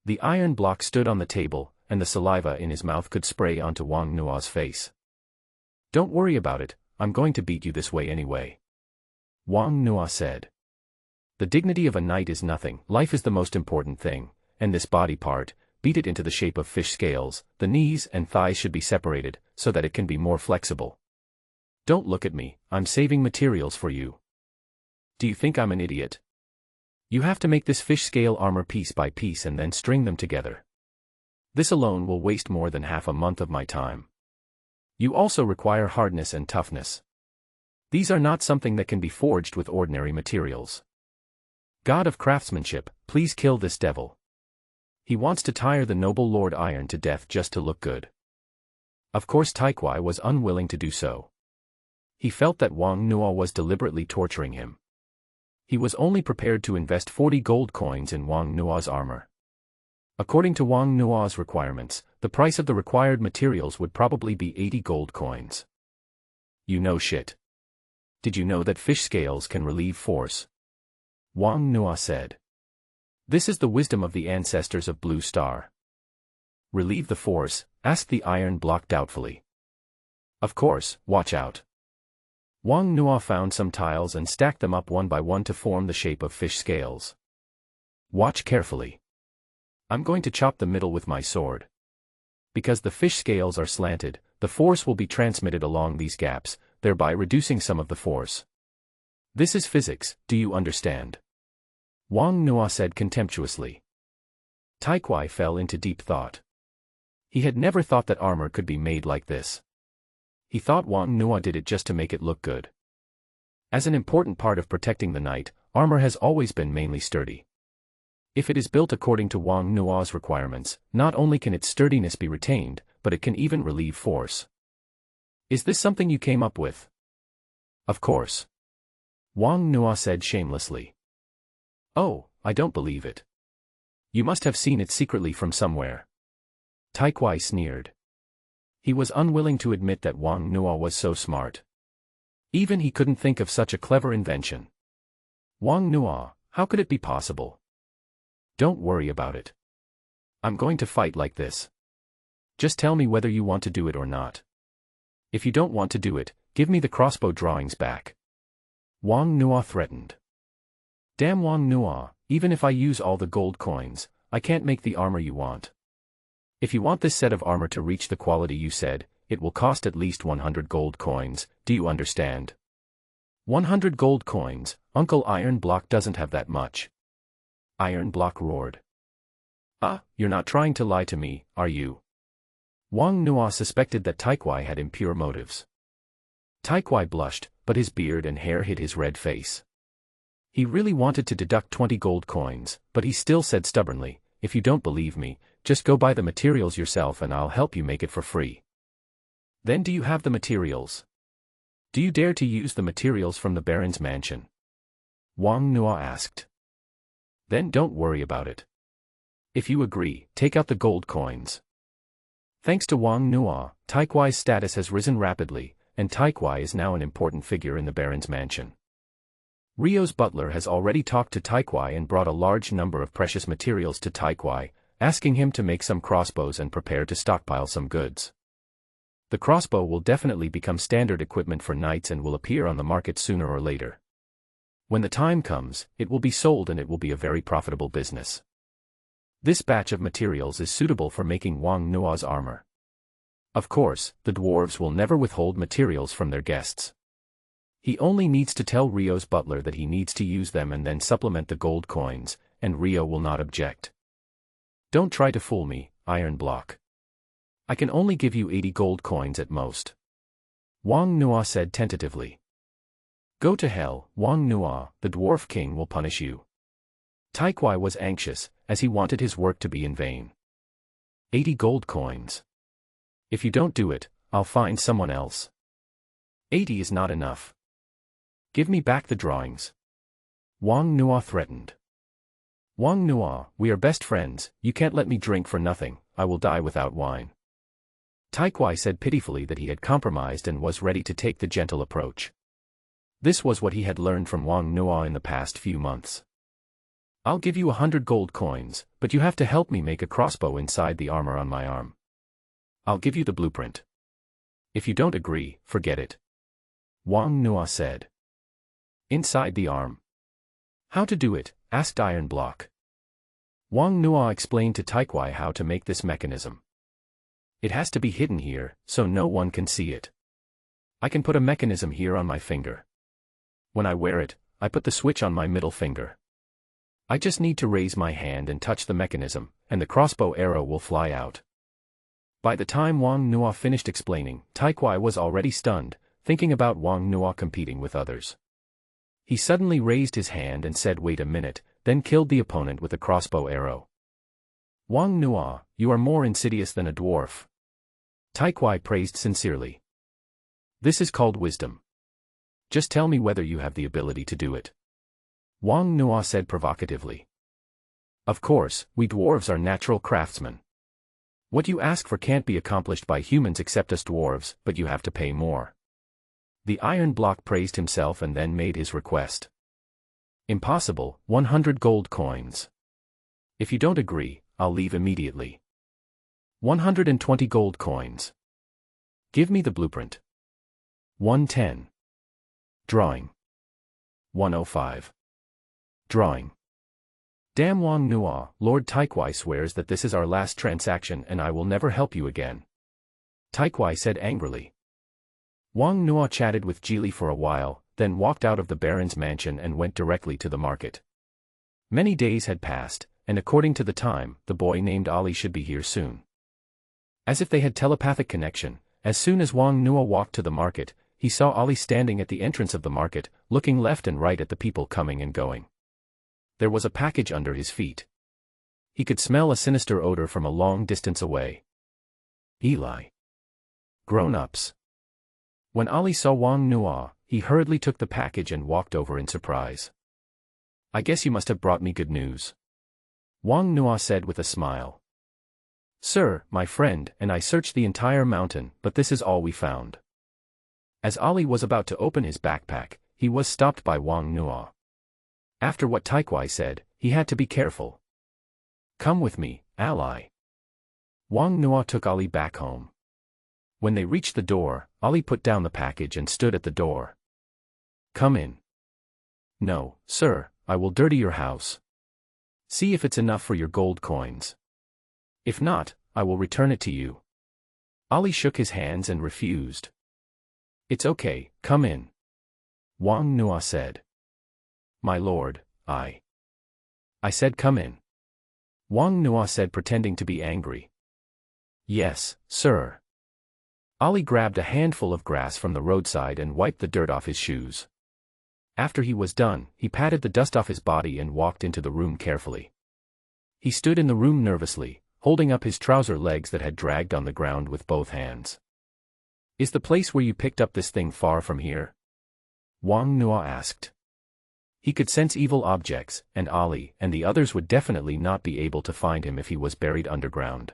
The iron block stood on the table, and the saliva in his mouth could spray onto Wang Nuo's face. Don't worry about it, I'm going to beat you this way anyway. Wang Nuo said. The dignity of a knight is nothing, life is the most important thing, and this body part, beat it into the shape of fish scales, the knees and thighs should be separated, so that it can be more flexible. Don't look at me, I'm saving materials for you. Do you think I'm an idiot? You have to make this fish scale armor piece by piece and then string them together. This alone will waste more than half a month of my time. You also require hardness and toughness. These are not something that can be forged with ordinary materials. God of craftsmanship, please kill this devil. He wants to tire the noble Lord Iron to death just to look good. Of course Taikwai was unwilling to do so. He felt that Wang Nuo was deliberately torturing him. He was only prepared to invest 40 gold coins in Wang Nuo's armor. According to Wang Nuo's requirements, the price of the required materials would probably be 80 gold coins. You know shit. Did you know that fish scales can relieve force? Wang Nuo said. This is the wisdom of the ancestors of Blue Star. Relieve the force? Asked the iron block doubtfully. Of course, watch out. Wang Nuo found some tiles and stacked them up one by one to form the shape of fish scales. Watch carefully. I'm going to chop the middle with my sword. Because the fish scales are slanted, the force will be transmitted along these gaps, thereby reducing some of the force. This is physics, do you understand? Wang Nuo said contemptuously. Taikwai fell into deep thought. He had never thought that armor could be made like this. He thought Wang Nuo did it just to make it look good. As an important part of protecting the knight, armor has always been mainly sturdy. If it is built according to Wang Nuo's requirements, not only can its sturdiness be retained, but it can even relieve force. Is this something you came up with? Of course. Wang Nuo said shamelessly. Oh, I don't believe it. You must have seen it secretly from somewhere. Taikwai sneered. He was unwilling to admit that Wang Nuo was so smart. Even he couldn't think of such a clever invention. Wang Nuo, how could it be possible? Don't worry about it. I'm going to fight like this. Just tell me whether you want to do it or not. If you don't want to do it, give me the crossbow drawings back. Wang Nuo threatened. Damn Wang Nuo, even if I use all the gold coins, I can't make the armor you want. If you want this set of armor to reach the quality you said, it will cost at least 100 gold coins, do you understand? 100 gold coins, Uncle Iron Block doesn't have that much. Iron Block roared. Ah, you're not trying to lie to me, are you? Wang Nuo suspected that Taikwai had impure motives. Taikwai blushed, but his beard and hair hid his red face. He really wanted to deduct 20 gold coins, but he still said stubbornly, if you don't believe me, just go buy the materials yourself and I'll help you make it for free. Then do you have the materials? Do you dare to use the materials from the Baron's mansion? Wang Nuo asked. Then don't worry about it. If you agree, take out the gold coins. Thanks to Wang Nuo, Taikwai's status has risen rapidly, and Taikwai is now an important figure in the Baron's mansion. Rio's butler has already talked to Taikwai and brought a large number of precious materials to Taikwai, asking him to make some crossbows and prepare to stockpile some goods. The crossbow will definitely become standard equipment for knights and will appear on the market sooner or later. When the time comes, it will be sold and it will be a very profitable business. This batch of materials is suitable for making Wang Nuo's armor. Of course, the dwarves will never withhold materials from their guests. He only needs to tell Rio's butler that he needs to use them and then supplement the gold coins, and Rio will not object. Don't try to fool me, Iron Block. I can only give you 80 gold coins at most. Wang Nuo said tentatively. Go to hell, Wang Nuo, the dwarf king will punish you. Taikwai was anxious, as he wanted his work to be in vain. 80 gold coins. If you don't do it, I'll find someone else. 80 is not enough. Give me back the drawings. Wang Nuo threatened. Wang Nuo, we are best friends, you can't let me drink for nothing, I will die without wine. Taikwai said pitifully that he had compromised and was ready to take the gentle approach. This was what he had learned from Wang Nuo in the past few months. I'll give you 100 gold coins, but you have to help me make a crossbow inside the armor on my arm. I'll give you the blueprint. If you don't agree, forget it. Wang Nuo said. Inside the arm. How to do it? Asked Iron Block. Wang Nuo explained to Taikwai how to make this mechanism. It has to be hidden here, so no one can see it. I can put a mechanism here on my finger. When I wear it, I put the switch on my middle finger. I just need to raise my hand and touch the mechanism, and the crossbow arrow will fly out. By the time Wang Nuo finished explaining, Taikwai was already stunned, thinking about Wang Nuo competing with others. He suddenly raised his hand and said wait a minute, then killed the opponent with a crossbow arrow. Wang Nuo, you are more insidious than a dwarf. Taikwai praised sincerely. This is called wisdom. Just tell me whether you have the ability to do it. Wang Nuo said provocatively. Of course, we dwarves are natural craftsmen. What you ask for can't be accomplished by humans except us dwarves, but you have to pay more. The Iron Block praised himself and then made his request. Impossible, 100 gold coins. If you don't agree, I'll leave immediately. 120 gold coins. Give me the blueprint. 110. Drawing. 105. Drawing. Damn Wang Nuo, Lord Taikwai swears that this is our last transaction and I will never help you again. Taikwai said angrily. Wang Nuo chatted with Geely for a while, then walked out of the Baron's mansion and went directly to the market. Many days had passed, and according to the time, the boy named Ali should be here soon. As if they had telepathic connection, as soon as Wang Nuo walked to the market, he saw Ali standing at the entrance of the market, looking left and right at the people coming and going. There was a package under his feet. He could smell a sinister odor from a long distance away. Eli. Grown-ups. When Ali saw Wang Nuo, he hurriedly took the package and walked over in surprise. I guess you must have brought me good news. Wang Nuo said with a smile. Sir, my friend, and I searched the entire mountain, but this is all we found. As Ali was about to open his backpack, he was stopped by Wang Nuo. After what Taikwai said, he had to be careful. "Come with me, ally." Wang Nuo took Ali back home. When they reached the door, Ali put down the package and stood at the door. "Come in." "No, sir, I will dirty your house. See if it's enough for your gold coins. If not, I will return it to you." Ali shook his hands and refused. "It's okay, come in," Wang Nuo said. "My lord, I said come in," Wang Nuo said, pretending to be angry. "Yes, sir." Ali grabbed a handful of grass from the roadside and wiped the dirt off his shoes. After he was done, he patted the dust off his body and walked into the room carefully. He stood in the room nervously, holding up his trouser legs that had dragged on the ground with both hands. "Is the place where you picked up this thing far from here?" Wang Nuo asked. He could sense evil objects, and Ali and the others would definitely not be able to find him if he was buried underground.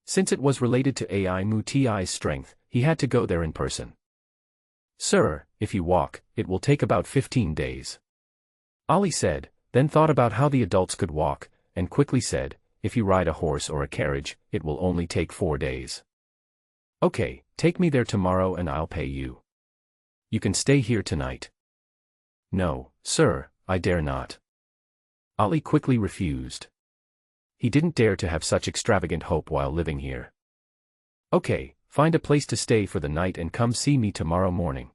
Since it was related to Ai Muti's strength, he had to go there in person. "Sir, if you walk, it will take about 15 days. Ali said, then thought about how the adults could walk, and quickly said, "If you ride a horse or a carriage, it will only take 4 days." "Okay, take me there tomorrow and I'll pay you. You can stay here tonight." "No, sir, I dare not." Ali quickly refused. He didn't dare to have such extravagant hope while living here. "Okay, find a place to stay for the night and come see me tomorrow morning."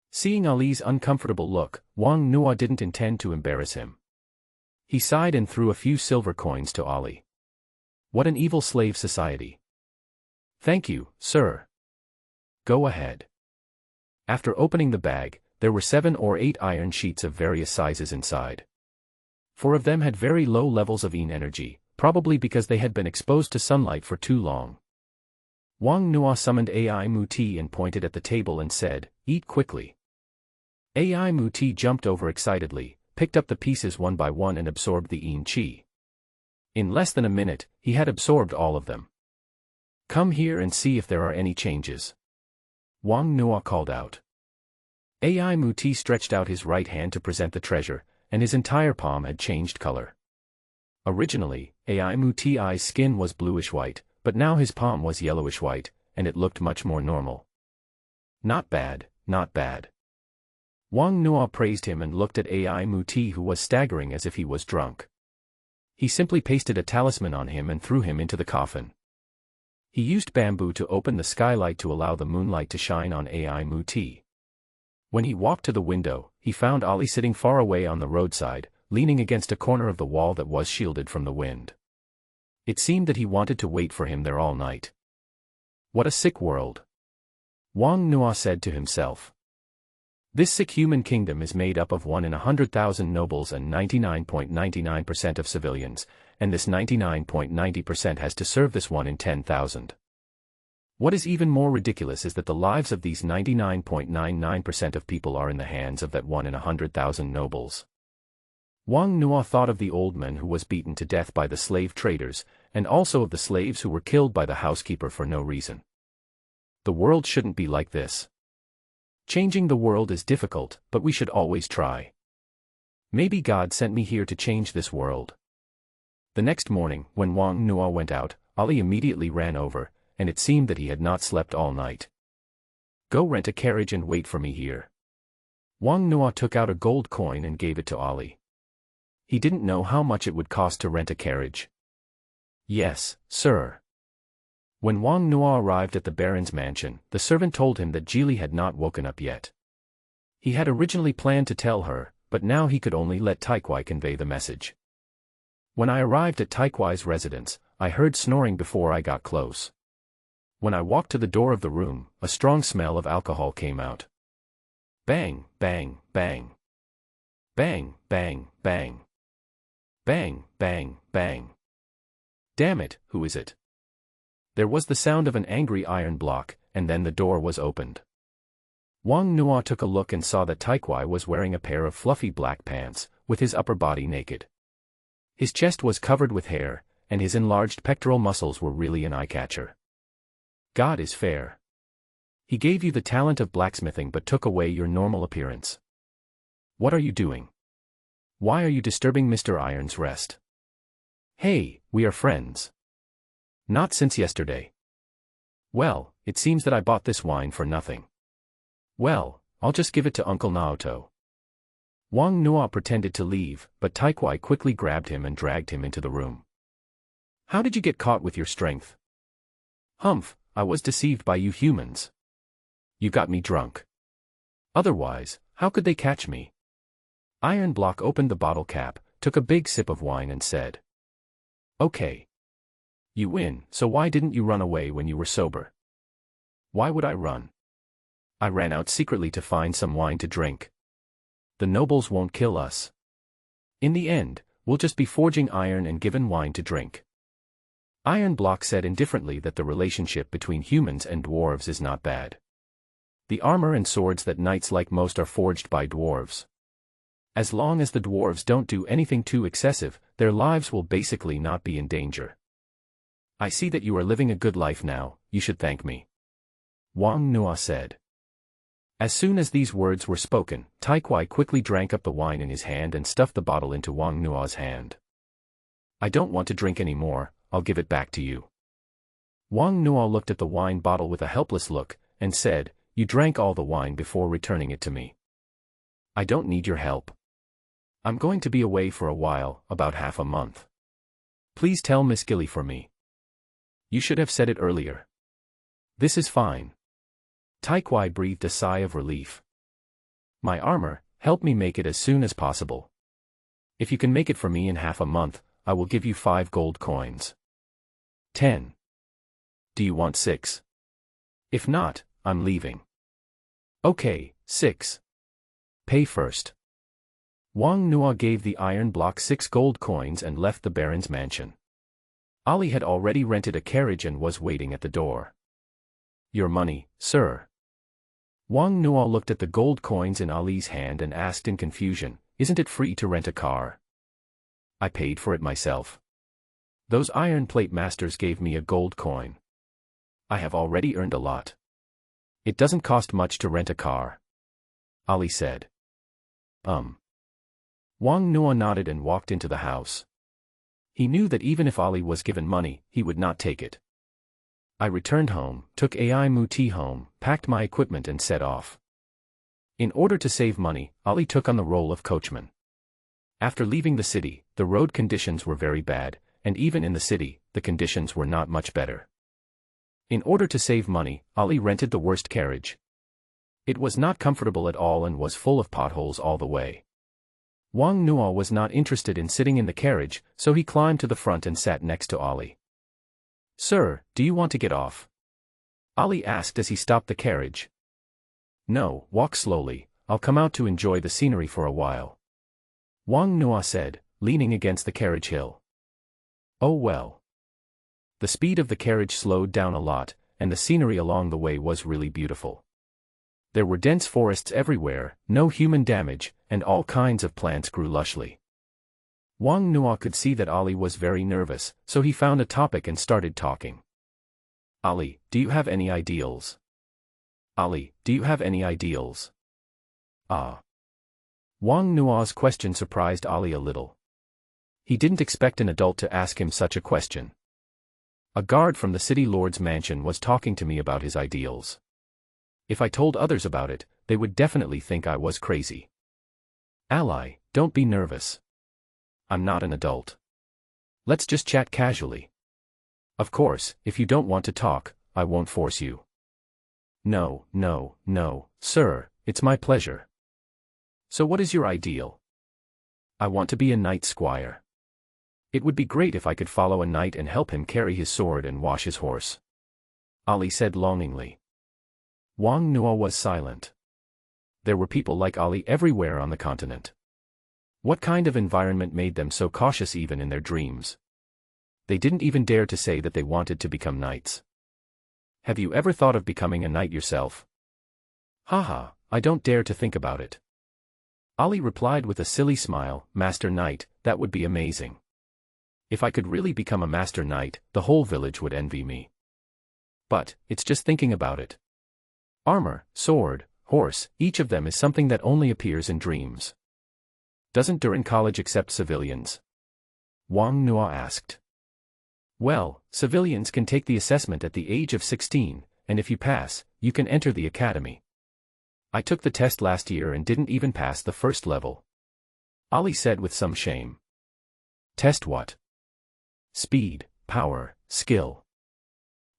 Seeing Ali's uncomfortable look, Wang Nuo didn't intend to embarrass him. He sighed and threw a few silver coins to Ali. What an evil slave society. "Thank you, sir." "Go ahead." After opening the bag, there were 7 or 8 iron sheets of various sizes inside. 4 of them had very low levels of yin energy, probably because they had been exposed to sunlight for too long. Wang Nuo summoned Ai Muti and pointed at the table and said, "Eat quickly." Ai Muti jumped over excitedly, picked up the pieces one by one and absorbed the yin qi. In less than a minute, he had absorbed all of them. "Come here and see if there are any changes," Wang Nuo called out. Ai Muti stretched out his right hand to present the treasure, and his entire palm had changed color. Originally, Ai Muti's skin was bluish-white, but now his palm was yellowish-white, and it looked much more normal. "Not bad, not bad." Wang Nuo praised him and looked at Ai Muti, who was staggering as if he was drunk. He simply pasted a talisman on him and threw him into the coffin. He used bamboo to open the skylight to allow the moonlight to shine on Ai Muti. When he walked to the window, he found Ali sitting far away on the roadside, leaning against a corner of the wall that was shielded from the wind. It seemed that he wanted to wait for him there all night. What a sick world, Wang Nuo said to himself. This sick human kingdom is made up of 1 in 100,000 nobles and 99.99% of civilians, and this 99.90% has to serve this 1 in 10,000. What is even more ridiculous is that the lives of these 99.99% of people are in the hands of that 1 in 100,000 nobles. Wang Nuo thought of the old man who was beaten to death by the slave traders, and also of the slaves who were killed by the housekeeper for no reason. The world shouldn't be like this. Changing the world is difficult, but we should always try. Maybe God sent me here to change this world. The next morning, when Wang Nuo went out, Ali immediately ran over, and it seemed that he had not slept all night. "Go rent a carriage and wait for me here." Wang Nuo took out a gold coin and gave it to Ali. He didn't know how much it would cost to rent a carriage. "Yes, sir." When Wang Nuo arrived at the Baron's mansion, the servant told him that Geely had not woken up yet. He had originally planned to tell her, but now he could only let Taikwai convey the message. "When I arrived at Taikwai's residence, I heard snoring before I got close. When I walked to the door of the room, a strong smell of alcohol came out. Bang, bang, bang. Bang, bang, bang. Bang, bang, bang. Damn it, who is it?" There was the sound of an angry iron block, and then the door was opened. Wang Nuo took a look and saw that Taikwai was wearing a pair of fluffy black pants, with his upper body naked. His chest was covered with hair, and his enlarged pectoral muscles were really an eye-catcher. God is fair. He gave you the talent of blacksmithing but took away your normal appearance. What are you doing? Why are you disturbing Mr. Iron's rest? Hey, we are friends. Not since yesterday. Well, it seems that I bought this wine for nothing. Well, I'll just give it to Uncle Naoto. Wang Nuo pretended to leave, but Taikwai quickly grabbed him and dragged him into the room. How did you get caught with your strength? Humph, I was deceived by you humans. You got me drunk. Otherwise, how could they catch me? Iron Block opened the bottle cap, took a big sip of wine and said, Okay. You win, so why didn't you run away when you were sober? Why would I run? I ran out secretly to find some wine to drink. The nobles won't kill us. In the end, we'll just be forging iron and given wine to drink. Iron Block said indifferently that the relationship between humans and dwarves is not bad. The armor and swords that knights like most are forged by dwarves. As long as the dwarves don't do anything too excessive, their lives will basically not be in danger. I see that you are living a good life now, you should thank me. Wang Nuo said. As soon as these words were spoken, Taikwai quickly drank up the wine in his hand and stuffed the bottle into Wang Nuo's hand. I don't want to drink any more, I'll give it back to you. Wang Nuo looked at the wine bottle with a helpless look, and said, You drank all the wine before returning it to me. I don't need your help. I'm going to be away for a while, about half a month. Please tell Miss Gilly for me. You should have said it earlier. This is fine. Taikwai breathed a sigh of relief. My armor, help me make it as soon as possible. If you can make it for me in half a month, I will give you 5 gold coins. 10. Do you want 6? If not, I'm leaving. Okay, 6. Pay first. Wang Nuo gave the Iron Block 6 gold coins and left the Baron's mansion. Ali had already rented a carriage and was waiting at the door. Your money, sir. Wang Nuo looked at the gold coins in Ali's hand and asked in confusion, Isn't it free to rent a car? I paid for it myself. Those iron plate masters gave me a gold coin. I have already earned a lot. It doesn't cost much to rent a car. Ali said. Wang Nuo nodded and walked into the house. He knew that even if Ali was given money, he would not take it. I returned home, took Ai Muti home, packed my equipment and set off. In order to save money, Ali took on the role of coachman. After leaving the city, the road conditions were very bad, and even in the city, the conditions were not much better. In order to save money, Ali rented the worst carriage. It was not comfortable at all and was full of potholes all the way. Wang Nuo was not interested in sitting in the carriage, so he climbed to the front and sat next to Ali. Sir, do you want to get off? Ali asked as he stopped the carriage. No, walk slowly, I'll come out to enjoy the scenery for a while. Wang Nuo said, leaning against the carriage hill. Oh well. The speed of the carriage slowed down a lot, and the scenery along the way was really beautiful. There were dense forests everywhere, no human damage, and all kinds of plants grew lushly. Wang Nuo could see that Ali was very nervous, so he found a topic and started talking. Ali, do you have any ideals? Ali, do you have any ideals? Ah. Wang Nuo's question surprised Ali a little. He didn't expect an adult to ask him such a question. A guard from the city lord's mansion was talking to me about his ideals. If I told others about it, they would definitely think I was crazy. Ali, don't be nervous. I'm not an adult. Let's just chat casually. Of course, if you don't want to talk, I won't force you. No, sir, it's my pleasure. So what is your ideal? I want to be a knight squire. It would be great if I could follow a knight and help him carry his sword and wash his horse. Ali said longingly. Wang Nuo was silent. There were people like Ali everywhere on the continent. What kind of environment made them so cautious even in their dreams? They didn't even dare to say that they wanted to become knights. Have you ever thought of becoming a knight yourself? Haha, I don't dare to think about it. Ali replied with a silly smile, Master Knight, that would be amazing. If I could really become a Master Knight, the whole village would envy me. But, it's just thinking about it. Armor, sword, horse, each of them is something that only appears in dreams. Doesn't Duran College accept civilians? Wang Nuo asked. Well, civilians can take the assessment at the age of 16, and if you pass, you can enter the academy. I took the test last year and didn't even pass the first level. Ali said with some shame. Test what? Speed, power, skill.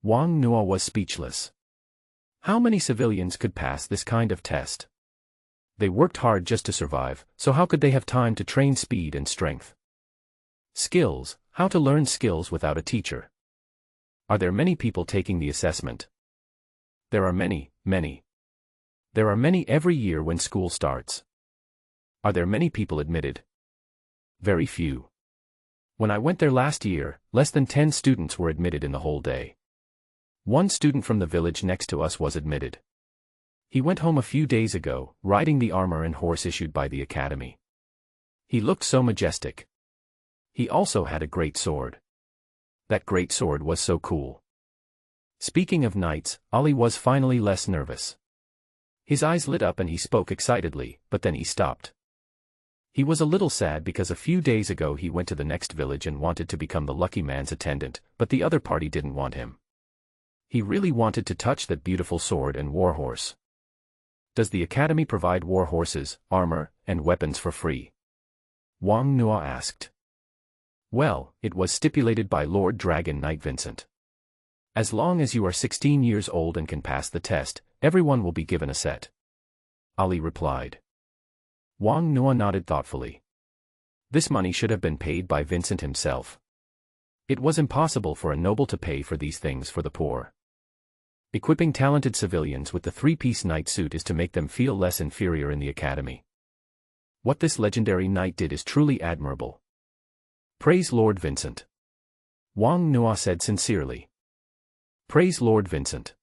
Wang Nuo was speechless. How many civilians could pass this kind of test? They worked hard just to survive, so how could they have time to train speed and strength? Skills, how to learn skills without a teacher. Are there many people taking the assessment? There are many, many. There are many every year when school starts. Are there many people admitted? Very few. When I went there last year, less than 10 students were admitted in the whole day. One student from the village next to us was admitted. He went home a few days ago, riding the armor and horse issued by the academy. He looked so majestic. He also had a great sword. That great sword was so cool. Speaking of knights, Ali was finally less nervous. His eyes lit up and he spoke excitedly, but then he stopped. He was a little sad because a few days ago he went to the next village and wanted to become the lucky man's attendant, but the other party didn't want him. He really wanted to touch that beautiful sword and warhorse. Does the academy provide war horses, armor, and weapons for free? Wang Nuo asked. Well, it was stipulated by Lord Dragon Knight Vincent. As long as you are 16 years old and can pass the test, everyone will be given a set. Ali replied. Wang Nuo nodded thoughtfully. This money should have been paid by Vincent himself. It was impossible for a noble to pay for these things for the poor. Equipping talented civilians with the three-piece knight suit is to make them feel less inferior in the academy. What this legendary knight did is truly admirable. Praise Lord Vincent. Wang Nuo said sincerely. Praise Lord Vincent.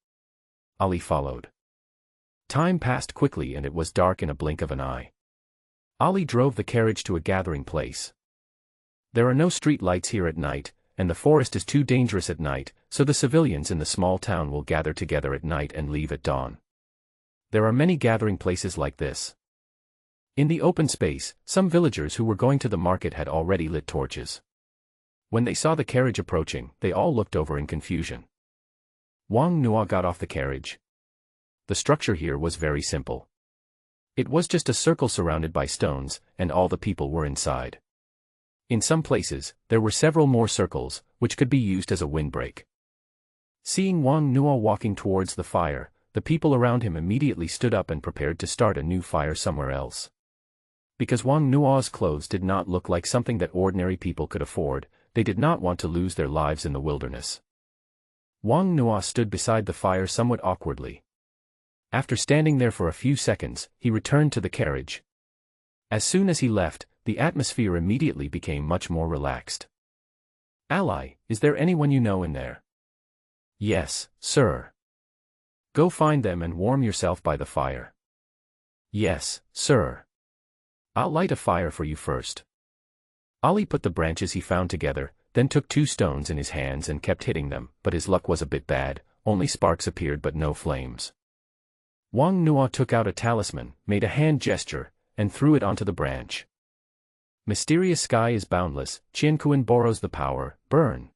Ali followed. Time passed quickly and it was dark in a blink of an eye. Ali drove the carriage to a gathering place. There are no street lights here at night, and the forest is too dangerous at night, so the civilians in the small town will gather together at night and leave at dawn. There are many gathering places like this. In the open space, some villagers who were going to the market had already lit torches. When they saw the carriage approaching, they all looked over in confusion. Wang Nuo got off the carriage. The structure here was very simple. It was just a circle surrounded by stones, and all the people were inside. In some places, there were several more circles, which could be used as a windbreak. Seeing Wang Nuo walking towards the fire, the people around him immediately stood up and prepared to start a new fire somewhere else. Because Wang Nuo's clothes did not look like something that ordinary people could afford, they did not want to lose their lives in the wilderness. Wang Nuo stood beside the fire somewhat awkwardly. After standing there for a few seconds, he returned to the carriage. As soon as he left, the atmosphere immediately became much more relaxed. Ally, is there anyone you know in there? Yes, sir. Go find them and warm yourself by the fire. Yes, sir. I'll light a fire for you first. Ali put the branches he found together, then took 2 stones in his hands and kept hitting them, but his luck was a bit bad, only sparks appeared but no flames. Wang Nuo took out a talisman, made a hand gesture, and threw it onto the branch. Mysterious sky is boundless, Qianquan borrows the power, burn.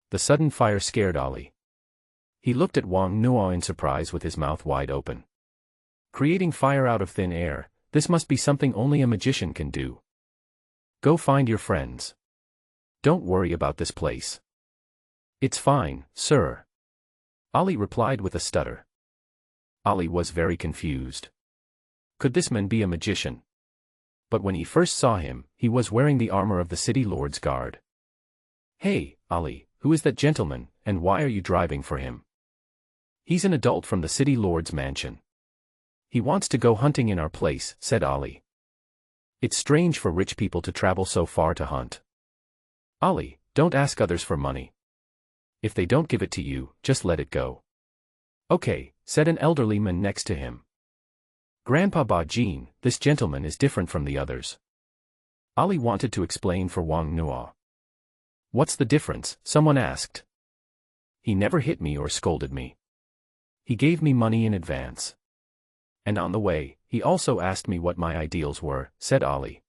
The sudden fire scared Ali. He looked at Wang Nuo in surprise with his mouth wide open. Creating fire out of thin air, this must be something only a magician can do. Go find your friends. Don't worry about this place. It's fine, sir. Ali replied with a stutter. Ali was very confused. Could this man be a magician? But when he first saw him, he was wearing the armor of the city lord's guard. Hey, Ali, who is that gentleman, and why are you driving for him? He's an adult from the city lord's mansion. He wants to go hunting in our place, said Ali. It's strange for rich people to travel so far to hunt. Ali, don't ask others for money. If they don't give it to you, just let it go. Okay, said an elderly man next to him. Grandpa Ba Jin, this gentleman is different from the others. Ali wanted to explain for Wang Nuo. What's the difference? Someone asked. He never hit me or scolded me. He gave me money in advance. And on the way, he also asked me what my ideals were, said Ali.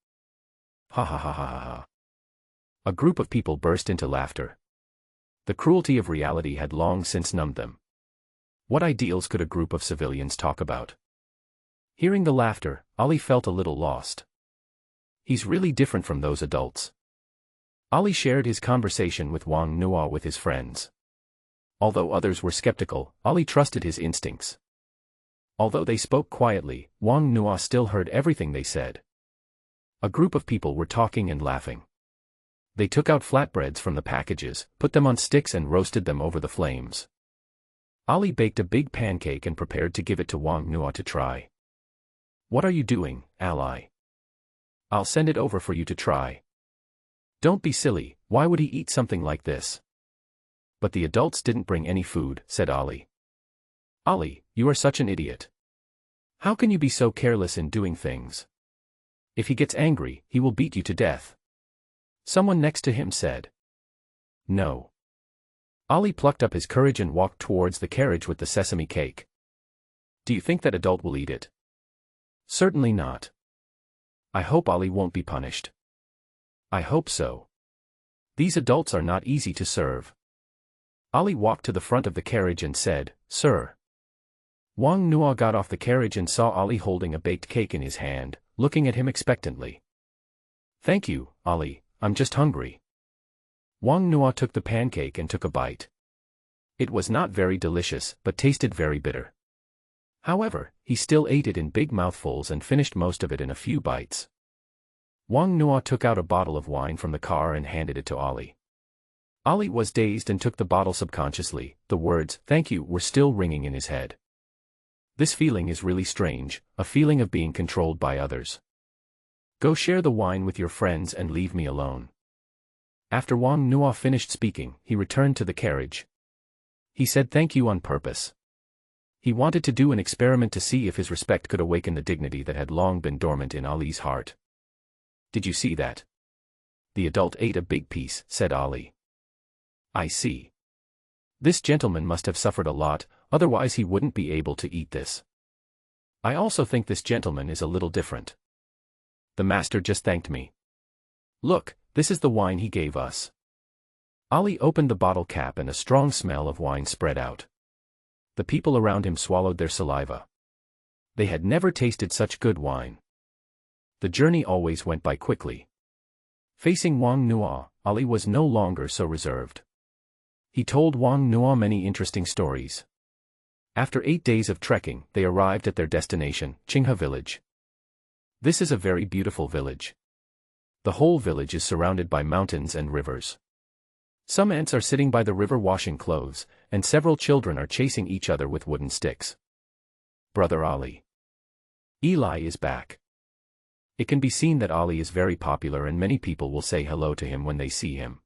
Ha ha ha ha ha ha. A group of people burst into laughter. The cruelty of reality had long since numbed them. What ideals could a group of civilians talk about? Hearing the laughter, Ali felt a little lost. He's really different from those adults. Ali shared his conversation with Wang Nuo with his friends. Although others were skeptical, Ali trusted his instincts. Although they spoke quietly, Wang Nuo still heard everything they said. A group of people were talking and laughing. They took out flatbreads from the packages, put them on sticks and roasted them over the flames. Ali baked a big pancake and prepared to give it to Wang Nuo to try. What are you doing, Ali? I'll send it over for you to try. Don't be silly, why would he eat something like this? But the adults didn't bring any food, said Ali. Ali, you are such an idiot. How can you be so careless in doing things? If he gets angry, he will beat you to death. Someone next to him said. No. Ali plucked up his courage and walked towards the carriage with the sesame cake. Do you think that adult will eat it? Certainly not. I hope Ali won't be punished. I hope so. These adults are not easy to serve. Ali walked to the front of the carriage and said, Sir. Wang Nuo got off the carriage and saw Ali holding a baked cake in his hand, looking at him expectantly. Thank you, Ali, I'm just hungry. Wang Nuo took the pancake and took a bite. It was not very delicious, but tasted very bitter. However, he still ate it in big mouthfuls and finished most of it in a few bites. Wang Nuo took out a bottle of wine from the car and handed it to Ali. Ali was dazed and took the bottle subconsciously. The words, thank you, were still ringing in his head. This feeling is really strange, a feeling of being controlled by others. Go share the wine with your friends and leave me alone. After Wang Nuo finished speaking, he returned to the carriage. He said thank you on purpose. He wanted to do an experiment to see if his respect could awaken the dignity that had long been dormant in Ali's heart. Did you see that? The adult ate a big piece, said Ali. I see. This gentleman must have suffered a lot, otherwise he wouldn't be able to eat this. I also think this gentleman is a little different. The master just thanked me. Look, this is the wine he gave us. Ali opened the bottle cap and a strong smell of wine spread out. The people around him swallowed their saliva. They had never tasted such good wine. The journey always went by quickly. Facing Wang Nuo, Ali was no longer so reserved. He told Wang Nuo many interesting stories. After 8 days of trekking, they arrived at their destination, Qinghe village. This is a very beautiful village. The whole village is surrounded by mountains and rivers. Some ants are sitting by the river washing clothes, and several children are chasing each other with wooden sticks. Brother Ali. Eli is back. It can be seen that Ali is very popular and many people will say hello to him when they see him.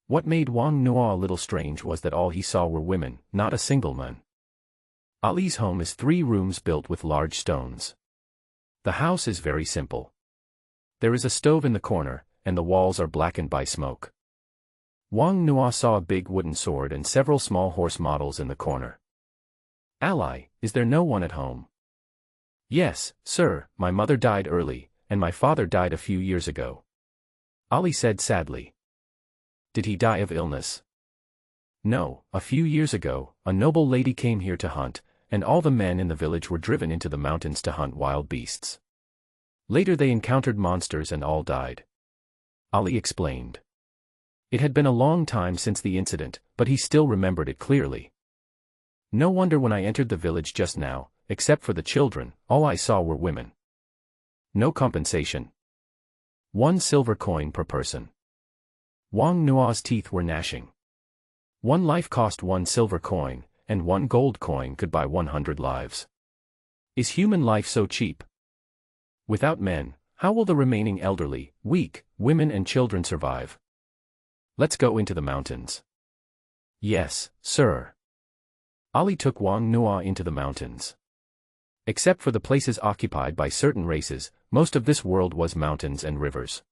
What made Wang Nuo a little strange was that all he saw were women, not a single man. Ali's home is 3 rooms built with large stones. The house is very simple. There is a stove in the corner, and the walls are blackened by smoke. Wang Nuo saw a big wooden sword and several small horse models in the corner. Ali, is there no one at home? Yes, sir, my mother died early, and my father died a few years ago. Ali said sadly. Did he die of illness? No, a few years ago, a noble lady came here to hunt, and all the men in the village were driven into the mountains to hunt wild beasts. Later they encountered monsters and all died. Ali explained. It had been a long time since the incident, but he still remembered it clearly. No wonder when I entered the village just now, except for the children, all I saw were women. No compensation. 1 silver coin per person. Wang Nuo's teeth were gnashing. 1 life cost 1 silver coin, and 1 gold coin could buy 100 lives. Is human life so cheap? Without men, how will the remaining elderly, weak, women and children survive? Let's go into the mountains. Yes, sir. Ali took Wang Nuo into the mountains. Except for the places occupied by certain races, most of this world was mountains and rivers.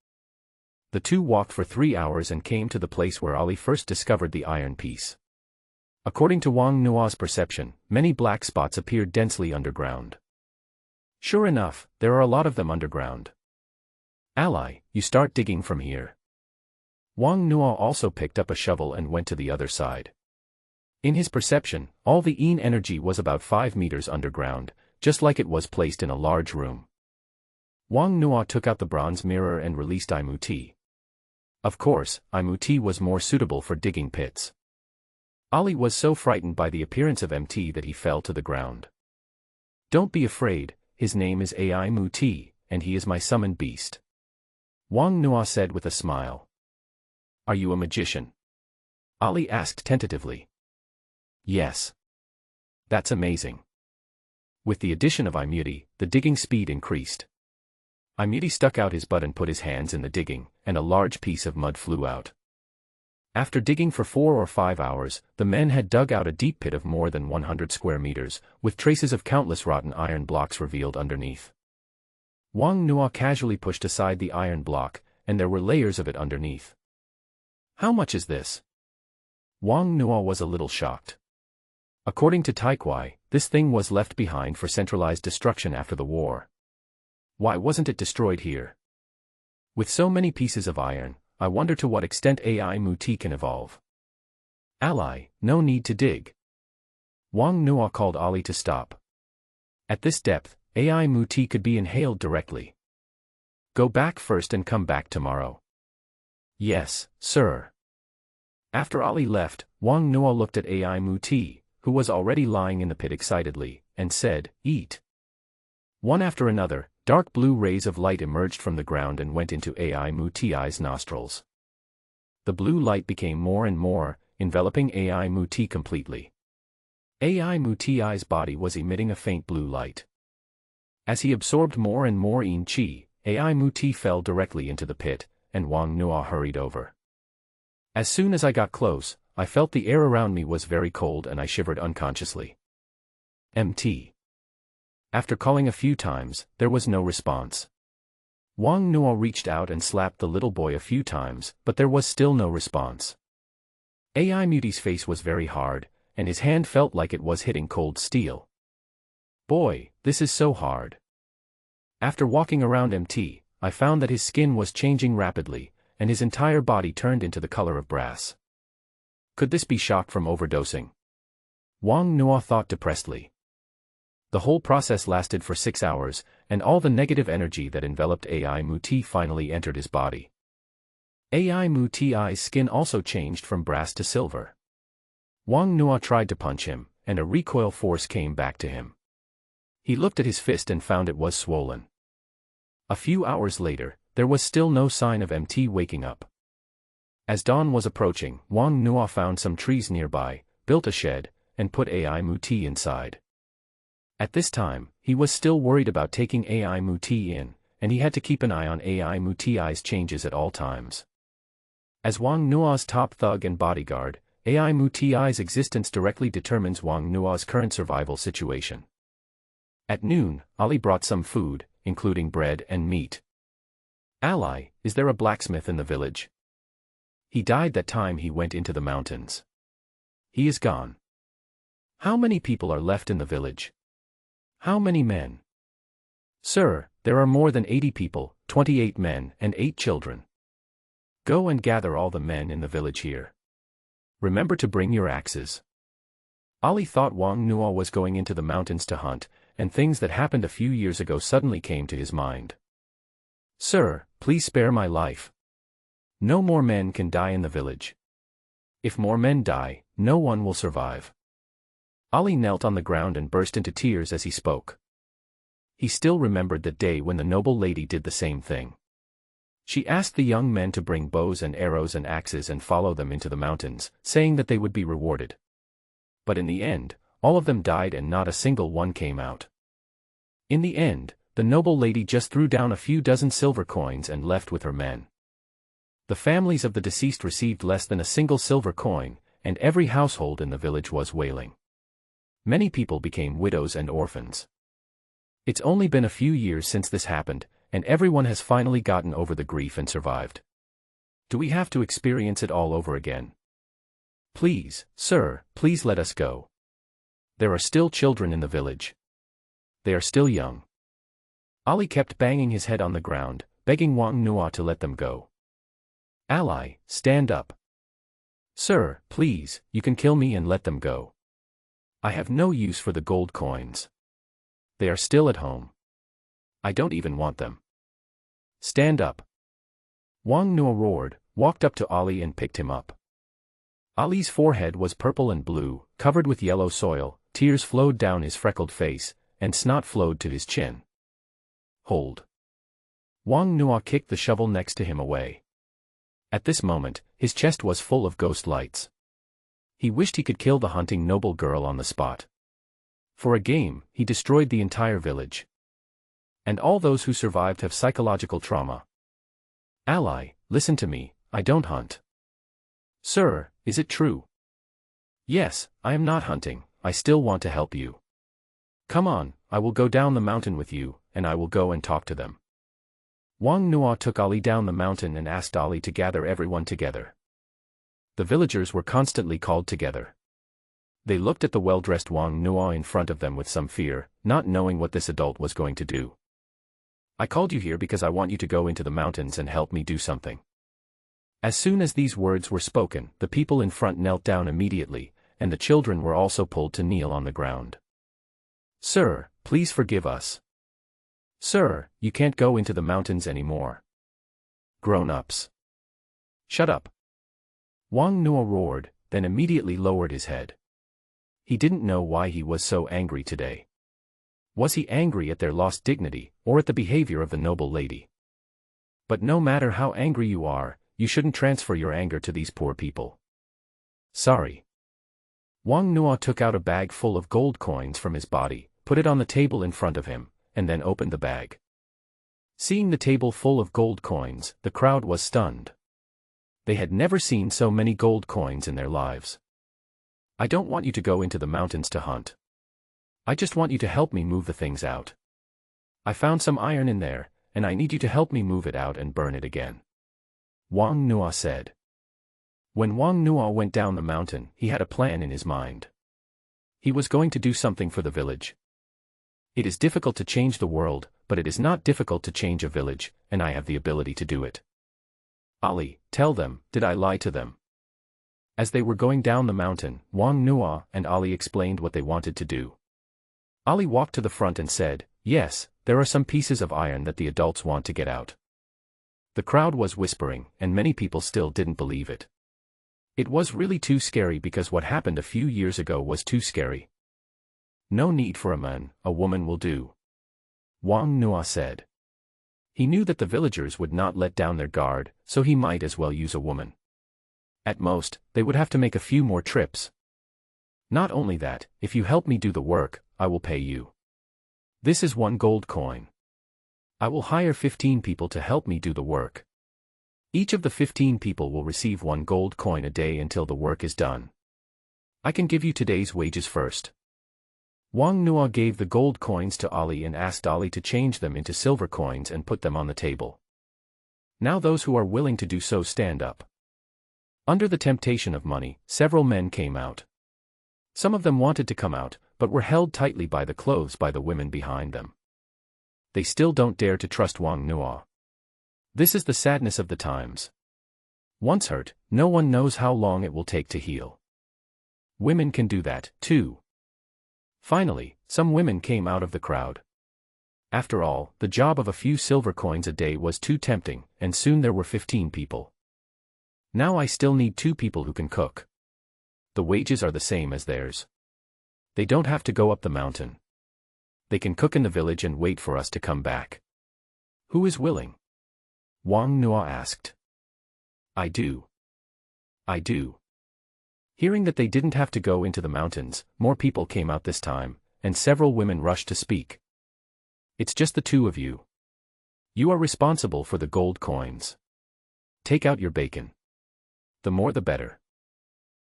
The two walked for 3 hours and came to the place where Ali first discovered the iron piece. According to Wang Nuo's perception, many black spots appeared densely underground. Sure enough, there are a lot of them underground. Ally, you start digging from here. Wang Nuo also picked up a shovel and went to the other side. In his perception, all the yin energy was about 5 meters underground, just like it was placed in a large room. Wang Nuo took out the bronze mirror and released Imuti. Of course, Imuti was more suitable for digging pits. Ali was so frightened by the appearance of MT that he fell to the ground. Don't be afraid, his name is AI Muti, and he is my summoned beast. Wang Nuo said with a smile. Are you a magician? Ali asked tentatively. Yes. That's amazing. With the addition of Imuti, the digging speed increased. Imuti stuck out his butt and put his hands in the digging, and a large piece of mud flew out. After digging for 4 or 5 hours, the men had dug out a deep pit of more than 100 square meters, with traces of countless rotten iron blocks revealed underneath. Wang Nuo casually pushed aside the iron block, and there were layers of it underneath. How much is this? Wang Nuo was a little shocked. According to Taikwai, this thing was left behind for centralized destruction after the war. Why wasn't it destroyed here? With so many pieces of iron, I wonder to what extent AI Muti can evolve. Ally, no need to dig. Wang Nuo called Ali to stop. At this depth, AI Muti could be inhaled directly. Go back first and come back tomorrow. Yes, sir. After Ali left, Wang Nuo looked at AI Muti, who was already lying in the pit excitedly, and said, Eat. One after another, dark blue rays of light emerged from the ground and went into AI Muti's nostrils. The blue light became more and more, enveloping AI Muti completely. AI Muti's body was emitting a faint blue light. As he absorbed more and more yin qi, AI Muti fell directly into the pit, and Wang Nuo hurried over. As soon as I got close, I felt the air around me was very cold and I shivered unconsciously. MT. After calling a few times, there was no response. Wang Nuo reached out and slapped the little boy a few times, but there was still no response. AI Muti's face was very hard, and his hand felt like it was hitting cold steel. Boy, this is so hard. After walking around MT, I found that his skin was changing rapidly, and his entire body turned into the color of brass. Could this be shock from overdosing? Wang Nuo thought depressedly. The whole process lasted for 6 hours, and all the negative energy that enveloped AI Muti finally entered his body. AI Muti's skin also changed from brass to silver. Wang Nuo tried to punch him, and a recoil force came back to him. He looked at his fist and found it was swollen. A few hours later, there was still no sign of MT waking up. As dawn was approaching, Wang Nuo found some trees nearby, built a shed, and put AI Muti inside. At this time, he was still worried about taking AI Muti in, and he had to keep an eye on AI Muti's changes at all times. As Wang Nuo's top thug and bodyguard, AI Muti's existence directly determines Wang Nuo's current survival situation. At noon, Ali brought some food, including bread and meat. Ally, is there a blacksmith in the village? He died that time he went into the mountains. He is gone. How many people are left in the village? How many men? Sir, there are more than 80 people, 28 men and 8 children. Go and gather all the men in the village here. Remember to bring your axes. Ali thought Wang Nuo was going into the mountains to hunt, and things that happened a few years ago suddenly came to his mind. Sir, please spare my life. No more men can die in the village. If more men die, no one will survive. Ali knelt on the ground and burst into tears as he spoke. He still remembered that day when the noble lady did the same thing. She asked the young men to bring bows and arrows and axes and follow them into the mountains, saying that they would be rewarded. But in the end, all of them died and not a single one came out. In the end, the noble lady just threw down a few dozen silver coins and left with her men. The families of the deceased received less than a single silver coin, and every household in the village was wailing. Many people became widows and orphans. It's only been a few years since this happened, and everyone has finally gotten over the grief and survived. Do we have to experience it all over again? Please, sir, please let us go. There are still children in the village. They are still young. Ali kept banging his head on the ground, begging Wang Nuo to let them go. Ally, stand up. Sir, please, you can kill me and let them go. I have no use for the gold coins. They are still at home. I don't even want them. Stand up. Wang Nuo roared, walked up to Ali and picked him up. Ali's forehead was purple and blue, covered with yellow soil, tears flowed down his freckled face, and snot flowed to his chin. Hold. Wang Nuo kicked the shovel next to him away. At this moment, his chest was full of ghost lights. He wished he could kill the hunting noble girl on the spot. For a game, he destroyed the entire village. And all those who survived have psychological trauma. Ally, listen to me, I don't hunt. Sir, is it true? Yes, I am not hunting, I still want to help you. Come on, I will go down the mountain with you, and I will go and talk to them. Wang Nuo took Ali down the mountain and asked Ali to gather everyone together. The villagers were constantly called together. They looked at the well-dressed Wang Nuo in front of them with some fear, not knowing what this adult was going to do. I called you here because I want you to go into the mountains and help me do something. As soon as these words were spoken, the people in front knelt down immediately, and the children were also pulled to kneel on the ground. Sir, please forgive us. Sir, you can't go into the mountains anymore. Grown-ups. Shut up. Wang Nuo roared, then immediately lowered his head. He didn't know why he was so angry today. Was he angry at their lost dignity, or at the behavior of the noble lady? But no matter how angry you are, you shouldn't transfer your anger to these poor people. Sorry. Wang Nuo took out a bag full of gold coins from his body, put it on the table in front of him, and then opened the bag. Seeing the table full of gold coins, the crowd was stunned. They had never seen so many gold coins in their lives. I don't want you to go into the mountains to hunt. I just want you to help me move the things out. I found some iron in there, and I need you to help me move it out and burn it again. Wang Nuo said. When Wang Nuo went down the mountain, he had a plan in his mind. He was going to do something for the village. It is difficult to change the world, but it is not difficult to change a village, and I have the ability to do it. Ali, tell them, did I lie to them? As they were going down the mountain, Wang Nuo and Ali explained what they wanted to do. Ali walked to the front and said, yes, there are some pieces of iron that the adults want to get out. The crowd was whispering, and many people still didn't believe it. It was really too scary because what happened a few years ago was too scary. No need for a man, a woman will do. Wang Nuo said. He knew that the villagers would not let down their guard, so he might as well use a woman. At most, they would have to make a few more trips. Not only that, if you help me do the work, I will pay you. This is 1 gold coin. I will hire 15 people to help me do the work. Each of the 15 people will receive 1 gold coin a day until the work is done. I can give you today's wages first. Wang Nuo gave the gold coins to Ali and asked Ali to change them into silver coins and put them on the table. Now those who are willing to do so stand up. Under the temptation of money, several men came out. Some of them wanted to come out, but were held tightly by the clothes by the women behind them. They still don't dare to trust Wang Nuo. This is the sadness of the times. Once hurt, no one knows how long it will take to heal. Women can do that, too. Finally, some women came out of the crowd. After all, the job of a few silver coins a day was too tempting, and soon there were 15 people. Now I still need 2 people who can cook. The wages are the same as theirs. They don't have to go up the mountain. They can cook in the village and wait for us to come back. Who is willing? Wang Nuo asked. I do. I do. Hearing that they didn't have to go into the mountains, more people came out this time, and several women rushed to speak. It's just the 2 of you. You are responsible for the gold coins. Take out your bacon. The more the better.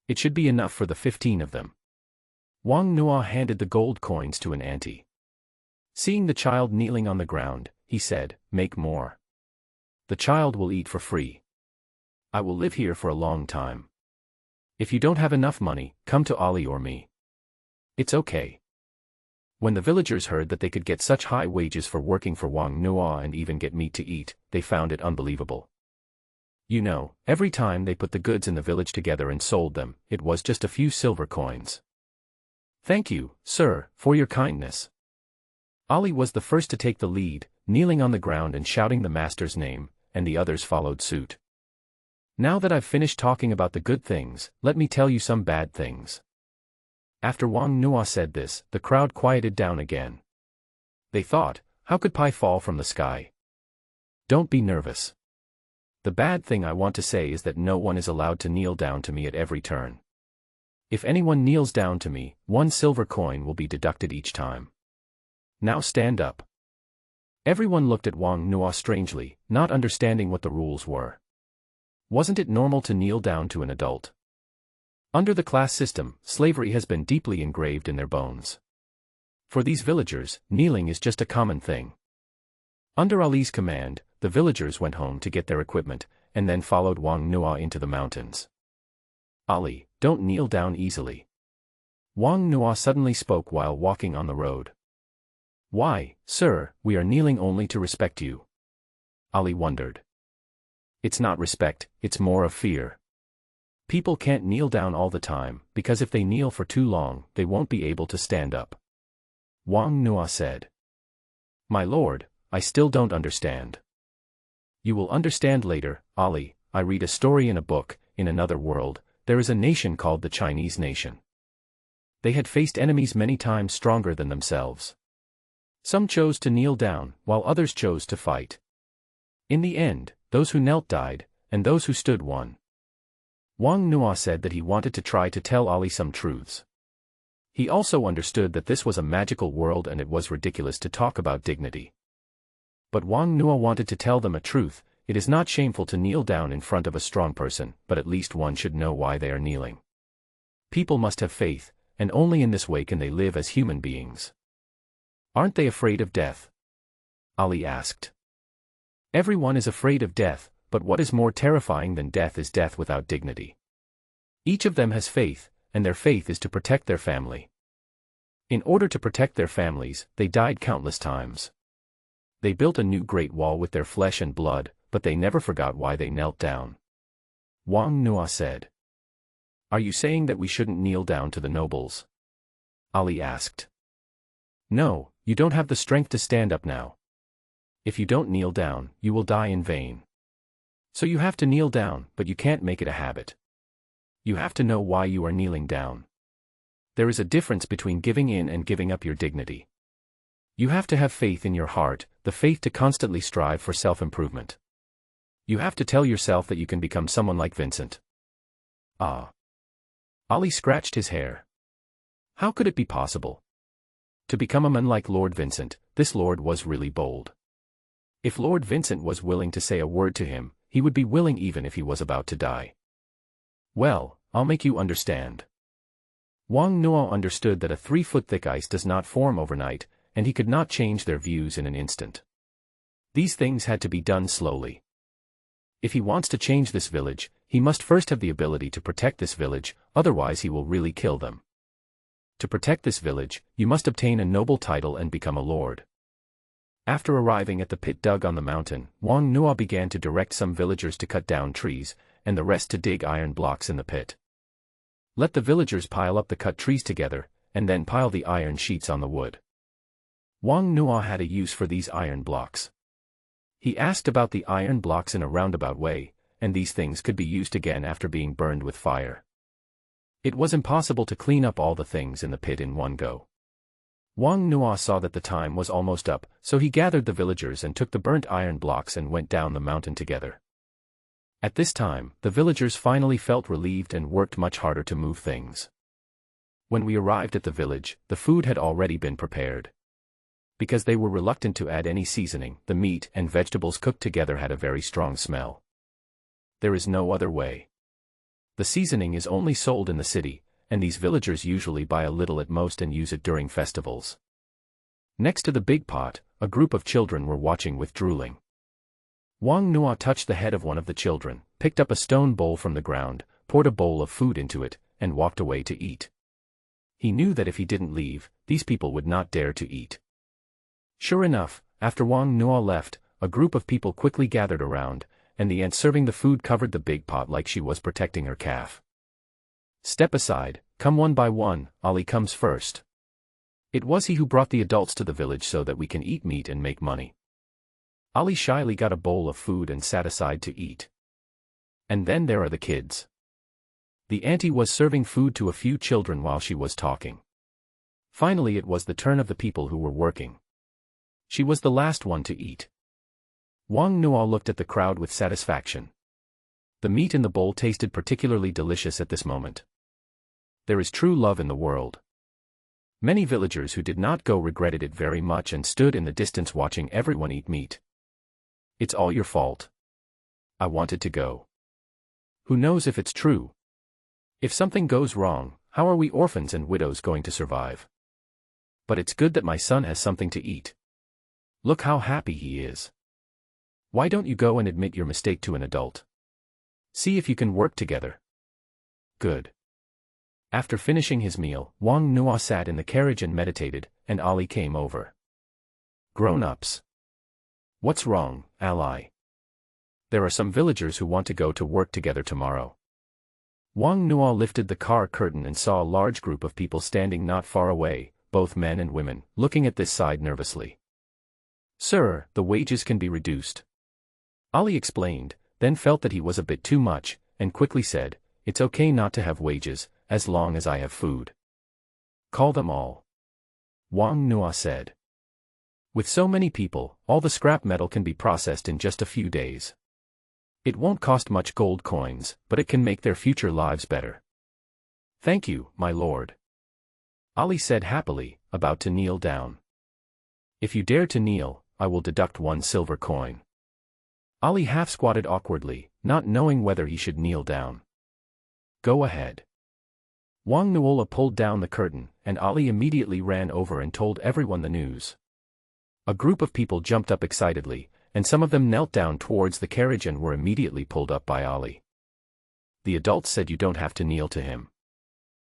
It should be enough for the 15 of them. Wang Nuo handed the gold coins to an auntie. Seeing the child kneeling on the ground, he said, make more. The child will eat for free. I will live here for a long time. If you don't have enough money, come to Ali or me. It's okay. When the villagers heard that they could get such high wages for working for Wang Nuo and even get meat to eat, they found it unbelievable. You know, every time they put the goods in the village together and sold them, it was just a few silver coins. Thank you, sir, for your kindness. Ali was the first to take the lead, kneeling on the ground and shouting the master's name, and the others followed suit. Now that I've finished talking about the good things, let me tell you some bad things. After Wang Nuo said this, the crowd quieted down again. They thought, how could pie fall from the sky? Don't be nervous. The bad thing I want to say is that no one is allowed to kneel down to me at every turn. If anyone kneels down to me, 1 silver coin will be deducted each time. Now stand up. Everyone looked at Wang Nuo strangely, not understanding what the rules were. Wasn't it normal to kneel down to an adult? Under the class system, slavery has been deeply engraved in their bones. For these villagers, kneeling is just a common thing. Under Ali's command, the villagers went home to get their equipment, and then followed Wang Nuo into the mountains. Ali, don't kneel down easily. Wang Nuo suddenly spoke while walking on the road. Why, sir, we are kneeling only to respect you. Ali wondered. It's not respect, it's more of fear. People can't kneel down all the time, because if they kneel for too long, they won't be able to stand up. Wang Nuo said. My lord, I still don't understand. You will understand later, Ali. I read a story in a book. In another world, there is a nation called the Chinese nation. They had faced enemies many times stronger than themselves. Some chose to kneel down, while others chose to fight. In the end, those who knelt died, and those who stood won. Wang Nuo said that he wanted to try to tell Ali some truths. He also understood that this was a magical world and it was ridiculous to talk about dignity. But Wang Nuo wanted to tell them a truth. It is not shameful to kneel down in front of a strong person, but at least one should know why they are kneeling. People must have faith, and only in this way can they live as human beings. Aren't they afraid of death? Ali asked. Everyone is afraid of death, but what is more terrifying than death is death without dignity. Each of them has faith, and their faith is to protect their family. In order to protect their families, they died countless times. They built a new great wall with their flesh and blood, but they never forgot why they knelt down. Wang Nuo said. Are you saying that we shouldn't kneel down to the nobles? Ali asked. No, you don't have the strength to stand up now. If you don't kneel down, you will die in vain. So you have to kneel down, but you can't make it a habit. You have to know why you are kneeling down. There is a difference between giving in and giving up your dignity. You have to have faith in your heart, the faith to constantly strive for self-improvement. You have to tell yourself that you can become someone like Vincent. Ah. Ali scratched his hair. How could it be possible? To become a man like Lord Vincent, this lord was really bold. If Lord Vincent was willing to say a word to him, he would be willing even if he was about to die. Well, I'll make you understand. Wang Nuo understood that a 3-foot thick ice does not form overnight, and he could not change their views in an instant. These things had to be done slowly. If he wants to change this village, he must first have the ability to protect this village, otherwise he will really kill them. To protect this village, you must obtain a noble title and become a lord. After arriving at the pit dug on the mountain, Wang Nuo began to direct some villagers to cut down trees, and the rest to dig iron blocks in the pit. Let the villagers pile up the cut trees together, and then pile the iron sheets on the wood. Wang Nuo had a use for these iron blocks. He asked about the iron blocks in a roundabout way, and these things could be used again after being burned with fire. It was impossible to clean up all the things in the pit in one go. Wang Nuo saw that the time was almost up, so he gathered the villagers and took the burnt iron blocks and went down the mountain together. At this time, the villagers finally felt relieved and worked much harder to move things. When we arrived at the village, the food had already been prepared. Because they were reluctant to add any seasoning, the meat and vegetables cooked together had a very strong smell. There is no other way. The seasoning is only sold in the city, and these villagers usually buy a little at most and use it during festivals. Next to the big pot, a group of children were watching with drooling. Wang Nuo touched the head of one of the children, picked up a stone bowl from the ground, poured poured a bowl of food into it, and walked away to eat. He knew that if he didn't leave, these people would not dare to eat. Sure enough, after Wang Nuo left, a group of people quickly gathered around, and the aunt serving the food covered the big pot like she was protecting her calf. Step aside, come one by one, Ali comes first. It was he who brought the adults to the village so that we can eat meat and make money. Ali shyly got a bowl of food and sat aside to eat. And then there are the kids. The auntie was serving food to a few children while she was talking. Finally it was the turn of the people who were working. She was the last one to eat. Wang Nuo looked at the crowd with satisfaction. The meat in the bowl tasted particularly delicious at this moment. There is true love in the world. Many villagers who did not go regretted it very much and stood in the distance watching everyone eat meat. It's all your fault. I wanted to go. Who knows if it's true? If something goes wrong, how are we orphans and widows going to survive? But it's good that my son has something to eat. Look how happy he is. Why don't you go and admit your mistake to an adult? See if you can work together. Good. After finishing his meal, Wang Nuo sat in the carriage and meditated, and Ali came over. Grown-ups. What's wrong, Ali? There are some villagers who want to go to work together tomorrow. Wang Nuo lifted the car curtain and saw a large group of people standing not far away, both men and women, looking at this side nervously. Sir, the wages can be reduced. Ali explained, then felt that he was a bit too much, and quickly said, it's okay not to have wages, as long as I have food. Call them all. Wang Nuo said. With so many people, all the scrap metal can be processed in just a few days. It won't cost much gold coins, but it can make their future lives better. Thank you, my lord. Ali said happily, about to kneel down. If you dare to kneel, I will deduct 1 silver coin. Ali half-squatted awkwardly, not knowing whether he should kneel down. Go ahead. Wang Nuo pulled down the curtain, and Ali immediately ran over and told everyone the news. A group of people jumped up excitedly, and some of them knelt down towards the carriage and were immediately pulled up by Ali. The adults said you don't have to kneel to him.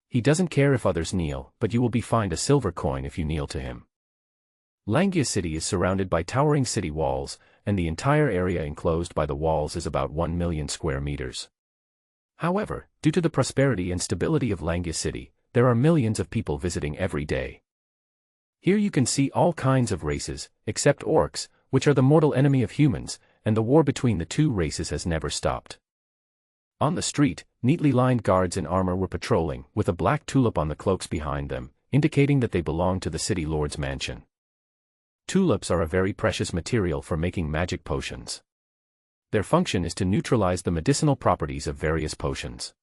He doesn't care if others kneel, but you will be fined a silver coin if you kneel to him. Langya City is surrounded by towering city walls, and the entire area enclosed by the walls is about 1 million square meters. However, due to the prosperity and stability of Langya City, there are millions of people visiting every day. Here you can see all kinds of races, except orcs, which are the mortal enemy of humans, and the war between the two races has never stopped. On the street, neatly lined guards in armor were patrolling, with a black tulip on the cloaks behind them, indicating that they belong to the city lord's mansion. Tulips are a very precious material for making magic potions. Their function is to neutralize the medicinal properties of various potions.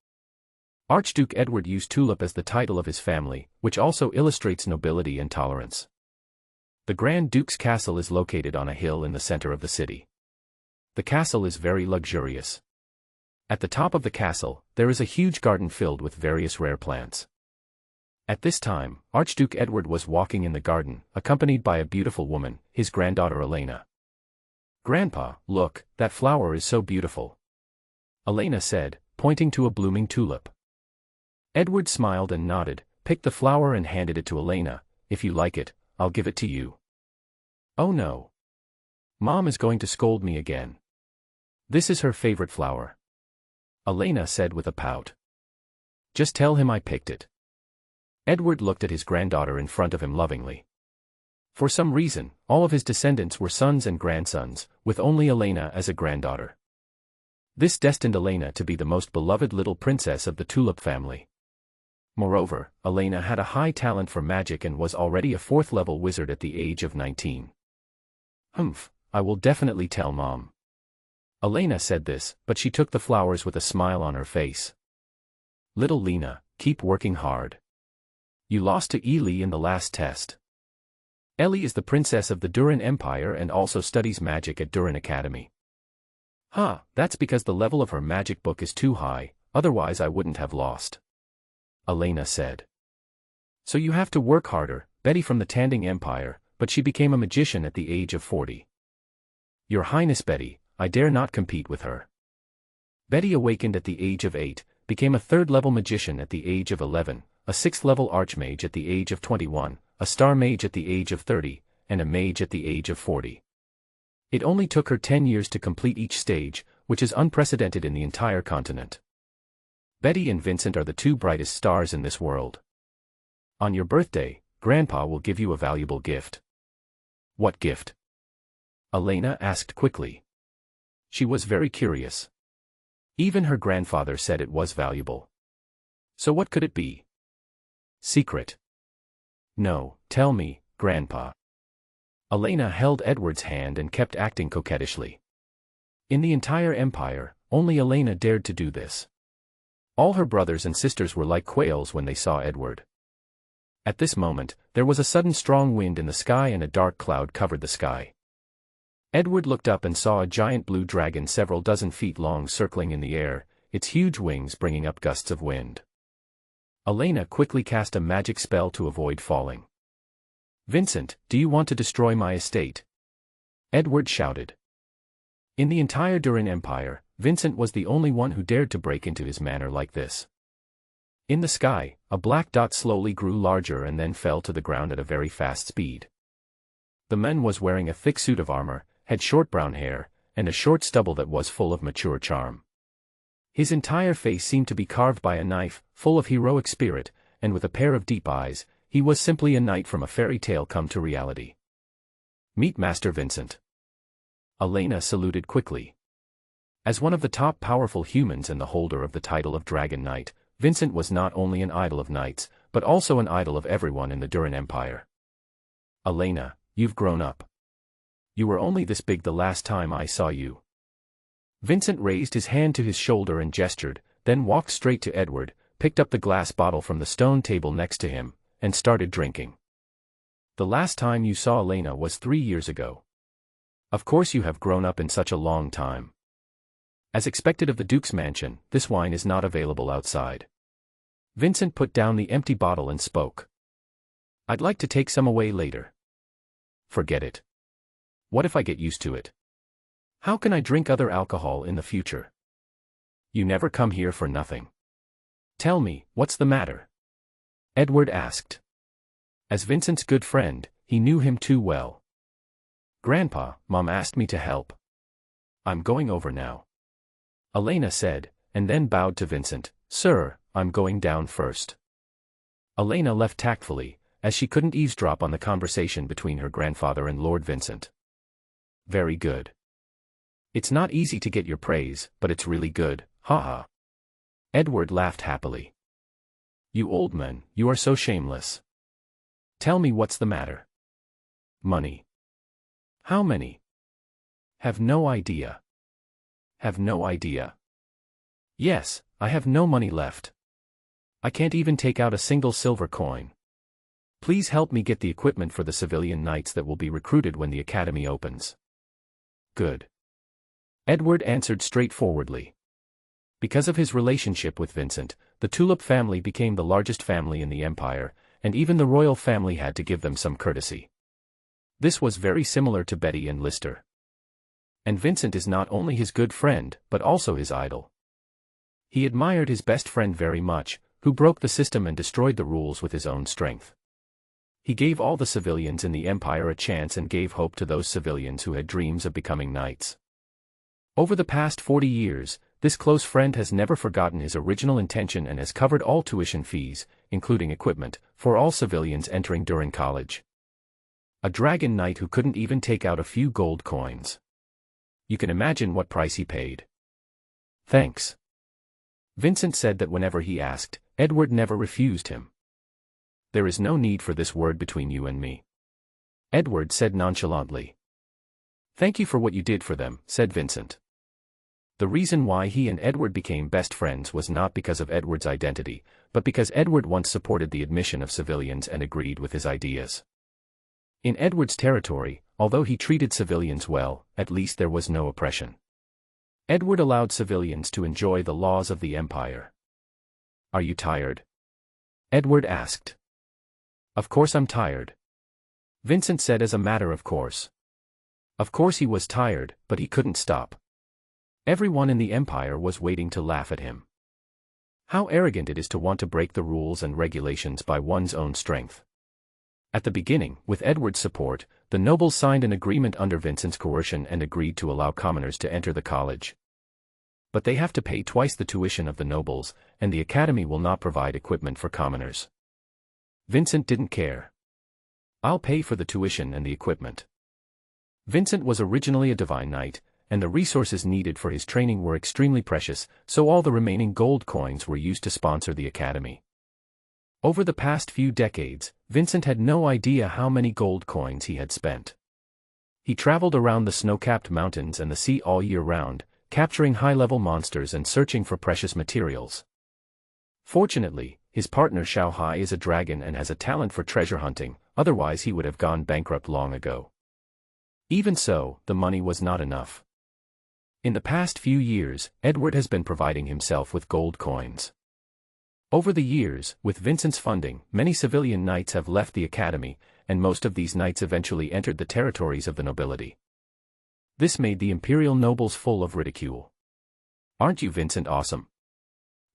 Archduke Edward used tulip as the title of his family, which also illustrates nobility and tolerance. The Grand Duke's castle is located on a hill in the center of the city. The castle is very luxurious. At the top of the castle, there is a huge garden filled with various rare plants. At this time, Archduke Edward was walking in the garden, accompanied by a beautiful woman, his granddaughter Elena. Grandpa, look, that flower is so beautiful. Elena said, pointing to a blooming tulip. Edward smiled and nodded, picked the flower and handed it to Elena. If you like it, I'll give it to you. Oh no. Mom is going to scold me again. This is her favorite flower. Elena said with a pout. Just tell him I picked it. Edward looked at his granddaughter in front of him lovingly. For some reason, all of his descendants were sons and grandsons, with only Elena as a granddaughter. This destined Elena to be the most beloved little princess of the Tulip family. Moreover, Elena had a high talent for magic and was already a 4th-level wizard at the age of 19. Humph, I will definitely tell Mom. Elena said this, but she took the flowers with a smile on her face. Little Lena, keep working hard. You lost to Eli in the last test. Ellie is the princess of the Duran Empire and also studies magic at Duran Academy. That's because the level of her magic book is too high, otherwise I wouldn't have lost. Elena said. So you have to work harder. Betty from the Tanding Empire, but she became a magician at the age of 40. Your Highness Betty, I dare not compete with her. Betty awakened at the age of 8, became a third-level magician at the age of 11, a sixth-level archmage at the age of 21, a star mage at the age of 30, and a mage at the age of 40. It only took her 10 years to complete each stage, which is unprecedented in the entire continent. Betty and Vincent are the two brightest stars in this world. On your birthday, Grandpa will give you a valuable gift. What gift? Elena asked quickly. She was very curious. Even her grandfather said it was valuable. So what could it be? Secret. No, tell me, Grandpa. Elena held Edward's hand and kept acting coquettishly. In the entire empire, only Elena dared to do this. All her brothers and sisters were like quails when they saw Edward. At this moment, there was a sudden strong wind in the sky and a dark cloud covered the sky. Edward looked up and saw a giant blue dragon several dozen feet long circling in the air, its huge wings bringing up gusts of wind. Elena quickly cast a magic spell to avoid falling. Vincent, do you want to destroy my estate? Edward shouted. In the entire Durin Empire, Vincent was the only one who dared to break into his manor like this. In the sky, a black dot slowly grew larger and then fell to the ground at a very fast speed. The man was wearing a thick suit of armor, had short brown hair, and a short stubble that was full of mature charm. His entire face seemed to be carved by a knife, full of heroic spirit, and with a pair of deep eyes. He was simply a knight from a fairy tale come to reality. Meet Master Vincent. Elena saluted quickly. As one of the top powerful humans and the holder of the title of Dragon Knight, Vincent was not only an idol of knights, but also an idol of everyone in the Durin Empire. Elena, you've grown up. You were only this big the last time I saw you. Vincent raised his hand to his shoulder and gestured, then walked straight to Edward, picked up the glass bottle from the stone table next to him, and started drinking. The last time you saw Elena was 3 years ago. Of course you have grown up in such a long time. As expected of the Duke's mansion, this wine is not available outside. Vincent put down the empty bottle and spoke. I'd like to take some away later. Forget it. What if I get used to it? How can I drink other alcohol in the future? You never come here for nothing. Tell me, what's the matter? Edward asked. As Vincent's good friend, he knew him too well. Grandpa, Mom asked me to help. I'm going over now. Elena said, and then bowed to Vincent. Sir, I'm going down first. Elena left tactfully, as she couldn't eavesdrop on the conversation between her grandfather and Lord Vincent. Very good. It's not easy to get your praise, but it's really good, haha. Edward laughed happily. You old man, you are so shameless. Tell me what's the matter. Money. How many? Have no idea. Have no idea. Yes, I have no money left. I can't even take out a single silver coin. Please help me get the equipment for the civilian knights that will be recruited when the academy opens. Good. Edward answered straightforwardly. Because of his relationship with Vincent, the Tulip family became the largest family in the empire, and even the royal family had to give them some courtesy. This was very similar to Betty and Lister. And Vincent is not only his good friend, but also his idol. He admired his best friend very much, who broke the system and destroyed the rules with his own strength. He gave all the civilians in the empire a chance and gave hope to those civilians who had dreams of becoming knights. Over the past 40 years, this close friend has never forgotten his original intention and has covered all tuition fees, including equipment, for all civilians entering Durin College. A dragon knight who couldn't even take out a few gold coins. You can imagine what price he paid. Thanks. Vincent said that whenever he asked, Edward never refused him. There is no need for this word between you and me. Edward said nonchalantly. Thank you for what you did for them, said Vincent. The reason why he and Edward became best friends was not because of Edward's identity, but because Edward once supported the admission of civilians and agreed with his ideas. In Edward's territory, although he treated civilians well, at least there was no oppression. Edward allowed civilians to enjoy the laws of the empire. Are you tired? Edward asked. Of course I'm tired. Vincent said as a matter of course. Of course he was tired, but he couldn't stop. Everyone in the empire was waiting to laugh at him. How arrogant it is to want to break the rules and regulations by one's own strength. At the beginning, with Edward's support, the nobles signed an agreement under Vincent's coercion and agreed to allow commoners to enter the college. But they have to pay twice the tuition of the nobles, and the academy will not provide equipment for commoners. Vincent didn't care. I'll pay for the tuition and the equipment. Vincent was originally a divine knight, and the resources needed for his training were extremely precious, so all the remaining gold coins were used to sponsor the academy. Over the past few decades, Vincent had no idea how many gold coins he had spent. He traveled around the snow-capped mountains and the sea all year round, capturing high-level monsters and searching for precious materials. Fortunately, his partner Xiao Hai is a dragon and has a talent for treasure hunting, otherwise he would have gone bankrupt long ago. Even so, the money was not enough. In the past few years, Edward has been providing himself with gold coins. Over the years, with Vincent's funding, many civilian knights have left the academy, and most of these knights eventually entered the territories of the nobility. This made the imperial nobles full of ridicule. Aren't you, Vincent, awesome?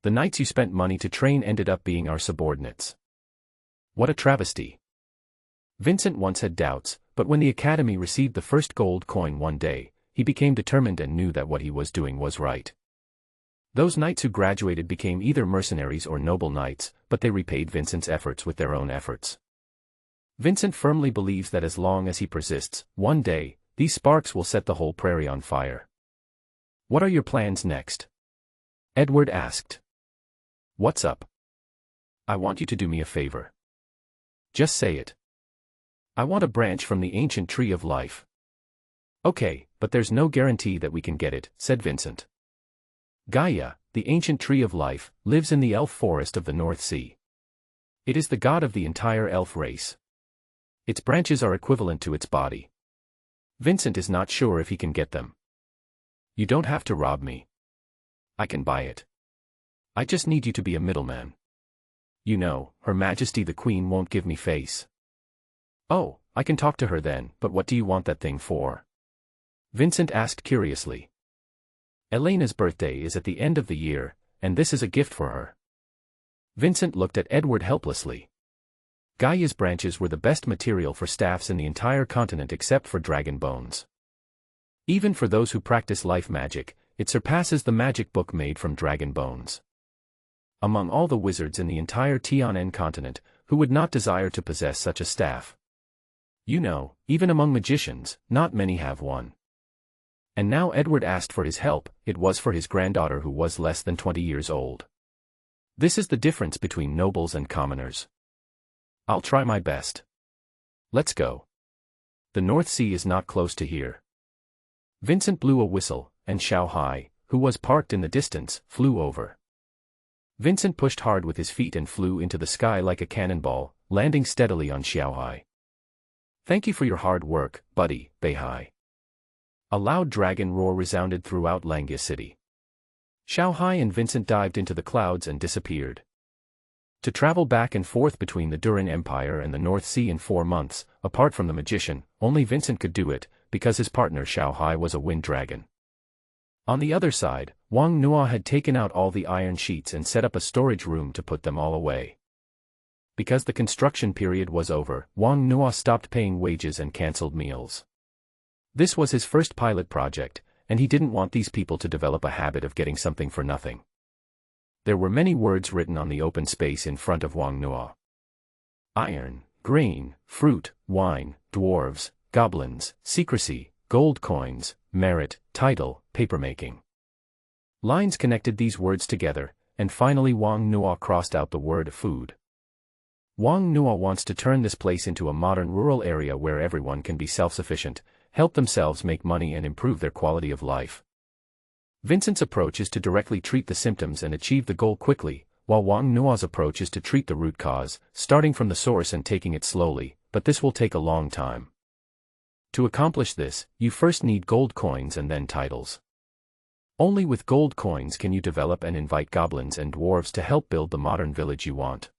The knights you spent money to train ended up being our subordinates. What a travesty. Vincent once had doubts, but when the academy received the first gold coin one day, he became determined and knew that what he was doing was right. Those knights who graduated became either mercenaries or noble knights, but they repaid Vincent's efforts with their own efforts. Vincent firmly believes that as long as he persists, one day, these sparks will set the whole prairie on fire. What are your plans next? Edward asked. What's up? I want you to do me a favor. Just say it. I want a branch from the ancient tree of life. Okay, but there's no guarantee that we can get it, said Vincent. Gaia, the ancient tree of life, lives in the elf forest of the North Sea. It is the god of the entire elf race. Its branches are equivalent to its body. Vincent is not sure if he can get them. You don't have to rob me. I can buy it. I just need you to be a middleman. You know, Her Majesty the Queen won't give me face. Oh, I can talk to her then, but what do you want that thing for? Vincent asked curiously. Elena's birthday is at the end of the year, and this is a gift for her. Vincent looked at Edward helplessly. Gaia's branches were the best material for staffs in the entire continent except for dragon bones. Even for those who practice life magic, it surpasses the magic book made from dragon bones. Among all the wizards in the entire Tianen continent, who would not desire to possess such a staff? You know, even among magicians, not many have one. And now Edward asked for his help. It was for his granddaughter who was less than 20 years old. This is the difference between nobles and commoners. I'll try my best. Let's go. The North Sea is not close to here. Vincent blew a whistle, and Xiao Hai, who was parked in the distance, flew over. Vincent pushed hard with his feet and flew into the sky like a cannonball, landing steadily on Xiao Hai. Thank you for your hard work, buddy, Beihai. A loud dragon roar resounded throughout Langia City. Xiao Hai and Vincent dived into the clouds and disappeared. To travel back and forth between the Durin Empire and the North Sea in 4 months, apart from the magician, only Vincent could do it, because his partner Xiao Hai was a wind dragon. On the other side, Wang Nuo had taken out all the iron sheets and set up a storage room to put them all away. Because the construction period was over, Wang Nuo stopped paying wages and cancelled meals. This was his first pilot project, and he didn't want these people to develop a habit of getting something for nothing. There were many words written on the open space in front of Wang Nuo. Iron, grain, fruit, wine, dwarves, goblins, secrecy, gold coins, merit, title, papermaking. Lines connected these words together, and finally Wang Nuo crossed out the word food. Wang Nuo wants to turn this place into a modern rural area where everyone can be self-sufficient, help themselves make money and improve their quality of life. Vincent's approach is to directly treat the symptoms and achieve the goal quickly, while Wang Nuo's approach is to treat the root cause, starting from the source and taking it slowly, but this will take a long time. To accomplish this, you first need gold coins and then titles. Only with gold coins can you develop and invite goblins and dwarves to help build the modern village you want.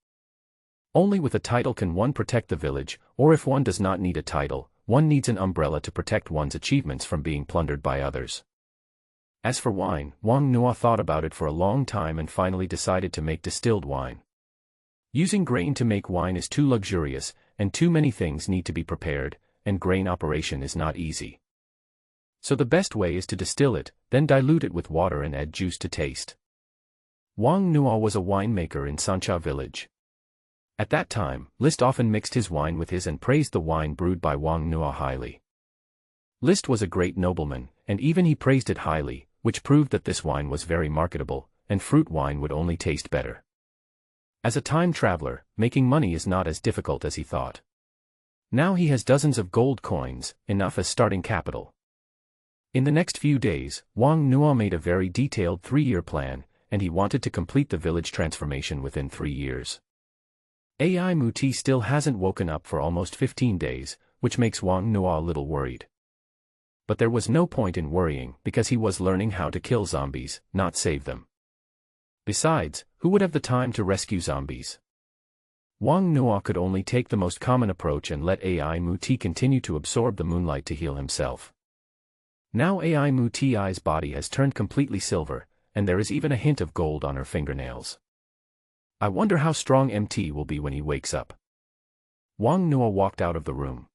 Only with a title can one protect the village, or if one does not need a title, one needs an umbrella to protect one's achievements from being plundered by others. As for wine, Wang Nuo thought about it for a long time and finally decided to make distilled wine. Using grain to make wine is too luxurious, and too many things need to be prepared, and grain operation is not easy. So the best way is to distill it, then dilute it with water and add juice to taste. Wang Nuo was a winemaker in Sancha village. At that time, List often mixed his wine with his and praised the wine brewed by Wang Nuo highly. List was a great nobleman, and even he praised it highly, which proved that this wine was very marketable, and fruit wine would only taste better. As a time traveler, making money is not as difficult as he thought. Now he has dozens of gold coins, enough as starting capital. In the next few days, Wang Nuo made a very detailed 3-year plan, and he wanted to complete the village transformation within 3 years. AI Muti still hasn't woken up for almost 15 days, which makes Wang Nuo a little worried. But there was no point in worrying because he was learning how to kill zombies, not save them. Besides, who would have the time to rescue zombies? Wang Nuo could only take the most common approach and let AI Muti continue to absorb the moonlight to heal himself. Now AI Muti's body has turned completely silver, and there is even a hint of gold on her fingernails. I wonder how strong MT will be when he wakes up. Wang Nuo walked out of the room.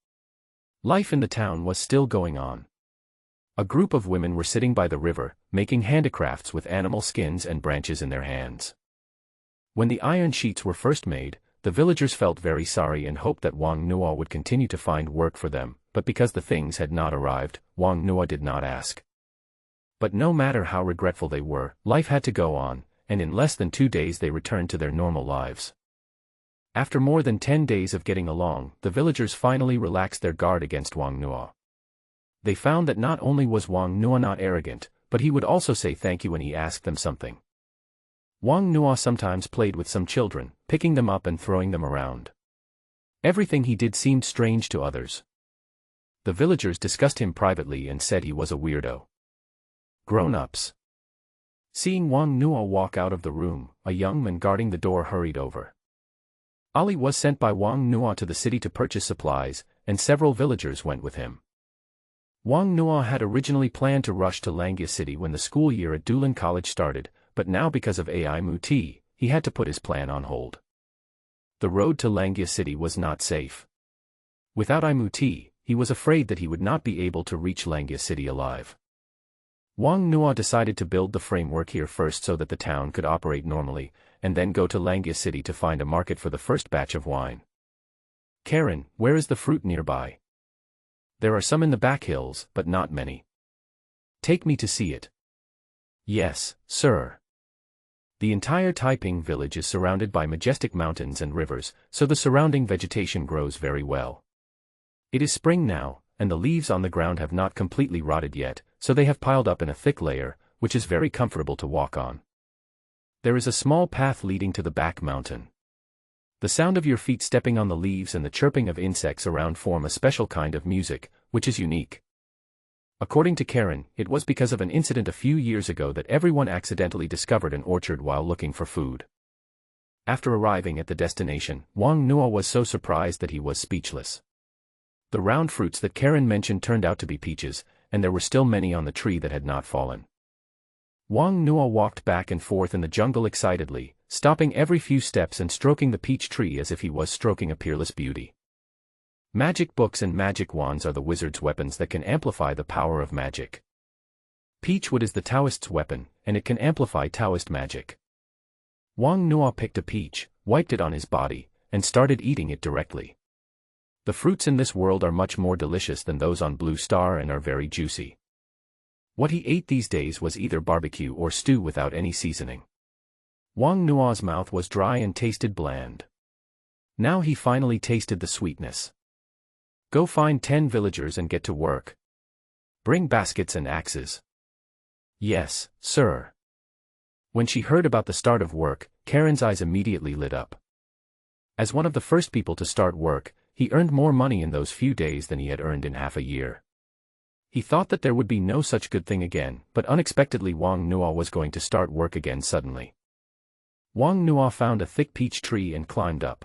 Life in the town was still going on. A group of women were sitting by the river, making handicrafts with animal skins and branches in their hands. When the iron sheets were first made, the villagers felt very sorry and hoped that Wang Nuo would continue to find work for them, but because the things had not arrived, Wang Nuo did not ask. But no matter how regretful they were, life had to go on, and in less than 2 days they returned to their normal lives. After more than 10 days of getting along, the villagers finally relaxed their guard against Wang Nuo. They found that not only was Wang Nuo not arrogant, but he would also say thank you when he asked them something. Wang Nuo sometimes played with some children, picking them up and throwing them around. Everything he did seemed strange to others. The villagers discussed him privately and said he was a weirdo. Grown-ups. Seeing Wang Nuo walk out of the room, a young man guarding the door hurried over. Ali was sent by Wang Nuo to the city to purchase supplies, and several villagers went with him. Wang Nuo had originally planned to rush to Langya City when the school year at Dulan College started, but now because of AI Muti, he had to put his plan on hold. The road to Langya City was not safe. Without AI Muti, he was afraid that he would not be able to reach Langya City alive. Wang Nuo decided to build the framework here first so that the town could operate normally, and then go to Langya City to find a market for the first batch of wine. Karen, where is the fruit nearby? There are some in the back hills, but not many. Take me to see it. Yes, sir. The entire Taiping village is surrounded by majestic mountains and rivers, so the surrounding vegetation grows very well. It is spring now, and the leaves on the ground have not completely rotted yet, so they have piled up in a thick layer, which is very comfortable to walk on. There is a small path leading to the back mountain. The sound of your feet stepping on the leaves and the chirping of insects around form a special kind of music, which is unique. According to Karen, it was because of an incident a few years ago that everyone accidentally discovered an orchard while looking for food. After arriving at the destination, Wang Nuo was so surprised that he was speechless. The round fruits that Karen mentioned turned out to be peaches, and there were still many on the tree that had not fallen. Wang Nuo walked back and forth in the jungle excitedly, stopping every few steps and stroking the peach tree as if he was stroking a peerless beauty. Magic books and magic wands are the wizard's weapons that can amplify the power of magic. Peach wood is the Taoist's weapon, and it can amplify Taoist magic. Wang Nuo picked a peach, wiped it on his body, and started eating it directly. The fruits in this world are much more delicious than those on Blue Star and are very juicy. What he ate these days was either barbecue or stew without any seasoning. Wang Nuo's mouth was dry and tasted bland. Now he finally tasted the sweetness. Go find 10 villagers and get to work. Bring baskets and axes. Yes, sir. When she heard about the start of work, Karen's eyes immediately lit up. As one of the first people to start work, he earned more money in those few days than he had earned in half a year. He thought that there would be no such good thing again, but unexpectedly Wang Nuo was going to start work again suddenly. Wang Nuo found a thick peach tree and climbed up.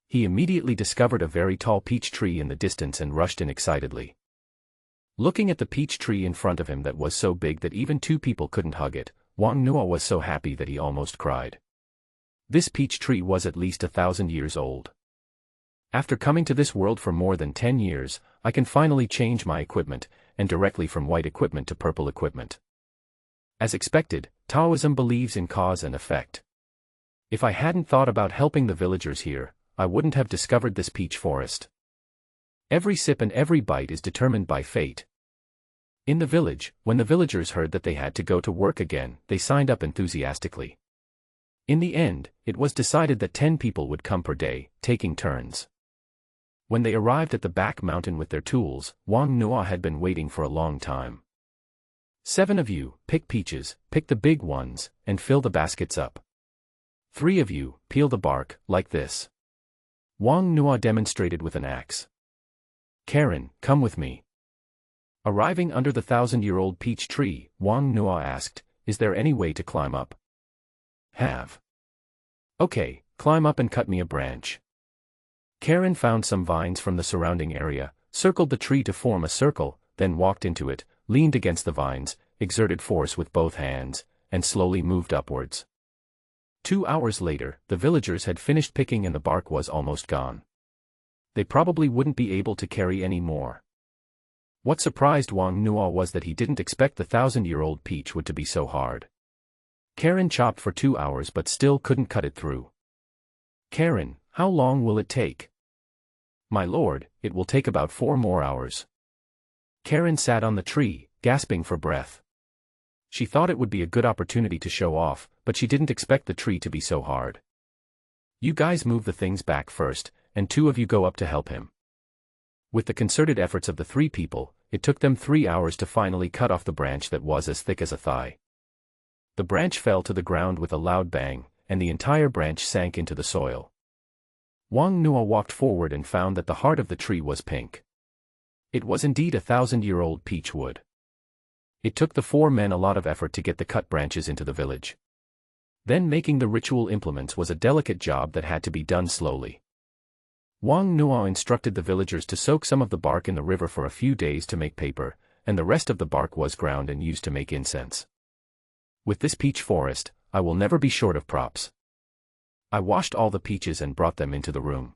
He immediately discovered a very tall peach tree in the distance and rushed in excitedly. Looking at the peach tree in front of him that was so big that even two people couldn't hug it, Wang Nuo was so happy that he almost cried. This peach tree was at least 1,000 years old. After coming to this world for more than 10 years, I can finally change my equipment, and directly from white equipment to purple equipment. As expected, Taoism believes in cause and effect. If I hadn't thought about helping the villagers here, I wouldn't have discovered this peach forest. Every sip and every bite is determined by fate. In the village, when the villagers heard that they had to go to work again, they signed up enthusiastically. In the end, it was decided that 10 people would come per day, taking turns. When they arrived at the back mountain with their tools, Wang Nuo had been waiting for a long time. 7 of you, pick peaches, pick the big ones, and fill the baskets up. 3 of you, peel the bark, like this. Wang Nuo demonstrated with an axe. Karen, come with me. Arriving under the 1,000-year-old peach tree, Wang Nuo asked, is there any way to climb up? Have. Okay, climb up and cut me a branch. Karen found some vines from the surrounding area, circled the tree to form a circle, then walked into it, leaned against the vines, exerted force with both hands, and slowly moved upwards. 2 hours later, the villagers had finished picking and the bark was almost gone. They probably wouldn't be able to carry any more. What surprised Wang Nuo was that he didn't expect the 1,000-year-old peach wood to be so hard. Karen chopped for 2 hours but still couldn't cut it through. Karen, how long will it take? My lord, it will take about 4 more hours. Karen sat on the tree, gasping for breath. She thought it would be a good opportunity to show off, but she didn't expect the tree to be so hard. You guys move the things back first, and 2 of you go up to help him. With the concerted efforts of the 3 people, it took them 3 hours to finally cut off the branch that was as thick as a thigh. The branch fell to the ground with a loud bang, and the entire branch sank into the soil. Wang Nuo walked forward and found that the heart of the tree was pink. It was indeed 1,000-year-old peach wood. It took the 4 men a lot of effort to get the cut branches into the village. Then making the ritual implements was a delicate job that had to be done slowly. Wang Nuo instructed the villagers to soak some of the bark in the river for a few days to make paper, and the rest of the bark was ground and used to make incense. With this peach forest, I will never be short of props. I washed all the peaches and brought them into the room.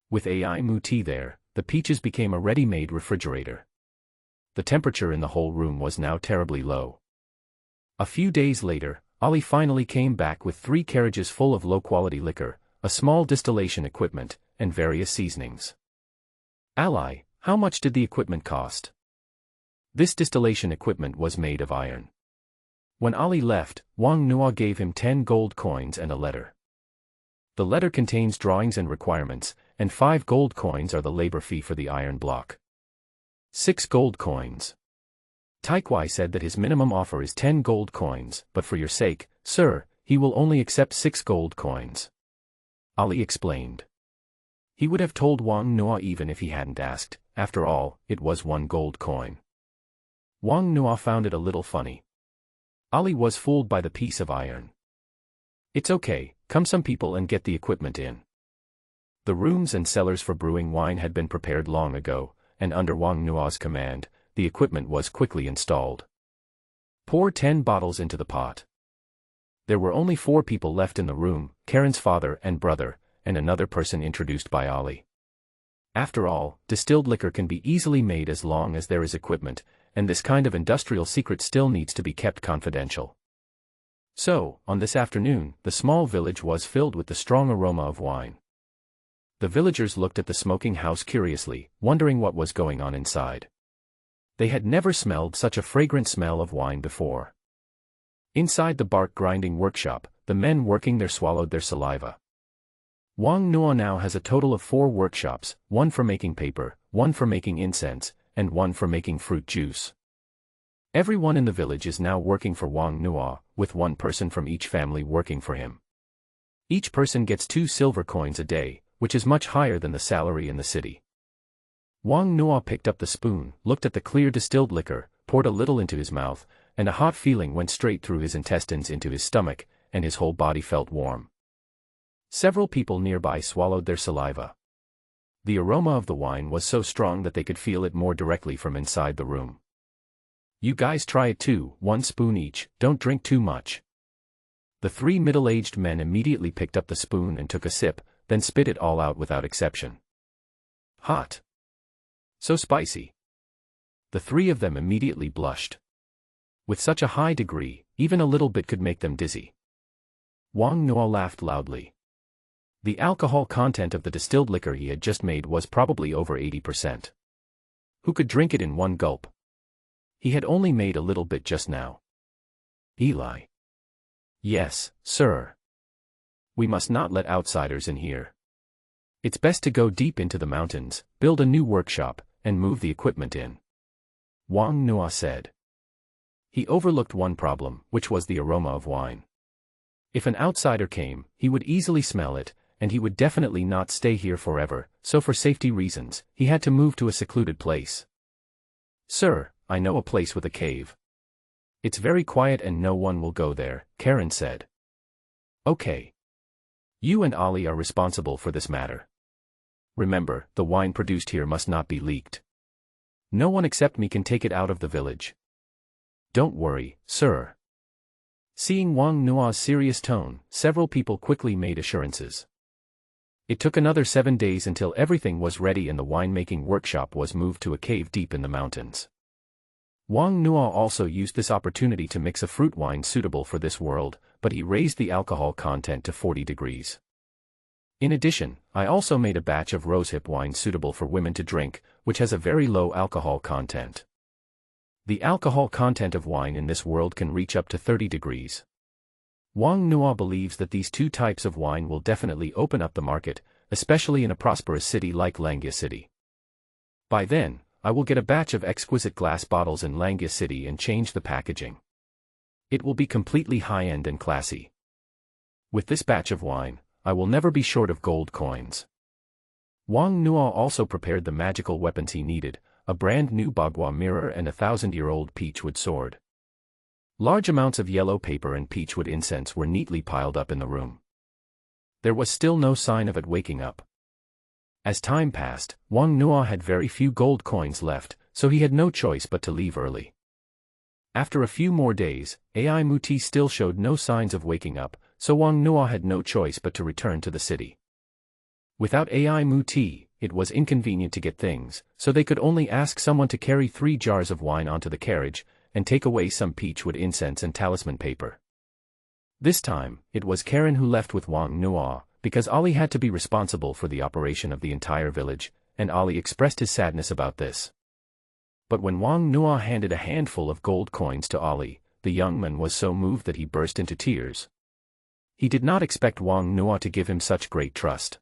With AI Mu tea there, the peaches became a ready-made refrigerator. The temperature in the whole room was now terribly low. A few days later, Ali finally came back with 3 carriages full of low-quality liquor, a small distillation equipment, and various seasonings. Ali, how much did the equipment cost? This distillation equipment was made of iron. When Ali left, Wang Nuo gave him 10 gold coins and a letter. The letter contains drawings and requirements, and 5 gold coins are the labor fee for the iron block. 6 gold coins. Taikwai said that his minimum offer is 10 gold coins, but for your sake, sir, he will only accept 6 gold coins. Ali explained. He would have told Wang Nuo even if he hadn't asked, after all, it was 1 gold coin. Wang Nuo found it a little funny. Ali was fooled by the piece of iron. It's okay, come some people and get the equipment in. The rooms and cellars for brewing wine had been prepared long ago, and under Wang Nuo's command, the equipment was quickly installed. Pour 10 bottles into the pot. There were only 4 people left in the room, Karen's father and brother, and another person introduced by Ali. After all, distilled liquor can be easily made as long as there is equipment, and this kind of industrial secret still needs to be kept confidential. So, on this afternoon, the small village was filled with the strong aroma of wine. The villagers looked at the smoking house curiously, wondering what was going on inside. They had never smelled such a fragrant smell of wine before. Inside the bark grinding workshop, the men working there swallowed their saliva. Wang Nuo now has a total of 4 workshops, 1 for making paper, 1 for making incense, and 1 for making fruit juice. Everyone in the village is now working for Wang Nuo, with 1 person from each family working for him. Each person gets 2 silver coins a day, which is much higher than the salary in the city. Wang Nuo picked up the spoon, looked at the clear distilled liquor, poured a little into his mouth, and a hot feeling went straight through his intestines into his stomach, and his whole body felt warm. Several people nearby swallowed their saliva. The aroma of the wine was so strong that they could feel it more directly from inside the room. You guys try it too, 1 spoon each, don't drink too much. The 3 middle-aged men immediately picked up the spoon and took a sip, then spit it all out without exception. Hot. So spicy. The 3 of them immediately blushed. With such a high degree, even a little bit could make them dizzy. Wang Nuo laughed loudly. The alcohol content of the distilled liquor he had just made was probably over 80%. Who could drink it in one gulp? He had only made a little bit just now. Eli. Yes, sir. We must not let outsiders in here. It's best to go deep into the mountains, build a new workshop, and move the equipment in. Wang Nuo said. He overlooked one problem, which was the aroma of wine. If an outsider came, he would easily smell it, and he would definitely not stay here forever, so for safety reasons, he had to move to a secluded place. Sir, I know a place with a cave. It's very quiet and no one will go there, Karen said. Okay. You and Ali are responsible for this matter. Remember, the wine produced here must not be leaked. No one except me can take it out of the village. Don't worry, sir. Seeing Wang Nuo's serious tone, several people quickly made assurances. It took another 7 days until everything was ready and the winemaking workshop was moved to a cave deep in the mountains. Wang Nuo also used this opportunity to mix a fruit wine suitable for this world, but he raised the alcohol content to 40 degrees. In addition, I also made a batch of rosehip wine suitable for women to drink, which has a very low alcohol content. The alcohol content of wine in this world can reach up to 30 degrees. Wang Nuo believes that these 2 types of wine will definitely open up the market, especially in a prosperous city like Langya City. By then, I will get a batch of exquisite glass bottles in Langya City and change the packaging. It will be completely high-end and classy. With this batch of wine, I will never be short of gold coins. Wang Nuo also prepared the magical weapons he needed, a brand new Bagua mirror and a 1,000-year-old peachwood sword. Large amounts of yellow paper and peachwood incense were neatly piled up in the room. There was still no sign of it waking up. As time passed, Wang Nuo had very few gold coins left, so he had no choice but to leave early. After a few more days, Ai Muti still showed no signs of waking up, so Wang Nuo had no choice but to return to the city. Without Ai Muti, it was inconvenient to get things, so they could only ask someone to carry 3 jars of wine onto the carriage, and take away some peachwood incense and talisman paper. This time, it was Karen who left with Wang Nuo, because Ali had to be responsible for the operation of the entire village, and Ali expressed his sadness about this. But when Wang Nuo handed a handful of gold coins to Ali, the young man was so moved that he burst into tears. He did not expect Wang Nuo to give him such great trust.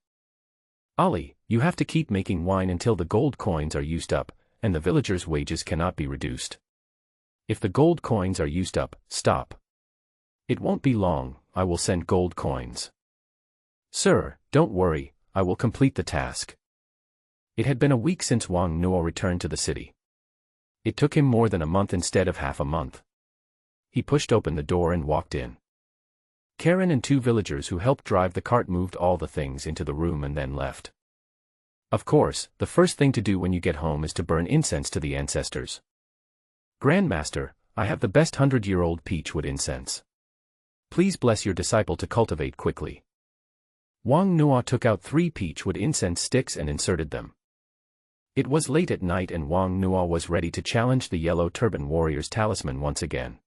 Ali, you have to keep making wine until the gold coins are used up, and the villagers' wages cannot be reduced. If the gold coins are used up, stop. It won't be long, I will send gold coins. Sir, don't worry, I will complete the task. It had been a week since Wang Nuo returned to the city. It took him more than a month instead of half a month. He pushed open the door and walked in. Karen and 2 villagers who helped drive the cart moved all the things into the room and then left. Of course, the first thing to do when you get home is to burn incense to the ancestors. Grandmaster, I have the best 100-year-old peachwood incense. Please bless your disciple to cultivate quickly. Wang Nuo took out 3 peachwood incense sticks and inserted them. It was late at night and Wang Nuo was ready to challenge the Yellow Turban Warrior's talisman once again.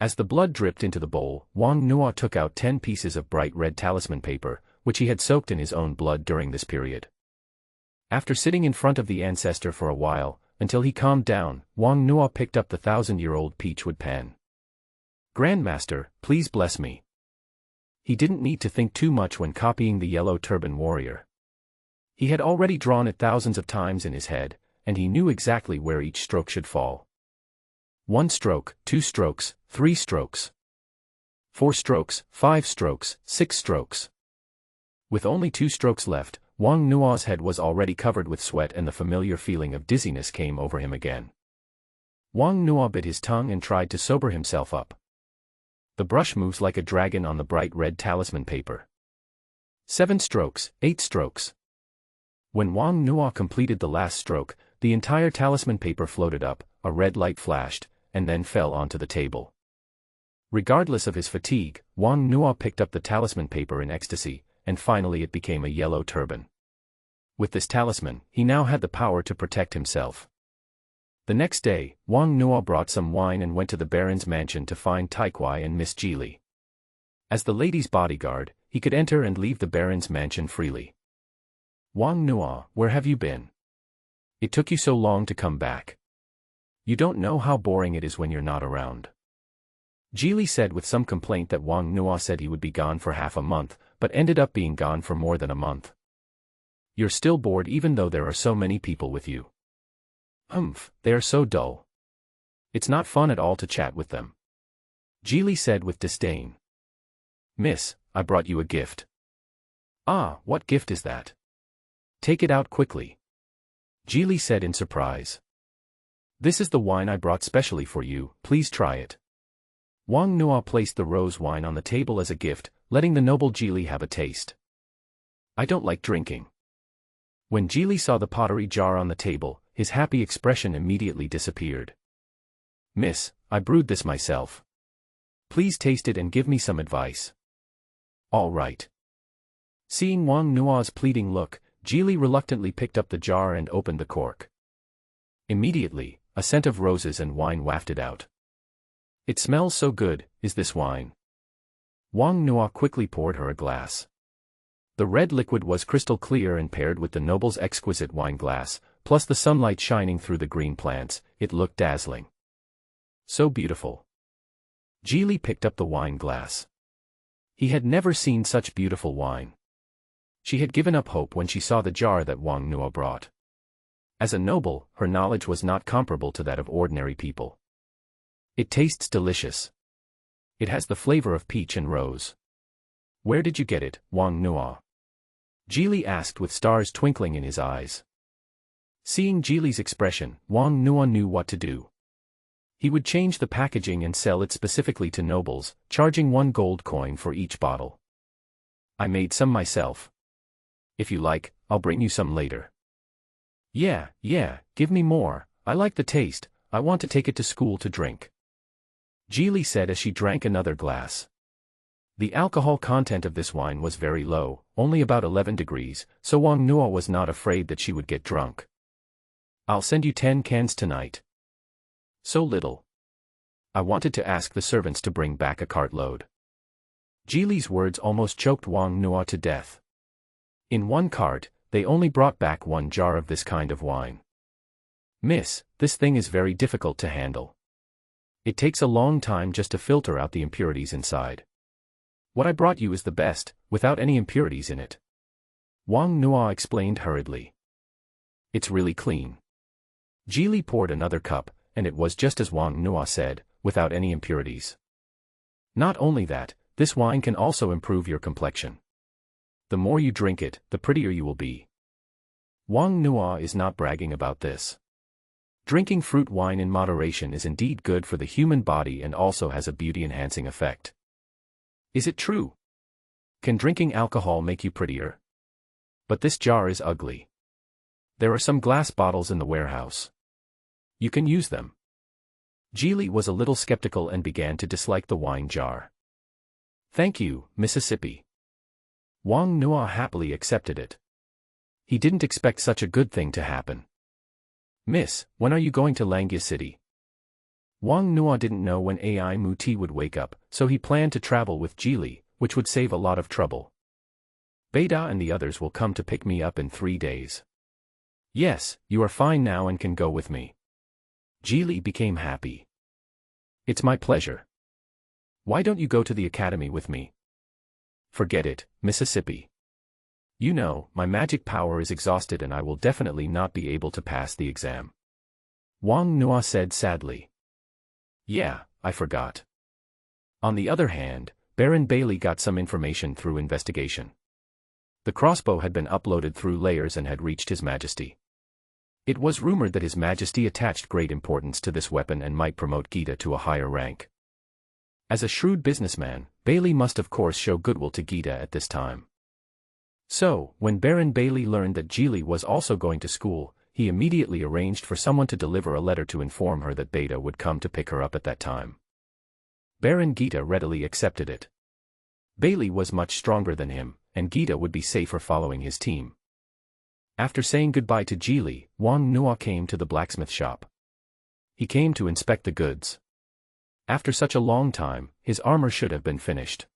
As the blood dripped into the bowl, Wang Nuo took out 10 pieces of bright red talisman paper, which he had soaked in his own blood during this period. After sitting in front of the ancestor for a while, until he calmed down, Wang Nuo picked up the 1,000-year-old peachwood pen. Grandmaster, please bless me. He didn't need to think too much when copying the Yellow Turban Warrior. He had already drawn it thousands of times in his head, and he knew exactly where each stroke should fall. 1 stroke, 2 strokes, 3 strokes. 4 strokes, 5 strokes, 6 strokes. With only 2 strokes left, Wang Nuo's head was already covered with sweat and the familiar feeling of dizziness came over him again. Wang Nuo bit his tongue and tried to sober himself up. The brush moves like a dragon on the bright red talisman paper. 7 strokes, 8 strokes. When Wang Nuo completed the last stroke, the entire talisman paper floated up, a red light flashed, and then fell onto the table. Regardless of his fatigue, Wang Nuo picked up the talisman paper in ecstasy, and finally it became a yellow turban. With this talisman, he now had the power to protect himself. The next day, Wang Nuo brought some wine and went to the Baron's mansion to find Taikwai and Miss Geely. As the lady's bodyguard, he could enter and leave the Baron's mansion freely. Wang Nuo, where have you been? It took you so long to come back. You don't know how boring it is when you're not around. Geely said with some complaint that Wang Nuo said he would be gone for half a month, but ended up being gone for more than a month. You're still bored even though there are so many people with you. They are so dull. It's not fun at all to chat with them. Geely said with disdain. Miss, I brought you a gift. Ah, what gift is that? Take it out quickly. Geely said in surprise. This is the wine I brought specially for you, please try it. Wang Nuo placed the rose wine on the table as a gift, letting the noble Geely have a taste. I don't like drinking. When Geely saw the pottery jar on the table, his happy expression immediately disappeared. Miss, I brewed this myself. Please taste it and give me some advice. All right. Seeing Wang Nuo's pleading look, Geely reluctantly picked up the jar and opened the cork. Immediately, a scent of roses and wine wafted out. It smells so good, is this wine? Wang Nuo quickly poured her a glass. The red liquid was crystal clear and paired with the noble's exquisite wine glass, plus the sunlight shining through the green plants, it looked dazzling. So beautiful. Geely picked up the wine glass. He had never seen such beautiful wine. She had given up hope when she saw the jar that Wang Nuo brought. As a noble, her knowledge was not comparable to that of ordinary people. It tastes delicious. It has the flavor of peach and rose. Where did you get it, Wang Nuo? Geely asked with stars twinkling in his eyes. Seeing Geely's expression, Wang Nuo knew what to do. He would change the packaging and sell it specifically to nobles, charging 1 gold coin for each bottle. I made some myself. If you like, I'll bring you some later. Yeah, give me more, I like the taste, I want to take it to school to drink. Geely said as she drank another glass. The alcohol content of this wine was very low, only about 11 degrees, so Wang Nuo was not afraid that she would get drunk. I'll send you 10 cans tonight. So little. I wanted to ask the servants to bring back a cartload. Geely's words almost choked Wang Nuo to death. In 1 cart, they only brought back 1 jar of this kind of wine. Miss, this thing is very difficult to handle. It takes a long time just to filter out the impurities inside. What I brought you is the best, without any impurities in it. Wang Nuo explained hurriedly. It's really clean. Geely poured another cup, and it was just as Wang Nuo said, without any impurities. Not only that, this wine can also improve your complexion. The more you drink it, the prettier you will be. Wang Nuo is not bragging about this. Drinking fruit wine in moderation is indeed good for the human body and also has a beauty-enhancing effect. Is it true? Can drinking alcohol make you prettier? But this jar is ugly. There are some glass bottles in the warehouse. You can use them. Geely was a little skeptical and began to dislike the wine jar. Thank you, Mississippi. Wang Nuo happily accepted it. He didn't expect such a good thing to happen. Miss, when are you going to Langya City? Wang Nuo didn't know when Ai Muti would wake up, so he planned to travel with Geely, which would save a lot of trouble. Beta and the others will come to pick me up in 3 days. Yes, you are fine now and can go with me. Geely became happy. It's my pleasure. Why don't you go to the academy with me? Forget it, Mississippi. You know, my magic power is exhausted and I will definitely not be able to pass the exam. Wang Nuo said sadly. Yeah, I forgot. On the other hand, Baron Bailey got some information through investigation. The crossbow had been uploaded through layers and had reached His Majesty. It was rumored that His Majesty attached great importance to this weapon and might promote Gita to a higher rank. As a shrewd businessman, Bailey must of course show goodwill to Gita at this time. So, when Baron Bailey learned that Geely was also going to school, he immediately arranged for someone to deliver a letter to inform her that Beta would come to pick her up at that time. Baron Gita readily accepted it. Bailey was much stronger than him, and Gita would be safer following his team. After saying goodbye to Geely, Wang Nuo came to the blacksmith shop. He came to inspect the goods. After such a long time, his armor should have been finished.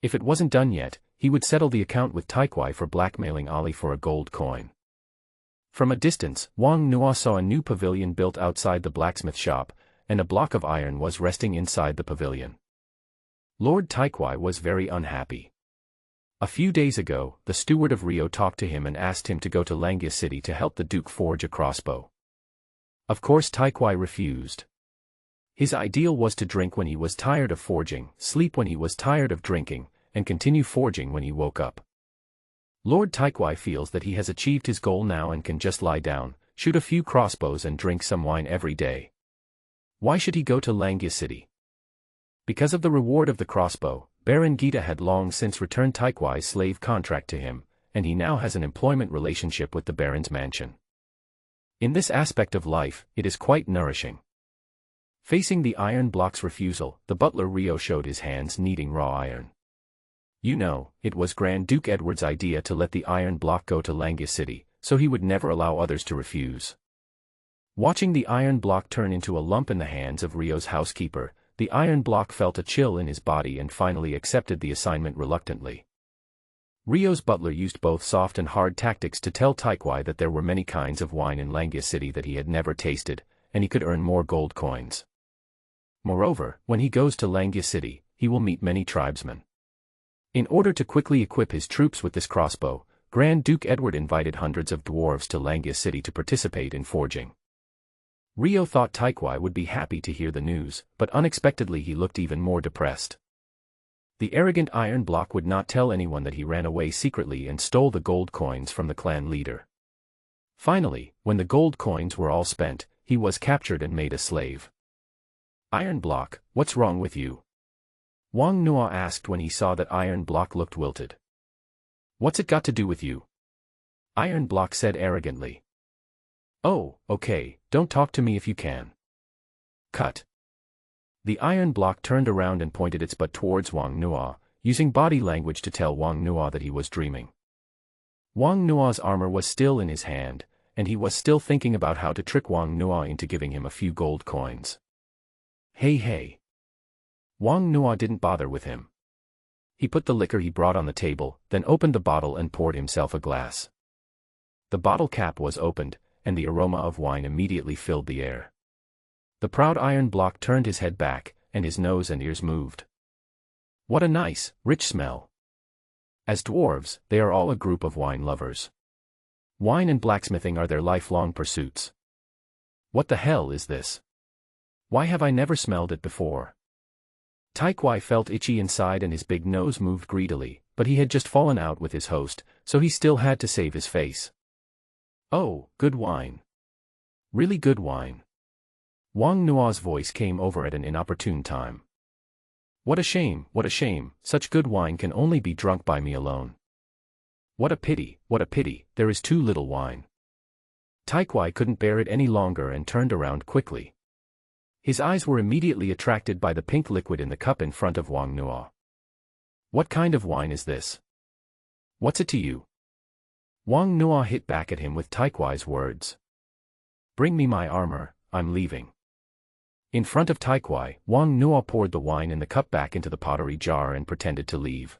If it wasn't done yet, he would settle the account with Taikwai for blackmailing Ali for a gold coin. From a distance, Wang Nuo saw a new pavilion built outside the blacksmith shop, and a block of iron was resting inside the pavilion. Lord Taikwai was very unhappy. A few days ago, the steward of Rio talked to him and asked him to go to Langya City to help the Duke forge a crossbow. Of course Taikwai refused. His ideal was to drink when he was tired of forging, sleep when he was tired of drinking, and continue forging when he woke up. Lord Taikwai feels that he has achieved his goal now and can just lie down, shoot a few crossbows and drink some wine every day. Why should he go to Langya City? Because of the reward of the crossbow, Baron Gita had long since returned Taikwai's slave contract to him, and he now has an employment relationship with the Baron's mansion. In this aspect of life, it is quite nourishing. Facing the iron block's refusal, the butler Rio showed his hands kneading raw iron. You know, it was Grand Duke Edward's idea to let the iron block go to Langya City, so he would never allow others to refuse. Watching the iron block turn into a lump in the hands of Rio's housekeeper, the iron block felt a chill in his body and finally accepted the assignment reluctantly. Rio's butler used both soft and hard tactics to tell Taikwai that there were many kinds of wine in Langya City that he had never tasted, and he could earn more gold coins. Moreover, when he goes to Langya City, he will meet many tribesmen. In order to quickly equip his troops with this crossbow, Grand Duke Edward invited hundreds of dwarves to Langya City to participate in forging. Rio thought Taikwai would be happy to hear the news, but unexpectedly he looked even more depressed. The arrogant iron block would not tell anyone that he ran away secretly and stole the gold coins from the clan leader. Finally, when the gold coins were all spent, he was captured and made a slave. Iron block, what's wrong with you? Wang Nuo asked when he saw that iron block looked wilted. What's it got to do with you? Iron block said arrogantly. Oh, okay, don't talk to me if you can. Cut. The iron block turned around and pointed its butt towards Wang Nuo, using body language to tell Wang Nuo that he was dreaming. Wang Nuo's armor was still in his hand, and he was still thinking about how to trick Wang Nuo into giving him a few gold coins. Hey. Wang Nuo didn't bother with him. He put the liquor he brought on the table, then opened the bottle and poured himself a glass. The bottle cap was opened, and the aroma of wine immediately filled the air. The proud iron block turned his head back, and his nose and ears moved. What a nice, rich smell. As dwarves, they are all a group of wine lovers. Wine and blacksmithing are their lifelong pursuits. What the hell is this? Why have I never smelled it before? Taikwai felt itchy inside and his big nose moved greedily, but he had just fallen out with his host, so he still had to save his face. Oh, good wine. Really good wine. Wang Nuo's voice came over at an inopportune time. What a shame, such good wine can only be drunk by me alone. What a pity, there is too little wine. Taikwai couldn't bear it any longer and turned around quickly. His eyes were immediately attracted by the pink liquid in the cup in front of Wang Nuo. What kind of wine is this? What's it to you? Wang Nuo hit back at him with Taikwai's words. Bring me my armor, I'm leaving. In front of Taikwai, Wang Nuo poured the wine in the cup back into the pottery jar and pretended to leave.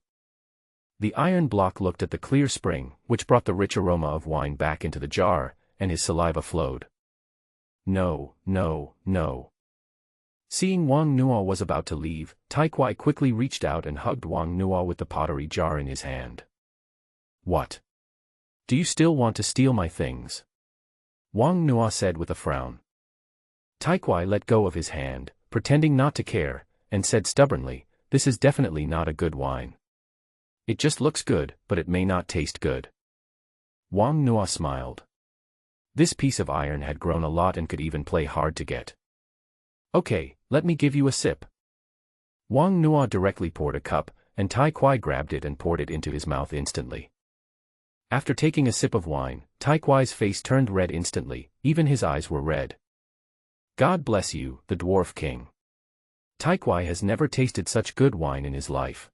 The iron block looked at the clear spring, which brought the rich aroma of wine back into the jar, and his saliva flowed. No. Seeing Wang Nuo was about to leave, Taikwai quickly reached out and hugged Wang Nuo with the pottery jar in his hand. What? Do you still want to steal my things? Wang Nuo said with a frown. Taikwai let go of his hand, pretending not to care, and said stubbornly, this is definitely not a good wine. It just looks good, but it may not taste good. Wang Nuo smiled. This piece of iron had grown a lot and could even play hard to get. Okay, let me give you a sip. Wang Nuo directly poured a cup, and Taikwai grabbed it and poured it into his mouth instantly. After taking a sip of wine, Tai Kwai's face turned red instantly, even his eyes were red. God bless you, the Dwarf King. Tai Kwai has never tasted such good wine in his life.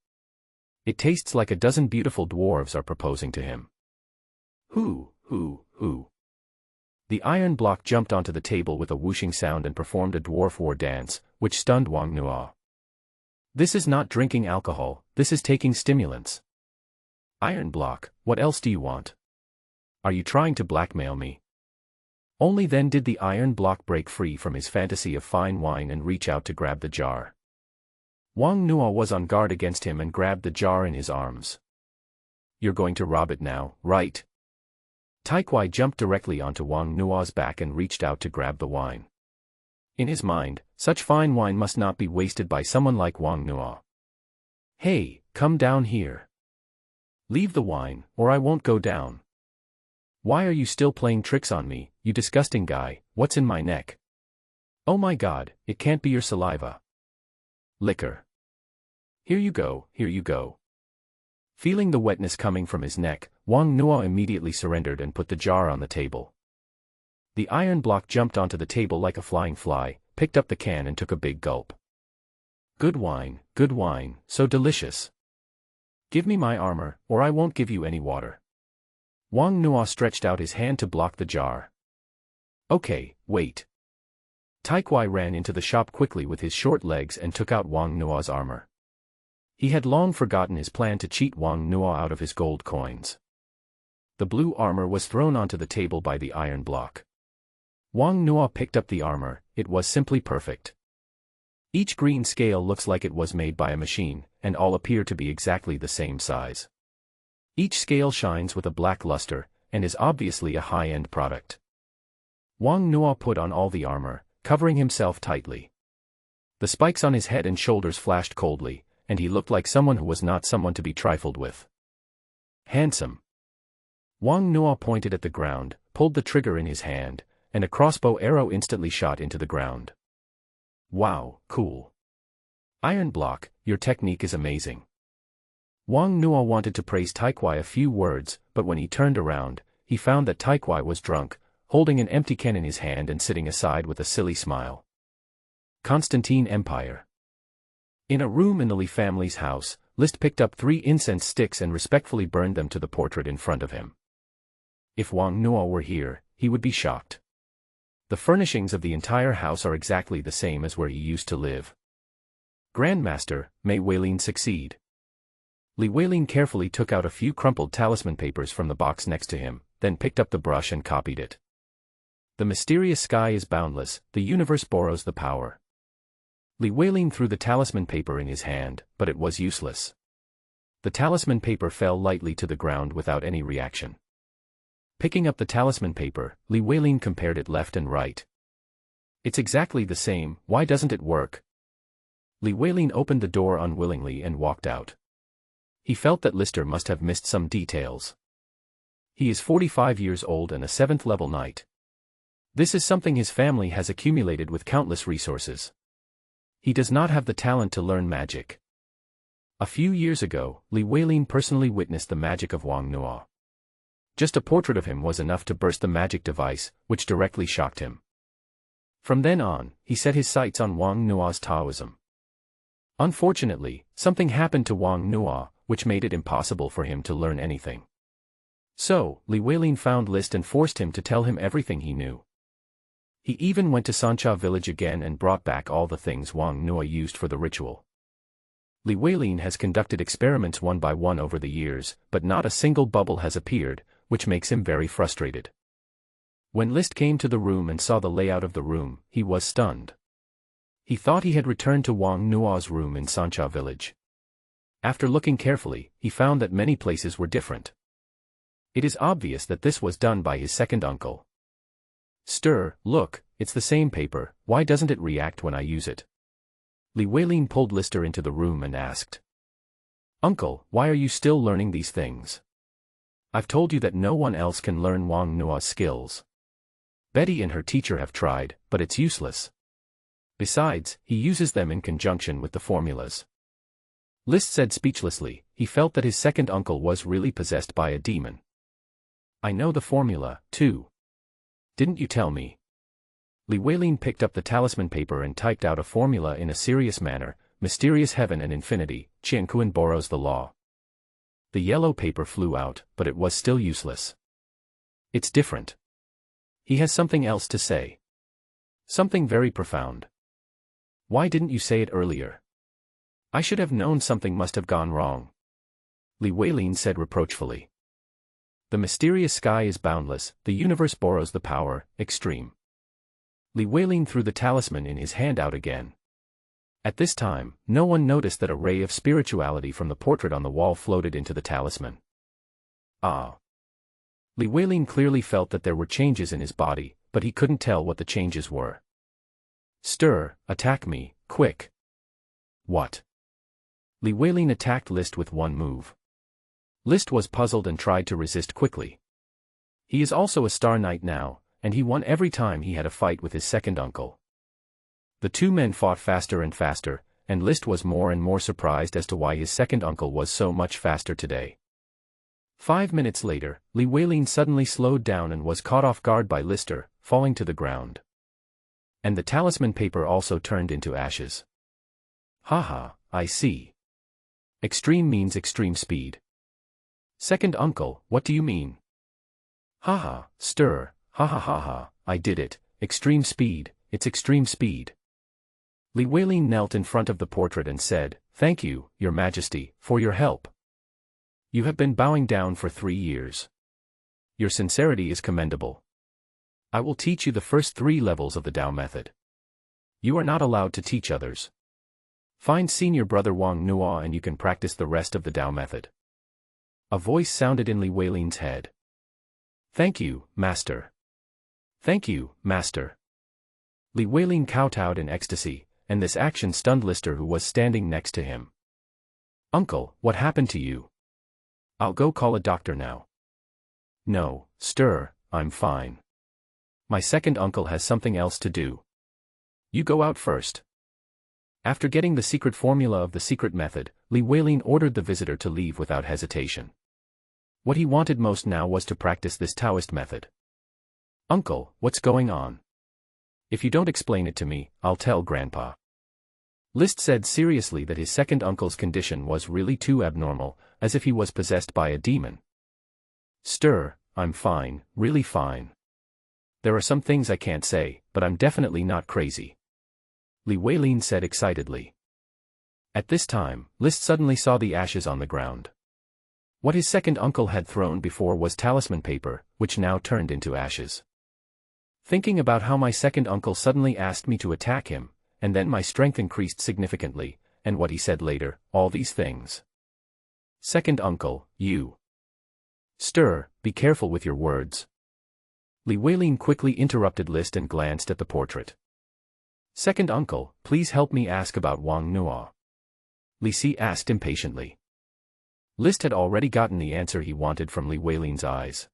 It tastes like a dozen beautiful dwarves are proposing to him. Hoo. The iron block jumped onto the table with a whooshing sound and performed a dwarf war dance, which stunned Wang Nuo. This is not drinking alcohol, this is taking stimulants. Iron block, what else do you want? Are you trying to blackmail me? Only then did the iron block break free from his fantasy of fine wine and reach out to grab the jar. Wang Nuo was on guard against him and grabbed the jar in his arms. You're going to rob it now, right? Tai Kwai jumped directly onto Wang Nuo's back and reached out to grab the wine. In his mind, such fine wine must not be wasted by someone like Wang Nuo. Hey, come down here. Leave the wine, or I won't go down. Why are you still playing tricks on me, you disgusting guy? What's in my neck? Oh my God, it can't be your saliva. Liquor. Here you go, here you go. Feeling the wetness coming from his neck, Wang Nuo immediately surrendered and put the jar on the table. The iron block jumped onto the table like a flying fly, picked up the can and took a big gulp. Good wine, so delicious. Give me my armor, or I won't give you any water. Wang Nuo stretched out his hand to block the jar. Okay, wait. Tai Kwai ran into the shop quickly with his short legs and took out Wang Nuo's armor. He had long forgotten his plan to cheat Wang Nuo out of his gold coins. The blue armor was thrown onto the table by the iron block. Wang Nuo picked up the armor, it was simply perfect. Each green scale looks like it was made by a machine, and all appear to be exactly the same size. Each scale shines with a black luster, and is obviously a high-end product. Wang Nuo put on all the armor, covering himself tightly. The spikes on his head and shoulders flashed coldly, and he looked like someone who was not someone to be trifled with. Handsome. Wang Nuo pointed at the ground, pulled the trigger in his hand, and a crossbow arrow instantly shot into the ground. Wow, cool. Iron block, your technique is amazing. Wang Nuo wanted to praise Tai Kwai a few words, but when he turned around, he found that Tai Kwai was drunk, holding an empty can in his hand and sitting aside with a silly smile. Confronting Empire. In a room in the Li family's house, List picked up 3 incense sticks and respectfully burned them to the portrait in front of him. If Wang Nuo were here, he would be shocked. The furnishings of the entire house are exactly the same as where he used to live. Grandmaster, may Weilin succeed. Li Weilin carefully took out a few crumpled talisman papers from the box next to him, then picked up the brush and copied it. The mysterious sky is boundless, the universe borrows the power. Li Weilin threw the talisman paper in his hand, but it was useless. The talisman paper fell lightly to the ground without any reaction. Picking up the talisman paper, Li Weilin compared it left and right. It's exactly the same, why doesn't it work? Li Weilin opened the door unwillingly and walked out. He felt that Lister must have missed some details. He is 45 years old and a 7th level knight. This is something his family has accumulated with countless resources. He does not have the talent to learn magic. A few years ago, Li Weilin personally witnessed the magic of Wang Nuo. Just a portrait of him was enough to burst the magic device, which directly shocked him. From then on, he set his sights on Wang Nuo's Taoism. Unfortunately, something happened to Wang Nuo, which made it impossible for him to learn anything. So, Li Weilin found List and forced him to tell him everything he knew. He even went to Sancha village again and brought back all the things Wang Nuo used for the ritual. Li Weilin has conducted experiments one by one over the years, but not a single bubble has appeared, which makes him very frustrated. When List came to the room and saw the layout of the room, he was stunned. He thought he had returned to Wang Nuo's room in Sancha village. After looking carefully, he found that many places were different. It is obvious that this was done by his second uncle. Look, it's the same paper, why doesn't it react when I use it? Li Weilin pulled Lister into the room and asked. Uncle, why are you still learning these things? I've told you that no one else can learn Wang Nuo's skills. Betty and her teacher have tried, but it's useless. Besides, he uses them in conjunction with the formulas. List said speechlessly, he felt that his second uncle was really possessed by a demon. I know the formula, too. Didn't you tell me? Li Weilin picked up the talisman paper and typed out a formula in a serious manner: mysterious heaven and infinity, Qianquan borrows the law. The yellow paper flew out, but it was still useless. It's different. He has something else to say. Something very profound. Why didn't you say it earlier? I should have known something must have gone wrong. Li Weilin said reproachfully. The mysterious sky is boundless, the universe borrows the power, extreme. Li Weilin threw the talisman in his hand out again. At this time, no one noticed that a ray of spirituality from the portrait on the wall floated into the talisman. Ah. Li Weilin clearly felt that there were changes in his body, but he couldn't tell what the changes were. Stir, attack me, quick. What? Li Weilin attacked List with one move. List was puzzled and tried to resist quickly. He is also a star knight now, and he won every time he had a fight with his second uncle. The two men fought faster and faster, and List was more and more surprised as to why his second uncle was so much faster today. 5 minutes later, Li Weilin suddenly slowed down and was caught off guard by Lister, falling to the ground. And the talisman paper also turned into ashes. Haha, I see. Extreme means extreme speed. Second uncle, what do you mean? Haha, stir, ha ha ha ha, I did it, extreme speed, it's extreme speed. Li Weilin knelt in front of the portrait and said, "Thank you, Your Majesty, for your help. You have been bowing down for 3 years. Your sincerity is commendable. I will teach you the first 3 levels of the Tao method. You are not allowed to teach others. Find senior brother Wang Nuo and you can practice the rest of the Tao method." A voice sounded in Li Weilin's head. "Thank you, Master. Thank you, Master." Li Weilin kowtowed in ecstasy, and this action stunned Lister, who was standing next to him. "Uncle, what happened to you? I'll go call a doctor now." "No, Stir, I'm fine. My second uncle has something else to do. You go out first." After getting the secret formula of the secret method, Li Weilin ordered the visitor to leave without hesitation. What he wanted most now was to practice this Taoist method. "Uncle, what's going on? If you don't explain it to me, I'll tell Grandpa." List said seriously that his second uncle's condition was really too abnormal, as if he was possessed by a demon. "Stir, I'm fine, really fine. There are some things I can't say, but I'm definitely not crazy," Li Weilin said excitedly. At this time, List suddenly saw the ashes on the ground. What his second uncle had thrown before was talisman paper, which now turned into ashes. Thinking about how my second uncle suddenly asked me to attack him, and then my strength increased significantly, and what he said later, all these things. "Second uncle, you." "Stir, be careful with your words." Li Weilin quickly interrupted List and glanced at the portrait. "Second uncle, please help me ask about Wang Nuo," Li Si asked impatiently. List had already gotten the answer he wanted from Li Weilin's eyes.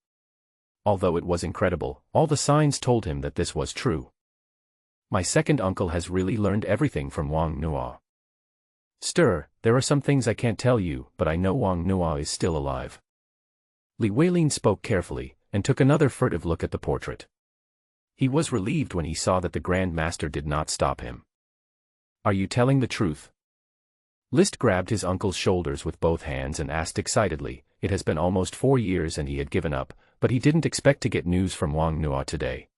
Although it was incredible, all the signs told him that this was true. My second uncle has really learned everything from Wang Nuo. "Stir, there are some things I can't tell you, but I know Wang Nuo is still alive." Li Weilin spoke carefully, and took another furtive look at the portrait. He was relieved when he saw that the Grand Master did not stop him. "Are you telling the truth?" List grabbed his uncle's shoulders with both hands and asked excitedly. It has been almost 4 years and he had given up, but he didn't expect to get news from Wang Nuo today.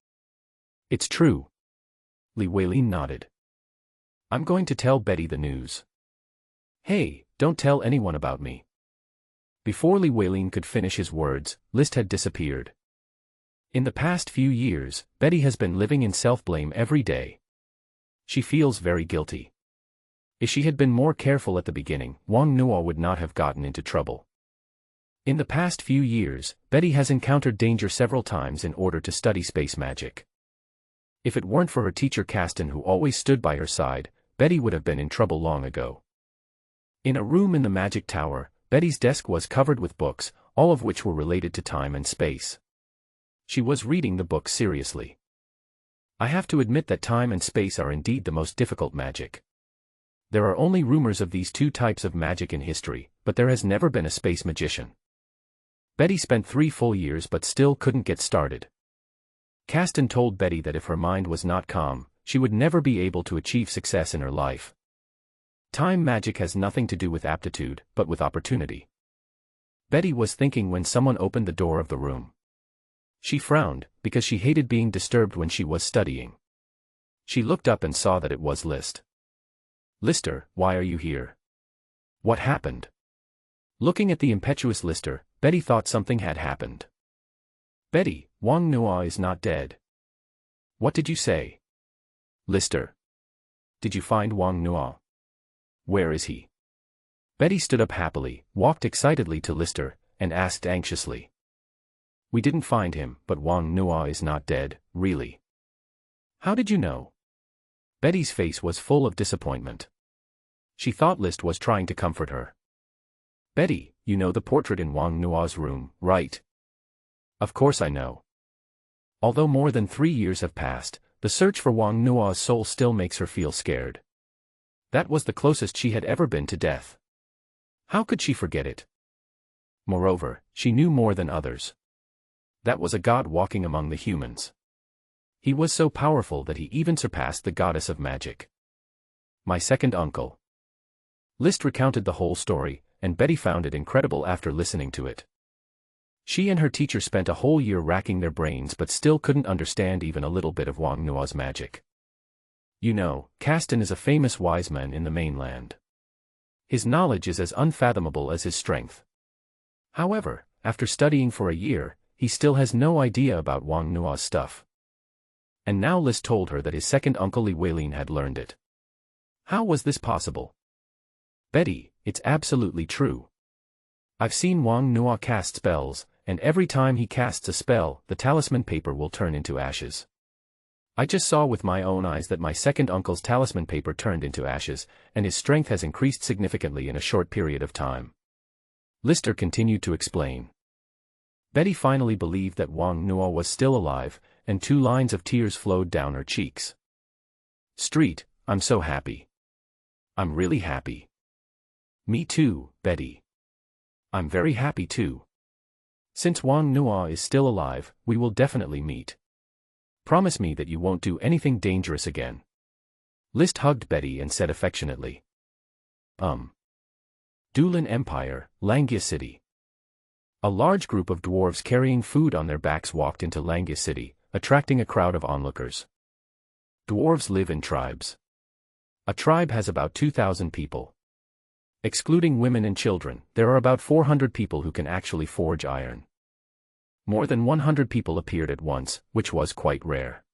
"It's true." Li Weilin nodded. "I'm going to tell Betty the news." "Hey, don't tell anyone about me." Before Li Weilin could finish his words, List had disappeared. In the past few years, Betty has been living in self-blame every day. She feels very guilty. If she had been more careful at the beginning, Wang Nuo would not have gotten into trouble. In the past few years, Betty has encountered danger several times in order to study space magic. If it weren't for her teacher Caston, who always stood by her side, Betty would have been in trouble long ago. In a room in the magic tower, Betty's desk was covered with books, all of which were related to time and space. She was reading the books seriously. I have to admit that time and space are indeed the most difficult magic. There are only rumors of these 2 types of magic in history, but there has never been a space magician. Betty spent 3 full years but still couldn't get started. Caston told Betty that if her mind was not calm, she would never be able to achieve success in her life. Time magic has nothing to do with aptitude, but with opportunity. Betty was thinking when someone opened the door of the room. She frowned, because she hated being disturbed when she was studying. She looked up and saw that it was List. "Lister, why are you here? What happened?" Looking at the impetuous Lister, Betty thought something had happened. "Betty, Wang Nuo is not dead." "What did you say?" "Lister. Did you find Wang Nuo? Where is he?" Betty stood up happily, walked excitedly to Lister, and asked anxiously. "We didn't find him, but Wang Nuo is not dead, really." "How did you know?" Betty's face was full of disappointment. She thought List was trying to comfort her. "Betty, you know the portrait in Wang Nuo's room, right?" "Of course I know." Although more than 3 years have passed, the search for Wang Nuo's soul still makes her feel scared. That was the closest she had ever been to death. How could she forget it? Moreover, she knew more than others. That was a god walking among the humans. He was so powerful that he even surpassed the goddess of magic. "My second uncle." List recounted the whole story, and Betty found it incredible after listening to it. She and her teacher spent a whole year racking their brains but still couldn't understand even a little bit of Wang Nuo's magic. "You know, Caston is a famous wise man in the mainland. His knowledge is as unfathomable as his strength. However, after studying for a year, he still has no idea about Wang Nuo's stuff." And now List told her that his second uncle Li Weilin had learned it. How was this possible? "Betty, it's absolutely true. I've seen Wang Nuo cast spells, and every time he casts a spell, the talisman paper will turn into ashes. I just saw with my own eyes that my second uncle's talisman paper turned into ashes, and his strength has increased significantly in a short period of time." Lister continued to explain. Betty finally believed that Wang Nuo was still alive, and 2 lines of tears flowed down her cheeks. "Street, I'm so happy. I'm really happy." "Me too, Betty. I'm very happy too. Since Wang Nuo is still alive, we will definitely meet. Promise me that you won't do anything dangerous again." List hugged Betty and said affectionately. Dulin Empire, Langia City. A large group of dwarves carrying food on their backs walked into Langia City, attracting a crowd of onlookers. Dwarves live in tribes. A tribe has about 2,000 people. Excluding women and children, there are about 400 people who can actually forge iron. More than 100 people appeared at once, which was quite rare.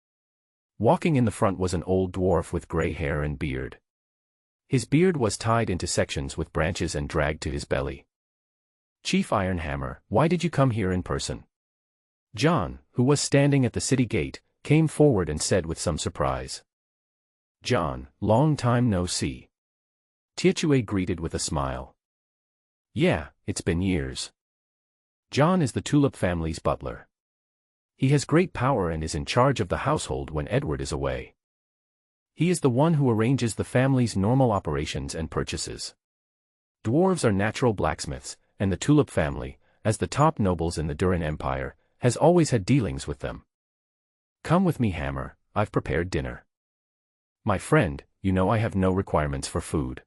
Walking in the front was an old dwarf with gray hair and beard. His beard was tied into sections with branches and dragged to his belly. "Chief Ironhammer, why did you come here in person?" John, who was standing at the city gate, came forward and said with some surprise. "John, long time no see." Tietue greeted with a smile. "Yeah, it's been years." John is the Tulip family's butler. He has great power and is in charge of the household when Edward is away. He is the one who arranges the family's normal operations and purchases. Dwarves are natural blacksmiths, and the Tulip family, as the top nobles in the Durin Empire, has always had dealings with them. "Come with me, Hammer, I've prepared dinner." "My friend, you know I have no requirements for food."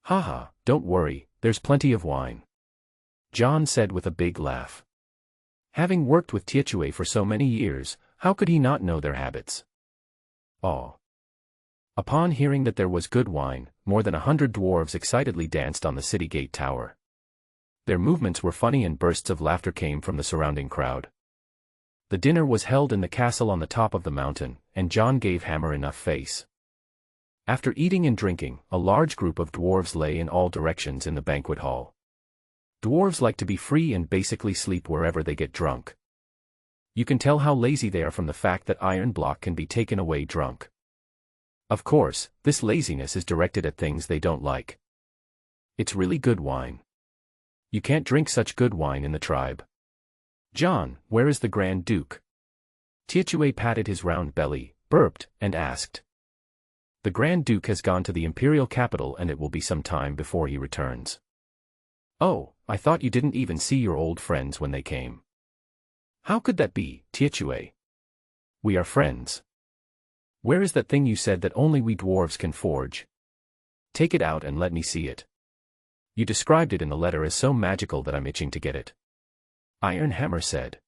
"Haha, don't worry, there's plenty of wine," John said with a big laugh. Having worked with Tietue for so many years, how could he not know their habits? Oh. Upon hearing that there was good wine, more than 100 dwarves excitedly danced on the city gate tower. Their movements were funny and bursts of laughter came from the surrounding crowd. The dinner was held in the castle on the top of the mountain, and John gave Hammer enough face. After eating and drinking, a large group of dwarves lay in all directions in the banquet hall. Dwarves like to be free and basically sleep wherever they get drunk. You can tell how lazy they are from the fact that iron block can be taken away drunk. Of course, this laziness is directed at things they don't like. It's really good wine. You can't drink such good wine in the tribe. "John, where is the Grand Duke?" Tietue patted his round belly, burped, and asked. "The Grand Duke has gone to the imperial capital and it will be some time before he returns." "Oh, I thought you didn't even see your old friends when they came. How could that be, Tietue? We are friends. Where is that thing you said that only we dwarves can forge? Take it out and let me see it. You described it in the letter as so magical that I'm itching to get it. Iron Hammer said.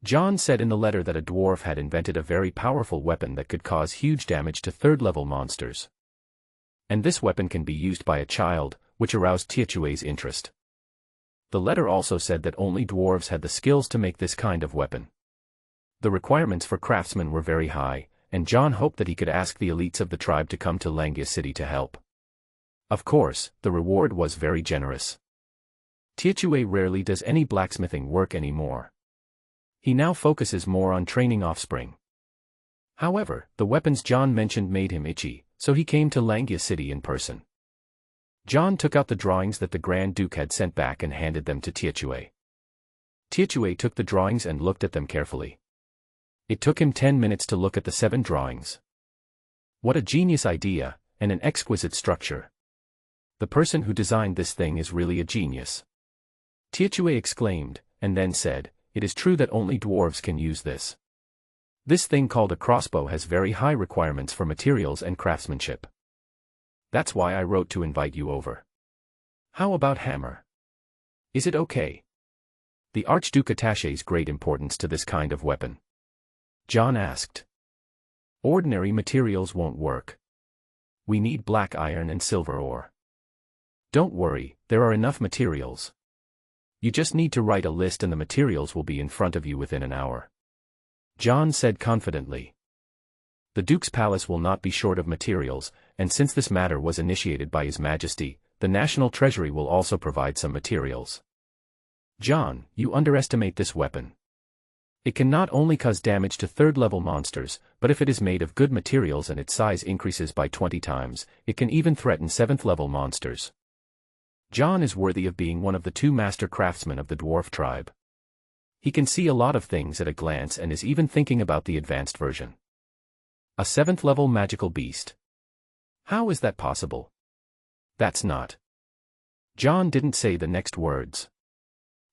John said in the letter that a dwarf had invented a very powerful weapon that could cause huge damage to third-level monsters. And this weapon can be used by a child, which aroused Tietue's interest. The letter also said that only dwarves had the skills to make this kind of weapon. The requirements for craftsmen were very high, and John hoped that he could ask the elites of the tribe to come to Langia City to help. Of course, the reward was very generous. Tietue rarely does any blacksmithing work anymore. He now focuses more on training offspring. However, the weapons John mentioned made him itchy, so he came to Langia City in person. John took out the drawings that the Grand Duke had sent back and handed them to Tietue. Tietue took the drawings and looked at them carefully. It took him 10 minutes to look at the 7 drawings. What a genius idea, and an exquisite structure. The person who designed this thing is really a genius. Tietue exclaimed, and then said, "It is true that only dwarves can use this. This thing called a crossbow has very high requirements for materials and craftsmanship. That's why I wrote to invite you over. How about hammer? Is it okay?" The Archduke attaches great importance to this kind of weapon. John asked. Ordinary materials won't work. We need black iron and silver ore. Don't worry, there are enough materials. You just need to write a list and the materials will be in front of you within an hour. John said confidently. The Duke's palace will not be short of materials, and since this matter was initiated by His Majesty, the National Treasury will also provide some materials. John, you underestimate this weapon. It can not only cause damage to third-level monsters, but if it is made of good materials and its size increases by 20 times, it can even threaten 7th-level monsters. John is worthy of being one of the 2 master craftsmen of the dwarf tribe. He can see a lot of things at a glance and is even thinking about the advanced version. A 7th-level magical beast. How is that possible? That's not. John didn't say the next words.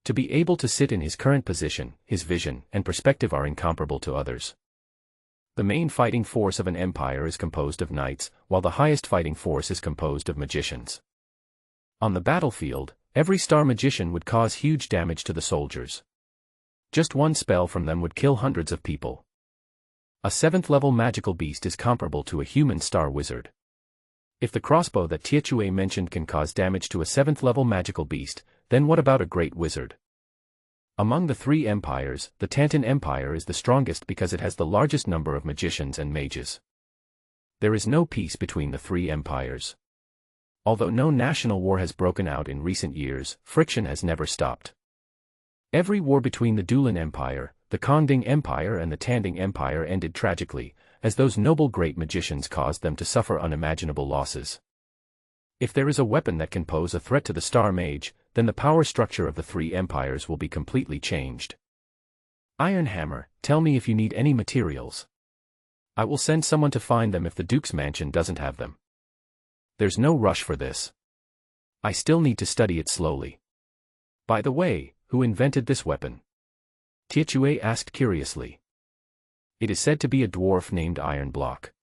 To be able to sit in his current position, his vision and perspective are incomparable to others. The main fighting force of an empire is composed of knights, while the highest fighting force is composed of magicians. On the battlefield, every star magician would cause huge damage to the soldiers. Just one spell from them would kill hundreds of people. A 7th-level magical beast is comparable to a human star wizard. If the crossbow that Tietue mentioned can cause damage to a 7th-level magical beast, then what about a great wizard? Among the 3 empires, the Tantan Empire is the strongest because it has the largest number of magicians and mages. There is no peace between the 3 empires. Although no national war has broken out in recent years, friction has never stopped. Every war between the Dulan Empire, the Kongding Empire and the Tanding Empire ended tragically, as those noble great magicians caused them to suffer unimaginable losses. If there is a weapon that can pose a threat to the Star Mage, then the power structure of the 3 empires will be completely changed. Iron Hammer, tell me if you need any materials. I will send someone to find them if the Duke's mansion doesn't have them. There's no rush for this. I still need to study it slowly. By the way, who invented this weapon? Tietue asked curiously. It is said to be a dwarf named Iron Block.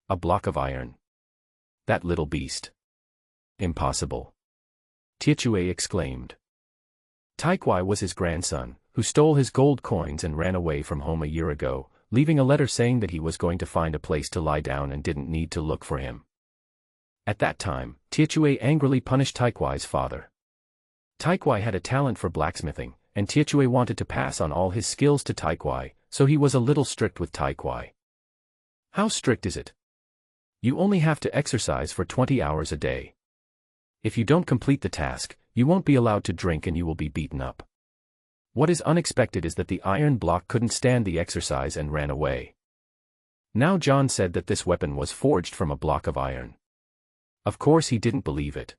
A block of iron. That little beast. Impossible. Tietue exclaimed. Taikwai was his grandson, who stole his gold coins and ran away from home a year ago, leaving a letter saying that he was going to find a place to lie down and didn't need to look for him. At that time, Tietue angrily punished Taikwai's father. Taikwai had a talent for blacksmithing, and Tietue wanted to pass on all his skills to Taikwai, so he was a little strict with Taikwai. How strict is it? You only have to exercise for 20 hours a day. If you don't complete the task, you won't be allowed to drink and you will be beaten up. What is unexpected is that the iron block couldn't stand the exercise and ran away. Now John said that this weapon was forged from a block of iron. Of course he didn't believe it.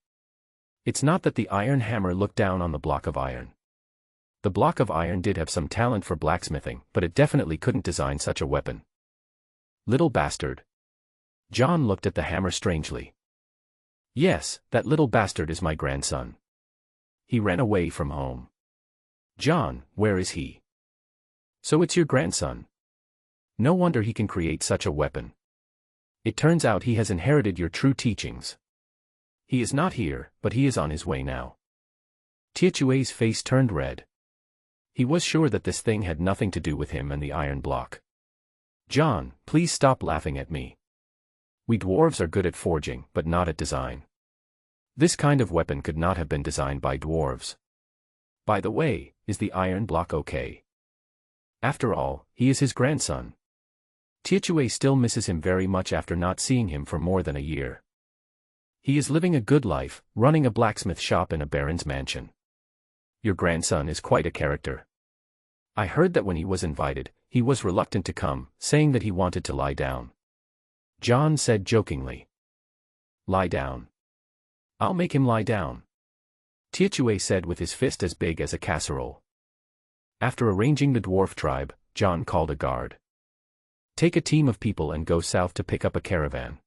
It's not that the iron hammer looked down on the block of iron. The block of iron did have some talent for blacksmithing, but it definitely couldn't design such a weapon. Little bastard. John looked at the hammer strangely. Yes, that little bastard is my grandson. He ran away from home. John, where is he? So it's your grandson. No wonder he can create such a weapon. It turns out he has inherited your true teachings. He is not here, but he is on his way now. Tietue's face turned red. He was sure that this thing had nothing to do with him and the iron block. John, please stop laughing at me. We dwarves are good at forging, but not at design. This kind of weapon could not have been designed by dwarves. By the way, is the iron block okay? After all, he is his grandson. Tietue still misses him very much after not seeing him for more than a year. He is living a good life, running a blacksmith shop in a baron's mansion. Your grandson is quite a character. I heard that when he was invited, he was reluctant to come, saying that he wanted to lie down. John said jokingly. Lie down. I'll make him lie down. Tietue said with his fist as big as a casserole. After arranging the dwarf tribe, John called a guard. Take a team of people and go south to pick up a caravan.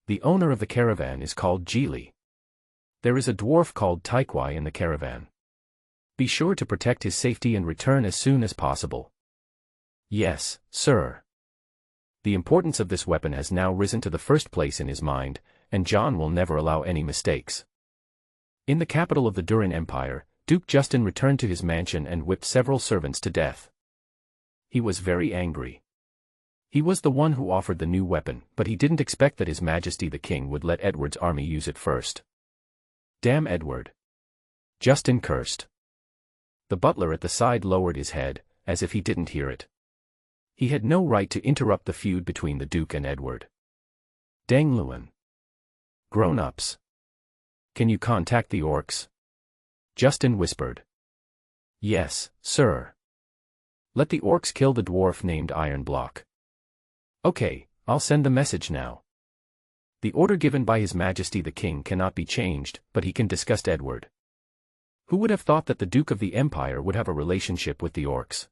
The owner of the caravan is called Geely. There is a dwarf called Taikwai in the caravan. Be sure to protect his safety and return as soon as possible. Yes, sir. The importance of this weapon has now risen to the first place in his mind, and John will never allow any mistakes. In the capital of the Durin Empire, Duke Justin returned to his mansion and whipped several servants to death. He was very angry. He was the one who offered the new weapon, but he didn't expect that His Majesty the King would let Edward's army use it first. Damn Edward! Justin cursed. The butler at the side lowered his head, as if he didn't hear it. He had no right to interrupt the feud between the Duke and Edward. Deng Luan. Grown-ups. Can you contact the orcs? Justin whispered. Yes, sir. Let the orcs kill the dwarf named Iron Block. Okay, I'll send the message now. The order given by His Majesty the King cannot be changed, but he can disgust Edward. Who would have thought that the Duke of the Empire would have a relationship with the orcs?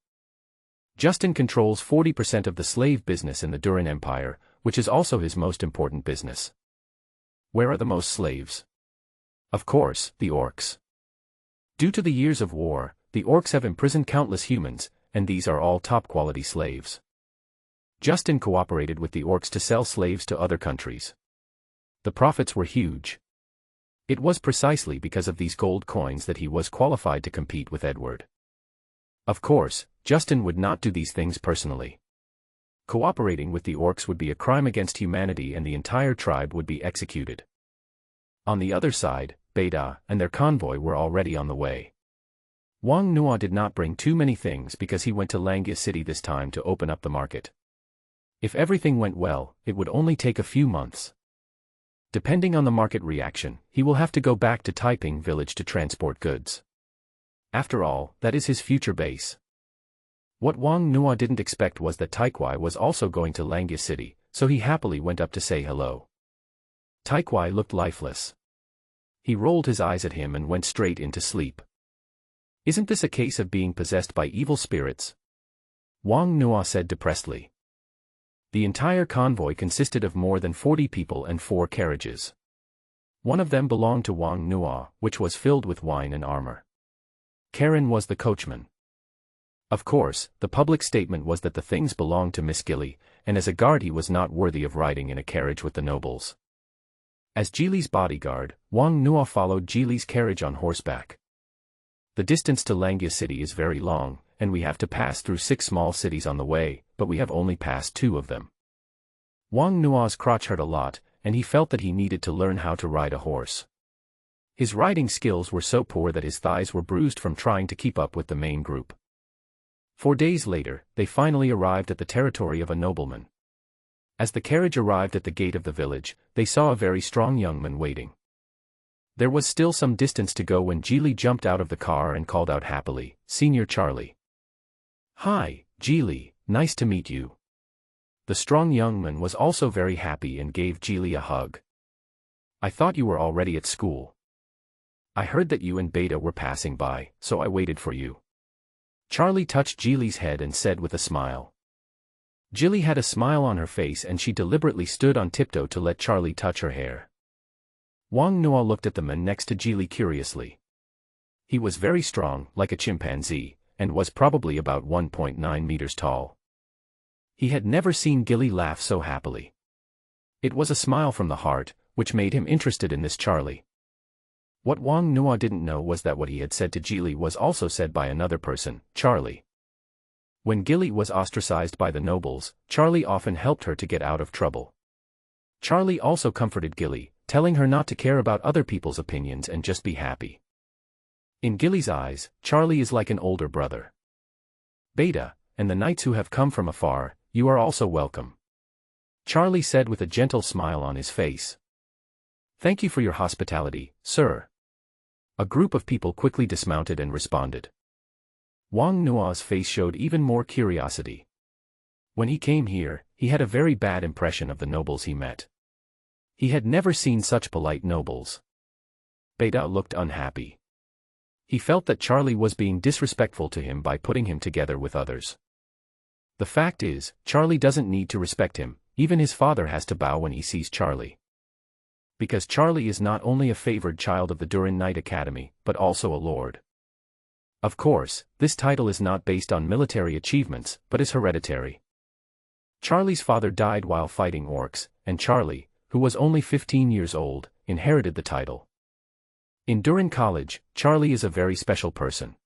Justin controls 40% of the slave business in the Durin Empire, which is also his most important business. Where are the most slaves? Of course, the orcs. Due to the years of war, the orcs have imprisoned countless humans, and these are all top-quality slaves. Justin cooperated with the orcs to sell slaves to other countries. The profits were huge. It was precisely because of these gold coins that he was qualified to compete with Edward. Of course, Justin would not do these things personally. Cooperating with the orcs would be a crime against humanity and the entire tribe would be executed. On the other side, Beta and their convoy were already on the way. Wang Nuo did not bring too many things because he went to Langia City this time to open up the market. If everything went well, it would only take a few months. Depending on the market reaction, he will have to go back to Taiping village to transport goods. After all, that is his future base. What Wang Nuo didn't expect was that Taikwai was also going to Langia City, so he happily went up to say hello. Taikwai looked lifeless. He rolled his eyes at him and went straight into sleep. Isn't this a case of being possessed by evil spirits? Wang Nuo said depressedly. The entire convoy consisted of more than 40 people and 4 carriages. One of them belonged to Wang Nuo, which was filled with wine and armor. Karen was the coachman. Of course, the public statement was that the things belonged to Miss Gilly, and as a guard he was not worthy of riding in a carriage with the nobles. As Geely's bodyguard, Wang Nuo followed Geely's carriage on horseback. The distance to Langia City is very long, and we have to pass through 6 small cities on the way, but we have only passed 2 of them. Wang Nuo's crotch hurt a lot, and he felt that he needed to learn how to ride a horse. His riding skills were so poor that his thighs were bruised from trying to keep up with the main group. 4 days later, they finally arrived at the territory of a nobleman. As the carriage arrived at the gate of the village, they saw a very strong young man waiting. There was still some distance to go when Geely jumped out of the car and called out happily, "Senior Charlie." "Hi, Geely, nice to meet you." The strong young man was also very happy and gave Geely a hug. "I thought you were already at school. I heard that you and Beta were passing by, so I waited for you." Charlie touched Geely's head and said with a smile. Geely had a smile on her face and she deliberately stood on tiptoe to let Charlie touch her hair. Wang Nuo looked at the man next to Geely curiously. He was very strong, like a chimpanzee, and was probably about 1.9 meters tall. He had never seen Gilly laugh so happily. It was a smile from the heart, which made him interested in this Charlie. What Wang Nuo didn't know was that what he had said to Gilly was also said by another person, Charlie. When Gilly was ostracized by the nobles, Charlie often helped her to get out of trouble. Charlie also comforted Gilly, telling her not to care about other people's opinions and just be happy. In Gilly's eyes, Charlie is like an older brother. Beta, and the knights who have come from afar, you are also welcome. Charlie said with a gentle smile on his face. Thank you for your hospitality, sir. A group of people quickly dismounted and responded. Wang Nuo's face showed even more curiosity. When he came here, he had a very bad impression of the nobles he met. He had never seen such polite nobles. Beta looked unhappy. He felt that Charlie was being disrespectful to him by putting him together with others. The fact is, Charlie doesn't need to respect him, even his father has to bow when he sees Charlie. Because Charlie is not only a favored child of the Durin Knight Academy, but also a lord. Of course, this title is not based on military achievements, but is hereditary. Charlie's father died while fighting orcs, and Charlie, who was only 15 years old, inherited the title. In Durin College, Charlie is a very special person.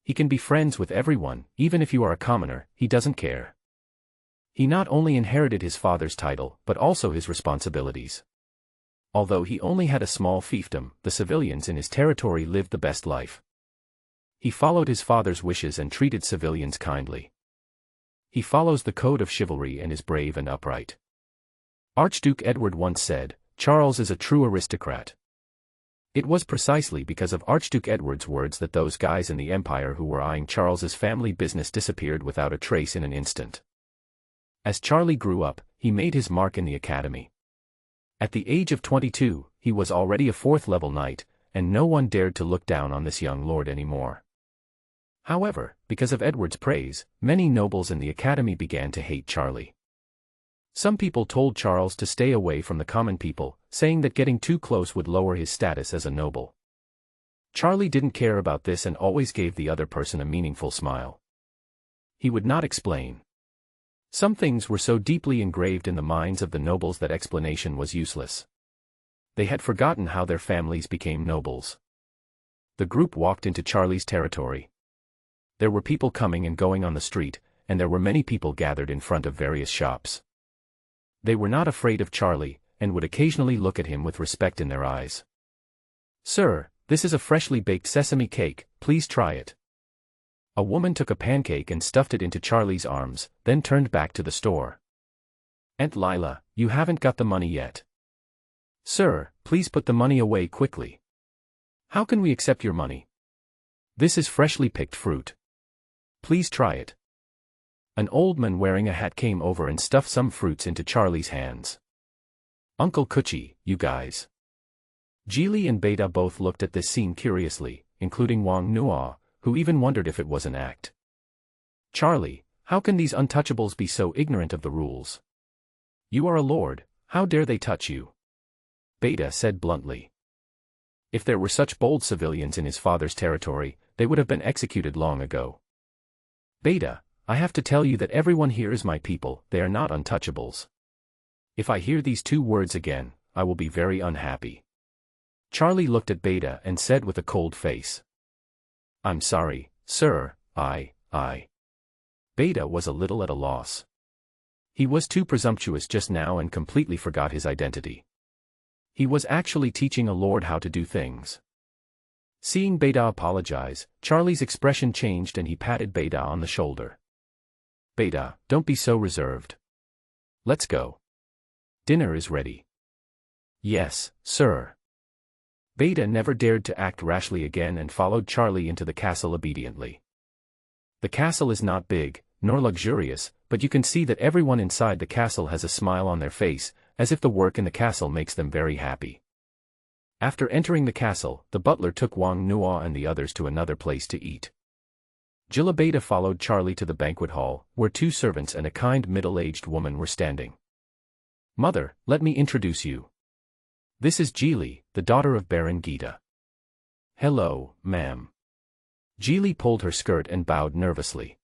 He can be friends with everyone, even if you are a commoner, he doesn't care. He not only inherited his father's title, but also his responsibilities. Although he only had a small fiefdom, the civilians in his territory lived the best life. He followed his father's wishes and treated civilians kindly. He follows the code of chivalry and is brave and upright. Archduke Edward once said, Charles is a true aristocrat. It was precisely because of Archduke Edward's words that those guys in the empire who were eyeing Charles's family business disappeared without a trace in an instant. As Charlie grew up, he made his mark in the academy. At the age of 22, he was already a 4th-level knight, and no one dared to look down on this young lord anymore. However, because of Edward's praise, many nobles in the academy began to hate Charlie. Some people told Charles to stay away from the common people, saying that getting too close would lower his status as a noble. Charlie didn't care about this and always gave the other person a meaningful smile. He would not explain. Some things were so deeply engraved in the minds of the nobles that explanation was useless. They had forgotten how their families became nobles. The group walked into Charlie's territory. There were people coming and going on the street, and there were many people gathered in front of various shops. They were not afraid of Charlie, and would occasionally look at him with respect in their eyes. Sir, this is a freshly baked sesame cake, please try it. A woman took a pancake and stuffed it into Charlie's arms, then turned back to the store. Aunt Lila, you haven't got the money yet. Sir, please put the money away quickly. How can we accept your money? This is freshly picked fruit. Please try it. An old man wearing a hat came over and stuffed some fruits into Charlie's hands. Uncle Kuchi, you guys. Geely and Beta both looked at this scene curiously, including Wang Nuo, who even wondered if it was an act. Charlie, how can these untouchables be so ignorant of the rules? You are a lord, how dare they touch you? Beta said bluntly. If there were such bold civilians in his father's territory, they would have been executed long ago. Beta, I have to tell you that everyone here is my people, they are not untouchables. If I hear these 2 words again, I will be very unhappy. Charlie looked at Beta and said with a cold face. I'm sorry, sir, I. Beta was a little at a loss. He was too presumptuous just now and completely forgot his identity. He was actually teaching a lord how to do things. Seeing Beta apologize, Charlie's expression changed and he patted Beta on the shoulder. Beta, don't be so reserved. Let's go. Dinner is ready. Yes, sir. Beta never dared to act rashly again and followed Charlie into the castle obediently. The castle is not big, nor luxurious, but you can see that everyone inside the castle has a smile on their face, as if the work in the castle makes them very happy. After entering the castle, the butler took Wang Nuo and the others to another place to eat. Beta followed Charlie to the banquet hall, where 2 servants and a kind middle-aged woman were standing. Mother, let me introduce you. This is Geely, the daughter of Baron Gita. Hello, ma'am. Geely pulled her skirt and bowed nervously.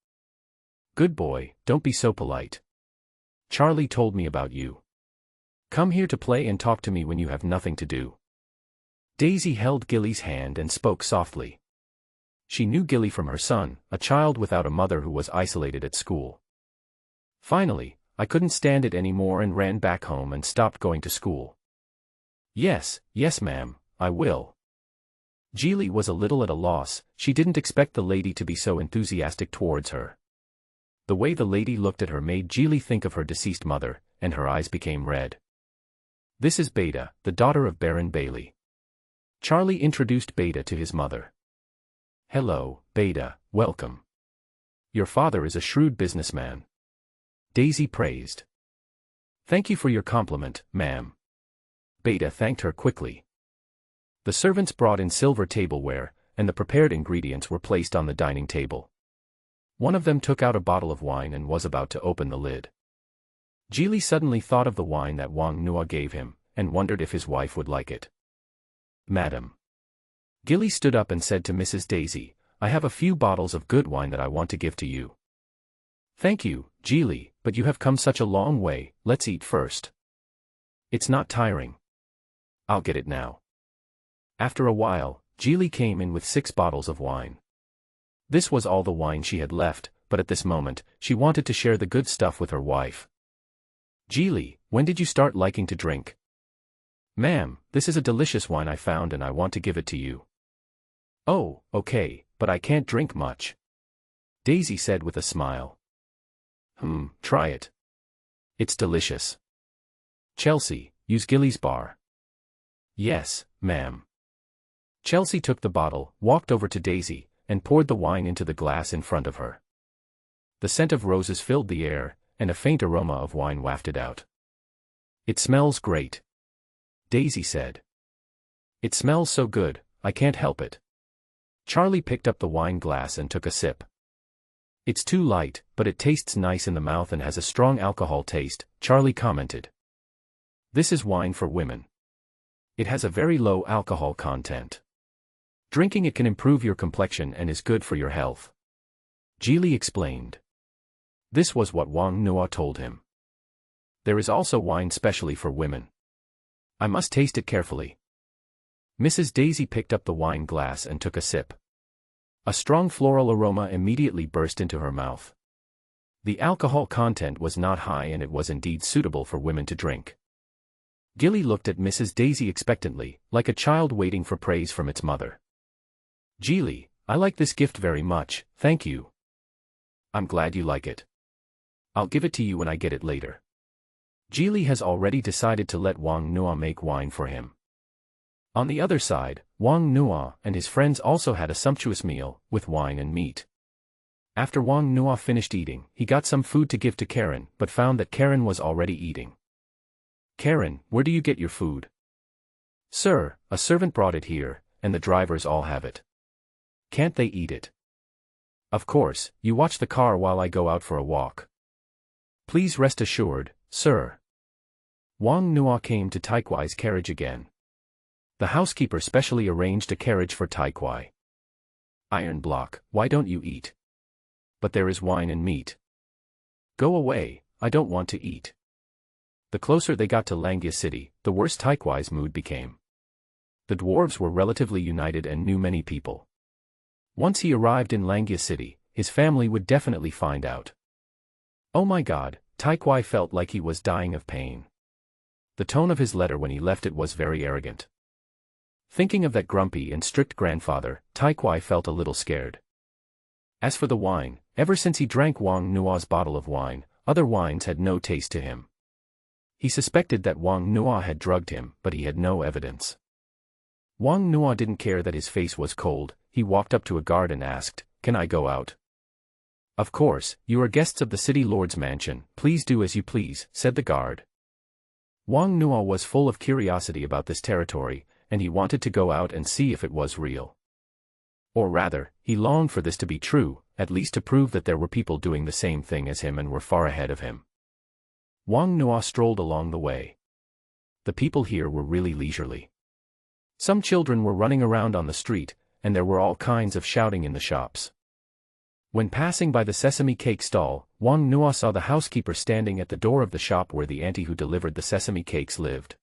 Good boy, don't be so polite. Charlie told me about you. Come here to play and talk to me when you have nothing to do. Daisy held Gilly's hand and spoke softly. She knew Gilly from her son, a child without a mother who was isolated at school. Finally, I couldn't stand it anymore and ran back home and stopped going to school. Yes, ma'am, I will. Geely was a little at a loss. She didn't expect the lady to be so enthusiastic towards her. The way the lady looked at her made Geely think of her deceased mother, and her eyes became red. This is Beta, the daughter of Baron Bailey. Charlie introduced Beta to his mother. Hello, Beta, welcome. Your father is a shrewd businessman. Daisy praised. Thank you for your compliment, ma'am. Beta thanked her quickly. The servants brought in silver tableware, and the prepared ingredients were placed on the dining table. One of them took out a bottle of wine and was about to open the lid. Geely suddenly thought of the wine that Wang Nuo gave him, and wondered if his wife would like it. Madam. Gilly stood up and said to Mrs. Daisy, I have a few bottles of good wine that I want to give to you. Thank you, Geely, but you have come such a long way, let's eat first. It's not tiring. I'll get it now. After a while, Geely came in with 6 bottles of wine. This was all the wine she had left, but at this moment, she wanted to share the good stuff with her wife. Geely, when did you start liking to drink? Ma'am, this is a delicious wine I found and I want to give it to you. Oh, okay, but I can't drink much. Daisy said with a smile. Try it. It's delicious. Chelsea, use Gilly's bar. Yes, ma'am. Chelsea took the bottle, walked over to Daisy, and poured the wine into the glass in front of her. The scent of roses filled the air, and a faint aroma of wine wafted out. It smells great. Daisy said. It smells so good, I can't help it. Charlie picked up the wine glass and took a sip. It's too light, but it tastes nice in the mouth and has a strong alcohol taste, Charlie commented. This is wine for women. It has a very low alcohol content. Drinking it can improve your complexion and is good for your health. Geely explained. This was what Wang Nuo told him. There is also wine specially for women. I must taste it carefully. Mrs. Daisy picked up the wine glass and took a sip. A strong floral aroma immediately burst into her mouth. The alcohol content was not high and it was indeed suitable for women to drink. Gilly looked at Mrs. Daisy expectantly, like a child waiting for praise from its mother. Geely, I like this gift very much, thank you. I'm glad you like it. I'll give it to you when I get it later. Geely has already decided to let Wang Nuo make wine for him. On the other side, Wang Nuo and his friends also had a sumptuous meal, with wine and meat. After Wang Nuo finished eating, he got some food to give to Karen, but found that Karen was already eating. Karen, where do you get your food? Sir, a servant brought it here, and the drivers all have it. Can't they eat it? Of course, you watch the car while I go out for a walk. Please rest assured, sir. Wang Nuo came to Taikwai's carriage again. The housekeeper specially arranged a carriage for Taikwai. Iron block, why don't you eat? But there is wine and meat. Go away, I don't want to eat. The closer they got to Langya City, the worse Taikwai's mood became. The dwarves were relatively united and knew many people. Once he arrived in Langya City, his family would definitely find out. Oh my God, Taikwai felt like he was dying of pain. The tone of his letter when he left it was very arrogant. Thinking of that grumpy and strict grandfather, Taikwai felt a little scared. As for the wine, ever since he drank Wang Nuo's bottle of wine, other wines had no taste to him. He suspected that Wang Nuo had drugged him, but he had no evidence. Wang Nuo didn't care that his face was cold. He walked up to a guard and asked, "Can I go out?" "Of course, you are guests of the city lord's mansion, please do as you please," said the guard. Wang Nuo was full of curiosity about this territory, and he wanted to go out and see if it was real. Or rather, he longed for this to be true, at least to prove that there were people doing the same thing as him and were far ahead of him. Wang Nuo strolled along the way. The people here were really leisurely. Some children were running around on the street, and there were all kinds of shouting in the shops. When passing by the sesame cake stall, Wang Nuo saw the housekeeper standing at the door of the shop where the auntie who delivered the sesame cakes lived.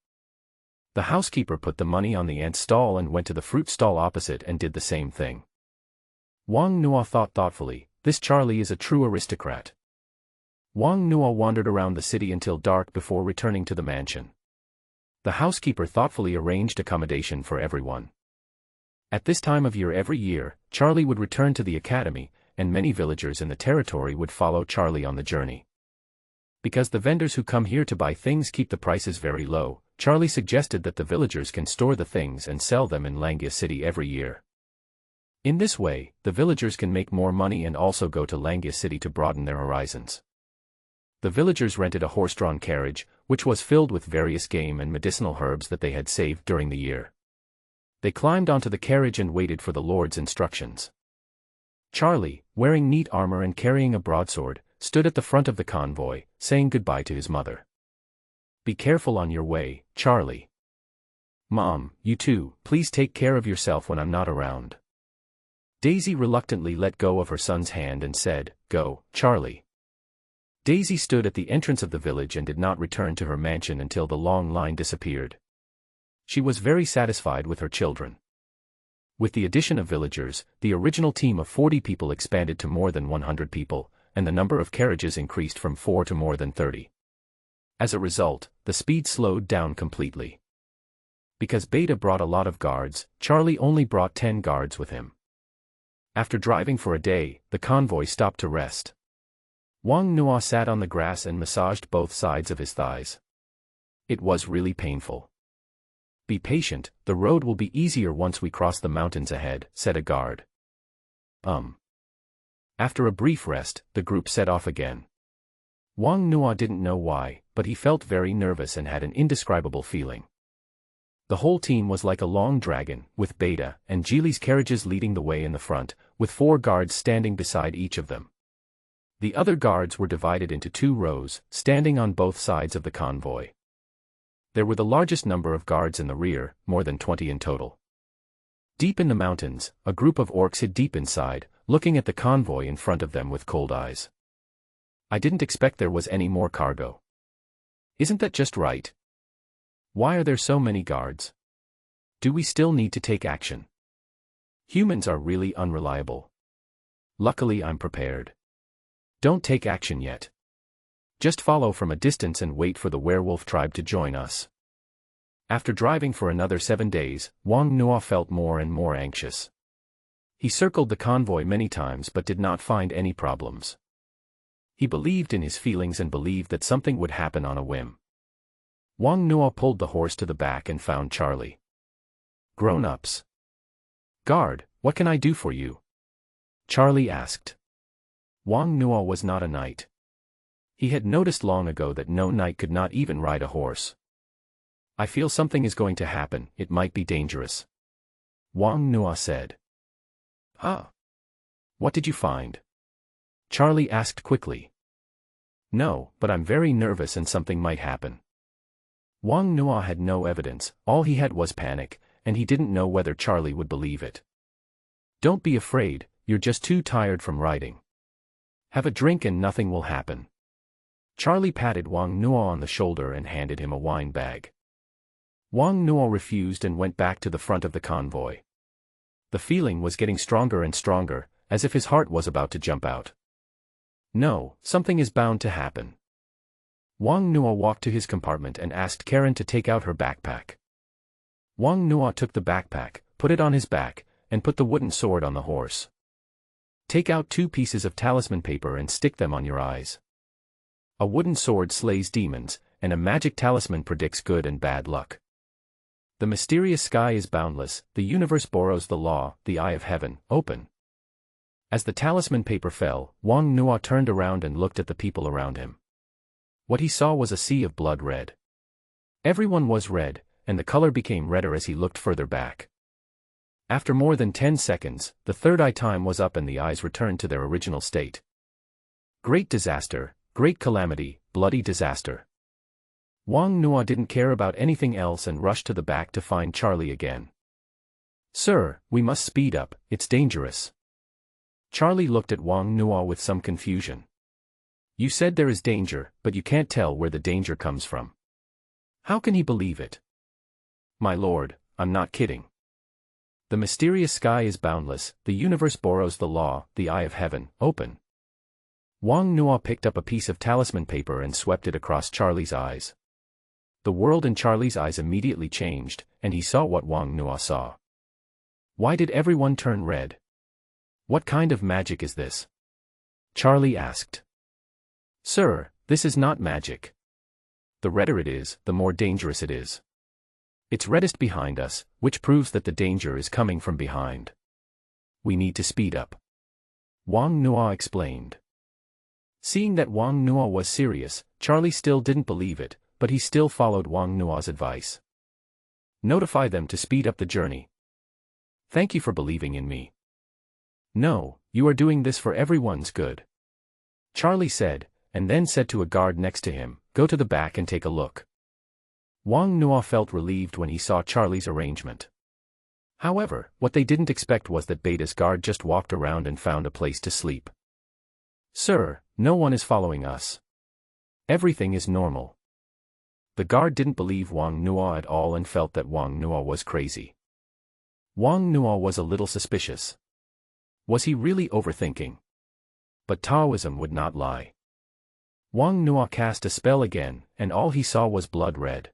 The housekeeper put the money on the aunt's stall and went to the fruit stall opposite and did the same thing. Wang Nuo thought thoughtfully, this Charlie is a true aristocrat. Wang Nuo wandered around the city until dark before returning to the mansion. The housekeeper thoughtfully arranged accommodation for everyone. At this time of year every year, Charlie would return to the academy, and many villagers in the territory would follow Charlie on the journey. Because the vendors who come here to buy things keep the prices very low, Charlie suggested that the villagers can store the things and sell them in Langia City every year. In this way, the villagers can make more money and also go to Langia City to broaden their horizons. The villagers rented a horse-drawn carriage, which was filled with various game and medicinal herbs that they had saved during the year. They climbed onto the carriage and waited for the Lord's instructions. Charlie, wearing neat armor and carrying a broadsword, stood at the front of the convoy, saying goodbye to his mother. Be careful on your way, Charlie. Mom, you too, please take care of yourself when I'm not around. Daisy reluctantly let go of her son's hand and said, Go, Charlie. Daisy stood at the entrance of the village and did not return to her mansion until the long line disappeared. She was very satisfied with her children. With the addition of villagers, the original team of 40 people expanded to more than 100 people, and the number of carriages increased from 4 to more than 30. As a result, the speed slowed down completely. Because Beta brought a lot of guards, Charlie only brought 10 guards with him. After driving for a day, the convoy stopped to rest. Wang Nuo sat on the grass and massaged both sides of his thighs. It was really painful. Be patient, the road will be easier once we cross the mountains ahead, said a guard. After a brief rest, the group set off again. Wang Nuo didn't know why, but he felt very nervous and had an indescribable feeling. The whole team was like a long dragon, with Beta and Geely's carriages leading the way in the front, with 4 guards standing beside each of them. The other guards were divided into 2 rows, standing on both sides of the convoy. There were the largest number of guards in the rear, more than 20 in total. Deep in the mountains, a group of orcs hid deep inside, looking at the convoy in front of them with cold eyes. I didn't expect there was any more cargo. Isn't that just right? Why are there so many guards? Do we still need to take action? Humans are really unreliable. Luckily I'm prepared. Don't take action yet. Just follow from a distance and wait for the werewolf tribe to join us. After driving for another 7 days, Wang Nuo felt more and more anxious. He circled the convoy many times but did not find any problems. He believed in his feelings and believed that something would happen on a whim. Wang Nuo pulled the horse to the back and found Charlie. Grown-ups. Guard, what can I do for you? Charlie asked. Wang Nuo was not a knight. He had noticed long ago that no knight could not even ride a horse. I feel something is going to happen, it might be dangerous. Wang Nuo said. What did you find? Charlie asked quickly. No, but I'm very nervous and something might happen. Wang Nuo had no evidence, all he had was panic, and he didn't know whether Charlie would believe it. Don't be afraid, you're just too tired from riding. Have a drink and nothing will happen. Charlie patted Wang Nuo on the shoulder and handed him a wine bag. Wang Nuo refused and went back to the front of the convoy. The feeling was getting stronger and stronger, as if his heart was about to jump out. No, something is bound to happen. Wang Nuo walked to his compartment and asked Karen to take out her backpack. Wang Nuo took the backpack, put it on his back, and put the wooden sword on the horse. Take out 2 pieces of talisman paper and stick them on your eyes. A wooden sword slays demons, and a magic talisman predicts good and bad luck. The mysterious sky is boundless, the universe borrows the law, the eye of heaven, open. As the talisman paper fell, Wang Nuo turned around and looked at the people around him. What he saw was a sea of blood red. Everyone was red, and the color became redder as he looked further back. After more than 10 seconds, the third eye time was up and the eyes returned to their original state. Great disaster, great calamity, bloody disaster. Wang Nuo didn't care about anything else and rushed to the back to find Charlie again. Sir, we must speed up, it's dangerous. Charlie looked at Wang Nuo with some confusion. You said there is danger, but you can't tell where the danger comes from. How can he believe it? My lord, I'm not kidding. The mysterious sky is boundless, the universe borrows the law, the eye of heaven, open. Wang Nuo picked up a piece of talisman paper and swept it across Charlie's eyes. The world in Charlie's eyes immediately changed, and he saw what Wang Nuo saw. Why did everyone turn red? What kind of magic is this? Charlie asked. Sir, this is not magic. The redder it is, the more dangerous it is. It's reddest behind us, which proves that the danger is coming from behind. We need to speed up. Wang Nuo explained. Seeing that Wang Nuo was serious, Charlie still didn't believe it, but he still followed Wang Nuo's advice. Notify them to speed up the journey. Thank you for believing in me. No, you are doing this for everyone's good. Charlie said, and then said to a guard next to him, go to the back and take a look. Wang Nuo felt relieved when he saw Charlie's arrangement. However, what they didn't expect was that Beta's guard just walked around and found a place to sleep. Sir, no one is following us. Everything is normal. The guard didn't believe Wang Nuo at all and felt that Wang Nuo was crazy. Wang Nuo was a little suspicious. Was he really overthinking? But Taoism would not lie. Wang Nuo cast a spell again, and all he saw was blood red.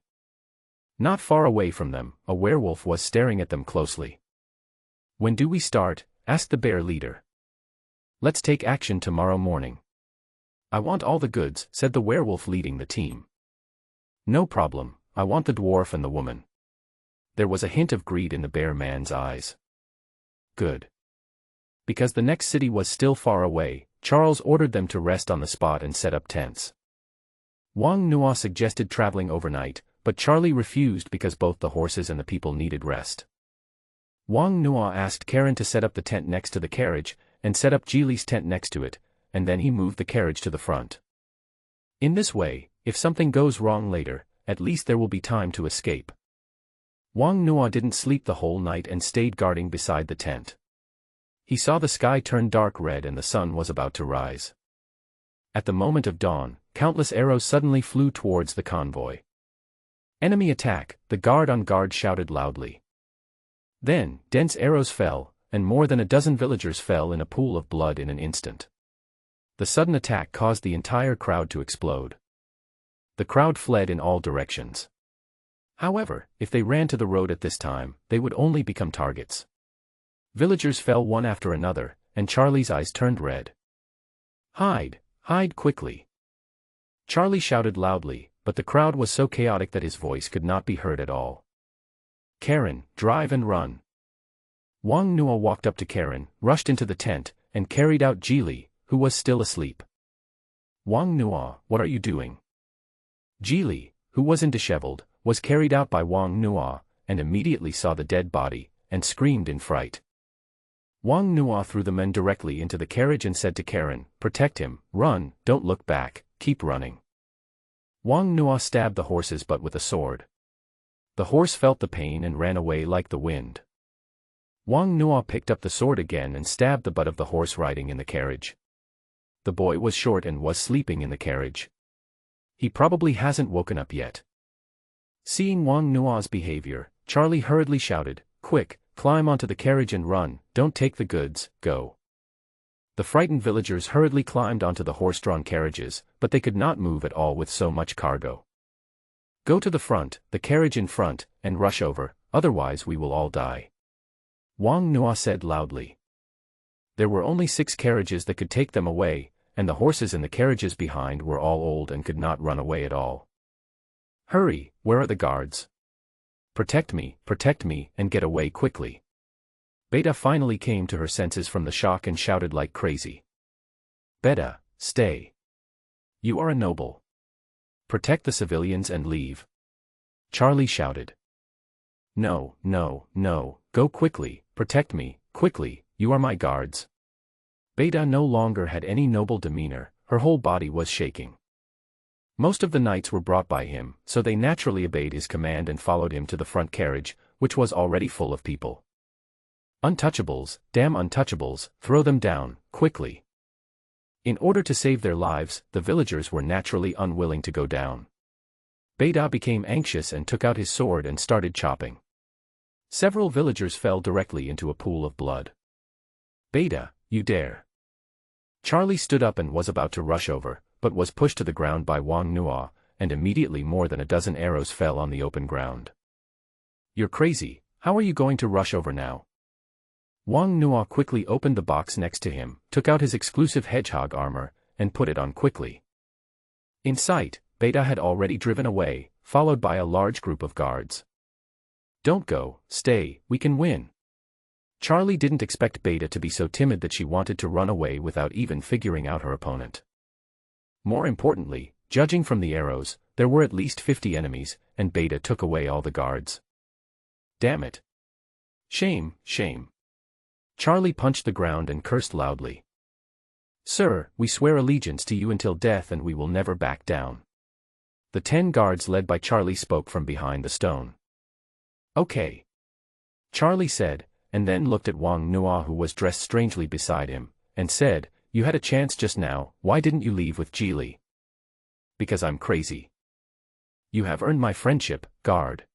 Not far away from them, a werewolf was staring at them closely. When do we start? Asked the bear leader. Let's take action tomorrow morning. I want all the goods, said the werewolf leading the team. No problem, I want the dwarf and the woman. There was a hint of greed in the bear man's eyes. Good. Because the next city was still far away, Charles ordered them to rest on the spot and set up tents. Wang Nuo suggested traveling overnight, but Charlie refused because both the horses and the people needed rest. Wang Nuo asked Karen to set up the tent next to the carriage, and set up Geely's tent next to it, and then he moved the carriage to the front. In this way, if something goes wrong later, at least there will be time to escape. Wang Nuo didn't sleep the whole night and stayed guarding beside the tent. He saw the sky turn dark red and the sun was about to rise. At the moment of dawn, countless arrows suddenly flew towards the convoy. Enemy attack, the guard on guard shouted loudly. Then, dense arrows fell, and more than a dozen villagers fell in a pool of blood in an instant. The sudden attack caused the entire crowd to explode. The crowd fled in all directions. However, if they ran to the road at this time, they would only become targets. Villagers fell one after another, and Charlie's eyes turned red. Hide, hide quickly. Charlie shouted loudly, but the crowd was so chaotic that his voice could not be heard at all. Karen, drive and run. Wang Nuo walked up to Karen, rushed into the tent, and carried out Geely, who was still asleep. Wang Nuo, what are you doing? Geely, who wasn't disheveled, was carried out by Wang Nuo, and immediately saw the dead body, and screamed in fright. Wang Nuo threw the men directly into the carriage and said to Karen, protect him, run, don't look back, keep running. Wang Nuo stabbed the horse's butt with a sword. The horse felt the pain and ran away like the wind. Wang Nuo picked up the sword again and stabbed the butt of the horse riding in the carriage. The boy was short and was sleeping in the carriage. He probably hasn't woken up yet. Seeing Wang Nuo's behavior, Charlie hurriedly shouted, quick, climb onto the carriage and run, don't take the goods, go. The frightened villagers hurriedly climbed onto the horse-drawn carriages, but they could not move at all with so much cargo. Go to the front, the carriage in front, and rush over, otherwise we will all die. Wang Nuo said loudly. There were only 6 carriages that could take them away, and the horses in the carriages behind were all old and could not run away at all. Hurry, where are the guards? Protect me, and get away quickly. Beta finally came to her senses from the shock and shouted like crazy. Beta, stay. You are a noble. Protect the civilians and leave. Charlie shouted. No, go quickly, protect me, quickly, you are my guards. Beta no longer had any noble demeanor, her whole body was shaking. Most of the knights were brought by him, so they naturally obeyed his command and followed him to the front carriage, which was already full of people. Untouchables, damn untouchables, throw them down, quickly. In order to save their lives, the villagers were naturally unwilling to go down. Beta became anxious and took out his sword and started chopping. Several villagers fell directly into a pool of blood. Beta, you dare. Charlie stood up and was about to rush over, but was pushed to the ground by Wang Nuo, and immediately more than a dozen arrows fell on the open ground. You're crazy, how are you going to rush over now? Wang Nuo quickly opened the box next to him, took out his exclusive hedgehog armor, and put it on quickly. In sight, Beta had already driven away, followed by a large group of guards. Don't go, stay, we can win. Charlie didn't expect Beta to be so timid that she wanted to run away without even figuring out her opponent. More importantly, judging from the arrows, there were at least 50 enemies, and Beta took away all the guards. Damn it. Shame, shame. Charlie punched the ground and cursed loudly. Sir, we swear allegiance to you until death and we will never back down. The 10 guards led by Charlie spoke from behind the stone. Okay. Charlie said, and then looked at Wang Nuo who was dressed strangely beside him, and said, you had a chance just now, why didn't you leave with Geely? Because I'm crazy. You have earned my friendship, guard.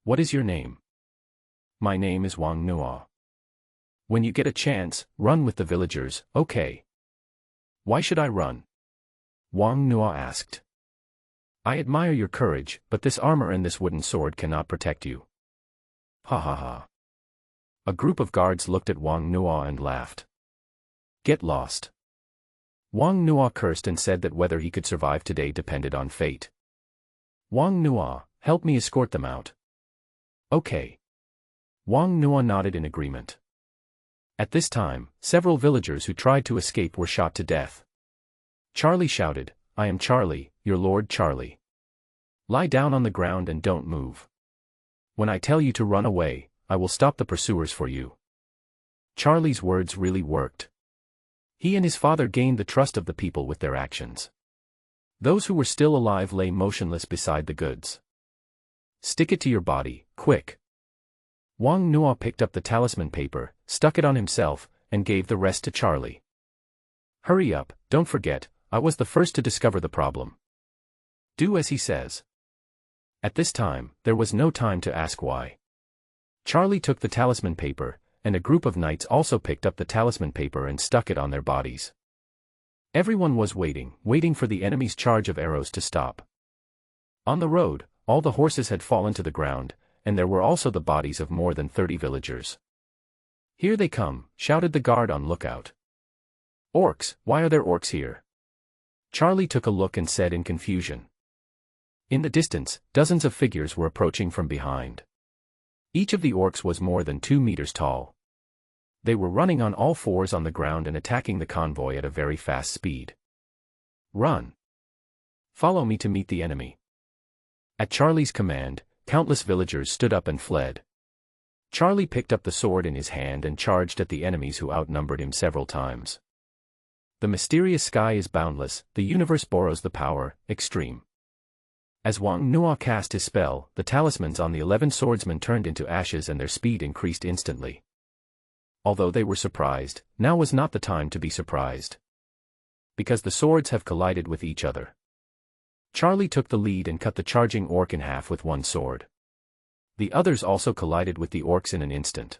What is your name? My name is Wang Nuo. When you get a chance, run with the villagers, okay? Why should I run? Wang Nuo asked. I admire your courage, but this armor and this wooden sword cannot protect you. Ha ha ha. A group of guards looked at Wang Nuo and laughed. Get lost. Wang Nuo cursed and said that whether he could survive today depended on fate. Wang Nuo, help me escort them out. Okay. Wang Nuo nodded in agreement. At this time, several villagers who tried to escape were shot to death. Charlie shouted, I am Charlie, your Lord Charlie. Lie down on the ground and don't move. When I tell you to run away, I will stop the pursuers for you. Charlie's words really worked. He and his father gained the trust of the people with their actions. Those who were still alive lay motionless beside the goods. Stick it to your body, quick. Wang Nuo picked up the talisman paper, stuck it on himself, and gave the rest to Charlie. Hurry up, don't forget, I was the first to discover the problem. Do as he says. At this time, there was no time to ask why. Charlie took the talisman paper, and a group of knights also picked up the talisman paper and stuck it on their bodies. Everyone was waiting for the enemy's charge of arrows to stop. On the road, all the horses had fallen to the ground, and there were also the bodies of more than 30 villagers. Here they come, shouted the guard on lookout. Orcs, why are there orcs here? Charlie took a look and said in confusion. In the distance, dozens of figures were approaching from behind. Each of the orcs was more than 2 meters tall. They were running on all fours on the ground and attacking the convoy at a very fast speed. Run! Follow me to meet the enemy. At Charlie's command, countless villagers stood up and fled. Charlie picked up the sword in his hand and charged at the enemies who outnumbered him several times. The mysterious sky is boundless, the universe borrows the power, extreme. As Wang Nuo cast his spell, the talismans on the 11 swordsmen turned into ashes and their speed increased instantly. Although they were surprised, now was not the time to be surprised. Because the swords have collided with each other. Charlie took the lead and cut the charging orc in half with one sword. The others also collided with the orcs in an instant.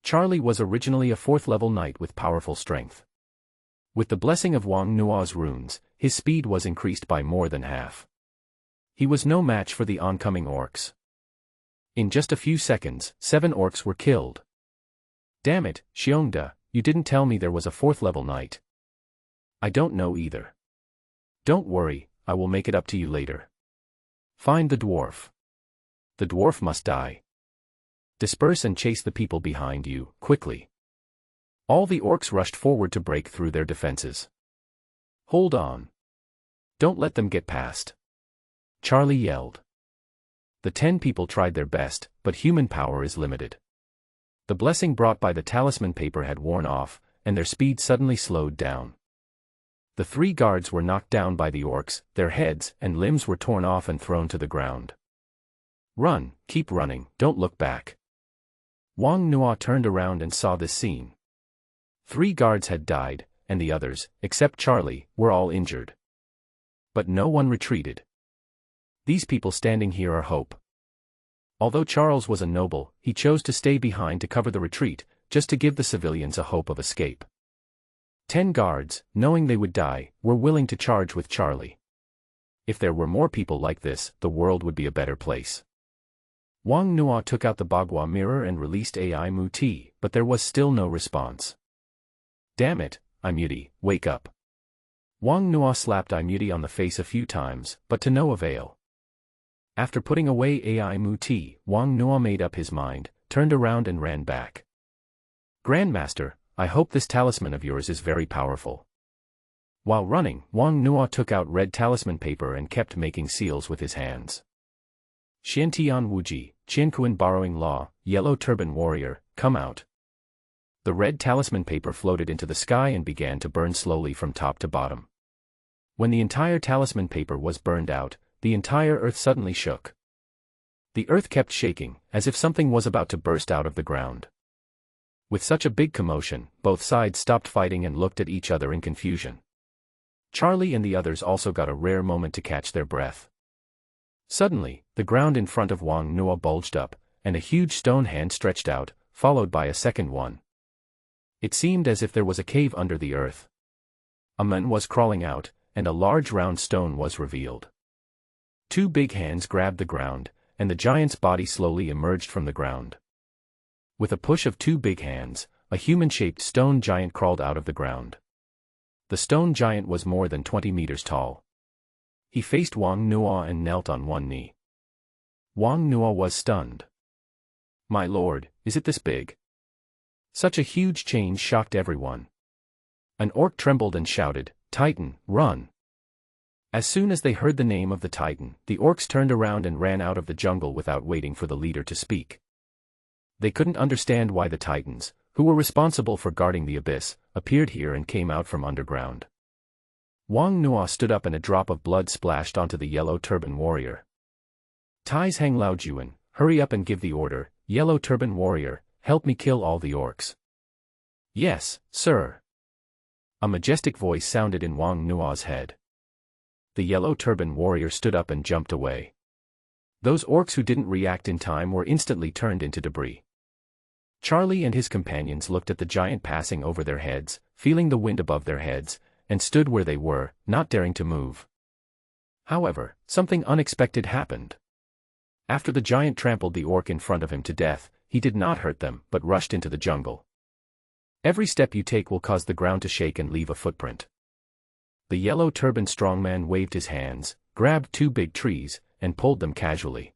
Charlie was originally a 4th-level knight with powerful strength. With the blessing of Wang Nuo's runes, his speed was increased by more than half. He was no match for the oncoming orcs. In just a few seconds, 7 orcs were killed. Damn it, Xiongda, you didn't tell me there was a 4th-level knight. I don't know either. Don't worry, I will make it up to you later. Find the dwarf. The dwarf must die. Disperse and chase the people behind you, quickly. All the orcs rushed forward to break through their defenses. Hold on. Don't let them get past. Charlie yelled. The 10 people tried their best, but human power is limited. The blessing brought by the talisman paper had worn off, and their speed suddenly slowed down. The 3 guards were knocked down by the orcs, their heads and limbs were torn off and thrown to the ground. Run, keep running, don't look back. Wang Nuo turned around and saw this scene. 3 guards had died, and the others, except Charlie, were all injured. But no one retreated. These people standing here are hope. Although Charles was a noble, he chose to stay behind to cover the retreat, just to give the civilians a hope of escape. 10 guards, knowing they would die, were willing to charge with Charlie. If there were more people like this, the world would be a better place. Wang Nuo took out the Bagua mirror and released AI Muti, but there was still no response. Damn it, Imuti, wake up. Wang Nuo slapped Imuti on the face a few times, but to no avail. After putting away AI Muti, Wang Nuo made up his mind, turned around and ran back. Grandmaster, I hope this talisman of yours is very powerful. While running, Wang Nuo took out red talisman paper and kept making seals with his hands. Xiantian Wuji, Qianquan borrowing law, yellow turban warrior, come out. The red talisman paper floated into the sky and began to burn slowly from top to bottom. When the entire talisman paper was burned out, the entire earth suddenly shook. The earth kept shaking, as if something was about to burst out of the ground. With such a big commotion, both sides stopped fighting and looked at each other in confusion. Charlie and the others also got a rare moment to catch their breath. Suddenly, the ground in front of Wang Nuo bulged up, and a huge stone hand stretched out, followed by a second one. It seemed as if there was a cave under the earth. A man was crawling out, and a large round stone was revealed. 2 big hands grabbed the ground, and the giant's body slowly emerged from the ground. With a push of 2 big hands, a human-shaped stone giant crawled out of the ground. The stone giant was more than 20 meters tall. He faced Wang Nuo and knelt on one knee. Wang Nuo was stunned. My lord, is it this big? Such a huge change shocked everyone. An orc trembled and shouted, Titan, run! As soon as they heard the name of the Titan, the orcs turned around and ran out of the jungle without waiting for the leader to speak. They couldn't understand why the Titans, who were responsible for guarding the abyss, appeared here and came out from underground. Wang Nuo stood up and a drop of blood splashed onto the yellow turban warrior. Tais Hang Lao Juan, hurry up and give the order, yellow turban warrior, help me kill all the orcs. Yes, sir. A majestic voice sounded in Wang Nuo's head. The yellow turban warrior stood up and jumped away. Those orcs who didn't react in time were instantly turned into debris. Charlie and his companions looked at the giant passing over their heads, feeling the wind above their heads, and stood where they were, not daring to move. However, something unexpected happened. After the giant trampled the orc in front of him to death, he did not hurt them, but rushed into the jungle. Every step you take will cause the ground to shake and leave a footprint. The yellow turban strongman waved his hands, grabbed 2 big trees, and pulled them casually.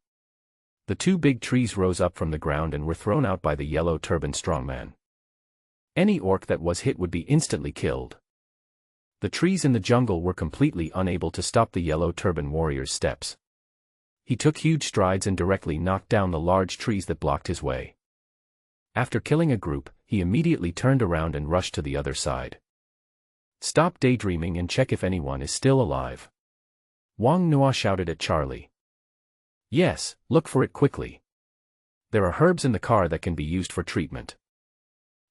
The 2 big trees rose up from the ground and were thrown out by the yellow turban strongman. Any orc that was hit would be instantly killed. The trees in the jungle were completely unable to stop the yellow turban warrior's steps. He took huge strides and directly knocked down the large trees that blocked his way. After killing a group, he immediately turned around and rushed to the other side. Stop daydreaming and check if anyone is still alive. Wang Nuo shouted at Charlie. Yes, look for it quickly. There are herbs in the car that can be used for treatment.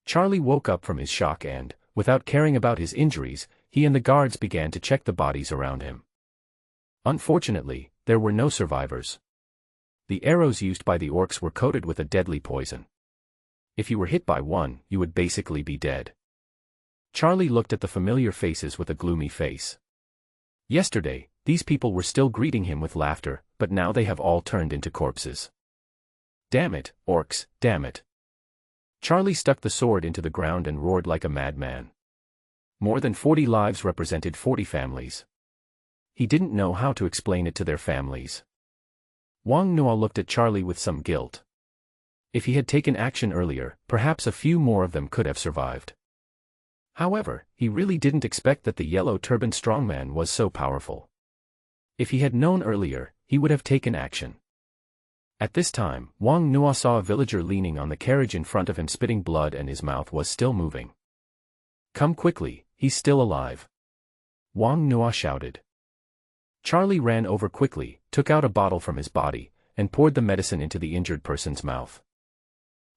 Charlie woke up from his shock and, without caring about his injuries, he and the guards began to check the bodies around him. Unfortunately, there were no survivors. The arrows used by the orcs were coated with a deadly poison. If you were hit by one, you would basically be dead. Charlie looked at the familiar faces with a gloomy face. Yesterday, these people were still greeting him with laughter, but now they have all turned into corpses. Damn it, orcs, damn it. Charlie stuck the sword into the ground and roared like a madman. More than 40 lives represented 40 families. He didn't know how to explain it to their families. Wang Nuo looked at Charlie with some guilt. If he had taken action earlier, perhaps a few more of them could have survived. However, he really didn't expect that the yellow turban strongman was so powerful. If he had known earlier, he would have taken action. At this time, Wang Nuo saw a villager leaning on the carriage in front of him spitting blood and his mouth was still moving. Come quickly, he's still alive. Wang Nuo shouted. Charlie ran over quickly, took out a bottle from his body, and poured the medicine into the injured person's mouth.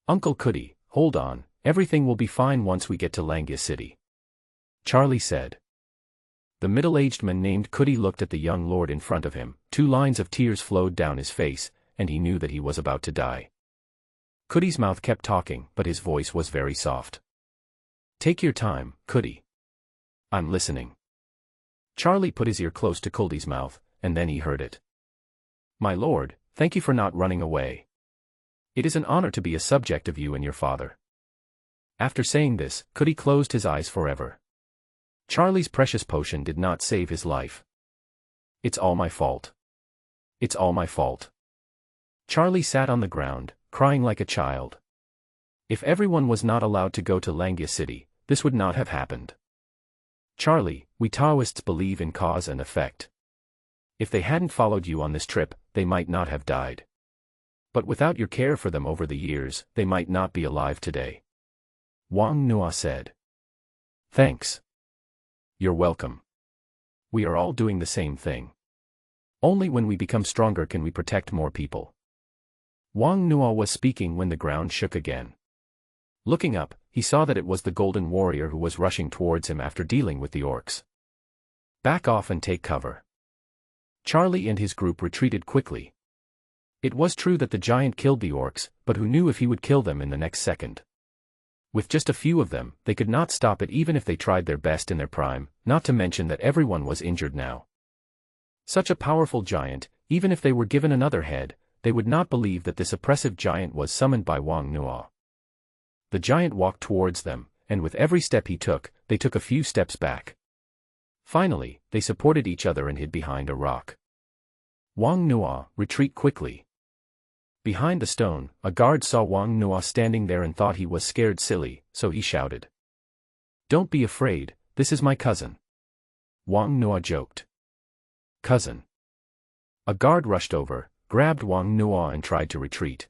Uncle Cootie, hold on, everything will be fine once we get to Langia City. Charlie said. The middle-aged man named Cootie looked at the young lord in front of him, 2 lines of tears flowed down his face, and he knew that he was about to die. Cootie's mouth kept talking, but his voice was very soft. Take your time, Cootie. I'm listening. Charlie put his ear close to Cootie's mouth, and then he heard it. My lord, thank you for not running away. It is an honor to be a subject of you and your father. After saying this, Cootie closed his eyes forever. Charlie's precious potion did not save his life. It's all my fault. It's all my fault. Charlie sat on the ground, crying like a child. If everyone was not allowed to go to Langia City, this would not have happened. Charlie, we Taoists believe in cause and effect. If they hadn't followed you on this trip, they might not have died. But without your care for them over the years, they might not be alive today. Wang Nuo said. Thanks. You're welcome. We are all doing the same thing. Only when we become stronger can we protect more people. Wang Nuo was speaking when the ground shook again. Looking up, he saw that it was the golden warrior who was rushing towards him after dealing with the orcs. Back off and take cover. Charlie and his group retreated quickly. It was true that the giant killed the orcs, but who knew if he would kill them in the next second? With just a few of them, they could not stop it even if they tried their best in their prime, not to mention that everyone was injured now. Such a powerful giant, even if they were given another head, they would not believe that this oppressive giant was summoned by Wang Nuo. The giant walked towards them, and with every step he took, they took a few steps back. Finally, they supported each other and hid behind a rock. Wang Nuo, retreat quickly. Behind the stone, a guard saw Wang Nuo standing there and thought he was scared silly, so he shouted. Don't be afraid, this is my cousin. Wang Nuo joked. Cousin. A guard rushed over, grabbed Wang Nuo and tried to retreat.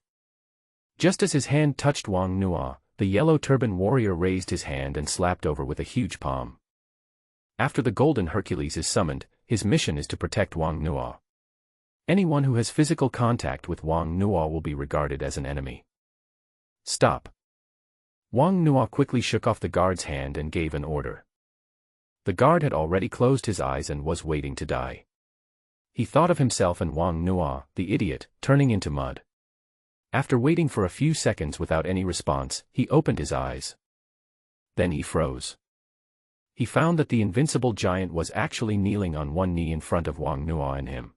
Just as his hand touched Wang Nuo, the yellow turban warrior raised his hand and slapped over with a huge palm. After the Golden Hercules is summoned, his mission is to protect Wang Nuo. Anyone who has physical contact with Wang Nuo will be regarded as an enemy. Stop. Wang Nuo quickly shook off the guard's hand and gave an order. The guard had already closed his eyes and was waiting to die. He thought of himself and Wang Nuo, the idiot, turning into mud. After waiting for a few seconds without any response, he opened his eyes. Then he froze. He found that the invincible giant was actually kneeling on one knee in front of Wang Nuo and him.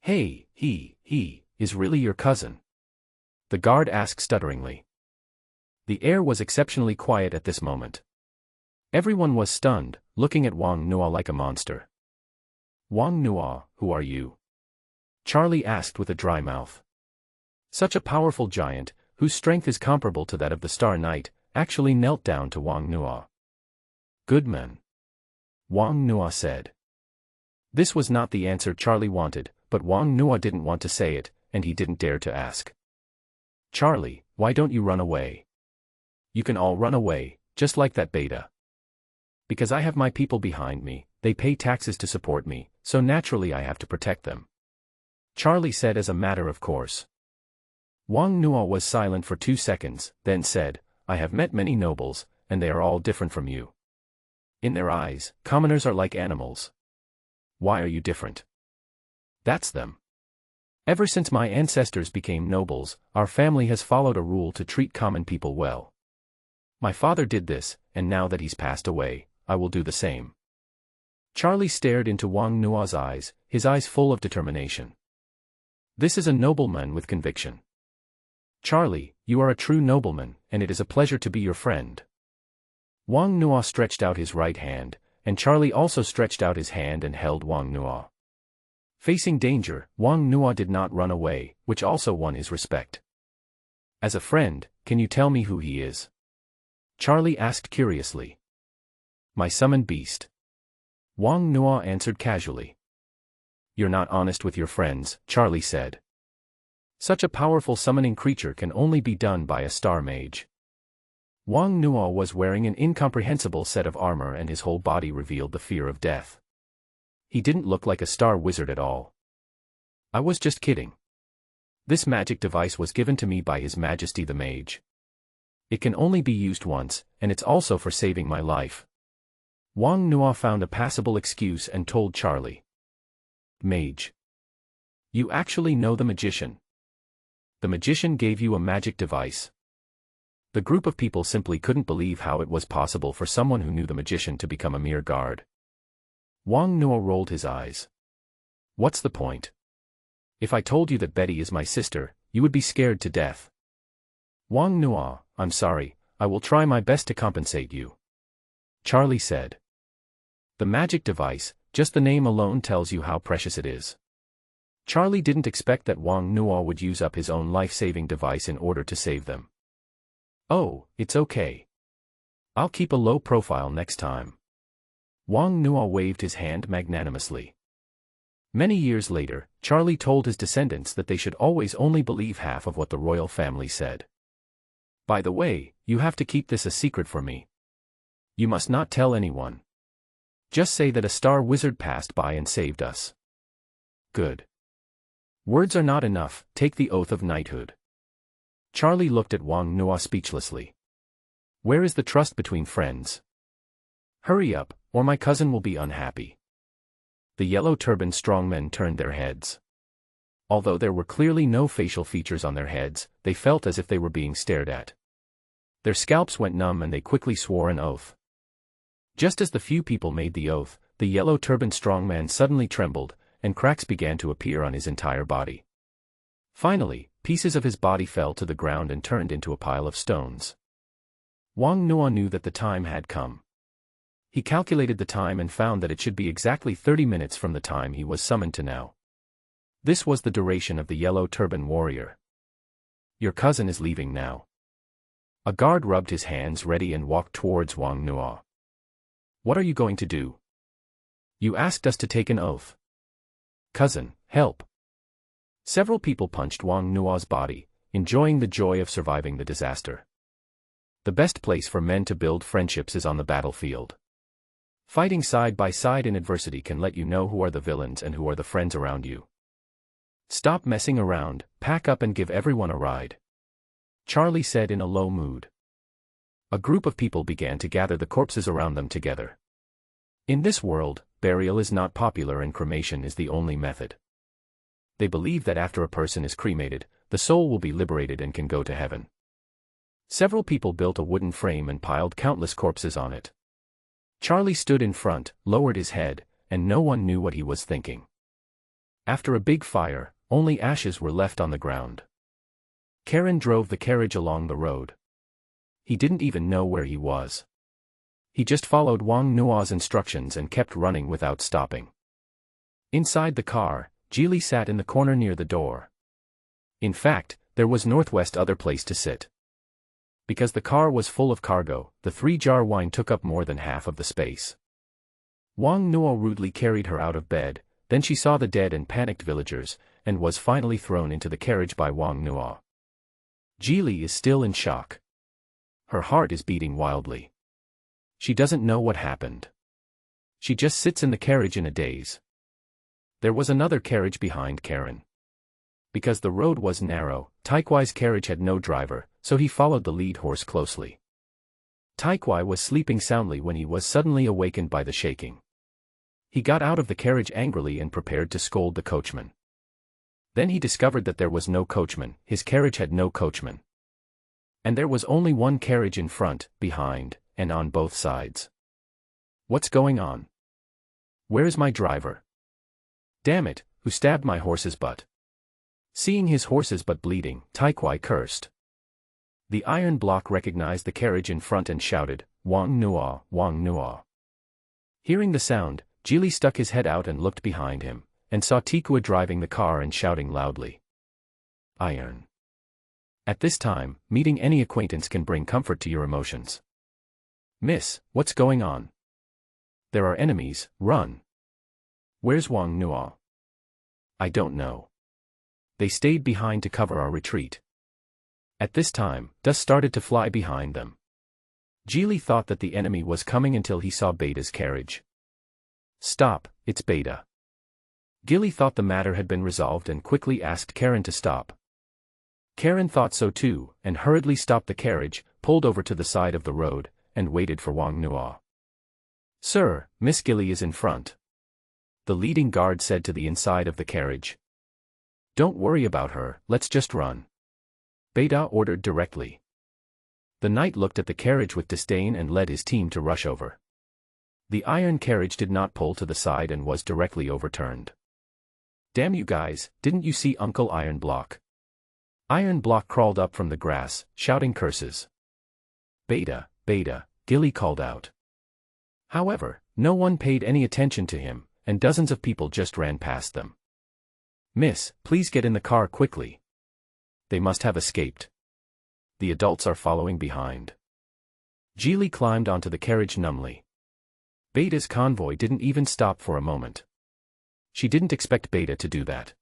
Hey, he is really your cousin? The guard asked stutteringly. The air was exceptionally quiet at this moment. Everyone was stunned, looking at Wang Nuo like a monster. Wang Nuo, who are you? Charlie asked with a dry mouth. Such a powerful giant, whose strength is comparable to that of the Star Knight, actually knelt down to Wang Nuo. Good man. Wang Nuo said. This was not the answer Charlie wanted, but Wang Nuo didn't want to say it, and he didn't dare to ask. Charlie, why don't you run away? You can all run away, just like that beta. Because I have my people behind me, they pay taxes to support me, so naturally I have to protect them. Charlie said as a matter of course. Wang Nuo was silent for 2 seconds, then said, I have met many nobles, and they are all different from you. In their eyes, commoners are like animals. Why are you different? That's them. Ever since my ancestors became nobles, our family has followed a rule to treat common people well. My father did this, and now that he's passed away, I will do the same. Charlie stared into Wang Nuo's eyes, his eyes full of determination. This is a nobleman with conviction. Charlie, you are a true nobleman, and it is a pleasure to be your friend. Wang Nuo stretched out his right hand, and Charlie also stretched out his hand and held Wang Nuo. Facing danger, Wang Nuo did not run away, which also won his respect. As a friend, can you tell me who he is? Charlie asked curiously. My summoned beast. Wang Nuo answered casually. You're not honest with your friends, Charlie said. Such a powerful summoning creature can only be done by a star mage. Wang Nuo was wearing an incomprehensible set of armor and his whole body revealed the fear of death. He didn't look like a star wizard at all. I was just kidding. This magic device was given to me by His Majesty the Mage. It can only be used once, and it's also for saving my life. Wang Nuo found a passable excuse and told Charlie. Mage. You actually know the magician. The magician gave you a magic device. The group of people simply couldn't believe how it was possible for someone who knew the magician to become a mere guard. Wang Nuo rolled his eyes. What's the point? If I told you that Betty is my sister, you would be scared to death. Wang Nuo, I'm sorry, I will try my best to compensate you. Charlie said. The magic device, just the name alone tells you how precious it is. Charlie didn't expect that Wang Nuo would use up his own life-saving device in order to save them. Oh, it's okay. I'll keep a low profile next time. Wang Nuo waved his hand magnanimously. Many years later, Charlie told his descendants that they should always only believe half of what the royal family said. By the way, you have to keep this a secret for me. You must not tell anyone. Just say that a star wizard passed by and saved us. Good. Words are not enough, take the oath of knighthood. Charlie looked at Wang Nuo speechlessly. Where is the trust between friends? Hurry up, or my cousin will be unhappy. The yellow-turbaned strongmen turned their heads. Although there were clearly no facial features on their heads, they felt as if they were being stared at. Their scalps went numb and they quickly swore an oath. Just as the few people made the oath, the yellow-turbaned strongman suddenly trembled, and cracks began to appear on his entire body. Finally, pieces of his body fell to the ground and turned into a pile of stones. Wang Nuo knew that the time had come. He calculated the time and found that it should be exactly 30 minutes from the time he was summoned to now. This was the duration of the yellow-turban warrior. Your cousin is leaving now. A guard rubbed his hands ready and walked towards Wang Nuo. What are you going to do? You asked us to take an oath. Cousin, help. Several people punched Wang Nuo's body, enjoying the joy of surviving the disaster. The best place for men to build friendships is on the battlefield. Fighting side by side in adversity can let you know who are the villains and who are the friends around you. Stop messing around, pack up and give everyone a ride. Charlie said in a low mood. A group of people began to gather the corpses around them together. In this world, burial is not popular and cremation is the only method. They believe that after a person is cremated, the soul will be liberated and can go to heaven. Several people built a wooden frame and piled countless corpses on it. Charlie stood in front, lowered his head, and no one knew what he was thinking. After a big fire, only ashes were left on the ground. Karen drove the carriage along the road. He didn't even know where he was. He just followed Wang Nuo's instructions and kept running without stopping. Inside the car, Geely sat in the corner near the door. In fact, there was northwest other place to sit. Because the car was full of cargo, the 3-jar wine took up more than half of the space. Wang Nuo rudely carried her out of bed, then she saw the dead and panicked villagers, and was finally thrown into the carriage by Wang Nuo. Geely is still in shock. Her heart is beating wildly. She doesn't know what happened. She just sits in the carriage in a daze. There was another carriage behind Karen. Because the road was narrow, Taikwai's carriage had no driver, so he followed the lead horse closely. Taikwai was sleeping soundly when he was suddenly awakened by the shaking. He got out of the carriage angrily and prepared to scold the coachman. Then he discovered that there was no coachman, his carriage had no coachman. And there was only one carriage in front, behind, and on both sides. What's going on? Where is my driver? Damn it, who stabbed my horse's butt? Seeing his horse's butt bleeding, Taikwai cursed. The iron block recognized the carriage in front and shouted, Wang Nuo, Wang Nuo. Hearing the sound, Geely stuck his head out and looked behind him, and saw Tikua driving the car and shouting loudly. Iron. At this time, meeting any acquaintance can bring comfort to your emotions. Miss, what's going on? There are enemies, run. Where's Wang Nuo? I don't know. They stayed behind to cover our retreat. At this time, dust started to fly behind them. Geely thought that the enemy was coming until he saw Beta's carriage. Stop, it's Beta. Gilly thought the matter had been resolved and quickly asked Karen to stop. Karen thought so too, and hurriedly stopped the carriage, pulled over to the side of the road, and waited for Wang Nuo. "Sir, Miss Gilly is in front," the leading guard said to the inside of the carriage. "Don't worry about her, let's just run," Beta ordered directly. The knight looked at the carriage with disdain and led his team to rush over. The iron carriage did not pull to the side and was directly overturned. "Damn you guys, didn't you see Uncle Iron Block?" Iron Block crawled up from the grass, shouting curses. "Beta, Beta," Gilly called out. However, no one paid any attention to him, and dozens of people just ran past them. "Miss, please get in the car quickly. They must have escaped. The adults are following behind." Geely climbed onto the carriage numbly. Beta's convoy didn't even stop for a moment. She didn't expect Beta to do that.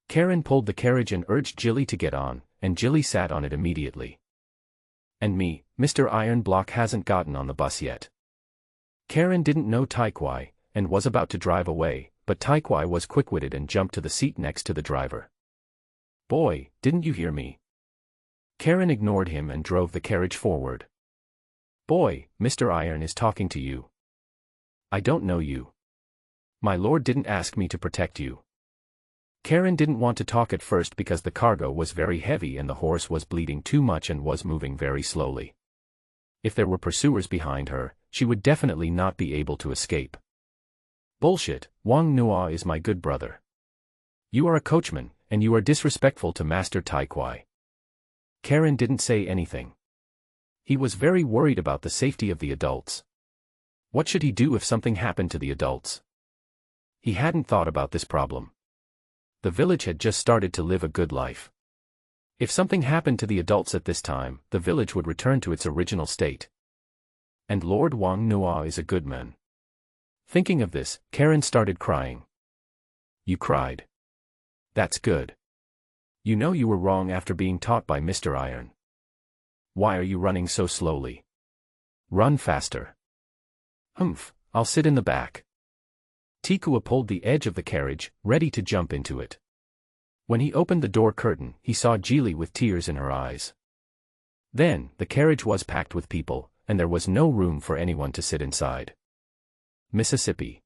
Karen pulled the carriage and urged Geely to get on, and Geely sat on it immediately. "And me, Mr. Iron Block hasn't gotten on the bus yet." Karen didn't know Taikwai, and was about to drive away, but Taikwai was quick-witted and jumped to the seat next to the driver. "Boy, didn't you hear me?" Karen ignored him and drove the carriage forward. "Boy, Mr. Iron is talking to you." "I don't know you. My lord didn't ask me to protect you." Karen didn't want to talk at first because the cargo was very heavy and the horse was bleeding too much and was moving very slowly. If there were pursuers behind her, she would definitely not be able to escape. "Bullshit, Wang Nuo is my good brother. You are a coachman, and you are disrespectful to Master Taikwai." Karen didn't say anything. He was very worried about the safety of the adults. What should he do if something happened to the adults? He hadn't thought about this problem. The village had just started to live a good life. If something happened to the adults at this time, the village would return to its original state. And Lord Wang Nuo is a good man. Thinking of this, Karen started crying. "You cried? That's good. You know you were wrong after being taught by Mr. Iron. Why are you running so slowly? Run faster." "Humph, I'll sit in the back." Tikua pulled the edge of the carriage, ready to jump into it. When he opened the door curtain, he saw Geely with tears in her eyes. Then, the carriage was packed with people, and there was no room for anyone to sit inside. "Mississippi."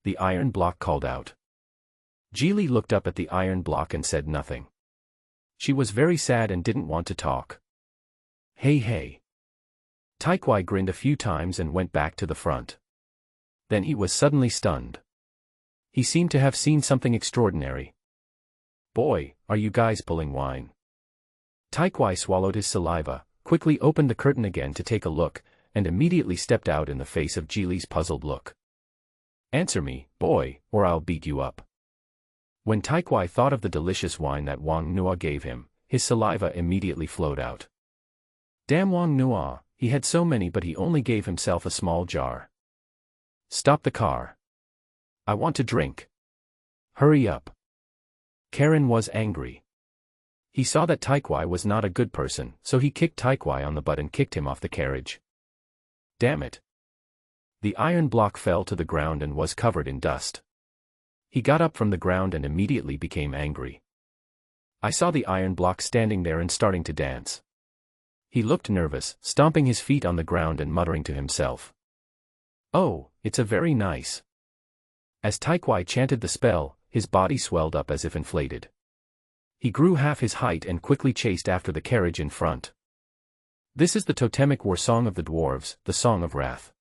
The Iron Block called out. Geely looked up at the Iron Block and said nothing. She was very sad and didn't want to talk. "Hey hey." Taikwai grinned a few times and went back to the front. Then he was suddenly stunned. He seemed to have seen something extraordinary. "Boy, are you guys pulling wine?" Taikwai swallowed his saliva, quickly opened the curtain again to take a look, and immediately stepped out in the face of Geely's puzzled look. "Answer me, boy, or I'll beat you up." When Taikwai thought of the delicious wine that Wang Nuo gave him, his saliva immediately flowed out. Damn Wang Nuo, he had so many but he only gave himself a small jar. "Stop the car. I want to drink. Hurry up." Karen was angry. He saw that Taikwai was not a good person, so he kicked Taikwai on the butt and kicked him off the carriage. Damn it. The Iron Block fell to the ground and was covered in dust. He got up from the ground and immediately became angry. I saw the Iron Block standing there and starting to dance. He looked nervous, stomping his feet on the ground and muttering to himself. "Oh, it's a very nice." As Taikwai chanted the spell, his body swelled up as if inflated. He grew half his height and quickly chased after the carriage in front. This is the totemic war song of the dwarves, the Song of Wrath.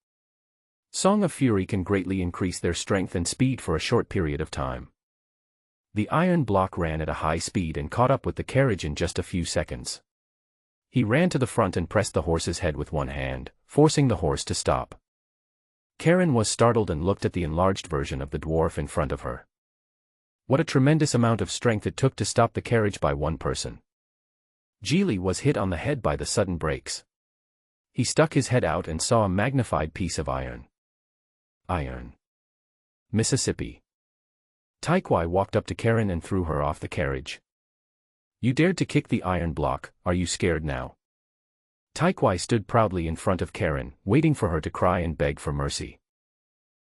Song of Fury can greatly increase their strength and speed for a short period of time. The Iron Block ran at a high speed and caught up with the carriage in just a few seconds. He ran to the front and pressed the horse's head with one hand, forcing the horse to stop. Karen was startled and looked at the enlarged version of the dwarf in front of her. What a tremendous amount of strength it took to stop the carriage by one person. Geely was hit on the head by the sudden brakes. He stuck his head out and saw a magnified piece of iron. Iron. Mississippi. Taikwai walked up to Karen and threw her off the carriage. "You dared to kick the Iron Block, are you scared now?" Taikwai stood proudly in front of Karen, waiting for her to cry and beg for mercy.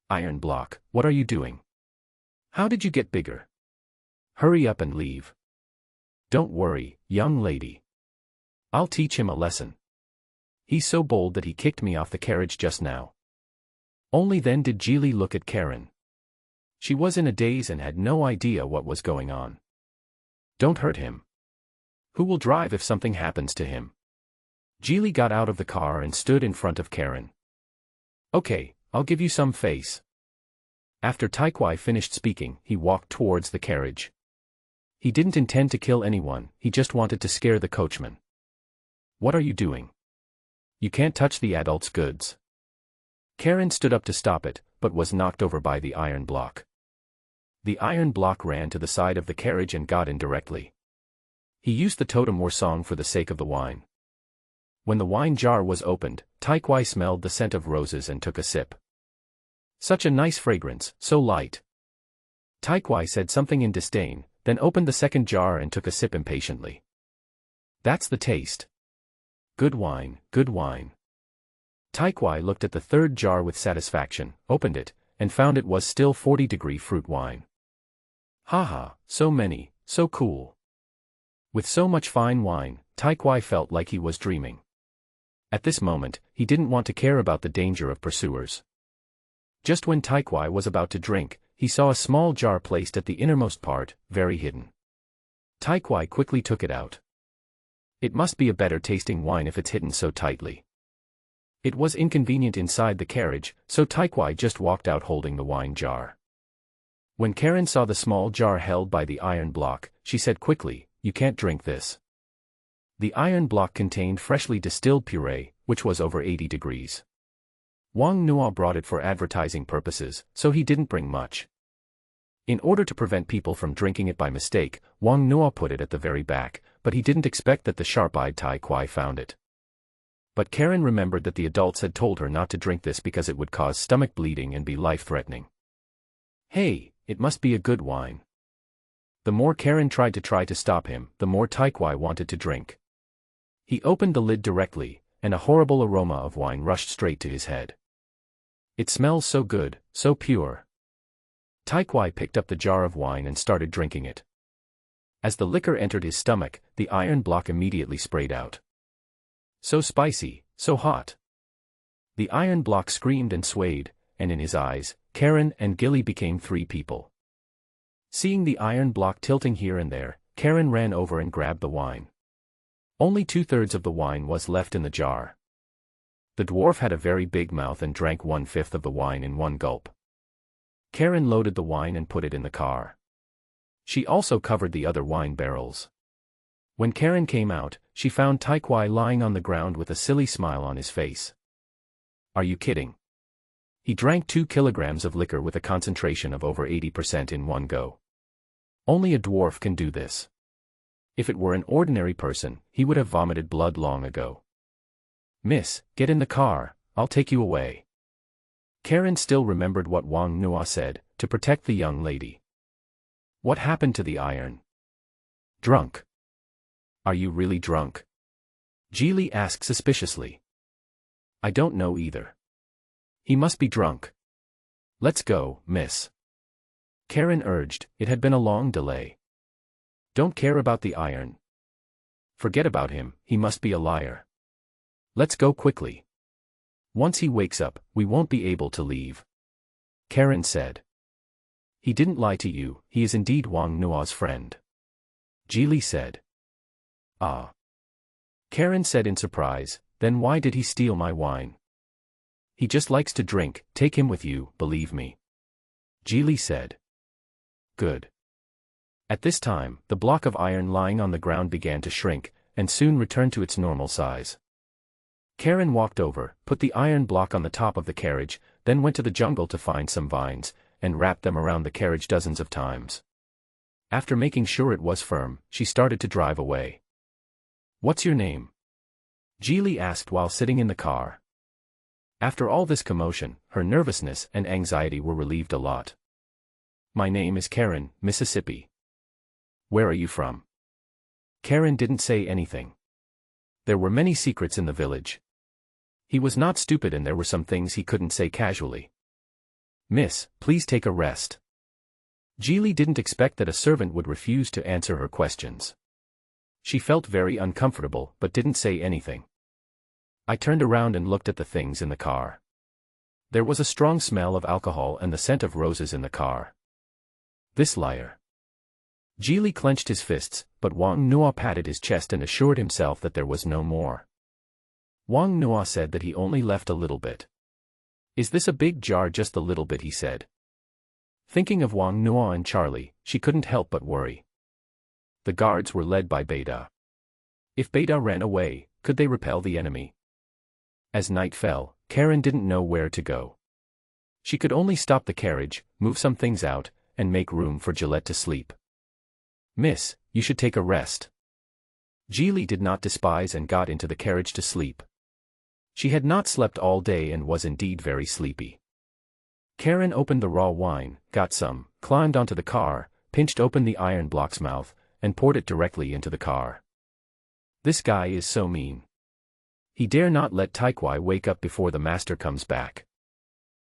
"Iron Block, what are you doing? How did you get bigger? Hurry up and leave." Don't worry, young lady. I'll teach him a lesson. He's so bold that he kicked me off the carriage just now. Only then did Geely look at Karen. She was in a daze and had no idea what was going on. Don't hurt him. Who will drive if something happens to him? Geely got out of the car and stood in front of Karen. Okay, I'll give you some face. After Taikwai finished speaking, he walked towards the carriage. He didn't intend to kill anyone, he just wanted to scare the coachman. What are you doing? You can't touch the adult's goods. Karen stood up to stop it, but was knocked over by the iron block. The iron block ran to the side of the carriage and got in directly. He used the totem war song for the sake of the wine. When the wine jar was opened, Taikwai smelled the scent of roses and took a sip. Such a nice fragrance, so light. Taikwai said something in disdain, then opened the second jar and took a sip impatiently. That's the taste. Good wine, good wine. Taikwai looked at the third jar with satisfaction, opened it, and found it was still 40-degree fruit wine. Haha, so many, so cool. With so much fine wine, Taikwai felt like he was dreaming. At this moment, he didn't want to care about the danger of pursuers. Just when Taikwai was about to drink, he saw a small jar placed at the innermost part, very hidden. Taikwai quickly took it out. It must be a better tasting wine if it's hidden so tightly. It was inconvenient inside the carriage, so Taikwai just walked out holding the wine jar. When Karen saw the small jar held by the iron block, she said quickly, "You can't drink this." The iron block contained freshly distilled puree, which was over 80 degrees. Wang Nuo brought it for advertising purposes, so he didn't bring much. In order to prevent people from drinking it by mistake, Wang Nuo put it at the very back, but he didn't expect that the sharp-eyed Taikwai found it. But Karen remembered that the adults had told her not to drink this because it would cause stomach bleeding and be life-threatening. Hey, it must be a good wine. The more Karen tried to stop him, the more Taikwai wanted to drink. He opened the lid directly, and a horrible aroma of wine rushed straight to his head. It smells so good, so pure. Taikwai picked up the jar of wine and started drinking it. As the liquor entered his stomach, the iron block immediately sprayed out. So spicy, so hot. The iron block screamed and swayed, and in his eyes, Karen and Gilly became three people. Seeing the iron block tilting here and there, Karen ran over and grabbed the wine. Only 2/3 of the wine was left in the jar. The dwarf had a very big mouth and drank 1/5 of the wine in one gulp. Karen loaded the wine and put it in the car. She also covered the other wine barrels. When Karen came out, she found Taikwai lying on the ground with a silly smile on his face. Are you kidding? He drank 2 kilograms of liquor with a concentration of over 80% in one go. Only a dwarf can do this. If it were an ordinary person, he would have vomited blood long ago. Miss, get in the car, I'll take you away. Karen still remembered what Wang Nuo said, to protect the young lady. What happened to the iron? Drunk. Are you really drunk? Geely asked suspiciously. I don't know either. He must be drunk. Let's go, miss. Karen urged, it had been a long delay. Don't care about the iron. Forget about him, he must be a liar. Let's go quickly. Once he wakes up, we won't be able to leave. Karen said. He didn't lie to you, he is indeed Wang Nuo's friend. Geely said. Ah. Karen said in surprise, then why did he steal my wine? He just likes to drink, take him with you, believe me. Geely said. Good. At this time, the block of iron lying on the ground began to shrink, and soon returned to its normal size. Karen walked over, put the iron block on the top of the carriage, then went to the jungle to find some vines, and wrapped them around the carriage dozens of times. After making sure it was firm, she started to drive away. What's your name? Geely asked while sitting in the car. After all this commotion, her nervousness and anxiety were relieved a lot. My name is Karen, Mississippi. Where are you from? Karen didn't say anything. There were many secrets in the village. He was not stupid and there were some things he couldn't say casually. Miss, please take a rest. Geely didn't expect that a servant would refuse to answer her questions. She felt very uncomfortable but didn't say anything. I turned around and looked at the things in the car. There was a strong smell of alcohol and the scent of roses in the car. This liar. Geely clenched his fists, but Wang Nuo patted his chest and assured himself that there was no more. Wang Nuo said that he only left a little bit. Is this a big jar? Just a little bit, he said. Thinking of Wang Nuo and Charlie, she couldn't help but worry. The guards were led by Beta. If Beta ran away, could they repel the enemy? As night fell, Karen didn't know where to go. She could only stop the carriage, move some things out, and make room for Gillette to sleep. Miss, you should take a rest. Geely did not despise and got into the carriage to sleep. She had not slept all day and was indeed very sleepy. Karen opened the raw wine, got some, climbed onto the car, pinched open the iron block's mouth, and poured it directly into the car. This guy is so mean. He dare not let Taikwai wake up before the master comes back.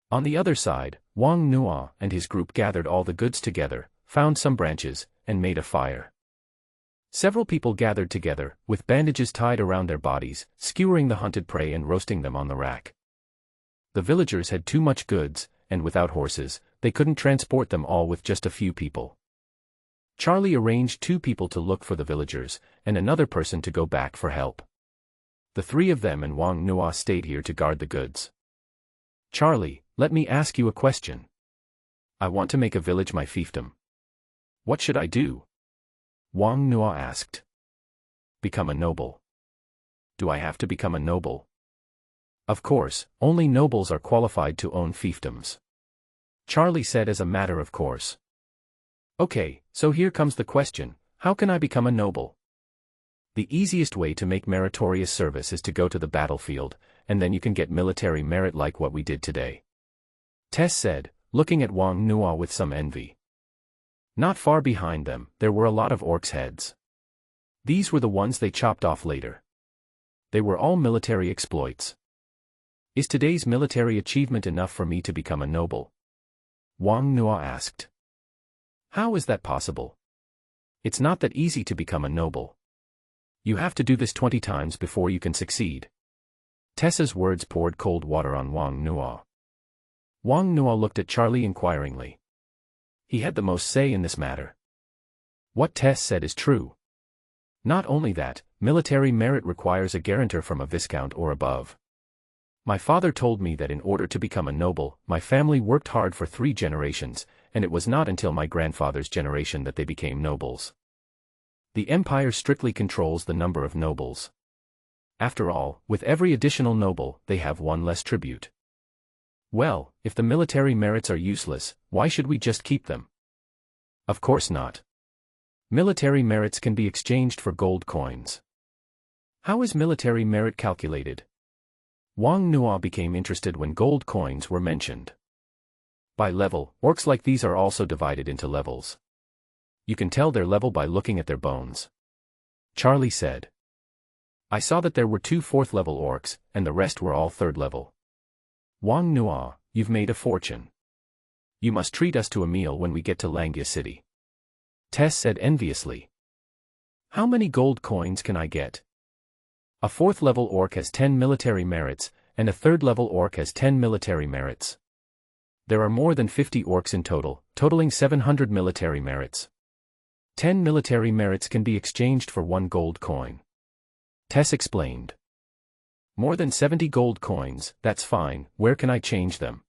On the other side, Wang Nuo and his group gathered all the goods together, found some branches, and made a fire. Several people gathered together, with bandages tied around their bodies, skewering the hunted prey and roasting them on the rack. The villagers had too much goods, and without horses, they couldn't transport them all with just a few people. Charlie arranged 2 people to look for the villagers, and another person to go back for help. The 3 of them and Wang Nuo stayed here to guard the goods. Charlie, let me ask you a question. I want to make a village my fiefdom. What should I do? Wang Nuo asked. Become a noble. Do I have to become a noble? Of course, only nobles are qualified to own fiefdoms. Charlie said as a matter of course. Okay, so here comes the question, how can I become a noble? The easiest way to make meritorious service is to go to the battlefield, and then you can get military merit like what we did today. Tess said, looking at Wang Nuo with some envy. Not far behind them, there were a lot of orcs' heads. These were the ones they chopped off later. They were all military exploits. Is today's military achievement enough for me to become a noble? Wang Nuo asked. How is that possible? It's not that easy to become a noble. You have to do this 20 times before you can succeed. Tessa's words poured cold water on Wang Nuo. Wang Nuo looked at Charlie inquiringly. He had the most say in this matter. What Tess said is true. Not only that, military merit requires a guarantor from a viscount or above. My father told me that in order to become a noble, my family worked hard for 3 generations, and it was not until my grandfather's generation that they became nobles. The empire strictly controls the number of nobles. After all, with every additional noble, they have 1 less tribute. Well, if the military merits are useless, why should we just keep them? Of course not. Military merits can be exchanged for gold coins. How is military merit calculated? Wang Nuo became interested when gold coins were mentioned. By level, orcs like these are also divided into levels. You can tell their level by looking at their bones. Charlie said. I saw that there were 2 4th-level orcs, and the rest were all 3rd level. Wang Nuo, you've made a fortune. You must treat us to a meal when we get to Langia City. Tess said enviously. How many gold coins can I get? A 4th-level orc has 10 military merits, and a 3rd-level orc has 10 military merits. There are more than 50 orcs in total, totaling 700 military merits. 10 military merits can be exchanged for 1 gold coin. Tess explained. More than 70 gold coins, that's fine, where can I change them?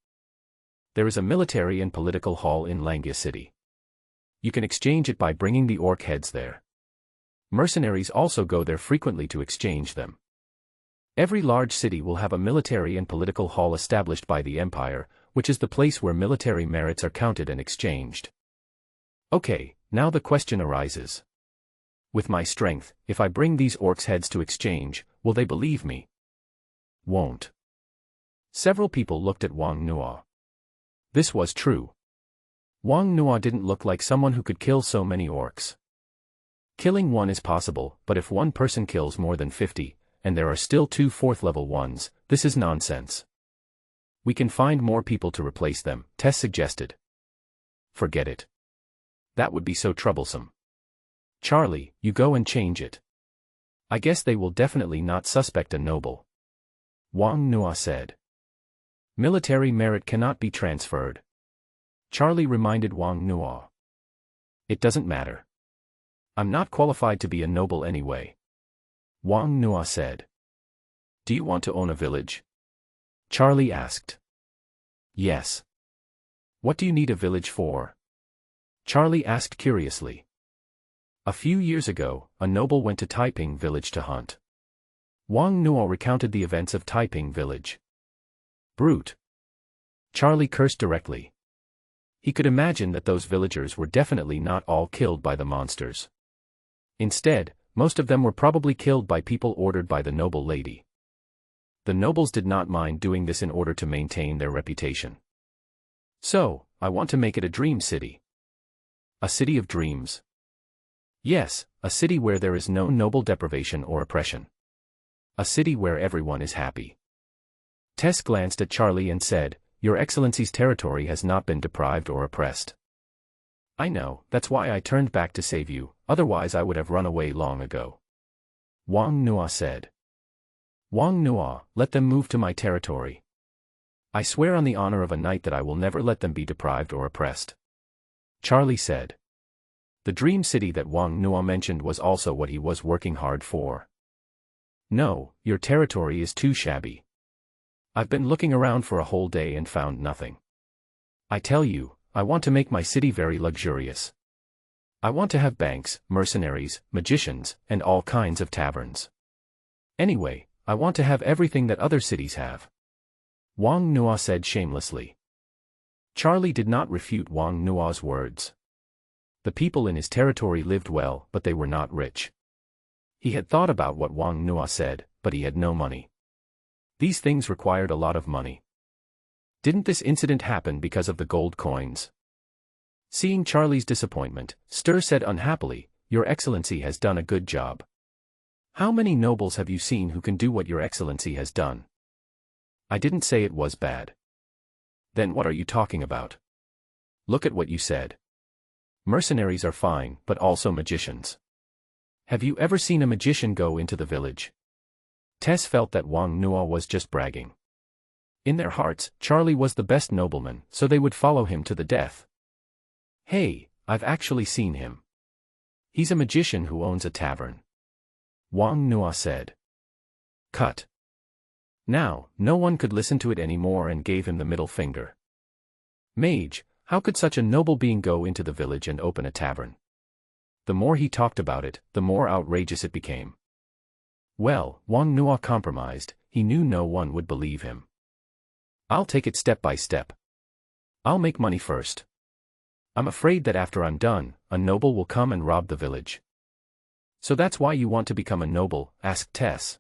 There is a military and political hall in Langia City. You can exchange it by bringing the orc heads there. Mercenaries also go there frequently to exchange them. Every large city will have a military and political hall established by the empire, which is the place where military merits are counted and exchanged. Okay, now the question arises. With my strength, if I bring these orcs' heads to exchange, will they believe me? Won't. Several people looked at Wang Nuo. This was true. Wang Nuo didn't look like someone who could kill so many orcs. Killing 1 is possible, but if 1 person kills more than 50, and there are still 2 4th-level ones, this is nonsense. We can find more people to replace them, Tess suggested. Forget it. That would be so troublesome. Charlie, you go and change it. I guess they will definitely not suspect a noble. Wang Nuo said. Military merit cannot be transferred. Charlie reminded Wang Nuo. It doesn't matter. I'm not qualified to be a noble anyway. Wang Nuo said. Do you want to own a village? Charlie asked. Yes. What do you need a village for? Charlie asked curiously. A few years ago, a noble went to Taiping village to hunt. Wang Nuo recounted the events of Taiping village. Brute. Charlie cursed directly. He could imagine that those villagers were definitely not all killed by the monsters. Instead, most of them were probably killed by people ordered by the noble lady. The nobles did not mind doing this in order to maintain their reputation. So, I want to make it a dream city. A city of dreams. Yes, a city where there is no noble deprivation or oppression. A city where everyone is happy. Tess glanced at Charlie and said, Your Excellency's territory has not been deprived or oppressed. I know, that's why I turned back to save you, otherwise I would have run away long ago. Wang Nuo said. Wang Nuo, let them move to my territory. I swear on the honor of a knight that I will never let them be deprived or oppressed. Charlie said. The dream city that Wang Nuo mentioned was also what he was working hard for. No, your territory is too shabby. I've been looking around for a whole day and found nothing. I tell you, I want to make my city very luxurious. I want to have banks, mercenaries, magicians, and all kinds of taverns. Anyway, I want to have everything that other cities have. Wang Nuo said shamelessly. Charlie did not refute Wang Nuo's words. The people in his territory lived well, but they were not rich. He had thought about what Wang Nuo said, but he had no money. These things required a lot of money. Didn't this incident happen because of the gold coins? Seeing Charlie's disappointment, Stir said unhappily, Your Excellency has done a good job. How many nobles have you seen who can do what Your Excellency has done? I didn't say it was bad. Then what are you talking about? Look at what you said. Mercenaries are fine, but also magicians. Have you ever seen a magician go into the village? Tess felt that Wang Nuo was just bragging. In their hearts, Charlie was the best nobleman, so they would follow him to the death. Hey, I've actually seen him. He's a magician who owns a tavern. Wang Nuo said. Cut. Now, no one could listen to it anymore and gave him the middle finger. Mage, how could such a noble being go into the village and open a tavern? The more he talked about it, the more outrageous it became. Well, Wang Nuo compromised, he knew no one would believe him. I'll take it step by step. I'll make money first. I'm afraid that after I'm done, a noble will come and rob the village. So that's why you want to become a noble? Asked Tess.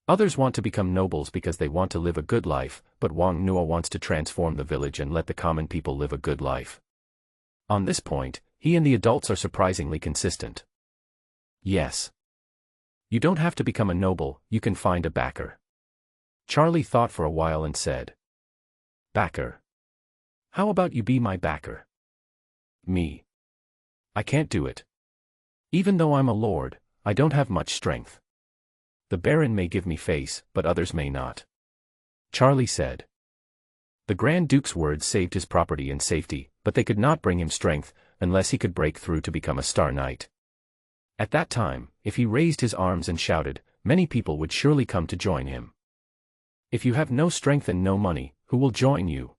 Others want to become nobles because they want to live a good life, but Wang Nuo wants to transform the village and let the common people live a good life. On this point, he and the adults are surprisingly consistent. Yes. You don't have to become a noble, you can find a backer. Charlie thought for a while and said. Backer. How about you be my backer? Me. I can't do it. Even though I'm a lord, I don't have much strength. The Baron may give me face, but others may not. Charlie said. The Grand Duke's words saved his property and safety, but they could not bring him strength, unless he could break through to become a Star Knight. At that time, if he raised his arms and shouted, many people would surely come to join him. If you have no strength and no money, who will join you?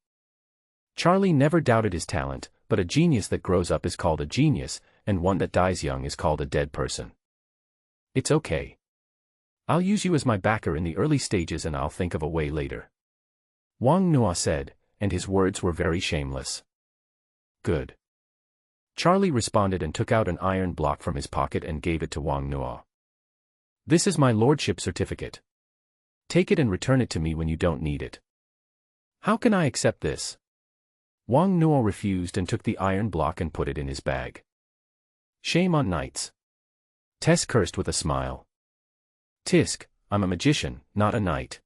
Charlie never doubted his talent, but a genius that grows up is called a genius, and one that dies young is called a dead person. It's okay. I'll use you as my backer in the early stages and I'll think of a way later. Wang Nuo said, and his words were very shameless. Good. Charlie responded and took out an iron block from his pocket and gave it to Wang Nuo. This is my lordship certificate. Take it and return it to me when you don't need it. How can I accept this? Wang Nuo refused and took the iron block and put it in his bag. Shame on knights. Tess cursed with a smile. Tisk, I'm a magician, not a knight.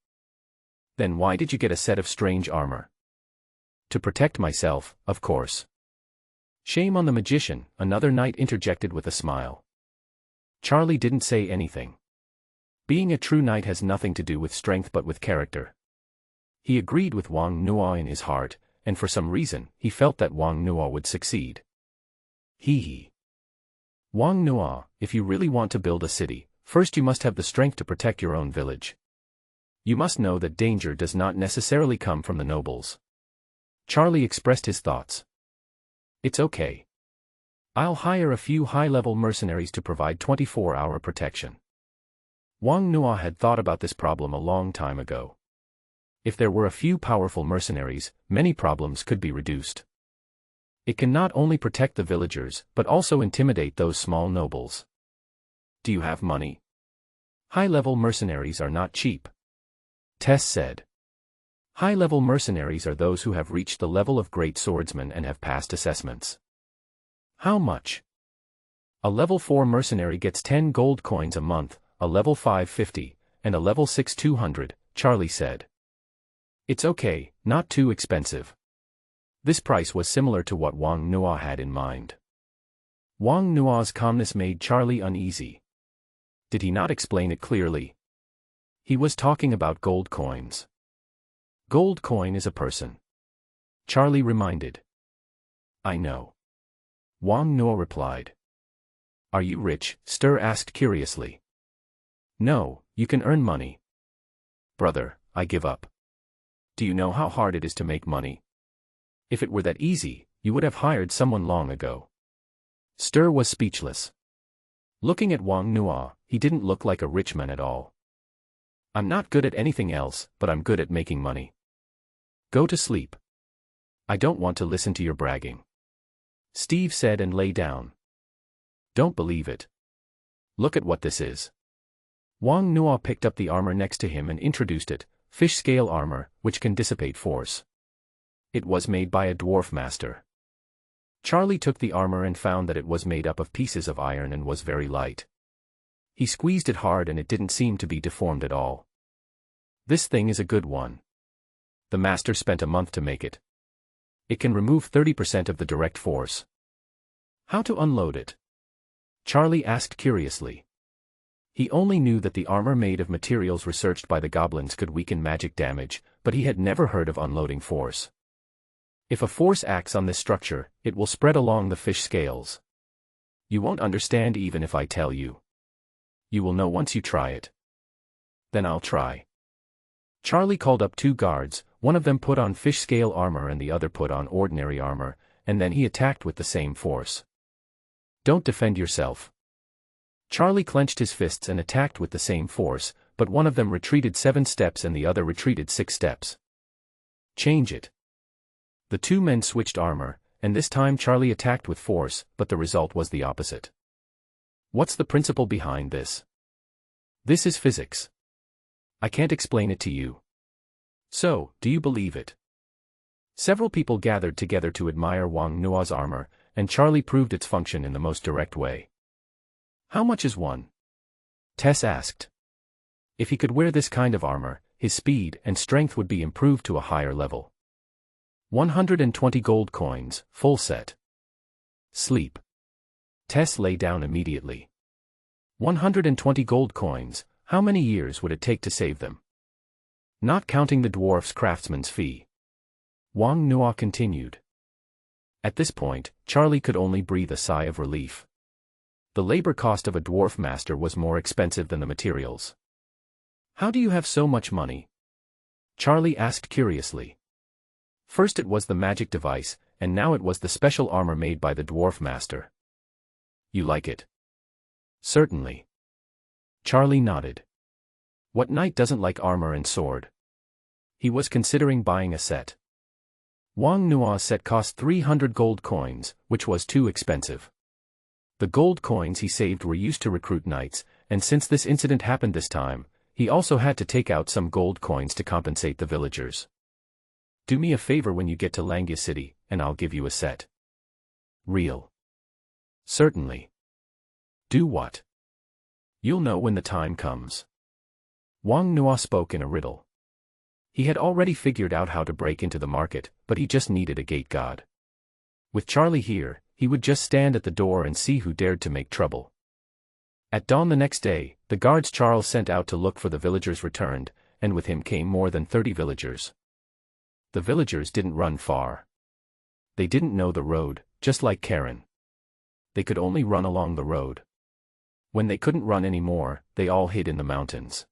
Then why did you get a set of strange armor? To protect myself, of course. Shame on the magician, another knight interjected with a smile. Charlie didn't say anything. Being a true knight has nothing to do with strength but with character. He agreed with Wang Nuo in his heart, and for some reason, he felt that Wang Nuo would succeed. Hee. Wang Nuo, if you really want to build a city, first you must have the strength to protect your own village. You must know that danger does not necessarily come from the nobles. Charlie expressed his thoughts. It's okay. I'll hire a few high-level mercenaries to provide 24-hour protection. Wang Nuo had thought about this problem a long time ago. If there were a few powerful mercenaries, many problems could be reduced. It can not only protect the villagers, but also intimidate those small nobles. Do you have money? High-level mercenaries are not cheap. Tess said. High-level mercenaries are those who have reached the level of great swordsmen and have passed assessments. How much? A level 4 mercenary gets 10 gold coins a month, a level 5 50, and a level 6 200, Charlie said. It's okay, not too expensive. This price was similar to what Wang Nuo had in mind. Wang Nuo's calmness made Charlie uneasy. Did he not explain it clearly? He was talking about gold coins. Gold coin is a person. Charlie reminded. I know. Wang Nuo replied. Are you rich? Stir asked curiously. No, you can earn money. Brother, I give up. Do you know how hard it is to make money? If it were that easy, you would have hired someone long ago. Stir was speechless. Looking at Wang Nuo, he didn't look like a rich man at all. I'm not good at anything else, but I'm good at making money. Go to sleep. I don't want to listen to your bragging. Steve said and lay down. Don't believe it. Look at what this is. Wang Nuo picked up the armor next to him and introduced it, fish scale armor, which can dissipate force. It was made by a dwarf master. Charlie took the armor and found that it was made up of pieces of iron and was very light. He squeezed it hard and it didn't seem to be deformed at all. This thing is a good one. The master spent a month to make it. It can remove 30% of the direct force. How to unload it? Charlie asked curiously. He only knew that the armor made of materials researched by the goblins could weaken magic damage, but he had never heard of unloading force. If a force acts on this structure, it will spread along the fish scales. You won't understand even if I tell you. You will know once you try it. Then I'll try. Charlie called up 2 guards, one of them put on fish scale armor and the other put on ordinary armor, and then he attacked with the same force. Don't defend yourself. Charlie clenched his fists and attacked with the same force, but one of them retreated 7 steps and the other retreated 6 steps. Change it. The 2 men switched armor, and this time Charlie attacked with force, but the result was the opposite. What's the principle behind this? This is physics. I can't explain it to you. So, do you believe it? Several people gathered together to admire Wang Nuo's armor, and Charlie proved its function in the most direct way. How much is one? Tess asked. If he could wear this kind of armor, his speed and strength would be improved to a higher level. 120 gold coins, full set. Sleep. Tess lay down immediately. 120 gold coins, how many years would it take to save them? Not counting the dwarf's craftsman's fee. Wang Nuo continued. At this point, Charlie could only breathe a sigh of relief. The labor cost of a dwarf master was more expensive than the materials. How do you have so much money? Charlie asked curiously. First it was the magic device, and now it was the special armor made by the dwarf master. You like it? Certainly. Charlie nodded. What knight doesn't like armor and sword? He was considering buying a set. Wang Nuo's set cost 300 gold coins, which was too expensive. The gold coins he saved were used to recruit knights, and since this incident happened this time, he also had to take out some gold coins to compensate the villagers. Do me a favor when you get to Langya City, and I'll give you a set. Real. Certainly. Do what? You'll know when the time comes. Wang Nuo spoke in a riddle. He had already figured out how to break into the market, but he just needed a gate god. With Charlie here, he would just stand at the door and see who dared to make trouble. At dawn the next day, the guards Charles sent out to look for the villagers returned, and with him came more than 30 villagers. The villagers didn't run far. They didn't know the road, just like Karen. They could only run along the road. When they couldn't run anymore, they all hid in the mountains.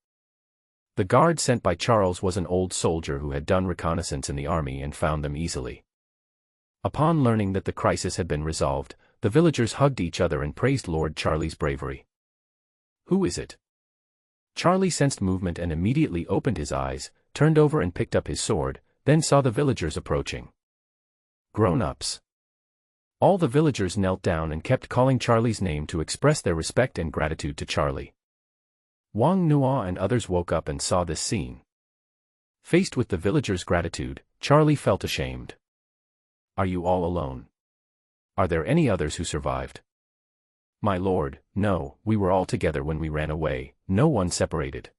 The guard sent by Charles was an old soldier who had done reconnaissance in the army and found them easily. Upon learning that the crisis had been resolved, the villagers hugged each other and praised Lord Charlie's bravery. "Who is it?" Charlie sensed movement and immediately opened his eyes, turned over and picked up his sword, then saw the villagers approaching. Grown-ups. All the villagers knelt down and kept calling Charlie's name to express their respect and gratitude to Charlie. Wang Nuo and others woke up and saw this scene. Faced with the villagers' gratitude, Charlie felt ashamed. "Are you all alone? Are there any others who survived?" "My lord, no, we were all together when we ran away, no one separated."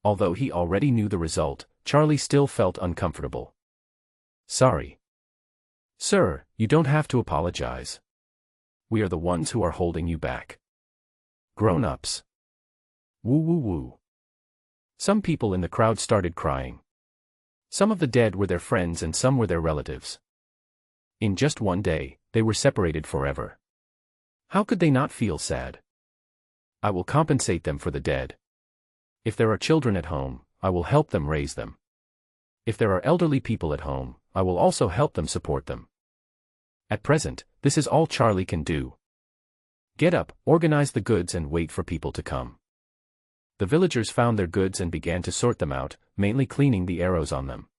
Although he already knew the result, Charlie still felt uncomfortable. "Sorry. Sir, you don't have to apologize. We are the ones who are holding you back. Grown-ups." Woo woo woo. Some people in the crowd started crying. Some of the dead were their friends and some were their relatives. In just one day, they were separated forever. How could they not feel sad? "I will compensate them for the dead. If there are children at home, I will help them raise them. If there are elderly people at home, I will also help them support them. At present, this is all Charlie can do. Get up, organize the goods and wait for people to come." The villagers found their goods and began to sort them out, mainly cleaning the arrows on them.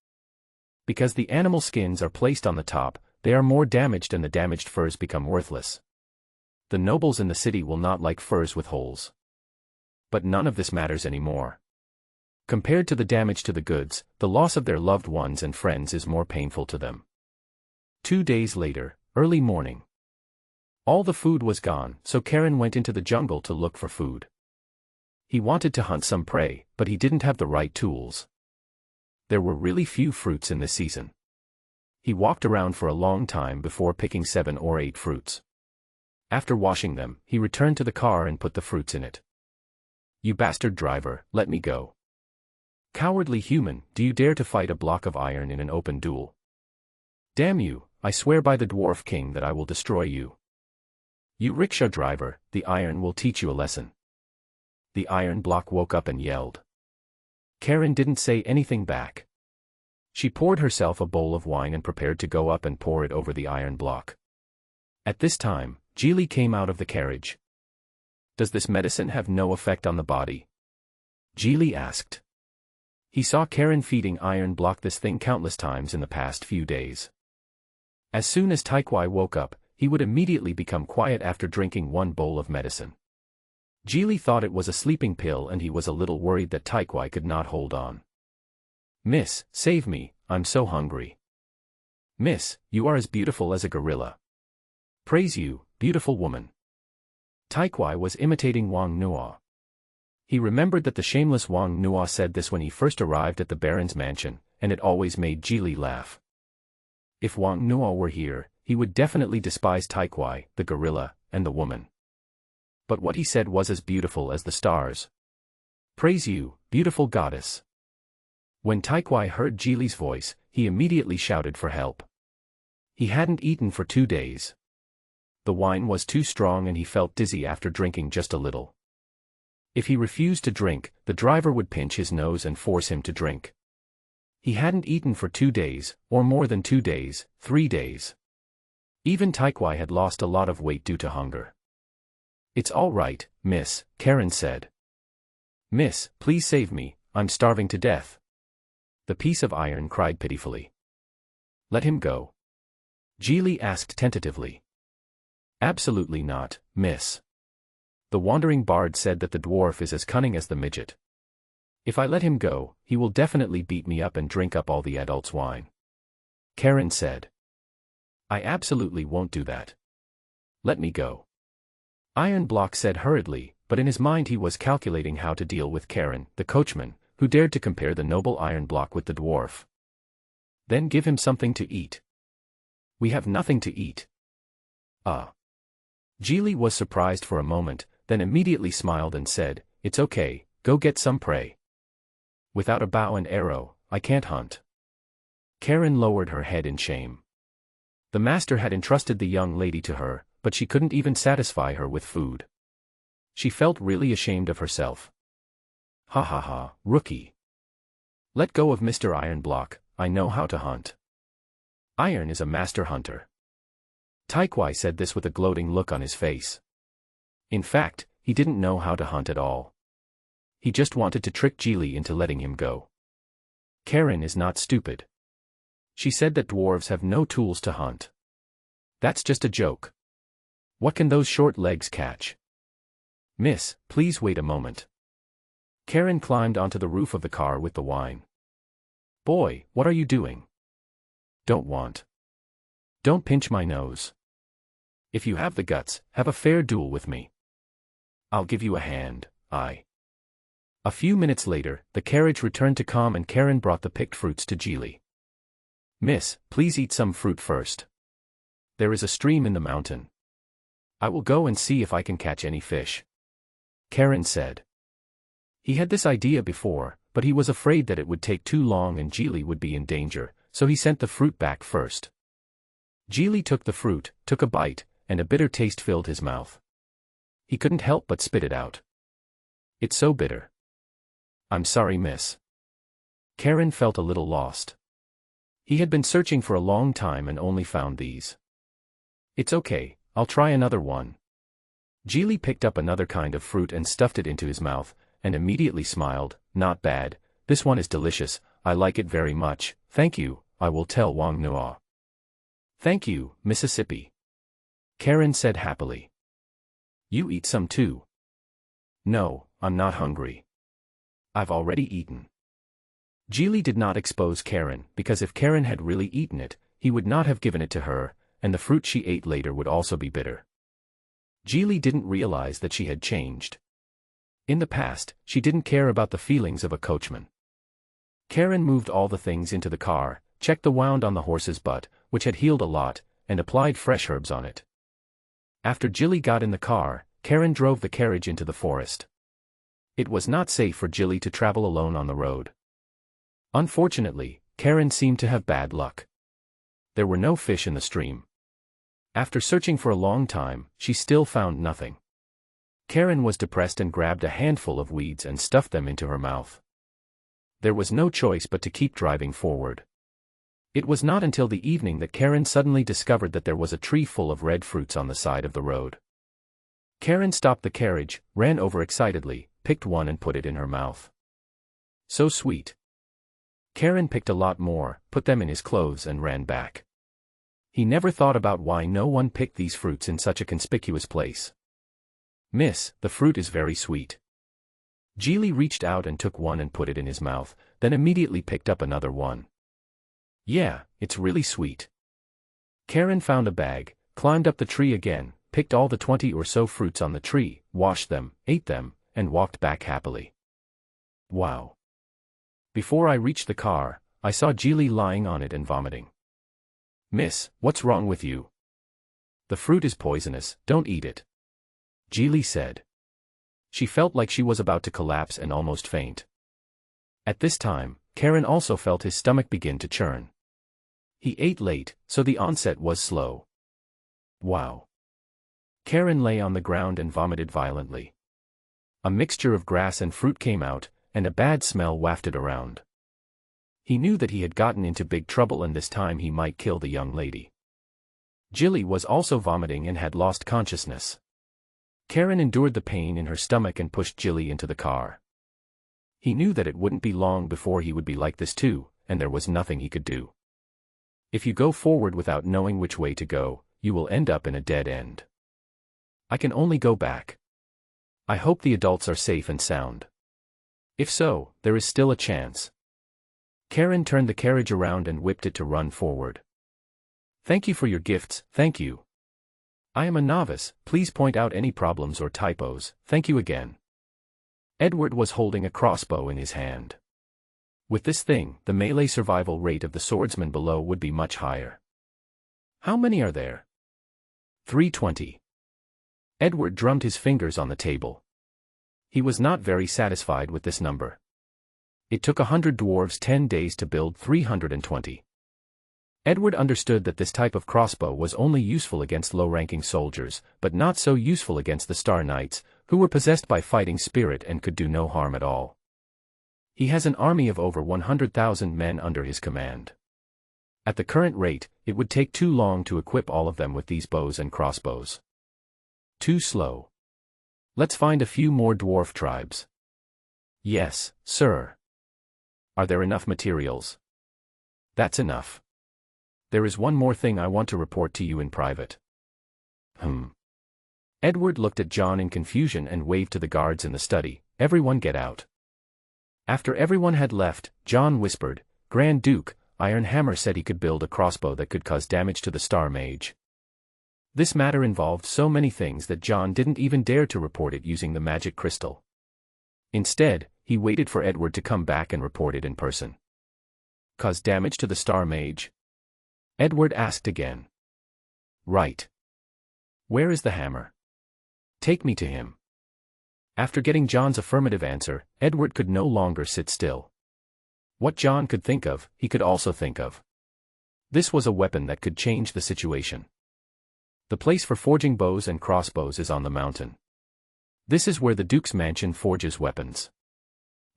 Because the animal skins are placed on the top, they are more damaged and the damaged furs become worthless. The nobles in the city will not like furs with holes. But none of this matters anymore. Compared to the damage to the goods, the loss of their loved ones and friends is more painful to them. 2 days later, early morning. All the food was gone, so Karen went into the jungle to look for food. He wanted to hunt some prey, but he didn't have the right tools. There were really few fruits in this season. He walked around for a long time before picking 7 or 8 fruits. After washing them, he returned to the car and put the fruits in it. "You bastard driver, let me go. Cowardly human, do you dare to fight a block of iron in an open duel? Damn you, I swear by the Dwarf King that I will destroy you. You rickshaw driver, the iron will teach you a lesson." The iron block woke up and yelled. Karen didn't say anything back. She poured herself a bowl of wine and prepared to go up and pour it over the iron block. At this time, Geely came out of the carriage. "Does this medicine have no effect on the body?" Geely asked. He saw Karen feeding iron block this thing countless times in the past few days. As soon as Taikwai woke up, he would immediately become quiet after drinking 1 bowl of medicine. Geely thought it was a sleeping pill and he was a little worried that Taikwai could not hold on. "Miss, save me, I'm so hungry." "Miss, you are as beautiful as a gorilla." "Praise you, beautiful woman." Taikwai was imitating Wang Nuo. He remembered that the shameless Wang Nuo said this when he first arrived at the Baron's mansion, and it always made Geely laugh. If Wang Nuo were here, he would definitely despise Taikwai, the gorilla, and the woman. But what he said was as beautiful as the stars. "Praise you, beautiful goddess." When Taikwai heard Geely's voice, he immediately shouted for help. He hadn't eaten for 2 days. The wine was too strong and he felt dizzy after drinking just a little. If he refused to drink, the driver would pinch his nose and force him to drink. He hadn't eaten for 2 days, or more than 2 days, 3 days. Even Taikwai had lost a lot of weight due to hunger. "It's all right, miss," Karen said. "Miss, please save me, I'm starving to death." The piece of iron cried pitifully. "Let him go." Geely asked tentatively. "Absolutely not, miss. The wandering bard said that the dwarf is as cunning as the midget. If I let him go, he will definitely beat me up and drink up all the adults' wine." Karen said. "I absolutely won't do that. Let me go." Iron Block said hurriedly, but in his mind he was calculating how to deal with Karen, the coachman, who dared to compare the noble Iron Block with the dwarf. Then give him something to eat. "We have nothing to eat." Geely was surprised for a moment, then immediately smiled and said, "It's okay, go get some prey. Without a bow and arrow, I can't hunt." Karen lowered her head in shame. The master had entrusted the young lady to her, but she couldn't even satisfy her with food. She felt really ashamed of herself. "Ha ha ha, rookie. Let go of Mr. Ironblock, I know how to hunt. Iron is a master hunter." Taikwai said this with a gloating look on his face. In fact, he didn't know how to hunt at all. He just wanted to trick Geely into letting him go. Karen is not stupid. She said that dwarves have no tools to hunt. That's just a joke. What can those short legs catch? "Miss, please wait a moment." Karen climbed onto the roof of the car with the wine. "Boy, what are you doing?" Don't pinch my nose. If you have the guts, have a fair duel with me. I'll give you a hand, A few minutes later, the carriage returned to calm and Karen brought the picked fruits to Geely. "Miss, please eat some fruit first. There is a stream in the mountain. I will go and see if I can catch any fish," Karen said. He had this idea before, but he was afraid that it would take too long and Geely would be in danger, so he sent the fruit back first. Geely took the fruit, took a bite, and a bitter taste filled his mouth. He couldn't help but spit it out. "It's so bitter." "I'm sorry, miss." Karen felt a little lost. He had been searching for a long time and only found these. "It's okay, I'll try another one." Geely picked up another kind of fruit and stuffed it into his mouth, and immediately smiled. "Not bad, this one is delicious, I like it very much, thank you, I will tell Wang Nuo." "Thank you, Mississippi," Karen said happily. "You eat some too." "No, I'm not hungry. I've already eaten." Geely did not expose Karen, because if Karen had really eaten it, he would not have given it to her, and the fruit she ate later would also be bitter. Geely didn't realize that she had changed. In the past, she didn't care about the feelings of a coachman. Karen moved all the things into the car, checked the wound on the horse's butt, which had healed a lot, and applied fresh herbs on it. After Geely got in the car, Karen drove the carriage into the forest. It was not safe for Geely to travel alone on the road. Unfortunately, Karen seemed to have bad luck. There were no fish in the stream. After searching for a long time, she still found nothing. Karen was depressed and grabbed a handful of weeds and stuffed them into her mouth. There was no choice but to keep driving forward. It was not until the evening that Karen suddenly discovered that there was a tree full of red fruits on the side of the road. Karen stopped the carriage, ran over excitedly, picked one and put it in her mouth. So sweet. Karen picked a lot more, put them in his clothes and ran back. He never thought about why no one picked these fruits in such a conspicuous place. "Miss, the fruit is very sweet." Geely reached out and took one and put it in his mouth, then immediately picked up another one. "Yeah, it's really sweet." Karen found a bag, climbed up the tree again, picked all the 20 or so fruits on the tree, washed them, ate them, and walked back happily. Wow. Before I reached the car, I saw Geely lying on it and vomiting. "Miss, what's wrong with you?" "The fruit is poisonous, don't eat it," Geely said. She felt like she was about to collapse and almost faint. At this time, Karen also felt his stomach begin to churn. He ate late, so the onset was slow. Wow. Karen lay on the ground and vomited violently. A mixture of grass and fruit came out, and a bad smell wafted around. He knew that he had gotten into big trouble and this time he might kill the young lady. Geely was also vomiting and had lost consciousness. Karen endured the pain in her stomach and pushed Geely into the car. He knew that it wouldn't be long before he would be like this too, and there was nothing he could do. If you go forward without knowing which way to go, you will end up in a dead end. I can only go back. I hope the adults are safe and sound. If so, there is still a chance. Karen turned the carriage around and whipped it to run forward. "Thank you for your gifts, thank you. I am a novice, please point out any problems or typos, thank you again." Edward was holding a crossbow in his hand. With this thing, the melee survival rate of the swordsman below would be much higher. "How many are there?" 320. Edward drummed his fingers on the table. He was not very satisfied with this number. It took 100 dwarves 10 days to build 320. Edward understood that this type of crossbow was only useful against low-ranking soldiers, but not so useful against the Star Knights, who were possessed by fighting spirit and could do no harm at all. He has an army of over 100,000 men under his command. At the current rate, it would take too long to equip all of them with these bows and crossbows. Too slow. Let's find a few more dwarf tribes. Yes, sir. Are there enough materials? That's enough. There is one more thing I want to report to you in private. Edward looked at John in confusion and waved to the guards in the study. Everyone get out. After everyone had left, John whispered, Grand Duke, Iron Hammer said he could build a crossbow that could cause damage to the Star Mage. This matter involved so many things that John didn't even dare to report it using the magic crystal. Instead, he waited for Edward to come back and report it in person. Cause damage to the Star Mage? Edward asked again. Right. Where is the hammer? Take me to him. After getting John's affirmative answer, Edward could no longer sit still. What John could think of, he could also think of. This was a weapon that could change the situation. The place for forging bows and crossbows is on the mountain. This is where the Duke's mansion forges weapons.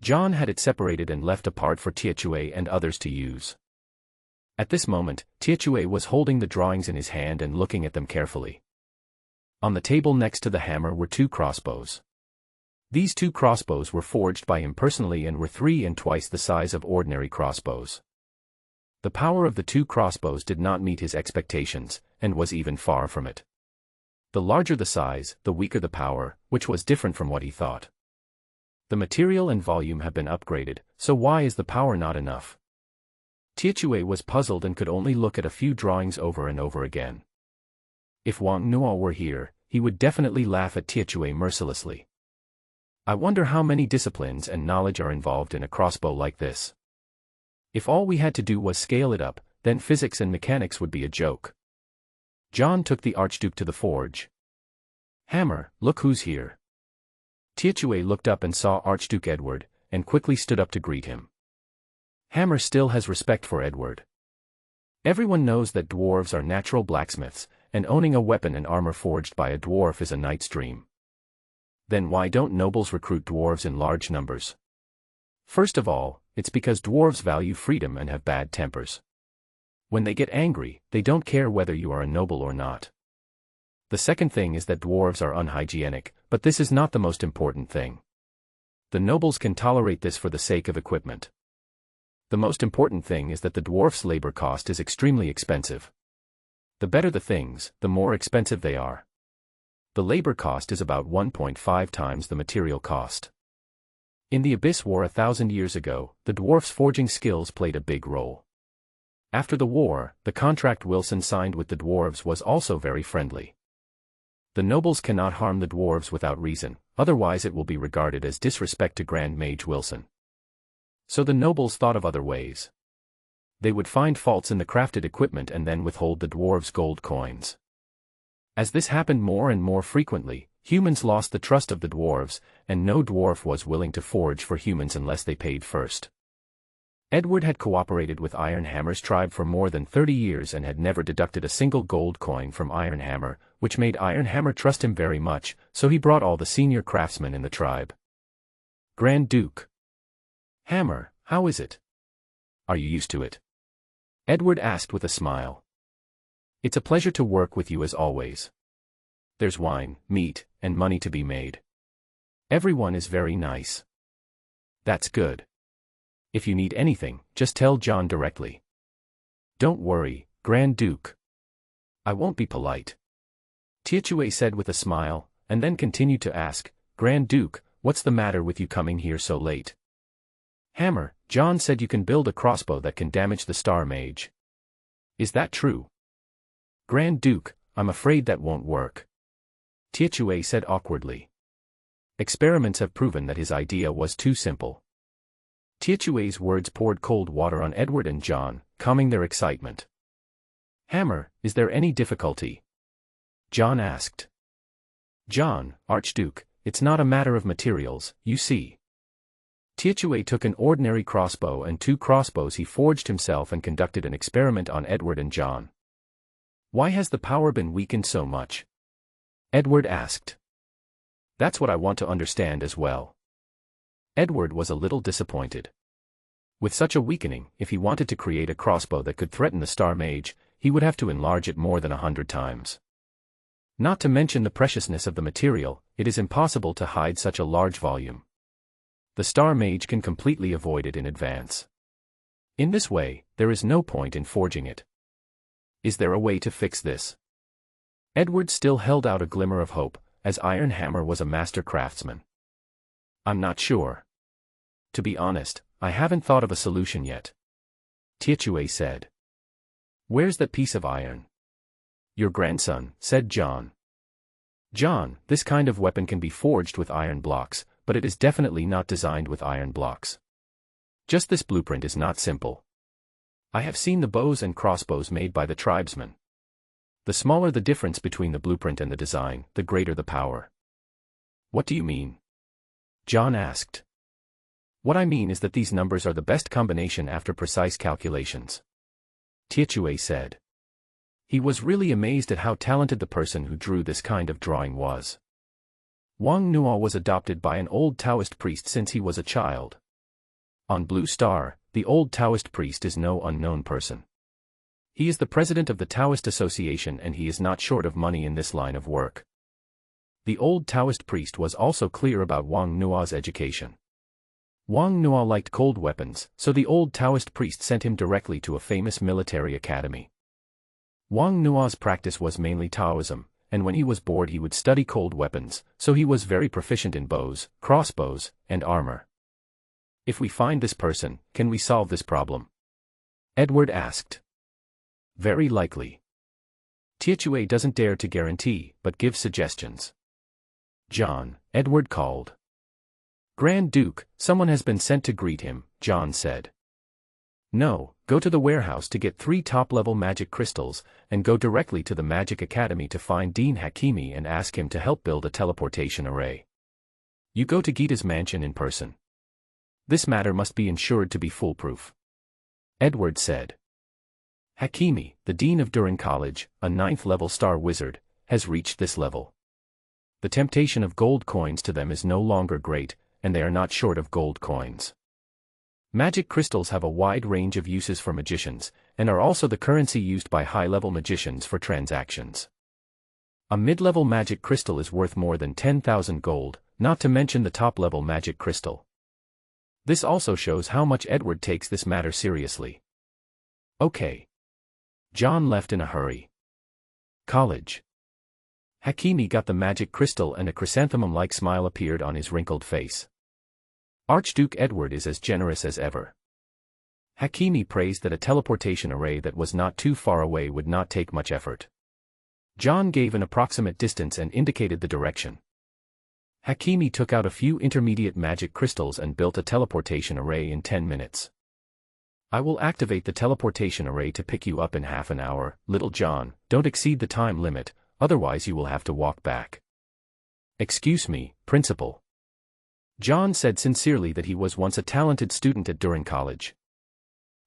John had it separated and left apart for Tietue and others to use. At this moment, Tietue was holding the drawings in his hand and looking at them carefully. On the table next to the hammer were 2 crossbows. These 2 crossbows were forged by him personally and were 3 and twice the size of ordinary crossbows. The power of the 2 crossbows did not meet his expectations, and was even far from it. The larger the size, the weaker the power, which was different from what he thought. The material and volume have been upgraded, so why is the power not enough? Tietue was puzzled and could only look at a few drawings over and over again. If Wang Nuo were here, he would definitely laugh at Tietue mercilessly. I wonder how many disciplines and knowledge are involved in a crossbow like this. If all we had to do was scale it up, then physics and mechanics would be a joke. John took the Archduke to the forge. Hammer, look who's here. Tietue looked up and saw Archduke Edward, and quickly stood up to greet him. Hammer still has respect for Edward. Everyone knows that dwarves are natural blacksmiths, and owning a weapon and armor forged by a dwarf is a knight's dream. Then why don't nobles recruit dwarves in large numbers? First of all, it's because dwarves value freedom and have bad tempers. When they get angry, they don't care whether you are a noble or not. The second thing is that dwarves are unhygienic, but this is not the most important thing. The nobles can tolerate this for the sake of equipment. The most important thing is that the dwarf's labor cost is extremely expensive. The better the things, the more expensive they are. The labor cost is about 1.5 times the material cost. In the Abyss War 1,000 years ago, the dwarf's forging skills played a big role. After the war, the contract Wilson signed with the dwarves was also very friendly. The nobles cannot harm the dwarves without reason, otherwise it will be regarded as disrespect to Grand Mage Wilson. So the nobles thought of other ways. They would find faults in the crafted equipment and then withhold the dwarves' gold coins. As this happened more and more frequently, humans lost the trust of the dwarves, and no dwarf was willing to forge for humans unless they paid first. Edward had cooperated with Iron Hammer's tribe for more than 30 years and had never deducted a single gold coin from Iron Hammer, which made Iron Hammer trust him very much, so he brought all the senior craftsmen in the tribe. Grand Duke. Hammer, how is it? Are you used to it? Edward asked with a smile. It's a pleasure to work with you as always. There's wine, meat, and money to be made. Everyone is very nice. That's good. If you need anything, just tell John directly. Don't worry, Grand Duke. I won't be polite. Tietue said with a smile, and then continued to ask, Grand Duke, what's the matter with you coming here so late? Hammer, John said you can build a crossbow that can damage the Star Mage. Is that true? Grand Duke, I'm afraid that won't work. Tietue said awkwardly. Experiments have proven that his idea was too simple. Tietue's words poured cold water on Edward and John, calming their excitement. Hammer, is there any difficulty? John asked. John, Archduke, it's not a matter of materials, you see. Tietue took an ordinary crossbow and 2 crossbows he forged himself and conducted an experiment on Edward and John. Why has the power been weakened so much? Edward asked. That's what I want to understand as well. Edward was a little disappointed. With such a weakening, if he wanted to create a crossbow that could threaten the Star Mage, he would have to enlarge it more than 100 times. Not to mention the preciousness of the material, it is impossible to hide such a large volume. The Star Mage can completely avoid it in advance. In this way, there is no point in forging it. Is there a way to fix this? Edward still held out a glimmer of hope, as Iron Hammer was a master craftsman. I'm not sure. To be honest, I haven't thought of a solution yet. Tietue said. Where's that piece of iron? Your grandson, said John. John, this kind of weapon can be forged with iron blocks, but it is definitely not designed with iron blocks. Just this blueprint is not simple. I have seen the bows and crossbows made by the tribesmen. The smaller the difference between the blueprint and the design, the greater the power. What do you mean? John asked. What I mean is that these numbers are the best combination after precise calculations. Tietue said. He was really amazed at how talented the person who drew this kind of drawing was. Wang Nuo was adopted by an old Taoist priest since he was a child. On Blue Star, the old Taoist priest is no unknown person. He is the president of the Taoist Association and he is not short of money in this line of work. The old Taoist priest was also clear about Wang Nuo's education. Wang Nuo liked cold weapons, so the old Taoist priest sent him directly to a famous military academy. Wang Nuo's practice was mainly Taoism, and when he was bored he would study cold weapons, so he was very proficient in bows, crossbows, and armor. If we find this person, can we solve this problem? Edward asked. Very likely. Tietue doesn't dare to guarantee, but gives suggestions. John, Edward called. Grand Duke, someone has been sent to greet him, John said. No, go to the warehouse to get 3 top-level magic crystals, and go directly to the Magic Academy to find Dean Hakimi and ask him to help build a teleportation array. You go to Gita's mansion in person. This matter must be ensured to be foolproof. Edward said. Hakimi, the Dean of Durin College, a 9th-level star wizard, has reached this level. The temptation of gold coins to them is no longer great, and they are not short of gold coins. Magic crystals have a wide range of uses for magicians, and are also the currency used by high-level magicians for transactions. A mid-level magic crystal is worth more than 10,000 gold, not to mention the top-level magic crystal. This also shows how much Edward takes this matter seriously. Okay. John left in a hurry. College. Hakimi got the magic crystal and a chrysanthemum-like smile appeared on his wrinkled face. Archduke Edward is as generous as ever. Hakimi praised that a teleportation array that was not too far away would not take much effort. John gave an approximate distance and indicated the direction. Hakimi took out a few intermediate magic crystals and built a teleportation array in 10 minutes. I will activate the teleportation array to pick you up in half an hour, little John, don't exceed the time limit, otherwise you will have to walk back. Excuse me, Principal. John said sincerely that he was once a talented student at Durin College.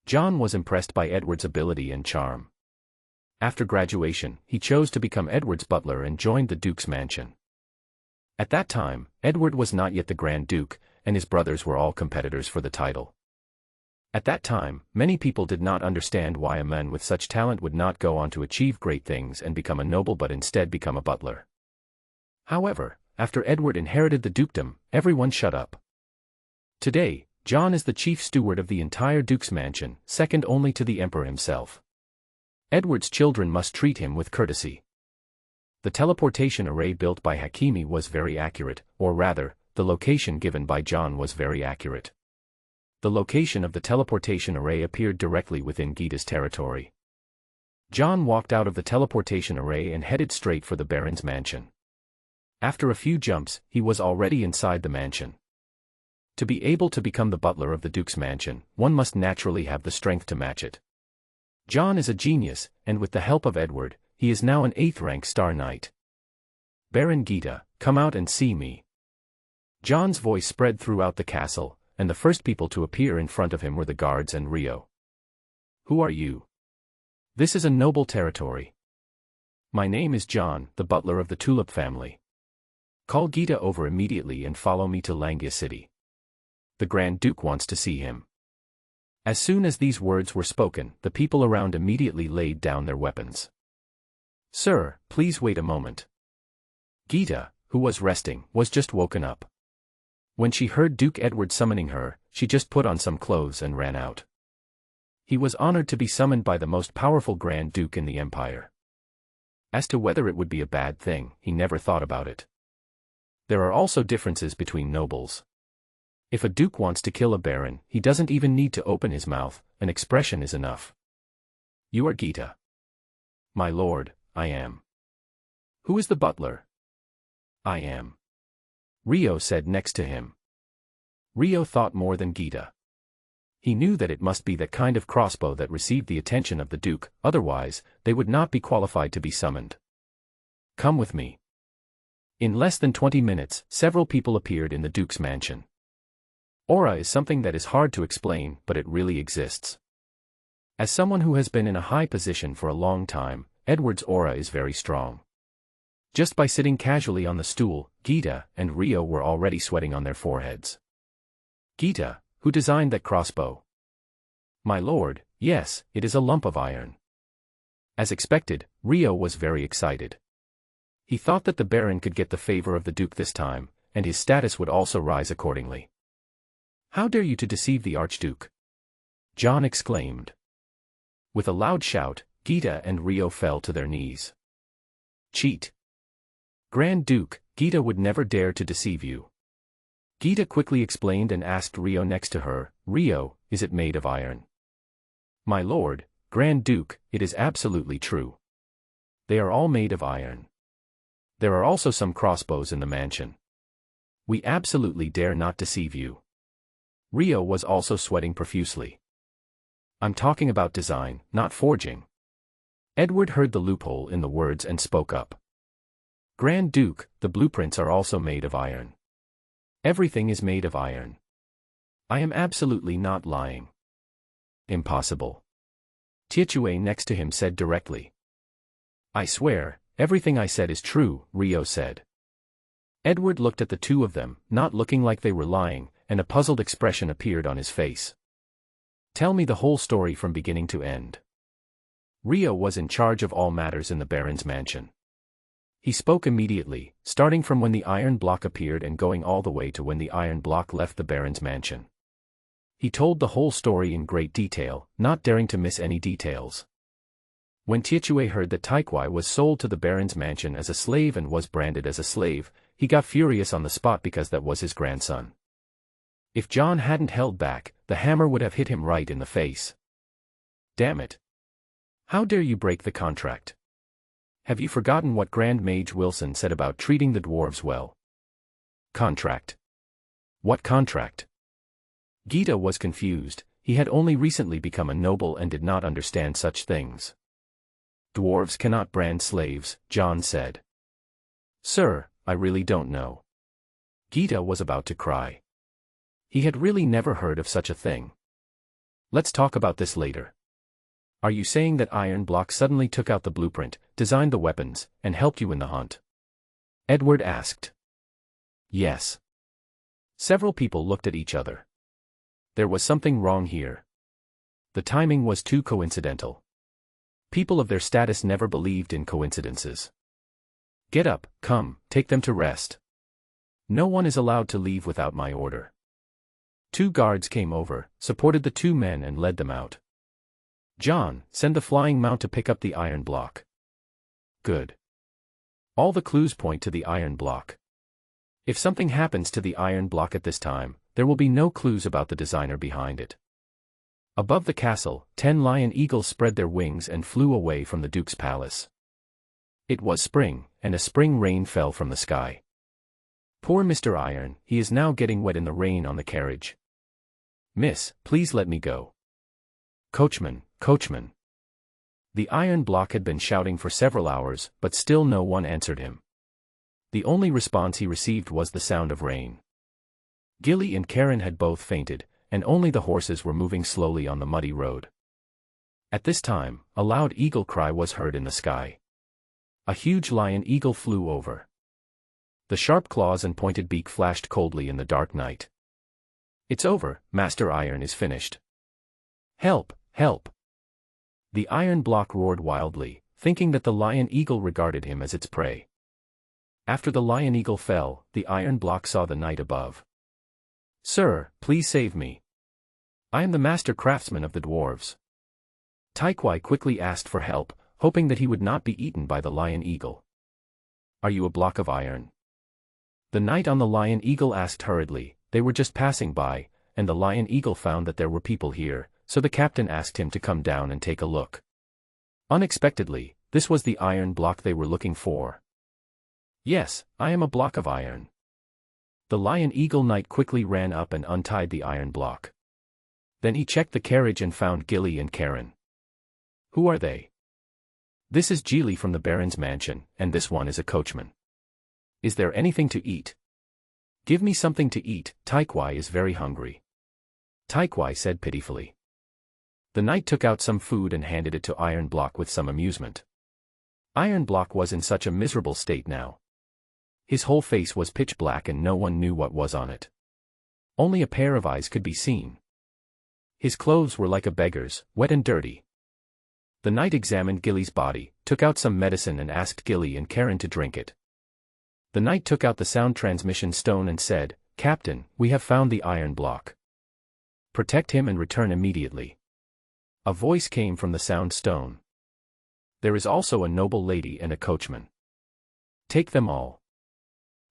John was impressed by Edward's ability and charm. After graduation, he chose to become Edward's butler and joined the Duke's mansion. At that time, Edward was not yet the Grand Duke, and his brothers were all competitors for the title. At that time, many people did not understand why a man with such talent would not go on to achieve great things and become a noble but instead become a butler. However, after Edward inherited the dukedom, everyone shut up. Today, John is the chief steward of the entire Duke's mansion, second only to the Emperor himself. Edward's children must treat him with courtesy. The teleportation array built by Hakimi was very accurate, or rather, the location given by John was very accurate. The location of the teleportation array appeared directly within Gita's territory. John walked out of the teleportation array and headed straight for the Baron's mansion. After a few jumps, he was already inside the mansion. To be able to become the butler of the Duke's mansion, one must naturally have the strength to match it. John is a genius, and with the help of Edward, he is now an 8th-rank Star Knight. Baron Gita, come out and see me. John's voice spread throughout the castle, and the first people to appear in front of him were the guards and Rio. Who are you? This is a noble territory. My name is John, the butler of the Tulip family. Call Gita over immediately and follow me to Langya City. The Grand Duke wants to see him. As soon as these words were spoken, the people around immediately laid down their weapons. Sir, please wait a moment. Gita, who was resting, was just woken up. When she heard Duke Edward summoning her, she just put on some clothes and ran out. He was honored to be summoned by the most powerful Grand Duke in the Empire. As to whether it would be a bad thing, he never thought about it. There are also differences between nobles. If a duke wants to kill a baron, he doesn't even need to open his mouth, an expression is enough. You are Gita. My lord, I am. Who is the butler? I am. Rio said next to him. Rio thought more than Gita. He knew that it must be that kind of crossbow that received the attention of the duke, otherwise, they would not be qualified to be summoned. Come with me. In less than 20 minutes, several people appeared in the duke's mansion. Aura is something that is hard to explain, but it really exists. As someone who has been in a high position for a long time, Edward's aura is very strong. Just by sitting casually on the stool, Gita and Rio were already sweating on their foreheads. Gita, who designed that crossbow? My lord, yes, it is a lump of iron. As expected, Rio was very excited. He thought that the Baron could get the favor of the Duke this time, and his status would also rise accordingly. How dare you to deceive the Archduke? John exclaimed. With a loud shout, Gita and Rio fell to their knees. Cheat! Grand Duke, Gita would never dare to deceive you. Gita quickly explained and asked Rio next to her, Rio, is it made of iron? My lord, Grand Duke, it is absolutely true. They are all made of iron. There are also some crossbows in the mansion. We absolutely dare not deceive you. Rio was also sweating profusely. I'm talking about design, not forging. Edward heard the loophole in the words and spoke up. Grand Duke, the blueprints are also made of iron. Everything is made of iron. I am absolutely not lying. Impossible. Tietue next to him said directly. I swear, everything I said is true, Rio said. Edward looked at the two of them, not looking like they were lying, and a puzzled expression appeared on his face. Tell me the whole story from beginning to end. Rio was in charge of all matters in the Baron's mansion. He spoke immediately, starting from when the iron block appeared and going all the way to when the iron block left the Baron's mansion. He told the whole story in great detail, not daring to miss any details. When Tietue heard that Taikwai was sold to the Baron's mansion as a slave and was branded as a slave, he got furious on the spot because that was his grandson. If John hadn't held back, the hammer would have hit him right in the face. Damn it. How dare you break the contract? Have you forgotten what Grand Mage Wilson said about treating the dwarves well? Contract. What contract? Gita was confused, he had only recently become a noble and did not understand such things. Dwarves cannot brand slaves, John said. Sir, I really don't know. Gita was about to cry. He had really never heard of such a thing. Let's talk about this later. Are you saying that Iron Block suddenly took out the blueprint, designed the weapons, and helped you in the hunt? Edward asked. Yes. Several people looked at each other. There was something wrong here. The timing was too coincidental. People of their status never believed in coincidences. Get up, come, take them to rest. No one is allowed to leave without my order. 2 guards came over, supported the 2 men and led them out. John, send the flying mount to pick up the iron block. Good. All the clues point to the iron block. If something happens to the iron block at this time, there will be no clues about the designer behind it. Above the castle, 10 lion eagles spread their wings and flew away from the Duke's palace. It was spring, and a spring rain fell from the sky. Poor Mr. Iron, he is now getting wet in the rain on the carriage. Miss, please let me go. Coachman, coachman. The iron block had been shouting for several hours, but still no one answered him. The only response he received was the sound of rain. Gilly and Karen had both fainted, and only the horses were moving slowly on the muddy road. At this time, a loud eagle cry was heard in the sky. A huge lion eagle flew over. The sharp claws and pointed beak flashed coldly in the dark night. "It's over, Master Iron is finished. Help, help!" The iron block roared wildly, thinking that the lion eagle regarded him as its prey. After the lion eagle fell, the iron block saw the knight above. "Sir, please save me. I am the master craftsman of the dwarves." Taikwai quickly asked for help, hoping that he would not be eaten by the lion eagle. "Are you a block of iron?" The knight on the lion eagle asked hurriedly. They were just passing by, and the lion eagle found that there were people here, so the captain asked him to come down and take a look. Unexpectedly, this was the iron block they were looking for. "Yes, I am a block of iron." The lion eagle knight quickly ran up and untied the iron block. Then he checked the carriage and found Gilly and Karen. "Who are they?" "This is Geely from the Baron's mansion, and this one is a coachman." "Is there anything to eat?" "Give me something to eat, Taikwai is very hungry." Taikwai said pitifully. The knight took out some food and handed it to Iron Block with some amusement. Iron Block was in such a miserable state now. His whole face was pitch black and no one knew what was on it. Only a pair of eyes could be seen. His clothes were like a beggar's, wet and dirty. The knight examined Gilly's body, took out some medicine and asked Gilly and Karen to drink it. The knight took out the sound transmission stone and said, "Captain, we have found the iron block. Protect him and return immediately." A voice came from the sound stone. "There is also a noble lady and a coachman. Take them all."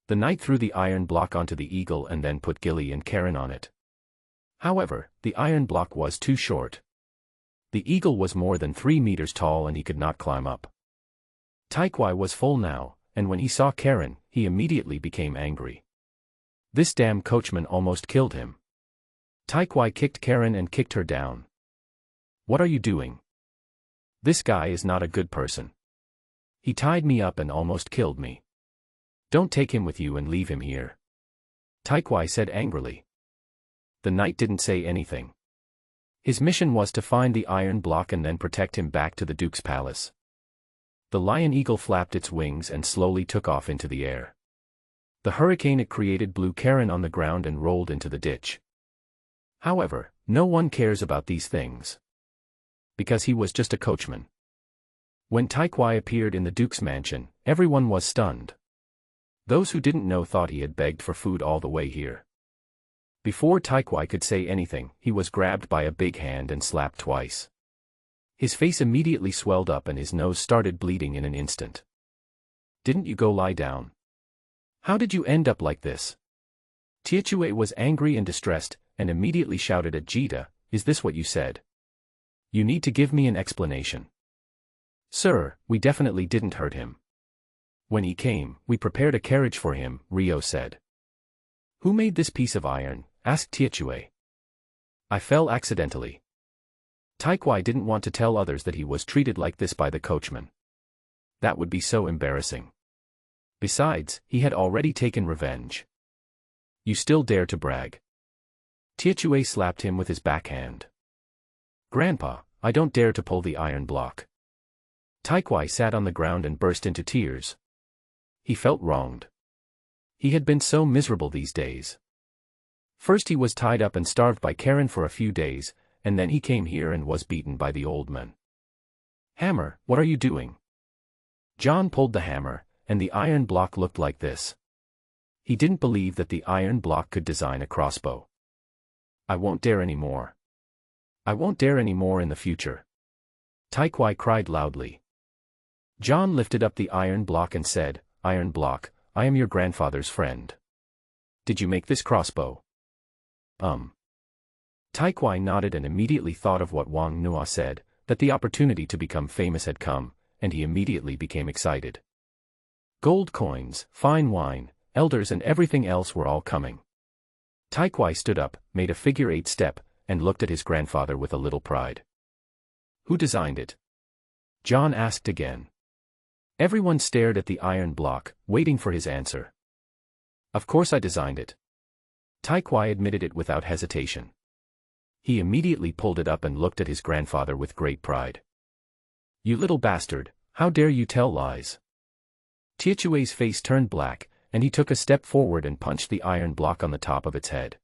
The knight threw the iron block onto the eagle and then put Gilly and Karen on it. However, the iron block was too short. The eagle was more than 3 meters tall and he could not climb up. Taikwai was full now, and when he saw Karen, he immediately became angry. This damn coachman almost killed him. Taikwai kicked Karen and kicked her down. "What are you doing? This guy is not a good person. He tied me up and almost killed me. Don't take him with you and leave him here." Taikwai said angrily. The knight didn't say anything. His mission was to find the iron block and then protect him back to the Duke's palace. The lion eagle flapped its wings and slowly took off into the air. The hurricane it created blew Karen on the ground and rolled into the ditch. However, no one cares about these things. Because he was just a coachman. When Taikwai appeared in the Duke's mansion, everyone was stunned. Those who didn't know thought he had begged for food all the way here. Before Taikwai could say anything, he was grabbed by a big hand and slapped twice. His face immediately swelled up and his nose started bleeding in an instant. "Didn't you go lie down? How did you end up like this?" Tietue was angry and distressed, and immediately shouted at Jita, "Is this what you said? You need to give me an explanation." "Sir, we definitely didn't hurt him. When he came, we prepared a carriage for him," Rio said. "Who made this piece of iron?" asked Tietue. "I fell accidentally." Taikwai didn't want to tell others that he was treated like this by the coachman. That would be so embarrassing. Besides, he had already taken revenge. "You still dare to brag?" Tietue slapped him with his backhand. "Grandpa, I don't dare to pull the iron block." Taikwai sat on the ground and burst into tears. He felt wronged. He had been so miserable these days. First he was tied up and starved by Karen for a few days, and then he came here and was beaten by the old man. "Hammer, what are you doing?" John pulled the hammer, and the iron block looked like this. He didn't believe that the iron block could design a crossbow. "I won't dare anymore. I won't dare anymore in the future." Taikwai cried loudly. John lifted up the iron block and said, "Iron block, I am your grandfather's friend. Did you make this crossbow?" Taikwai nodded and immediately thought of what Wang Nuo said, that the opportunity to become famous had come, and he immediately became excited. Gold coins, fine wine, elders and everything else were all coming. Taikwai stood up, made a figure-8 step, and looked at his grandfather with a little pride. "Who designed it?" John asked again. Everyone stared at the iron block, waiting for his answer. Of course I designed it. Tai Kwai admitted it without hesitation. He immediately pulled it up and looked at his grandfather with great pride. You little bastard, how dare you tell lies? Tietue's face turned black, and he took a step forward and punched the iron block on the top of its head.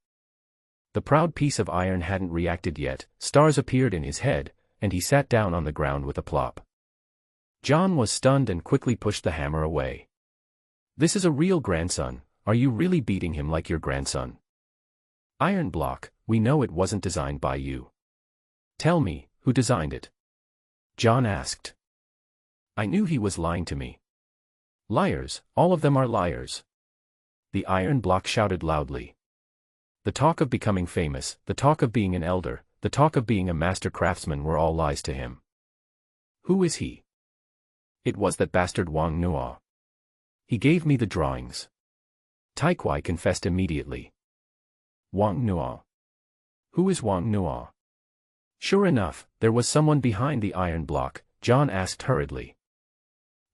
The proud piece of iron hadn't reacted yet, stars appeared in his head, and he sat down on the ground with a plop. John was stunned and quickly pushed the hammer away. This is a real grandson, are you really beating him like your grandson? Iron block, we know it wasn't designed by you. Tell me, who designed it? John asked. I knew he was lying to me. Liars, all of them are liars. The iron block shouted loudly. The talk of becoming famous, the talk of being an elder, the talk of being a master craftsman were all lies to him. Who is he? It was that bastard Wang Nuo. He gave me the drawings. Tai Kwai confessed immediately. Wang Nuo. Who is Wang Nuo? Sure enough, there was someone behind the iron block, John asked hurriedly.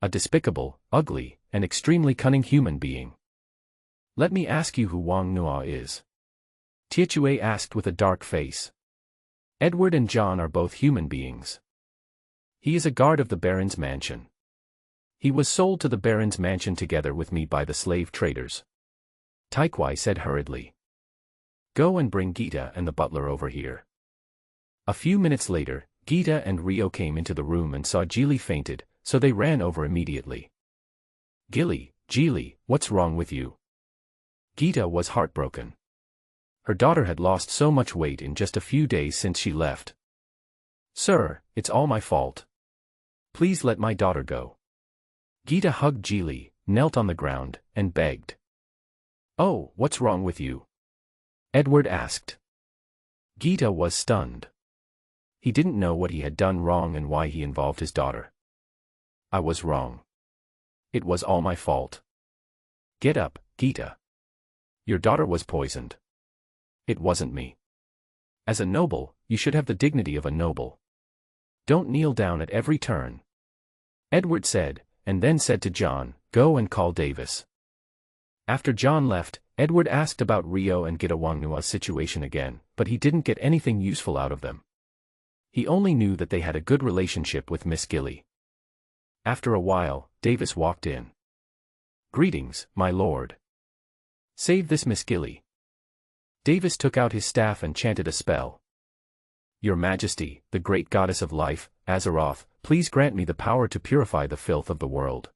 A despicable, ugly, and extremely cunning human being. Let me ask you who Wang Nuo is. Tietue asked with a dark face. Edward and John are both human beings. He is a guard of the Baron's mansion. He was sold to the Baron's mansion together with me by the slave traders. Tai Kwai said hurriedly. Go and bring Gita and the butler over here. A few minutes later, Gita and Rio came into the room and saw Geely fainted, so they ran over immediately. Geely, what's wrong with you? Gita was heartbroken. Her daughter had lost so much weight in just a few days since she left. Sir, it's all my fault. Please let my daughter go. Gita hugged Geely, knelt on the ground, and begged. Oh, what's wrong with you? Edward asked. Gita was stunned. He didn't know what he had done wrong and why he involved his daughter. I was wrong. It was all my fault. Get up, Gita. Your daughter was poisoned. It wasn't me. As a noble, you should have the dignity of a noble. Don't kneel down at every turn. Edward said, and then said to John, go and call Davis. After John left, Edward asked about Rio and Gita Wang Nuo's situation again, but he didn't get anything useful out of them. He only knew that they had a good relationship with Miss Gilly. After a while, Davis walked in. Greetings, my lord. Save this Miss Gilly. Davis took out his staff and chanted a spell. Your Majesty, the great goddess of life, Azeroth, please grant me the power to purify the filth of the world.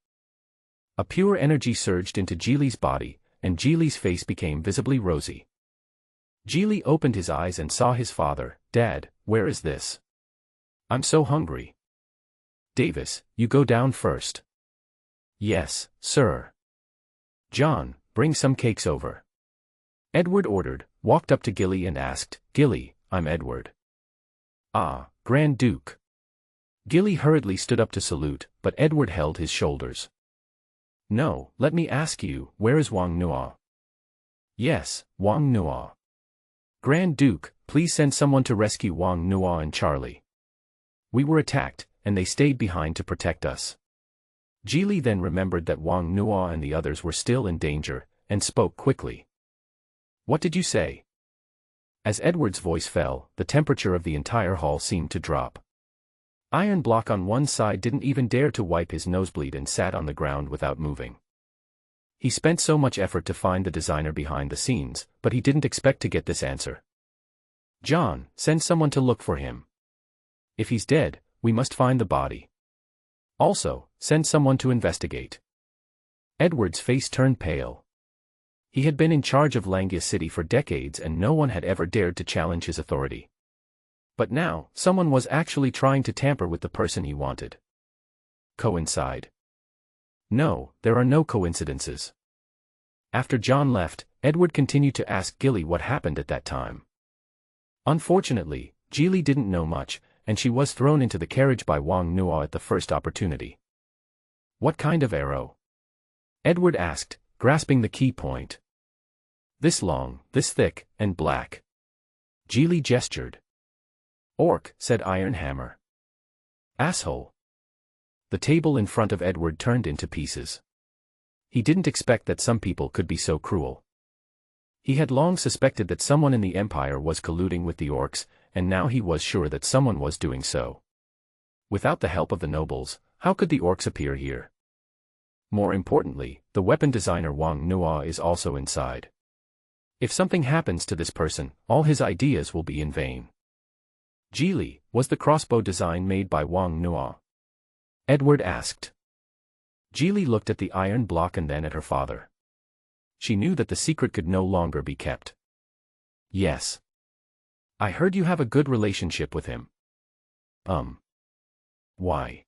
A pure energy surged into Geely's body, and Geely's face became visibly rosy. Geely opened his eyes and saw his father. Dad, where is this? I'm so hungry. Davis, you go down first. Yes, sir. John, bring some cakes over. Edward ordered, walked up to Gilly and asked, Gilly, I'm Edward. Ah, Grand Duke. Gilly hurriedly stood up to salute, but Edward held his shoulders. No, let me ask you, where is Wang Nuo? Yes, Wang Nuo. Grand Duke, please send someone to rescue Wang Nuo and Charlie. We were attacked, and they stayed behind to protect us. Geely then remembered that Wang Nuo and the others were still in danger, and spoke quickly. What did you say? As Edward's voice fell, the temperature of the entire hall seemed to drop. Iron Block on one side didn't even dare to wipe his nosebleed and sat on the ground without moving. He spent so much effort to find the designer behind the scenes, but he didn't expect to get this answer. John, send someone to look for him. If he's dead, we must find the body. Also, send someone to investigate. Edward's face turned pale. He had been in charge of Langia City for decades and no one had ever dared to challenge his authority. But now, someone was actually trying to tamper with the person he wanted. Coincide? No, there are no coincidences. After John left, Edward continued to ask Gilly what happened at that time. Unfortunately, Geely didn't know much, and she was thrown into the carriage by Wang Nuo at the first opportunity. What kind of arrow? Edward asked, grasping the key point. This long, this thick, and black. Geely gestured. Orc, said Iron Hammer. Asshole. The table in front of Edward turned into pieces. He didn't expect that some people could be so cruel. He had long suspected that someone in the Empire was colluding with the orcs, and now he was sure that someone was doing so. Without the help of the nobles, how could the orcs appear here? More importantly, the weapon designer Wang Nuo is also inside. If something happens to this person, all his ideas will be in vain. Geely, was the crossbow design made by Wang Nuo? Edward asked. Geely looked at the iron block and then at her father. She knew that the secret could no longer be kept. Yes. I heard you have a good relationship with him. Why?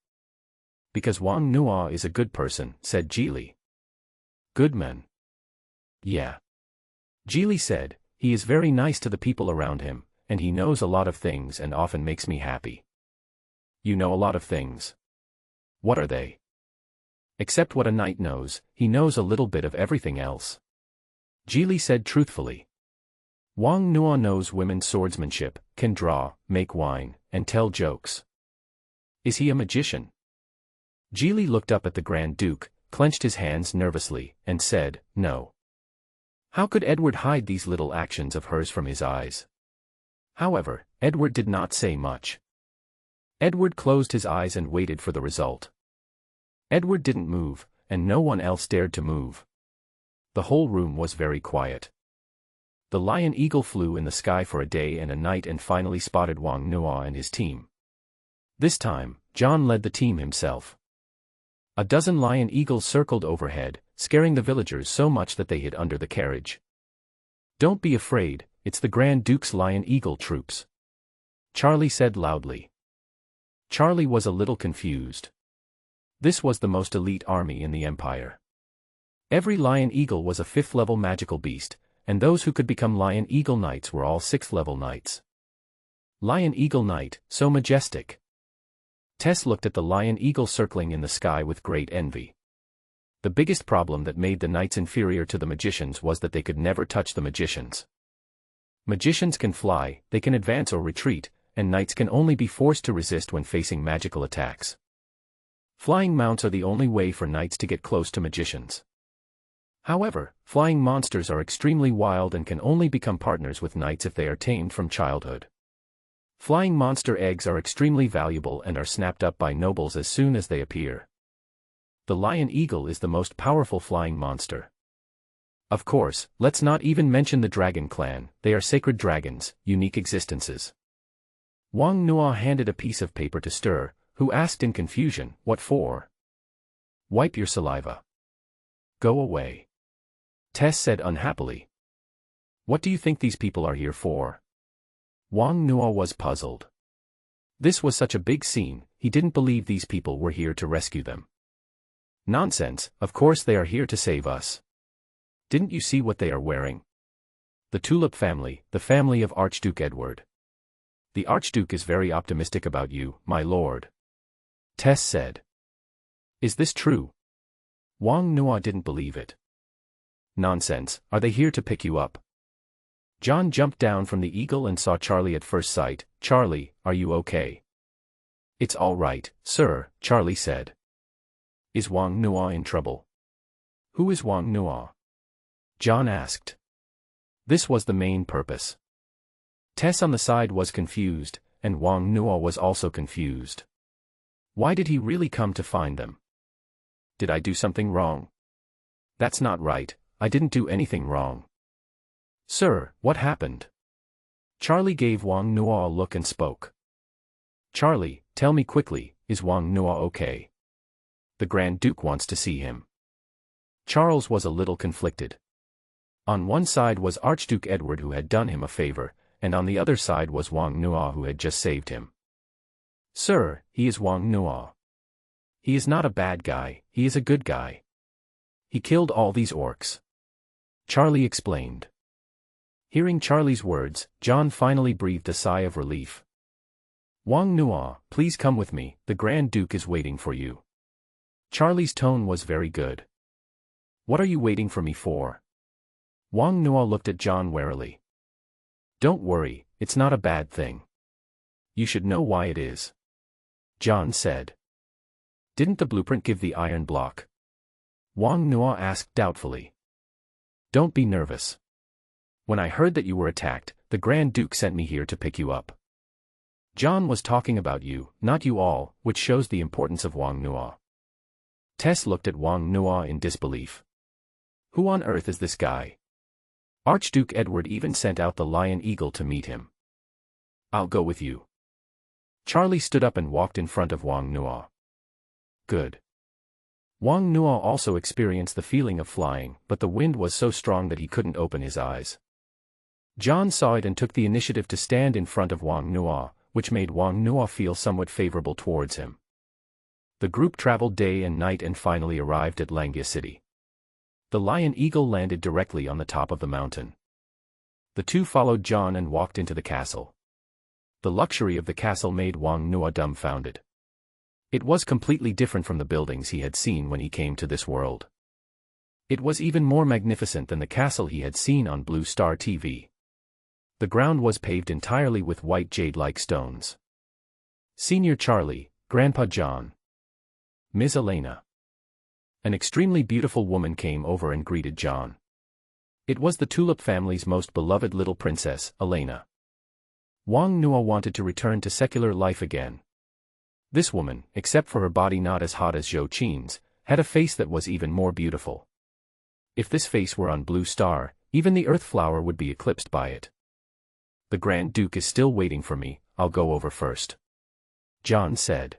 Because Wang Nuo is a good person, said Geely. Good man. Yeah. Geely said, he is very nice to the people around him, and he knows a lot of things and often makes me happy. You know a lot of things. What are they? Except what a knight knows, he knows a little bit of everything else. Geely said truthfully. Wang Nuo knows women's swordsmanship, can draw, make wine, and tell jokes. Is he a magician? Geely looked up at the Grand Duke, clenched his hands nervously, and said, no. How could Edward hide these little actions of hers from his eyes? However, Edward did not say much. Edward closed his eyes and waited for the result. Edward didn't move, and no one else dared to move. The whole room was very quiet. The lion eagle flew in the sky for a day and a night and finally spotted Wang Nuo and his team. This time, John led the team himself. A dozen lion eagles circled overhead, scaring the villagers so much that they hid under the carriage. Don't be afraid, it's the Grand Duke's lion eagle troops. Charlie said loudly. Charlie was a little confused. This was the most elite army in the Empire. Every lion eagle was a 5th-level magical beast, and those who could become lion eagle knights were all 6th-level knights. Lion eagle knight, so majestic. Tess looked at the lion eagle circling in the sky with great envy. The biggest problem that made the knights inferior to the magicians was that they could never touch the magicians. Magicians can fly, they can advance or retreat, and knights can only be forced to resist when facing magical attacks. Flying mounts are the only way for knights to get close to magicians. However, flying monsters are extremely wild and can only become partners with knights if they are tamed from childhood. Flying monster eggs are extremely valuable and are snapped up by nobles as soon as they appear. The lion eagle is the most powerful flying monster. Of course, let's not even mention the dragon clan, they are sacred dragons, unique existences. Wang Nuo handed a piece of paper to Stir, who asked in confusion, what for? Wipe your saliva. Go away. Tess said unhappily. What do you think these people are here for? Wang Nuo was puzzled. This was such a big scene, he didn't believe these people were here to rescue them. Nonsense, of course they are here to save us. Didn't you see what they are wearing? The Tulip family, the family of Archduke Edward. The Archduke is very optimistic about you, my lord. Tess said. Is this true? Wang Nuo didn't believe it. Nonsense, are they here to pick you up? John jumped down from the eagle and saw Charlie at first sight. Charlie, are you okay? It's all right, sir, Charlie said. Is Wang Nuo in trouble? Who is Wang Nuo? John asked. This was the main purpose. Tess on the side was confused, and Wang Nuo was also confused. Why did he really come to find them? Did I do something wrong? That's not right, I didn't do anything wrong. Sir, what happened? Charlie gave Wang Nuo a look and spoke. Charlie, tell me quickly, is Wang Nuo okay? The Grand Duke wants to see him. Charles was a little conflicted. On one side was Archduke Edward who had done him a favor, and on the other side was Wang Nuo who had just saved him. Sir, he is Wang Nuo. He is not a bad guy, he is a good guy. He killed all these orcs. Charlie explained. Hearing Charlie's words, John finally breathed a sigh of relief. Wang Nuo, please come with me, the Grand Duke is waiting for you. Charlie's tone was very good. What are you waiting for me for? Wang Nuo looked at John warily. Don't worry, it's not a bad thing. You should know why it is. John said. Didn't the blueprint give the iron block? Wang Nuo asked doubtfully. Don't be nervous. When I heard that you were attacked, the Grand Duke sent me here to pick you up. John was talking about you, not you all, which shows the importance of Wang Nuo. Tess looked at Wang Nuo in disbelief. Who on earth is this guy? Archduke Edward even sent out the Lion Eagle to meet him. I'll go with you. Charlie stood up and walked in front of Wang Nuo. Good. Wang Nuo also experienced the feeling of flying, but the wind was so strong that he couldn't open his eyes. John saw it and took the initiative to stand in front of Wang Nuo, which made Wang Nuo feel somewhat favorable towards him. The group traveled day and night and finally arrived at Langia City. The Lion Eagle landed directly on the top of the mountain. The two followed John and walked into the castle. The luxury of the castle made Wang Nuo dumbfounded. It was completely different from the buildings he had seen when he came to this world. It was even more magnificent than the castle he had seen on Blue Star TV. The ground was paved entirely with white jade-like stones. Senior Charlie, Grandpa John, Ms. Elena. An extremely beautiful woman came over and greeted John. It was the Tulip family's most beloved little princess, Elena. Wang Nuo wanted to return to secular life again. This woman, except for her body not as hot as Zhou Qin's, had a face that was even more beautiful. If this face were on Blue Star, even the Earth Flower would be eclipsed by it. The Grand Duke is still waiting for me, I'll go over first. John said.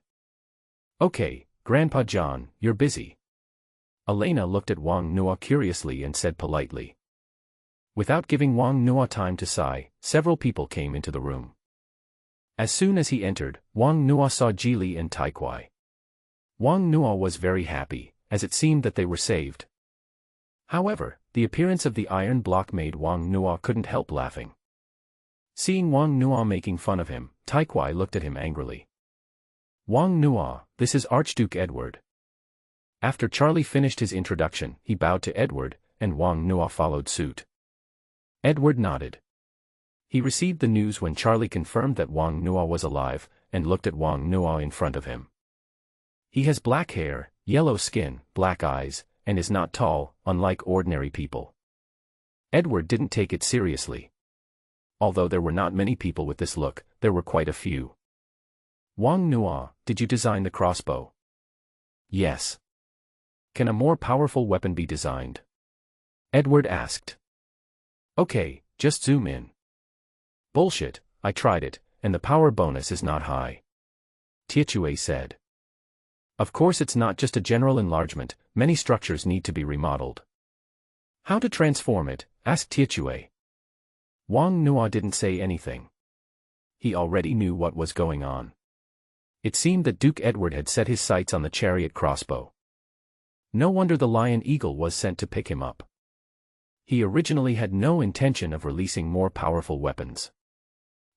Okay, Grandpa John, you're busy. Elena looked at Wang Nuo curiously and said politely. Without giving Wang Nuo time to sigh, several people came into the room. As soon as he entered, Wang Nuo saw Jili and Taikwai. Wang Nuo was very happy, as it seemed that they were saved. However, the appearance of the iron block made Wang Nuo couldn't help laughing. Seeing Wang Nuo making fun of him, Taikwai looked at him angrily. Wang Nuo, this is Archduke Edward. After Charlie finished his introduction, he bowed to Edward, and Wang Nuo followed suit. Edward nodded. He received the news when Charlie confirmed that Wang Nuo was alive, and looked at Wang Nuo in front of him. He has black hair, yellow skin, black eyes, and is not tall, unlike ordinary people. Edward didn't take it seriously. Although there were not many people with this look, there were quite a few. Wang Nuo, did you design the crossbow? Yes. Can a more powerful weapon be designed? Edward asked. Okay, just zoom in. Bullshit, I tried it, and the power bonus is not high. Tiechue said. Of course it's not just a general enlargement, many structures need to be remodeled. How to transform it? Asked Tiechue. Wang Nuo didn't say anything. He already knew what was going on. It seemed that Duke Edward had set his sights on the chariot crossbow. No wonder the Lion Eagle was sent to pick him up. He originally had no intention of releasing more powerful weapons.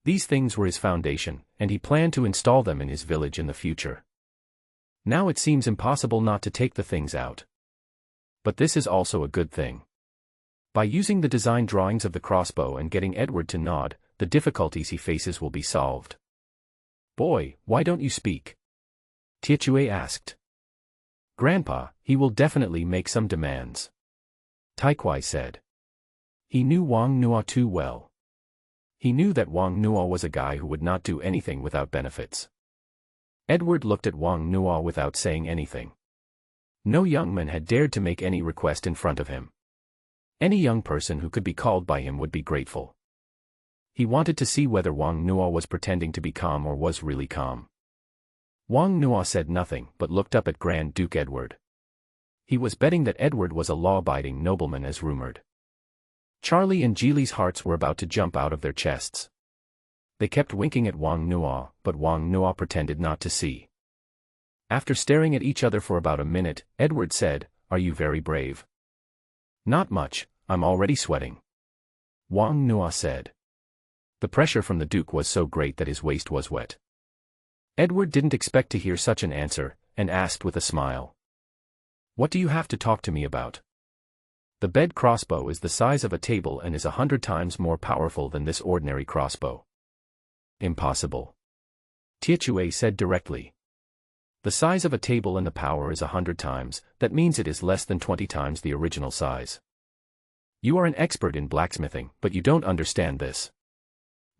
These things were his foundation, and he planned to install them in his village in the future. Now it seems impossible not to take the things out. But this is also a good thing. By using the design drawings of the crossbow and getting Edward to nod, the difficulties he faces will be solved. Boy, why don't you speak? Tiechue asked. Grandpa, he will definitely make some demands. Taikwai said. He knew Wang Nuo too well. He knew that Wang Nuo was a guy who would not do anything without benefits. Edward looked at Wang Nuo without saying anything. No young man had dared to make any request in front of him. Any young person who could be called by him would be grateful. He wanted to see whether Wang Nuo was pretending to be calm or was really calm. Wang Nuo said nothing but looked up at Grand Duke Edward. He was betting that Edward was a law-abiding nobleman as rumored. Charlie and Jili's hearts were about to jump out of their chests. They kept winking at Wang Nuo, but Wang Nuo pretended not to see. After staring at each other for about a minute, Edward said, "Are you very brave?" "Not much, I'm already sweating," Wang Nuo said. The pressure from the Duke was so great that his waist was wet. Edward didn't expect to hear such an answer, and asked with a smile. "What do you have to talk to me about?" "The bed crossbow is the size of a table and is 100 times more powerful than this ordinary crossbow." "Impossible," Tiechue said directly. The size of a table and the power is 100 times, that means it is less than 20 times the original size. You are an expert in blacksmithing, but you don't understand this.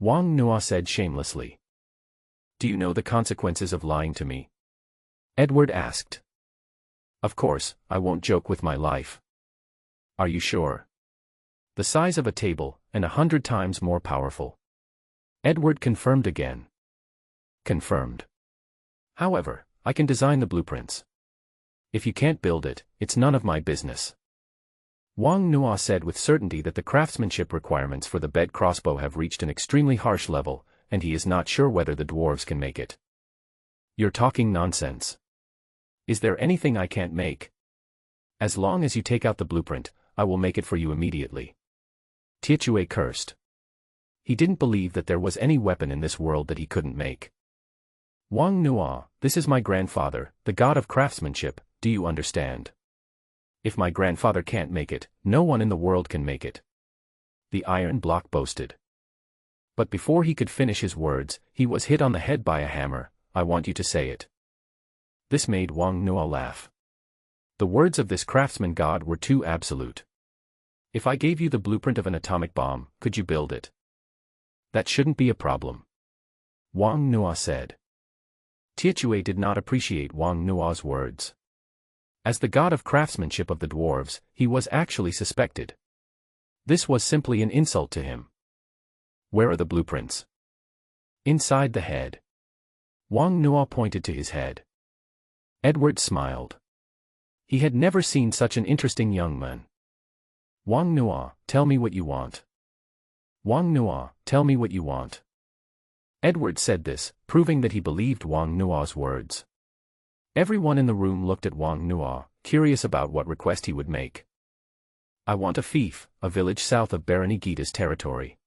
Wang Nuo said shamelessly. Do you know the consequences of lying to me? Edward asked. Of course, I won't joke with my life. Are you sure? The size of a table, and 100 times more powerful. Edward confirmed again. Confirmed. However, I can design the blueprints. If you can't build it, it's none of my business. Wang Nuo said with certainty that the craftsmanship requirements for the bed crossbow have reached an extremely harsh level, and he is not sure whether the dwarves can make it. You're talking nonsense. Is there anything I can't make? As long as you take out the blueprint, I will make it for you immediately. Tiechue cursed. He didn't believe that there was any weapon in this world that he couldn't make. Wang Nuo, this is my grandfather, the god of craftsmanship, do you understand? If my grandfather can't make it, no one in the world can make it. The iron block boasted. But before he could finish his words, he was hit on the head by a hammer. I want you to say it. This made Wang Nuo laugh. The words of this craftsman god were too absolute. If I gave you the blueprint of an atomic bomb, could you build it? That shouldn't be a problem. Wang Nuo said. Tiechue did not appreciate Wang Nuo's words. As the god of craftsmanship of the dwarves, he was actually suspected. This was simply an insult to him. Where are the blueprints? Inside the head. Wang Nuo pointed to his head. Edward smiled. He had never seen such an interesting young man. Wang Nuo, tell me what you want. Wang Nuo, tell me what you want. Edward said this, proving that he believed Wang Nuo's words. Everyone in the room looked at Wang Nuo, curious about what request he would make. I want a fief, a village south of Barony Gita's territory.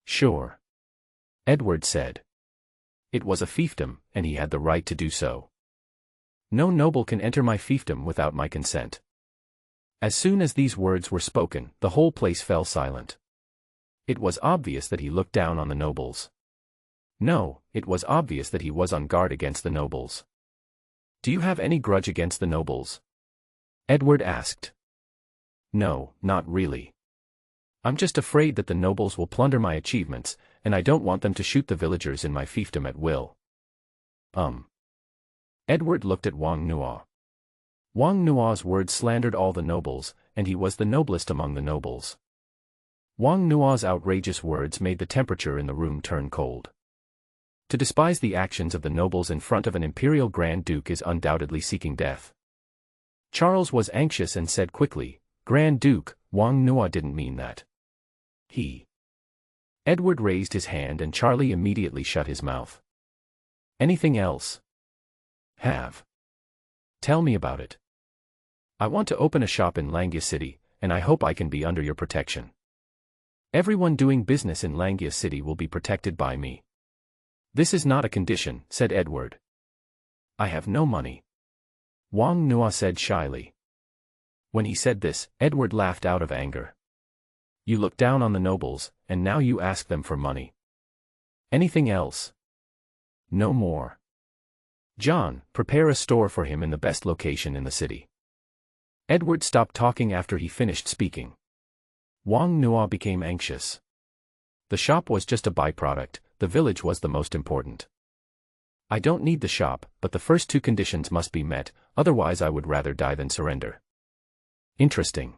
Sure. Edward said. It was a fiefdom, and he had the right to do so. No noble can enter my fiefdom without my consent. As soon as these words were spoken, the whole place fell silent. It was obvious that he looked down on the nobles. No, it was obvious that he was on guard against the nobles. Do you have any grudge against the nobles? Edward asked. No, not really. I'm just afraid that the nobles will plunder my achievements, and I don't want them to shoot the villagers in my fiefdom at will. Edward looked at Wang Nuo. Wang Nuo's words slandered all the nobles, and he was the noblest among the nobles. Wang Nuo's outrageous words made the temperature in the room turn cold. To despise the actions of the nobles in front of an imperial Grand Duke is undoubtedly seeking death. Charles was anxious and said quickly, Grand Duke, Wang Nuo didn't mean that. Edward raised his hand and Charlie immediately shut his mouth. Anything else? Tell me about it. I want to open a shop in Langia City, and I hope I can be under your protection. Everyone doing business in Langia City will be protected by me. This is not a condition, said Edward. I have no money. Wang Nuo said shyly. When he said this, Edward laughed out of anger. You look down on the nobles, and now you ask them for money. Anything else? No more. John, prepare a store for him in the best location in the city. Edward stopped talking after he finished speaking. Wang Nuo became anxious. The shop was just a byproduct, the village was the most important. I don't need the shop, but the first two conditions must be met, otherwise I would rather die than surrender. Interesting.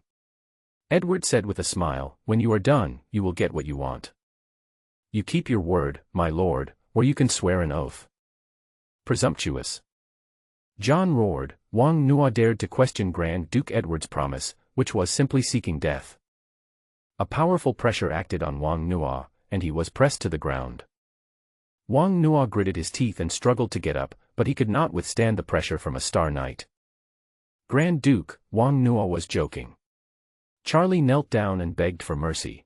Edward said with a smile, when you are done, you will get what you want. You keep your word, my lord, or you can swear an oath. Presumptuous. John roared. Wang Nuo dared to question Grand Duke Edward's promise, which was simply seeking death. A powerful pressure acted on Wang Nuo, and he was pressed to the ground. Wang Nuo gritted his teeth and struggled to get up, but he could not withstand the pressure from a star knight. Grand Duke, Wang Nuo was joking. Charlie knelt down and begged for mercy.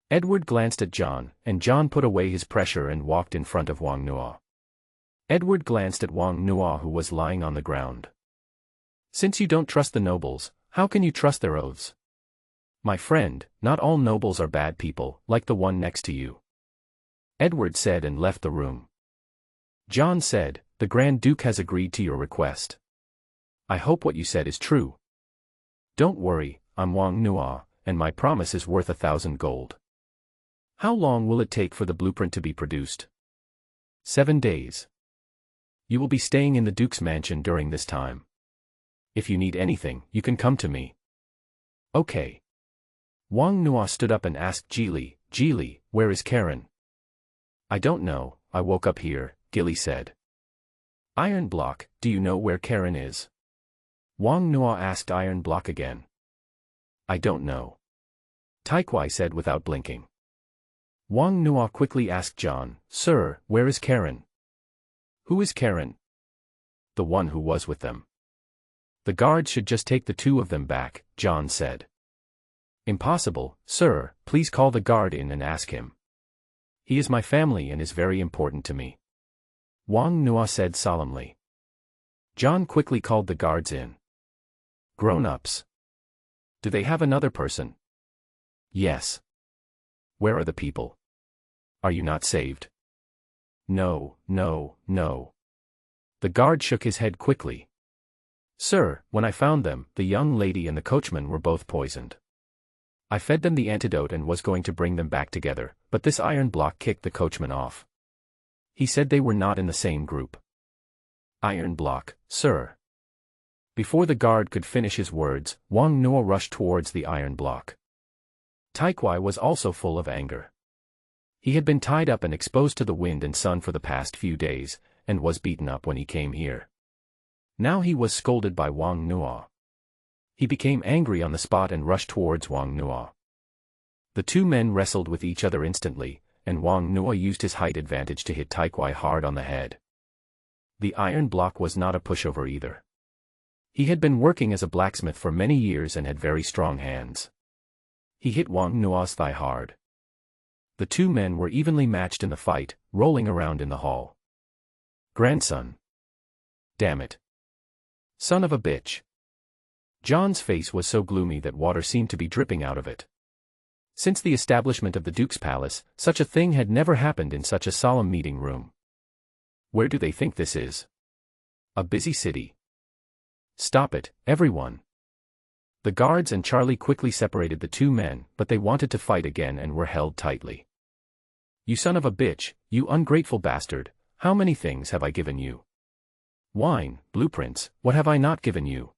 Edward glanced at John, and John put away his pressure and walked in front of Wang Nuo. Edward glanced at Wang Nuo who was lying on the ground. Since you don't trust the nobles, how can you trust their oaths? My friend, not all nobles are bad people, like the one next to you. Edward said and left the room. John said, The Grand Duke has agreed to your request. I hope what you said is true. Don't worry, I'm Wang Nuo, and my promise is worth 1,000 gold. How long will it take for the blueprint to be produced? 7 days. You will be staying in the Duke's mansion during this time. If you need anything, you can come to me. Okay. Wang Nuo stood up and asked Geely, where is Karen? I don't know, I woke up here, Geely said. Iron Block, do you know where Karen is? Wang Nuo asked Iron Block again. I don't know. Taikwai said without blinking. Wang Nuo quickly asked John, Sir, where is Karen? Who is Karen? The one who was with them. The guards should just take the two of them back, John said. Impossible, sir, please call the guard in and ask him. He is my family and is very important to me. Wang Nuo said solemnly. John quickly called the guards in. Grown-ups. Do they have another person? Yes. Where are the people? Are you not saved? No. The guard shook his head quickly. Sir, when I found them, the young lady and the coachman were both poisoned. I fed them the antidote and was going to bring them back together, but this Iron Block kicked the coachman off. He said they were not in the same group. Iron Block, sir. Before the guard could finish his words, Wang Nuo rushed towards the Iron Block. Taikwai was also full of anger. He had been tied up and exposed to the wind and sun for the past few days, and was beaten up when he came here. Now he was scolded by Wang Nuo. He became angry on the spot and rushed towards Wang Nuo. The two men wrestled with each other instantly, and Wang Nuo used his height advantage to hit Taikwai hard on the head. The Iron Block was not a pushover either. He had been working as a blacksmith for many years and had very strong hands. He hit Wang Nuo's thigh hard. The two men were evenly matched in the fight, rolling around in the hall. Grandson. Damn it. Son of a bitch. John's face was so gloomy that water seemed to be dripping out of it. Since the establishment of the Duke's palace, such a thing had never happened in such a solemn meeting room. Where do they think this is? A busy city. Stop it, everyone. The guards and Charlie quickly separated the two men, but they wanted to fight again and were held tightly. You son of a bitch, you ungrateful bastard, how many things have I given you? Wine, blueprints, what have I not given you?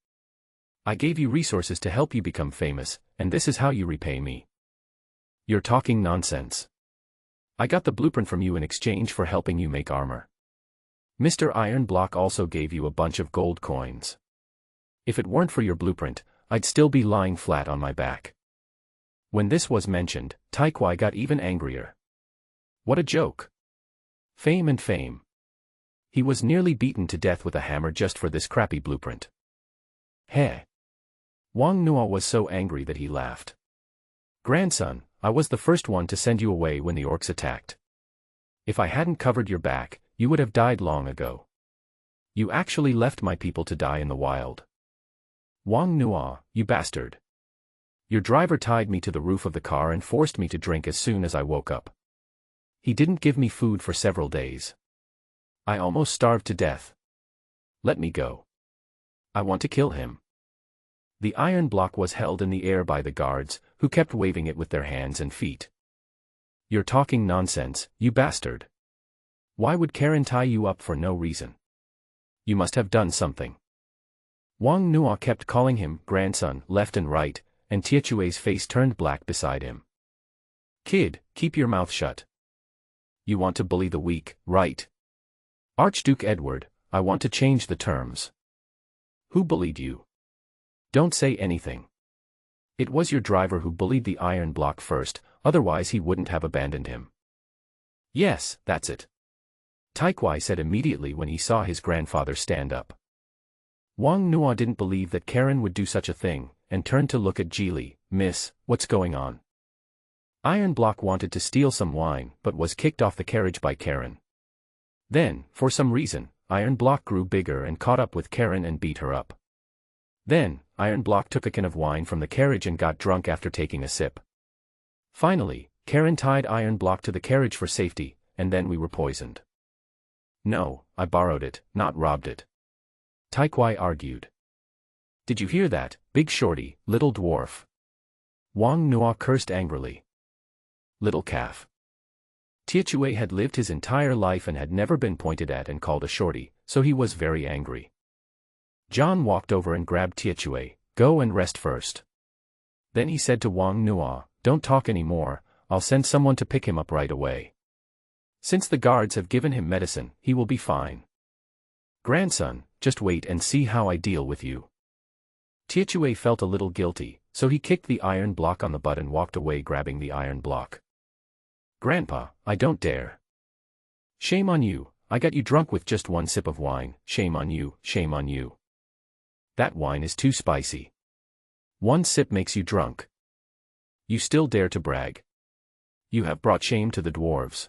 I gave you resources to help you become famous, and this is how you repay me. You're talking nonsense. I got the blueprint from you in exchange for helping you make armor. Mr. Iron Block also gave you a bunch of gold coins. If it weren't for your blueprint, I'd still be lying flat on my back. When this was mentioned, Taikwai got even angrier. What a joke. Fame and fame. He was nearly beaten to death with a hammer just for this crappy blueprint. Heh. Wang Nuo was so angry that he laughed. Grandson, I was the first one to send you away when the orcs attacked. If I hadn't covered your back, you would have died long ago. You actually left my people to die in the wild. Wang Nuo, you bastard. Your driver tied me to the roof of the car and forced me to drink as soon as I woke up. He didn't give me food for several days. I almost starved to death. Let me go. I want to kill him. The Iron Block was held in the air by the guards, who kept waving it with their hands and feet. You're talking nonsense, you bastard. Why would Karen tie you up for no reason? You must have done something. Wang Nuo kept calling him grandson left and right, and Tietue's face turned black beside him. Kid, keep your mouth shut. You want to bully the weak, right? Archduke Edward, I want to change the terms. Who bullied you? Don't say anything. It was your driver who bullied the Iron Block first, otherwise he wouldn't have abandoned him. Yes, that's it. Taikwai said immediately when he saw his grandfather stand up. Wang Nuo didn't believe that Karen would do such a thing, and turned to look at Geely. Miss, what's going on? Iron Block wanted to steal some wine but was kicked off the carriage by Karen. Then, for some reason, Iron Block grew bigger and caught up with Karen and beat her up. Then, Iron Block took a can of wine from the carriage and got drunk after taking a sip. Finally, Karen tied Iron Block to the carriage for safety, and then we were poisoned. No, I borrowed it, not robbed it. Tai Kwai argued. Did you hear that, big shorty, little dwarf? Wang Nuo cursed angrily. Little calf. Tiechue had lived his entire life and had never been pointed at and called a shorty, so he was very angry. John walked over and grabbed Tiechue. Go and rest first. Then he said to Wang Nuo, don't talk anymore, I'll send someone to pick him up right away. Since the guards have given him medicine, he will be fine. Grandson, just wait and see how I deal with you. Tiechue felt a little guilty, so he kicked the iron block on the butt and walked away grabbing the iron block. Grandpa, I don't dare. Shame on you, I got you drunk with just one sip of wine, shame on you, shame on you. That wine is too spicy. One sip makes you drunk. You still dare to brag. You have brought shame to the dwarves.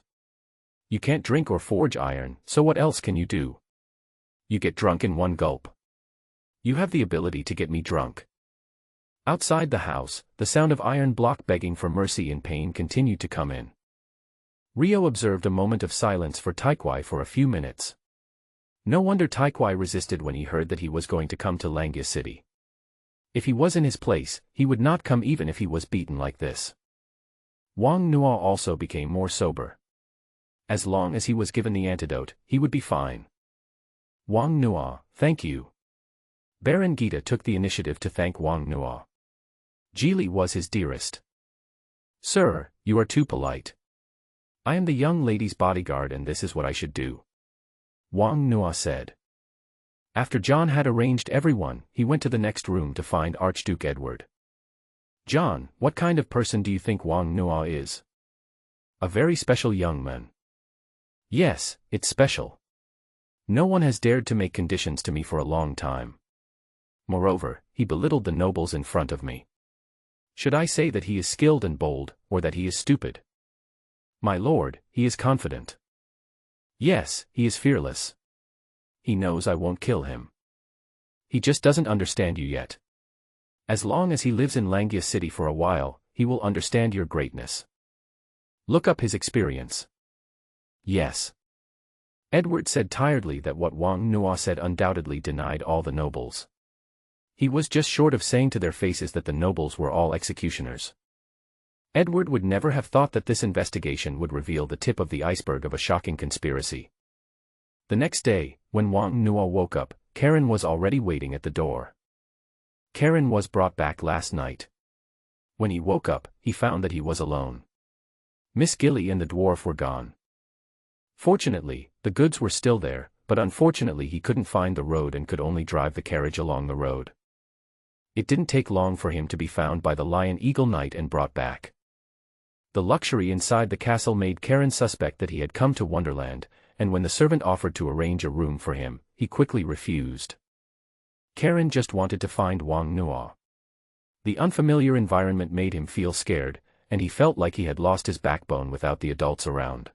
You can't drink or forge iron, so what else can you do? You get drunk in one gulp. You have the ability to get me drunk. Outside the house, the sound of iron block begging for mercy in pain continued to come in. Rio observed a moment of silence for Tai Kwai for a few minutes. No wonder Tai Kwai resisted when he heard that he was going to come to Langia City. If he was in his place, he would not come even if he was beaten like this. Wang Nuo also became more sober. As long as he was given the antidote, he would be fine. Wang Nuo, thank you. Baron Gita took the initiative to thank Wang Nuo. Jili was his dearest. Sir, you are too polite. I am the young lady's bodyguard and this is what I should do. Wang Nuo said. After John had arranged everyone, he went to the next room to find Archduke Edward. John, what kind of person do you think Wang Nuo is? A very special young man. Yes, it's special. No one has dared to make conditions to me for a long time. Moreover, he belittled the nobles in front of me. Should I say that he is skilled and bold, or that he is stupid? My lord, he is confident. Yes, he is fearless. He knows I won't kill him. He just doesn't understand you yet. As long as he lives in Langia City for a while, he will understand your greatness. Look up his experience. Yes. Edward said tiredly that what Wang Nuo said undoubtedly denied all the nobles. He was just short of saying to their faces that the nobles were all executioners. Edward would never have thought that this investigation would reveal the tip of the iceberg of a shocking conspiracy. The next day, when Wang Nuo woke up, Karen was already waiting at the door. Karen was brought back last night. When he woke up, he found that he was alone. Miss Gilly and the dwarf were gone. Fortunately, the goods were still there, but unfortunately he couldn't find the road and could only drive the carriage along the road. It didn't take long for him to be found by the Lion Eagle Knight and brought back. The luxury inside the castle made Karen suspect that he had come to Wonderland, and when the servant offered to arrange a room for him, he quickly refused. Karen just wanted to find Wang Nuo. The unfamiliar environment made him feel scared, and he felt like he had lost his backbone without the adults around.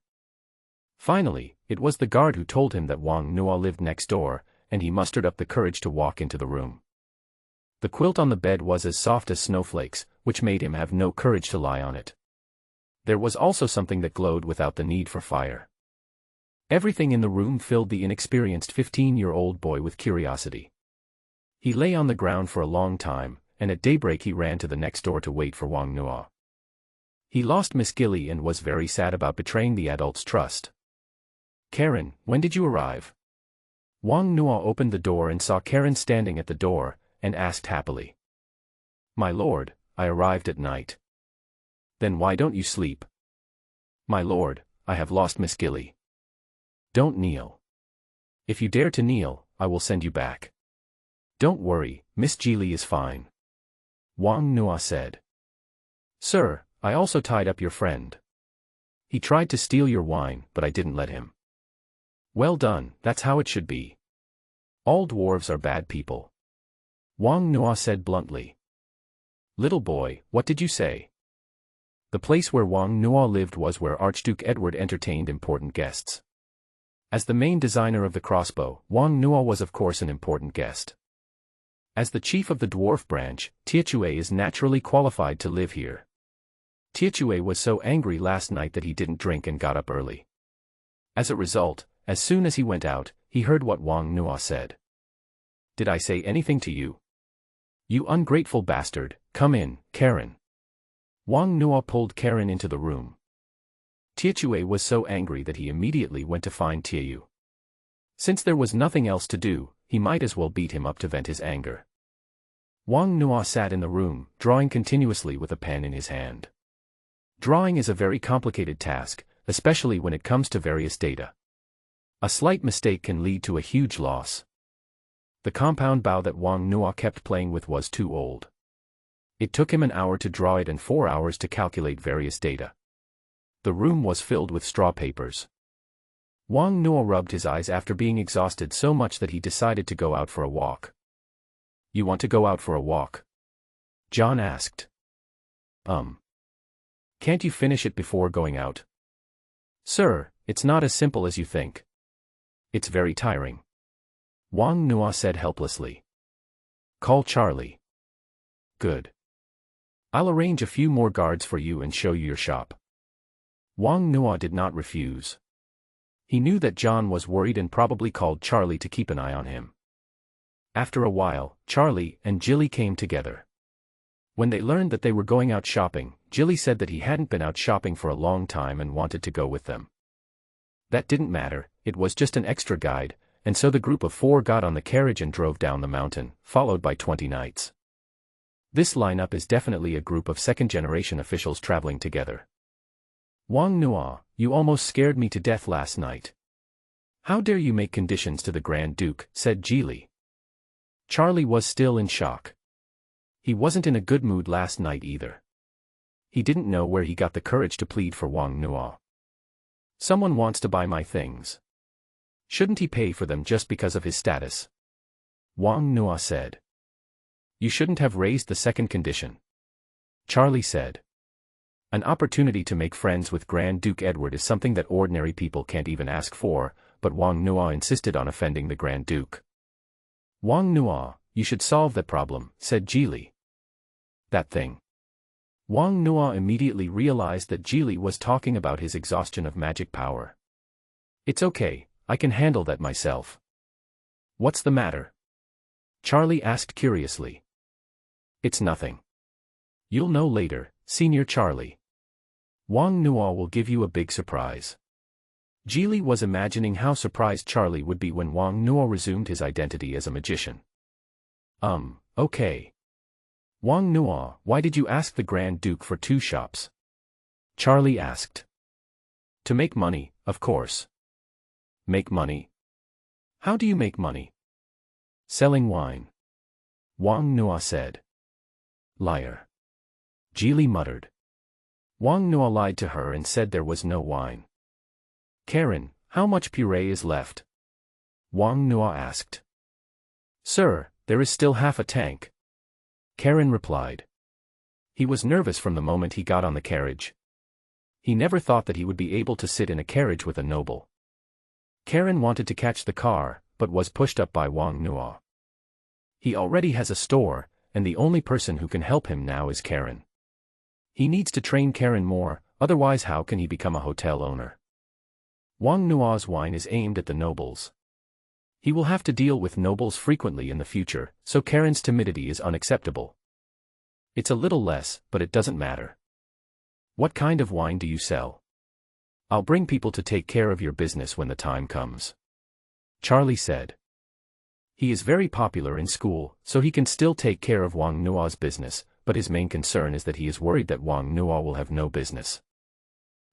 Finally, it was the guard who told him that Wang Nuo lived next door, and he mustered up the courage to walk into the room. The quilt on the bed was as soft as snowflakes, which made him have no courage to lie on it. There was also something that glowed without the need for fire. Everything in the room filled the inexperienced 15-year-old boy with curiosity. He lay on the ground for a long time, and at daybreak he ran to the next door to wait for Wang Nuo. He lost Miss Gilly and was very sad about betraying the adults' trust. Karen, when did you arrive? Wang Nuo opened the door and saw Karen standing at the door, and asked happily. My lord, I arrived at night. Then why don't you sleep? My lord, I have lost Miss Gilly. Don't kneel. If you dare to kneel, I will send you back. Don't worry, Miss Gilly is fine. Wang Nuo said. Sir, I also tied up your friend. He tried to steal your wine, but I didn't let him. Well done, that's how it should be. All dwarves are bad people. Wang Nuo said bluntly. Little boy, what did you say? The place where Wang Nuo lived was where Archduke Edward entertained important guests. As the main designer of the crossbow, Wang Nuo was of course an important guest. As the chief of the dwarf branch, Tiechue is naturally qualified to live here. Tiechue was so angry last night that he didn't drink and got up early. As a result, as soon as he went out, he heard what Wang Nuo said. "Did I say anything to you? You ungrateful bastard, come in, Karen." Wang Nuo pulled Karen into the room. Tiechue was so angry that he immediately went to find Tieyu. Since there was nothing else to do, he might as well beat him up to vent his anger. Wang Nuo sat in the room, drawing continuously with a pen in his hand. Drawing is a very complicated task, especially when it comes to various data. A slight mistake can lead to a huge loss. The compound bow that Wang Nuo kept playing with was too old. It took him an hour to draw it and 4 hours to calculate various data. The room was filled with straw papers. Wang Nuo rubbed his eyes after being exhausted so much that he decided to go out for a walk. "You want to go out for a walk?" John asked. Can't you finish it before going out?" "Sir, it's not as simple as you think. It's very tiring," Wang Nuo said helplessly. "Call Charlie." "Good. I'll arrange a few more guards for you and show you your shop." Wang Nuo did not refuse. He knew that John was worried and probably called Charlie to keep an eye on him. After a while, Charlie and Jilly came together. When they learned that they were going out shopping, Jilly said that he hadn't been out shopping for a long time and wanted to go with them. That didn't matter, it was just an extra guide, and so the group of 4 got on the carriage and drove down the mountain, followed by 20 knights. This lineup is definitely a group of second-generation officials traveling together. "Wang Nuo, you almost scared me to death last night. How dare you make conditions to the Grand Duke," said Jilly. Charlie was still in shock. He wasn't in a good mood last night either. He didn't know where he got the courage to plead for Wang Nuo. "Someone wants to buy my things. Shouldn't he pay for them just because of his status?" Wang Nuo said. "You shouldn't have raised the second condition," Charlie said. An opportunity to make friends with Grand Duke Edward is something that ordinary people can't even ask for, but Wang Nuo insisted on offending the Grand Duke. "Wang Nuo, you should solve that problem," said Jilly. "That thing." Wang Nuo immediately realized that Jilly was talking about his exhaustion of magic power. "It's okay, I can handle that myself." "What's the matter?" Charlie asked curiously. "It's nothing. You'll know later, Senior Charlie. Wang Nuo will give you a big surprise." Jilly was imagining how surprised Charlie would be when Wang Nuo resumed his identity as a magician. Okay. "Wang Nuo, why did you ask the Grand Duke for 2 shops?" Charlie asked. "To make money, of course." "Make money? How do you make money?" "Selling wine," Wang Nuo said. "Liar," Jilly muttered. Wang Nuo lied to her and said there was no wine. "Karen, how much puree is left?" Wang Nuo asked. "Sir, there is still half a tank," Karen replied. He was nervous from the moment he got on the carriage. He never thought that he would be able to sit in a carriage with a noble. Karen wanted to catch the car, but was pushed up by Wang Nuo. He already has a store, and the only person who can help him now is Karen. He needs to train Karen more, otherwise how can he become a hotel owner? Wang Nuo's wine is aimed at the nobles. He will have to deal with nobles frequently in the future, so Karen's timidity is unacceptable. "It's a little less, but it doesn't matter." "What kind of wine do you sell?" "I'll bring people to take care of your business when the time comes," Charlie said. He is very popular in school, so he can still take care of Wang Nuo's business, but his main concern is that he is worried that Wang Nuo will have no business.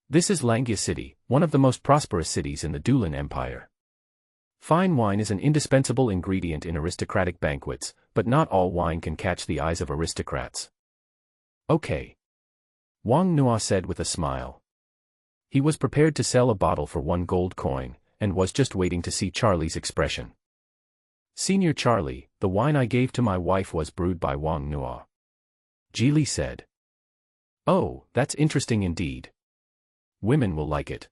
This is Langia City, one of the most prosperous cities in the Dulan Empire. Fine wine is an indispensable ingredient in aristocratic banquets, but not all wine can catch the eyes of aristocrats. "Okay," Wang Nuo said with a smile. He was prepared to sell a bottle for 1 gold coin, and was just waiting to see Charlie's expression. "Senior Charlie, the wine I gave to my wife was brewed by Wang Nuo," Jilly said. "Oh, that's interesting indeed. Women will like it,"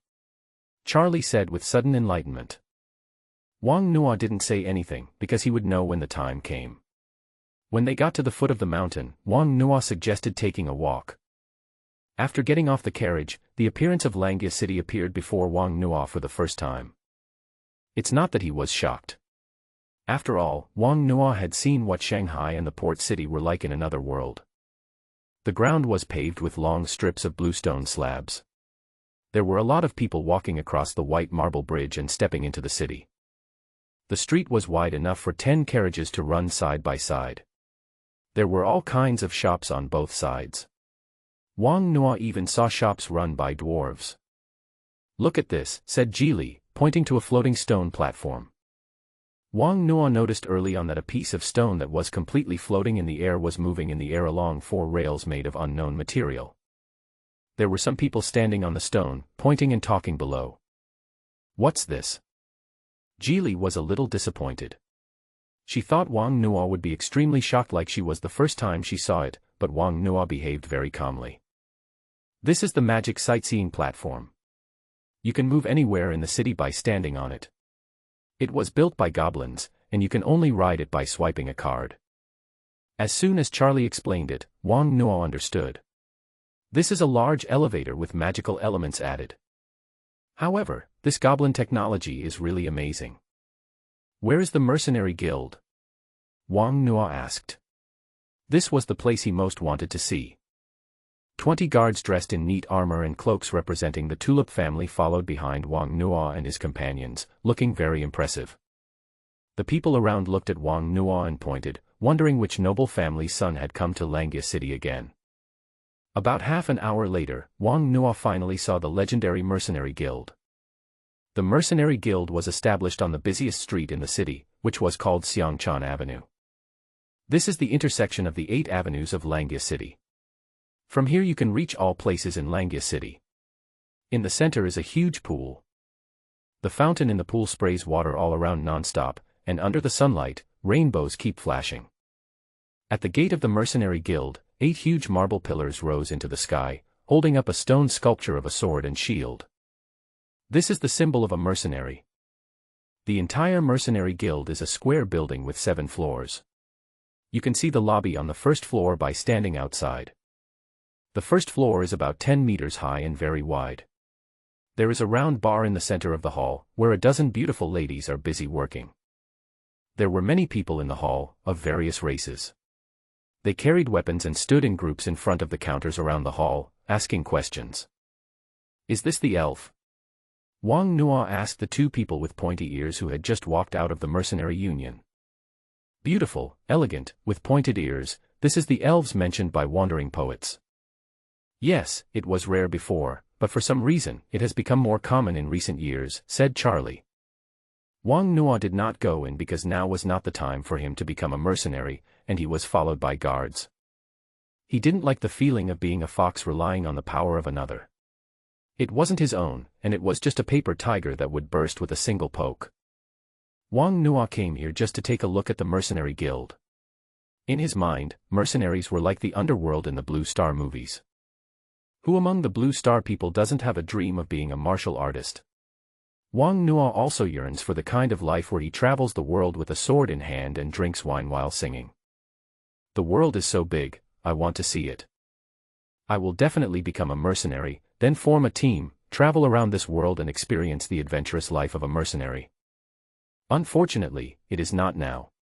Charlie said with sudden enlightenment. Wang Nuo didn't say anything, because he would know when the time came. When they got to the foot of the mountain, Wang Nuo suggested taking a walk. After getting off the carriage, the appearance of Langia City appeared before Wang Nuo for the first time. It's not that he was shocked. After all, Wang Nuo had seen what Shanghai and the port city were like in another world. The ground was paved with long strips of bluestone slabs. There were a lot of people walking across the white marble bridge and stepping into the city. The street was wide enough for 10 carriages to run side by side. There were all kinds of shops on both sides. Wang Nuo even saw shops run by dwarves. "Look at this," said Jili, pointing to a floating stone platform. Wang Nuo noticed early on that a piece of stone that was completely floating in the air was moving in the air along 4 rails made of unknown material. There were some people standing on the stone, pointing and talking below. "What's this?" Jili was a little disappointed. She thought Wang Nuo would be extremely shocked like she was the first time she saw it, but Wang Nuo behaved very calmly. "This is the magic sightseeing platform. You can move anywhere in the city by standing on it. It was built by goblins, and you can only ride it by swiping a card." As soon as Charlie explained it, Wang Nuo understood. This is a large elevator with magical elements added. However, this goblin technology is really amazing. "Where is the mercenary guild?" Wang Nuo asked. This was the place he most wanted to see. 20 guards dressed in neat armor and cloaks representing the Tulip family followed behind Wang Nuo and his companions, looking very impressive. The people around looked at Wang Nuo and pointed, wondering which noble family's son had come to Langya City again. About half an hour later, Wang Nuo finally saw the legendary Mercenary Guild. The Mercenary Guild was established on the busiest street in the city, which was called Xiangchan Avenue. This is the intersection of the 8 avenues of Langya City. From here you can reach all places in Langya City. In the center is a huge pool. The fountain in the pool sprays water all around non-stop, and under the sunlight, rainbows keep flashing. At the gate of the Mercenary Guild, 8 huge marble pillars rose into the sky, holding up a stone sculpture of a sword and shield. This is the symbol of a mercenary. The entire Mercenary Guild is a square building with 7 floors. You can see the lobby on the first floor by standing outside. The first floor is about 10 meters high and very wide. There is a round bar in the center of the hall, where a dozen beautiful ladies are busy working. There were many people in the hall, of various races. They carried weapons and stood in groups in front of the counters around the hall, asking questions. "Is this the elf?" Wang Nuo asked the 2 people with pointy ears who had just walked out of the mercenary union. "Beautiful, elegant, with pointed ears, this is the elves mentioned by wandering poets." "Yes, it was rare before, but for some reason, it has become more common in recent years," said Charlie. Wang Nuo did not go in because now was not the time for him to become a mercenary, and he was followed by guards. He didn't like the feeling of being a fox relying on the power of another. It wasn't his own, and it was just a paper tiger that would burst with a single poke. Wang Nuo came here just to take a look at the Mercenary Guild. In his mind, mercenaries were like the underworld in the Blue Star movies. Who among the Blue Star people doesn't have a dream of being a martial artist? Wang Nuo also yearns for the kind of life where he travels the world with a sword in hand and drinks wine while singing. The world is so big, I want to see it. I will definitely become a mercenary, then form a team, travel around this world and experience the adventurous life of a mercenary. Unfortunately, it is not now.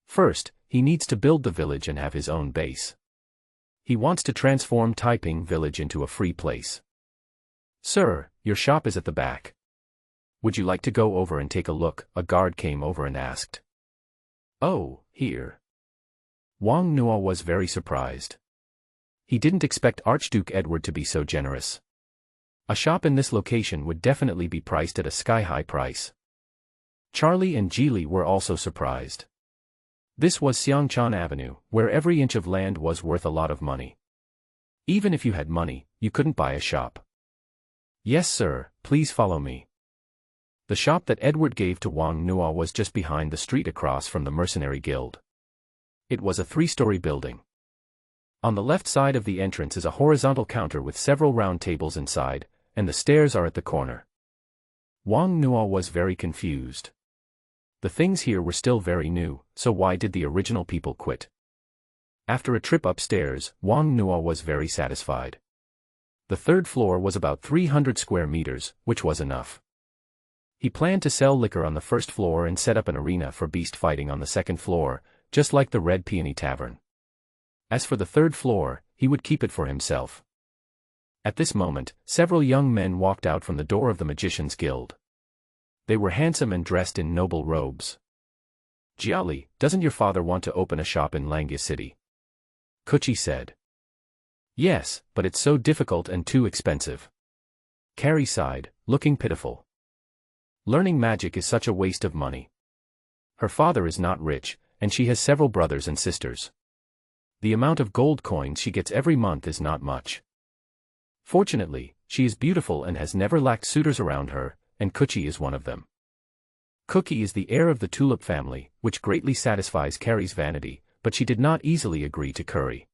First, he needs to build the village and have his own base. He wants to transform Taiping Village into a free place. "Sir, your shop is at the back. Would you like to go over and take a look?" a guard came over and asked. "Oh, here." Wang Nuo was very surprised. He didn't expect Archduke Edward to be so generous. A shop in this location would definitely be priced at a sky-high price. Charlie and Jili were also surprised. This was Xiangchan Avenue, where every inch of land was worth a lot of money. Even if you had money, you couldn't buy a shop. "Yes sir, please follow me." The shop that Edward gave to Wang Nuo was just behind the street across from the Mercenary Guild. It was a 3-story building. On the left side of the entrance is a horizontal counter with several round tables inside, and the stairs are at the corner. Wang Nuo was very confused. The things here were still very new, so why did the original people quit? After a trip upstairs, Wang Nuo was very satisfied. The 3rd floor was about 300 square meters, which was enough. He planned to sell liquor on the first floor and set up an arena for beast fighting on the second floor, just like the Red Peony Tavern. As for the third floor, he would keep it for himself. At this moment, several young men walked out from the door of the Magician's Guild. They were handsome and dressed in noble robes. "Jiali, doesn't your father want to open a shop in Langya City?" Kuchi said. "Yes, but it's so difficult and too expensive." Carrie sighed, looking pitiful. Learning magic is such a waste of money. Her father is not rich, and she has several brothers and sisters. The amount of gold coins she gets every month is not much. Fortunately, she is beautiful and has never lacked suitors around her, and Kuchi is one of them. Cookie is the heir of the Tulip family, which greatly satisfies Carrie's vanity, but she did not easily agree to Curry.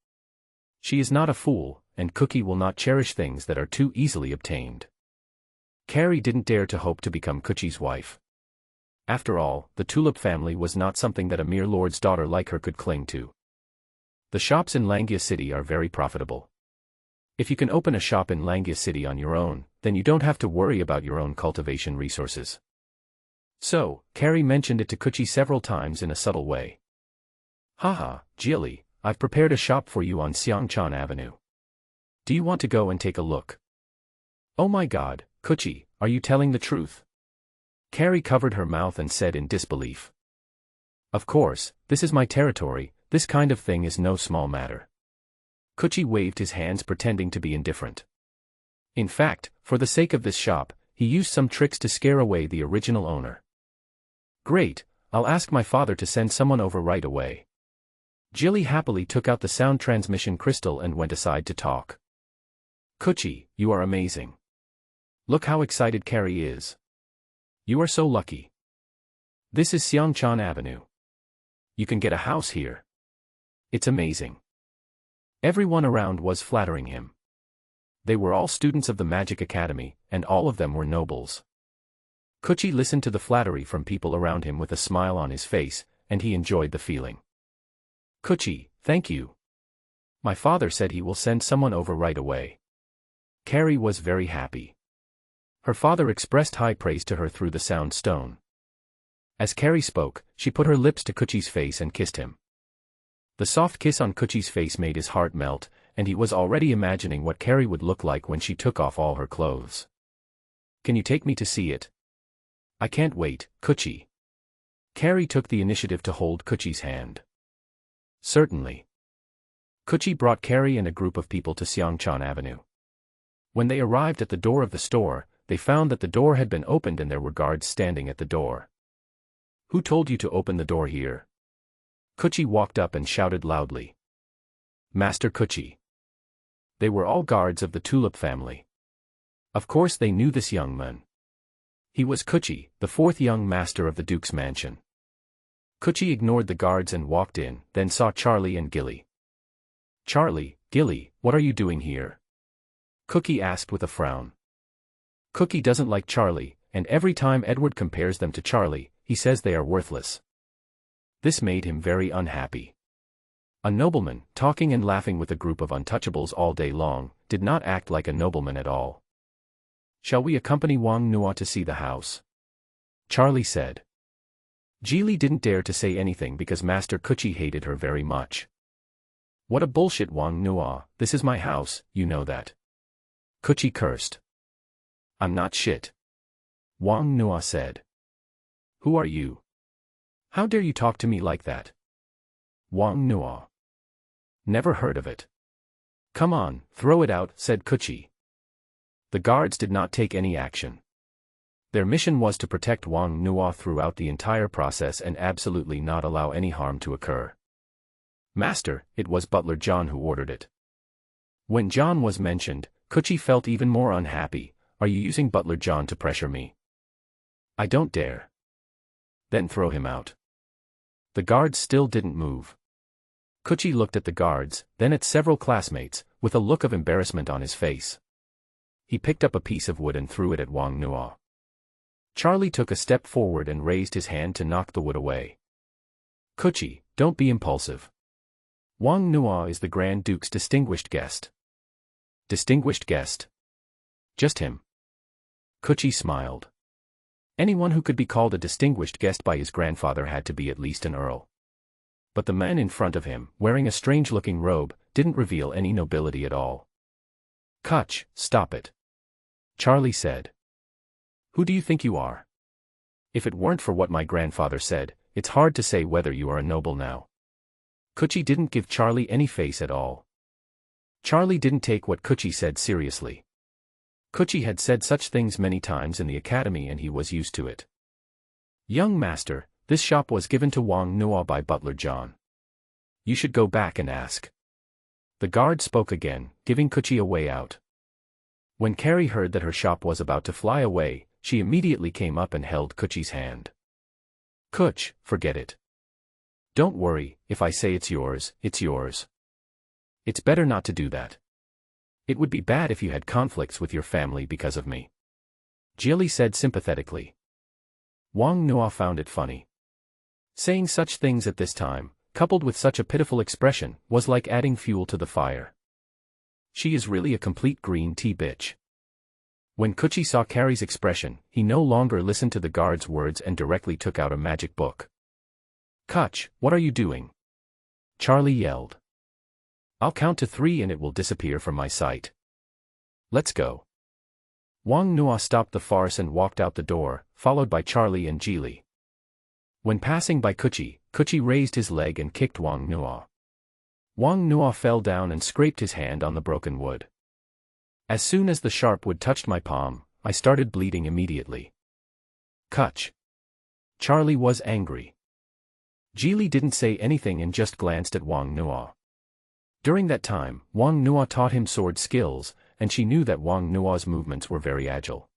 She is not a fool, and Cookie will not cherish things that are too easily obtained. Carrie didn't dare to hope to become Kuchi's wife. After all, the Tulip family was not something that a mere lord's daughter like her could cling to. The shops in Langya City are very profitable. If you can open a shop in Langya City on your own, then you don't have to worry about your own cultivation resources. So, Carrie mentioned it to Kuchi several times in a subtle way. "Haha, Jili, I've prepared a shop for you on Xiangchan Avenue. Do you want to go and take a look?" "Oh my god, Kuchi, are you telling the truth?" Carrie covered her mouth and said in disbelief. "Of course, this is my territory, this kind of thing is no small matter." Kuchi waved his hands pretending to be indifferent. In fact, for the sake of this shop, he used some tricks to scare away the original owner. "Great, I'll ask my father to send someone over right away." Jilly happily took out the sound transmission crystal and went aside to talk. "Kuchi, you are amazing. Look how excited Carrie is. You are so lucky. This is Xiangchan Avenue. You can get a house here. It's amazing." Everyone around was flattering him. They were all students of the Magic Academy, and all of them were nobles. Kuchi listened to the flattery from people around him with a smile on his face, and he enjoyed the feeling. "Kuchi, thank you. My father said he will send someone over right away." Carrie was very happy. Her father expressed high praise to her through the sound stone. As Carrie spoke, she put her lips to Kuchi's face and kissed him. The soft kiss on Kuchi's face made his heart melt, and he was already imagining what Carrie would look like when she took off all her clothes. "Can you take me to see it?" "I can't wait, Kuchi." Carrie took the initiative to hold Kuchi's hand. "Certainly." Kuchi brought Carrie and a group of people to Xiangchan Avenue. When they arrived at the door of the store, they found that the door had been opened and there were guards standing at the door. "Who told you to open the door here?" Kuchi walked up and shouted loudly. "Master Kuchi." They were all guards of the Tulip family. Of course they knew this young man. He was Kuchi, the fourth young master of the Duke's mansion. Kuchi ignored the guards and walked in, then saw Charlie and Gilly. "Charlie, Gilly, what are you doing here?" Cookie asked with a frown. Cookie doesn't like Charlie, and every time Edward compares them to Charlie, he says they are worthless. This made him very unhappy. A nobleman, talking and laughing with a group of untouchables all day long, did not act like a nobleman at all. "Shall we accompany Wang Nuo to see the house?" Charlie said. Geely didn't dare to say anything because Master Kuchi hated her very much. "What a bullshit, Wang Nuo, this is my house, you know that." Kuchi cursed. "I'm not shit," Wang Nuo said. "Who are you? How dare you talk to me like that?" Wang Nuo. "Never heard of it." "Come on, throw it out," said Kuchi. The guards did not take any action. Their mission was to protect Wang Nuo throughout the entire process and absolutely not allow any harm to occur. "Master, it was Butler John who ordered it." When John was mentioned, Kuchi felt even more unhappy. "Are you using Butler John to pressure me?" "I don't dare." "Then throw him out." The guards still didn't move. Kuchi looked at the guards, then at several classmates, with a look of embarrassment on his face. He picked up a piece of wood and threw it at Wang Nuo. Charlie took a step forward and raised his hand to knock the wood away. "Kuchi, don't be impulsive. Wang Nuo is the Grand Duke's distinguished guest." "Distinguished guest? Just him?" Kuchi smiled. Anyone who could be called a distinguished guest by his grandfather had to be at least an earl. But the man in front of him, wearing a strange-looking robe, didn't reveal any nobility at all. "Kutch, stop it," Charlie said. "Who do you think you are? If it weren't for what my grandfather said, it's hard to say whether you are a noble now." Kuchi didn't give Charlie any face at all. Charlie didn't take what Kuchi said seriously. Kuchi had said such things many times in the academy and he was used to it. "Young master, this shop was given to Wang Nuo by butler John. You should go back and ask." The guard spoke again, giving Kuchi a way out. When Carrie heard that her shop was about to fly away, she immediately came up and held Kuchi's hand. "Kuch, forget it. Don't worry, if I say it's yours, it's yours. It's better not to do that. It would be bad if you had conflicts with your family because of me," Jilly said sympathetically. Wang Nuo found it funny. Saying such things at this time, coupled with such a pitiful expression, was like adding fuel to the fire. She is really a complete green tea bitch. When Kuchi saw Carrie's expression, he no longer listened to the guard's words and directly took out a magic book. "Kutch, what are you doing?" Charlie yelled. "I'll count to 3 and it will disappear from my sight. Let's go." Wang Nuo stopped the farce and walked out the door, followed by Charlie and Jili. When passing by Kuchi, Kuchi raised his leg and kicked Wang Nuo. Wang Nuo fell down and scraped his hand on the broken wood. "As soon as the sharp wood touched my palm, I started bleeding immediately." "Kutch." Charlie was angry. Jili didn't say anything and just glanced at Wang Nuo. During that time, Wang Nuo taught him sword skills, and she knew that Wang Nuo's movements were very agile.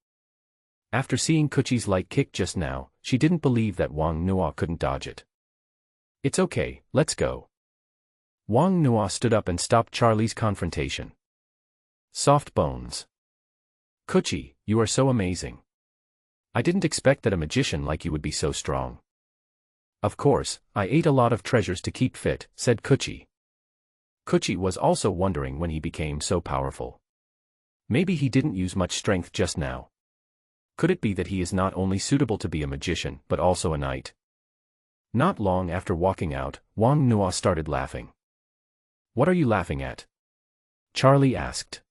After seeing Kuchi's light kick just now, she didn't believe that Wang Nuo couldn't dodge it. "It's okay, let's go." Wang Nuo stood up and stopped Charlie's confrontation. "Soft bones. Kuchi, you are so amazing. I didn't expect that a magician like you would be so strong." "Of course, I ate a lot of treasures to keep fit," said Kuchi. Kuchi was also wondering when he became so powerful. Maybe he didn't use much strength just now. Could it be that he is not only suitable to be a magician but also a knight? Not long after walking out, Wang Nuo started laughing. "What are you laughing at?" Charlie asked.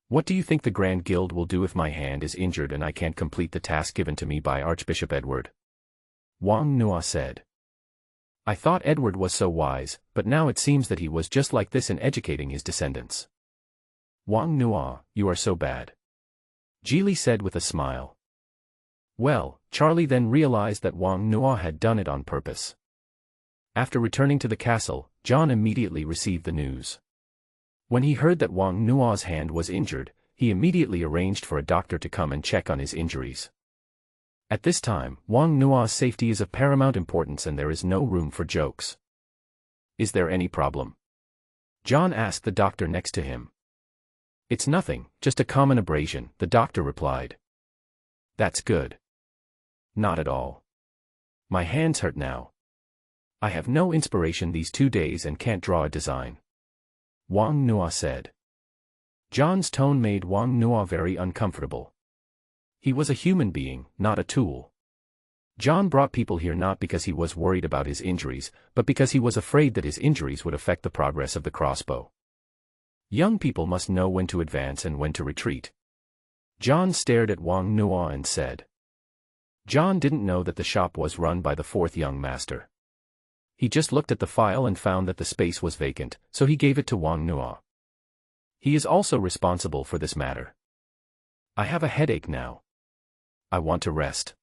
"What do you think the Grand Guild will do if my hand is injured and I can't complete the task given to me by Archbishop Edward?" Wang Nuo said. "I thought Edward was so wise, but now it seems that he was just like this in educating his descendants." "Wang Nuo, you are so bad," Jili said with a smile. Well, Charlie then realized that Wang Nuo had done it on purpose. After returning to the castle, John immediately received the news. When he heard that Wang Nuo's hand was injured, he immediately arranged for a doctor to come and check on his injuries. At this time, Wang Nuo's safety is of paramount importance and there is no room for jokes. "Is there any problem?" John asked the doctor next to him. "It's nothing, just a common abrasion," the doctor replied. "That's good." "Not at all. My hands hurt now. I have no inspiration these 2 days and can't draw a design," Wang Nuo said. John's tone made Wang Nuo very uncomfortable. He was a human being, not a tool. John brought people here not because he was worried about his injuries, but because he was afraid that his injuries would affect the progress of the crossbow. Young people must know when to advance and when to retreat. John stared at Wang Nuo and said. John didn't know that the shop was run by the 4th young master. He just looked at the file and found that the space was vacant, so he gave it to Wang Nuo. He is also responsible for this matter. "I have a headache now. I want to rest,"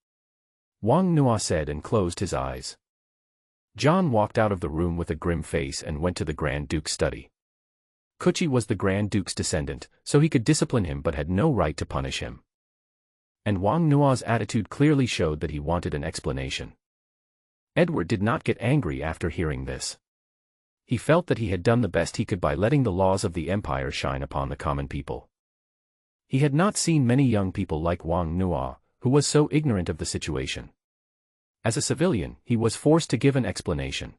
Wang Nuo said and closed his eyes. John walked out of the room with a grim face and went to the Grand Duke's study. Kuchi was the Grand Duke's descendant, so he could discipline him but had no right to punish him. And Wang Nuo's attitude clearly showed that he wanted an explanation. Edward did not get angry after hearing this. He felt that he had done the best he could by letting the laws of the empire shine upon the common people. He had not seen many young people like Wang Nuo, who was so ignorant of the situation. As a civilian, he was forced to give an explanation.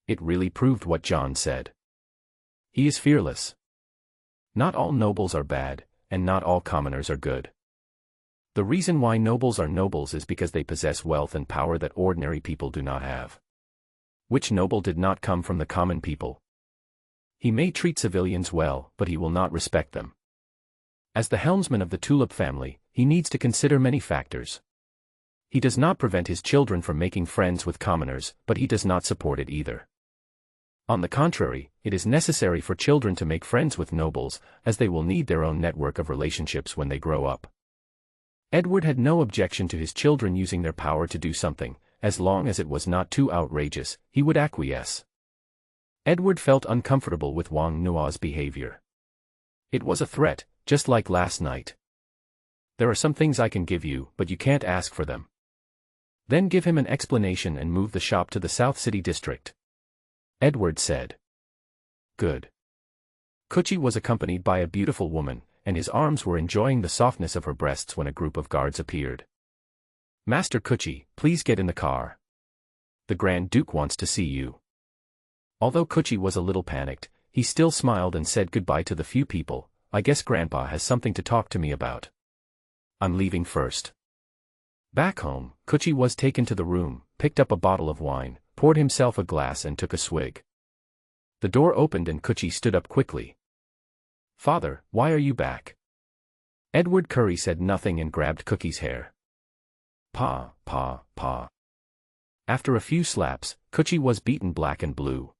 It really proved what John said. He is fearless. Not all nobles are bad, and not all commoners are good. The reason why nobles are nobles is because they possess wealth and power that ordinary people do not have. Which noble did not come from the common people? He may treat civilians well, but he will not respect them. As the helmsman of the tulip family, he needs to consider many factors. He does not prevent his children from making friends with commoners, but he does not support it either. On the contrary, it is necessary for children to make friends with nobles, as they will need their own network of relationships when they grow up. Edward had no objection to his children using their power to do something, as long as it was not too outrageous, he would acquiesce. Edward felt uncomfortable with Wang Nuo's behavior. It was a threat, just like last night. There are some things I can give you, but you can't ask for them. Then give him an explanation and move the shop to the South City district. Edward said. Good. Kuchi was accompanied by a beautiful woman, and his arms were enjoying the softness of her breasts when a group of guards appeared. Master Kuchi, please get in the car. The Grand Duke wants to see you. Although Kuchi was a little panicked, he still smiled and said goodbye to the few people. I guess Grandpa has something to talk to me about. I'm leaving first. Back home, Kuchi was taken to the room, picked up a bottle of wine, poured himself a glass and took a swig. The door opened and Kuchi stood up quickly. Father, why are you back? Edward Curry said nothing and grabbed Cookie's hair. Pa. After a few slaps, Kuchi was beaten black and blue.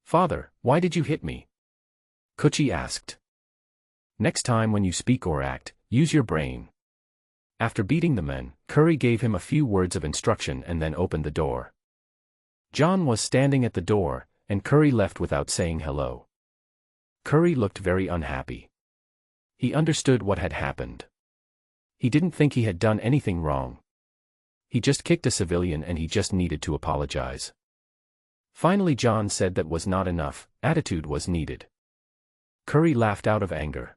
Father, why did you hit me? Kuchi asked. Next time when you speak or act, use your brain. After beating the men, Curry gave him a few words of instruction and then opened the door. John was standing at the door, and Curry left without saying hello. Curry looked very unhappy. He understood what had happened. He didn't think he had done anything wrong. He just kicked a civilian and he just needed to apologize. Finally John said that was not enough, attitude was needed. Curry laughed out of anger.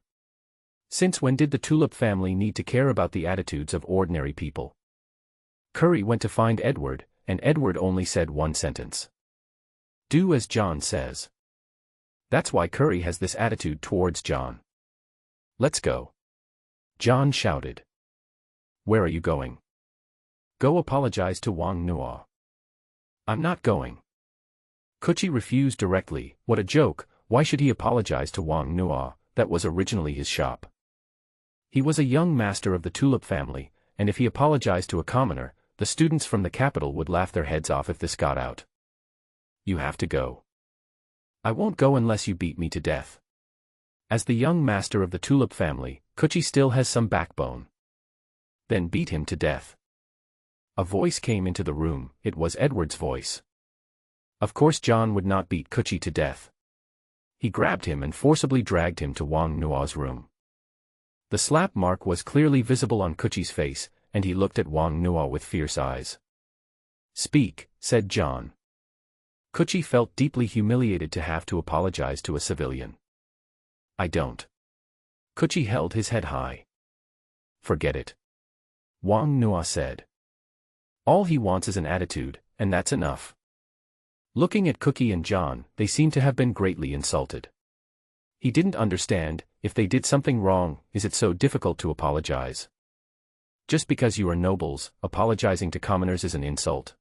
Since when did the Tulip family need to care about the attitudes of ordinary people? Curry went to find Edward, and Edward only said one sentence. Do as John says. That's why Curry has this attitude towards John. Let's go. John shouted. Where are you going? Go apologize to Wang Nuo. I'm not going. Kuchi refused directly. What a joke, why should he apologize to Wang Nuo? That was originally his shop. He was a young master of the Tulip family, and if he apologized to a commoner, the students from the capital would laugh their heads off if this got out. You have to go. I won't go unless you beat me to death. As the young master of the Tulip family, Kuchi still has some backbone. Then beat him to death. A voice came into the room, it was Edward's voice. Of course John would not beat Kuchi to death. He grabbed him and forcibly dragged him to Wang Nuo's room. The slap mark was clearly visible on Kuchi's face, and he looked at Wang Nuo with fierce eyes. Speak, said John. Kuchi felt deeply humiliated to have to apologize to a civilian. I don't. Kuchi held his head high. Forget it. Wang Nuo said. All he wants is an attitude, and that's enough. Looking at Kuchi and John, they seemed to have been greatly insulted. He didn't understand, if they did something wrong, is it so difficult to apologize? Just because you are nobles, apologizing to commoners is an insult.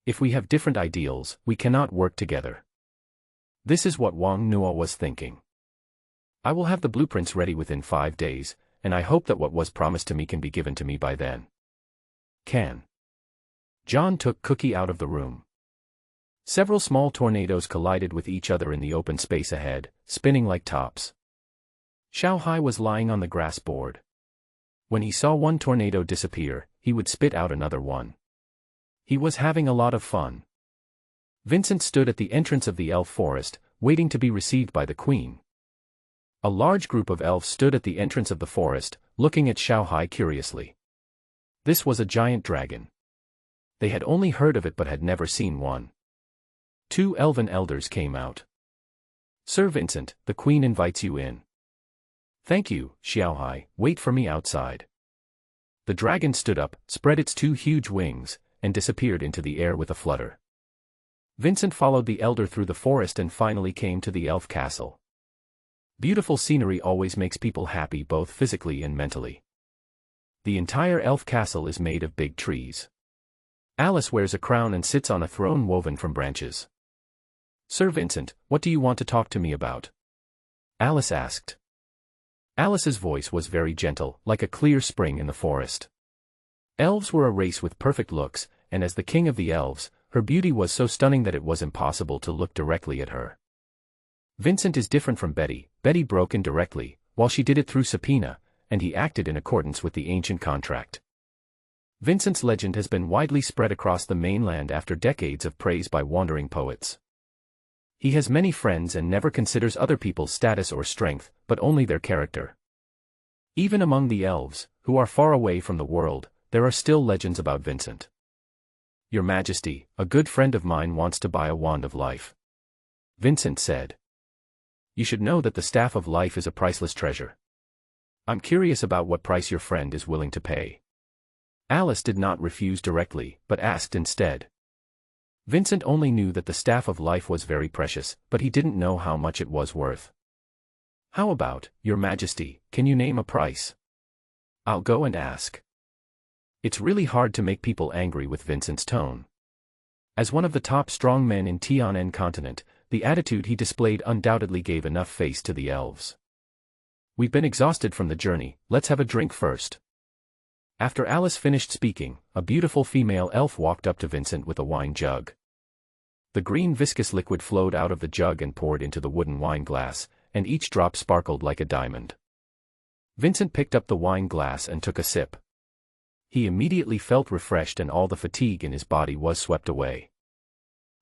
If we have different ideals, we cannot work together. This is what Wang Nuo was thinking. I will have the blueprints ready within 5 days, and I hope that what was promised to me can be given to me by then. Can. John took Kuchi out of the room. Several small tornadoes collided with each other in the open space ahead, spinning like tops. Xiao Hai was lying on the grass board. When he saw one tornado disappear, he would spit out another one. He was having a lot of fun. Vincent stood at the entrance of the elf forest, waiting to be received by the queen. A large group of elves stood at the entrance of the forest, looking at Xiao Hai curiously. This was a giant dragon. They had only heard of it but had never seen one. 2 elven elders came out. Sir Vincent, the queen invites you in. Thank you, Xiao Hai, wait for me outside. The dragon stood up, spread its 2 huge wings, and disappeared into the air with a flutter. Vincent followed the elder through the forest and finally came to the elf castle. Beautiful scenery always makes people happy both physically and mentally. The entire elf castle is made of big trees. Alice wears a crown and sits on a throne woven from branches. Sir Vincent, what do you want to talk to me about? Alice asked. Alice's voice was very gentle, like a clear spring in the forest. Elves were a race with perfect looks, and as the king of the elves, her beauty was so stunning that it was impossible to look directly at her. Vincent is different from Betty. Betty broke in directly, while she did it through subpoena, and he acted in accordance with the ancient contract. Vincent's legend has been widely spread across the mainland after decades of praise by wandering poets. He has many friends and never considers other people's status or strength, but only their character. Even among the elves, who are far away from the world, there are still legends about Vincent. Your Majesty, a good friend of mine wants to buy a wand of life. Vincent said. You should know that the staff of life is a priceless treasure. I'm curious about what price your friend is willing to pay. Alice did not refuse directly, but asked instead. Vincent only knew that the staff of life was very precious, but he didn't know how much it was worth. How about, Your Majesty, can you name a price? I'll go and ask. It's really hard to make people angry with Vincent's tone. As one of the top strong men in Tianen continent, the attitude he displayed undoubtedly gave enough face to the elves. We've been exhausted from the journey, let's have a drink first. After Alice finished speaking, a beautiful female elf walked up to Vincent with a wine jug. The green viscous liquid flowed out of the jug and poured into the wooden wine glass, and each drop sparkled like a diamond. Vincent picked up the wine glass and took a sip. He immediately felt refreshed and all the fatigue in his body was swept away.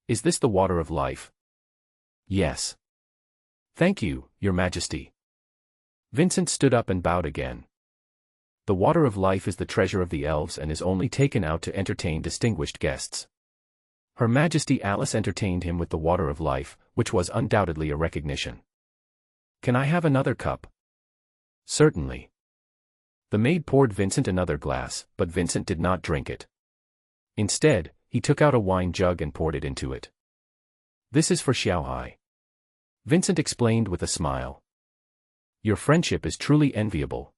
Is this the water of life? Yes. Thank you, Your Majesty. Vincent stood up and bowed again. The water of life is the treasure of the elves and is only taken out to entertain distinguished guests. Her Majesty Alice entertained him with the water of life, which was undoubtedly a recognition. Can I have another cup? Certainly. The maid poured Vincent another glass, but Vincent did not drink it. Instead, he took out a wine jug and poured it into it. This is for Xiaohai. Vincent explained with a smile. Your friendship is truly enviable.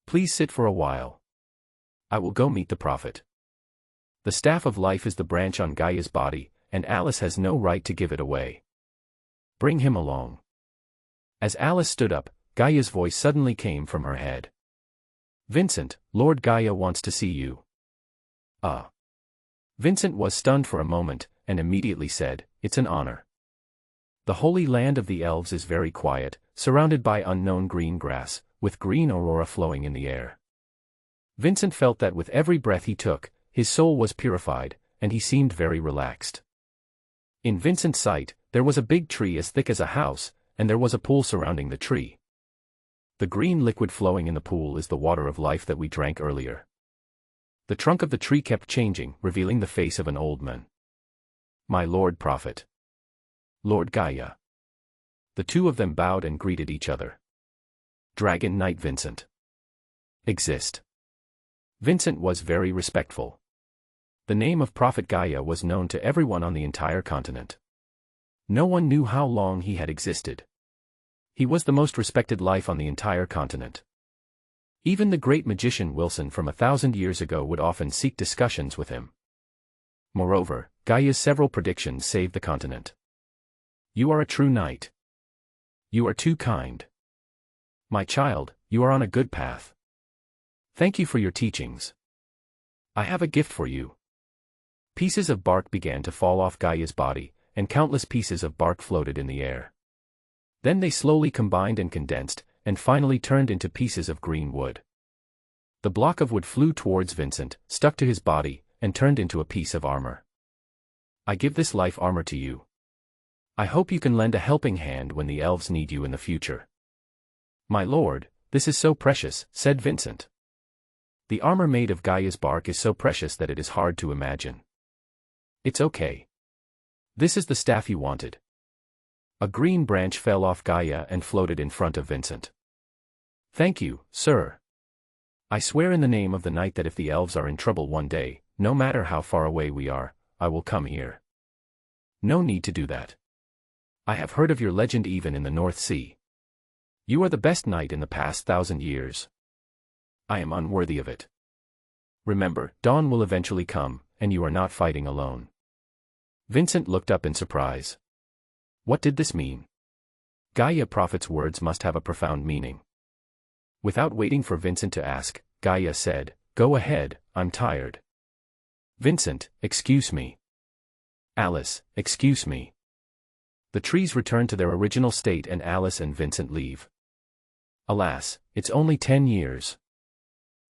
Please sit for a while. I will go meet the prophet. The staff of life is the branch on Gaia's body, and Alice has no right to give it away. Bring him along. As Alice stood up, Gaia's voice suddenly came from her head. Vincent, Lord Gaia wants to see you. Vincent was stunned for a moment, and immediately said, It's an honor. The holy land of the elves is very quiet, surrounded by unknown green grass, with green aurora flowing in the air. Vincent felt that with every breath he took, his soul was purified, and he seemed very relaxed. In Vincent's sight, there was a big tree as thick as a house, and there was a pool surrounding the tree. The green liquid flowing in the pool is the water of life that we drank earlier. The trunk of the tree kept changing, revealing the face of an old man. My Lord Prophet. Lord Gaia. The two of them bowed and greeted each other. Dragon Knight Vincent. Exist. Vincent was very respectful. The name of Prophet Gaia was known to everyone on the entire continent. No one knew how long he had existed. He was the most respected life on the entire continent. Even the great magician Wilson from 1,000 years ago would often seek discussions with him. Moreover, Gaia's several predictions saved the continent. You are a true knight. You are too kind. My child, you are on a good path. Thank you for your teachings. I have a gift for you. Pieces of bark began to fall off Gaia's body, and countless pieces of bark floated in the air. Then they slowly combined and condensed, and finally turned into pieces of green wood. The block of wood flew towards Vincent, stuck to his body, and turned into a piece of armor. I give this life armor to you. I hope you can lend a helping hand when the elves need you in the future. My lord, this is so precious, said Vincent. The armor made of Gaia's bark is so precious that it is hard to imagine. It's okay. This is the staff you wanted. A green branch fell off Gaia and floated in front of Vincent. Thank you, sir. I swear in the name of the night that if the elves are in trouble one day, no matter how far away we are, I will come here. No need to do that. I have heard of your legend even in the North Sea. You are the best knight in the past 1,000 years. I am unworthy of it. Remember, dawn will eventually come, and you are not fighting alone. Vincent looked up in surprise. What did this mean? Gaia Prophet's words must have a profound meaning. Without waiting for Vincent to ask, Gaia said, "Go ahead, I'm tired." Vincent, excuse me. Alice, excuse me. The trees return to their original state and Alice and Vincent leave. Alas, it's only 10 years.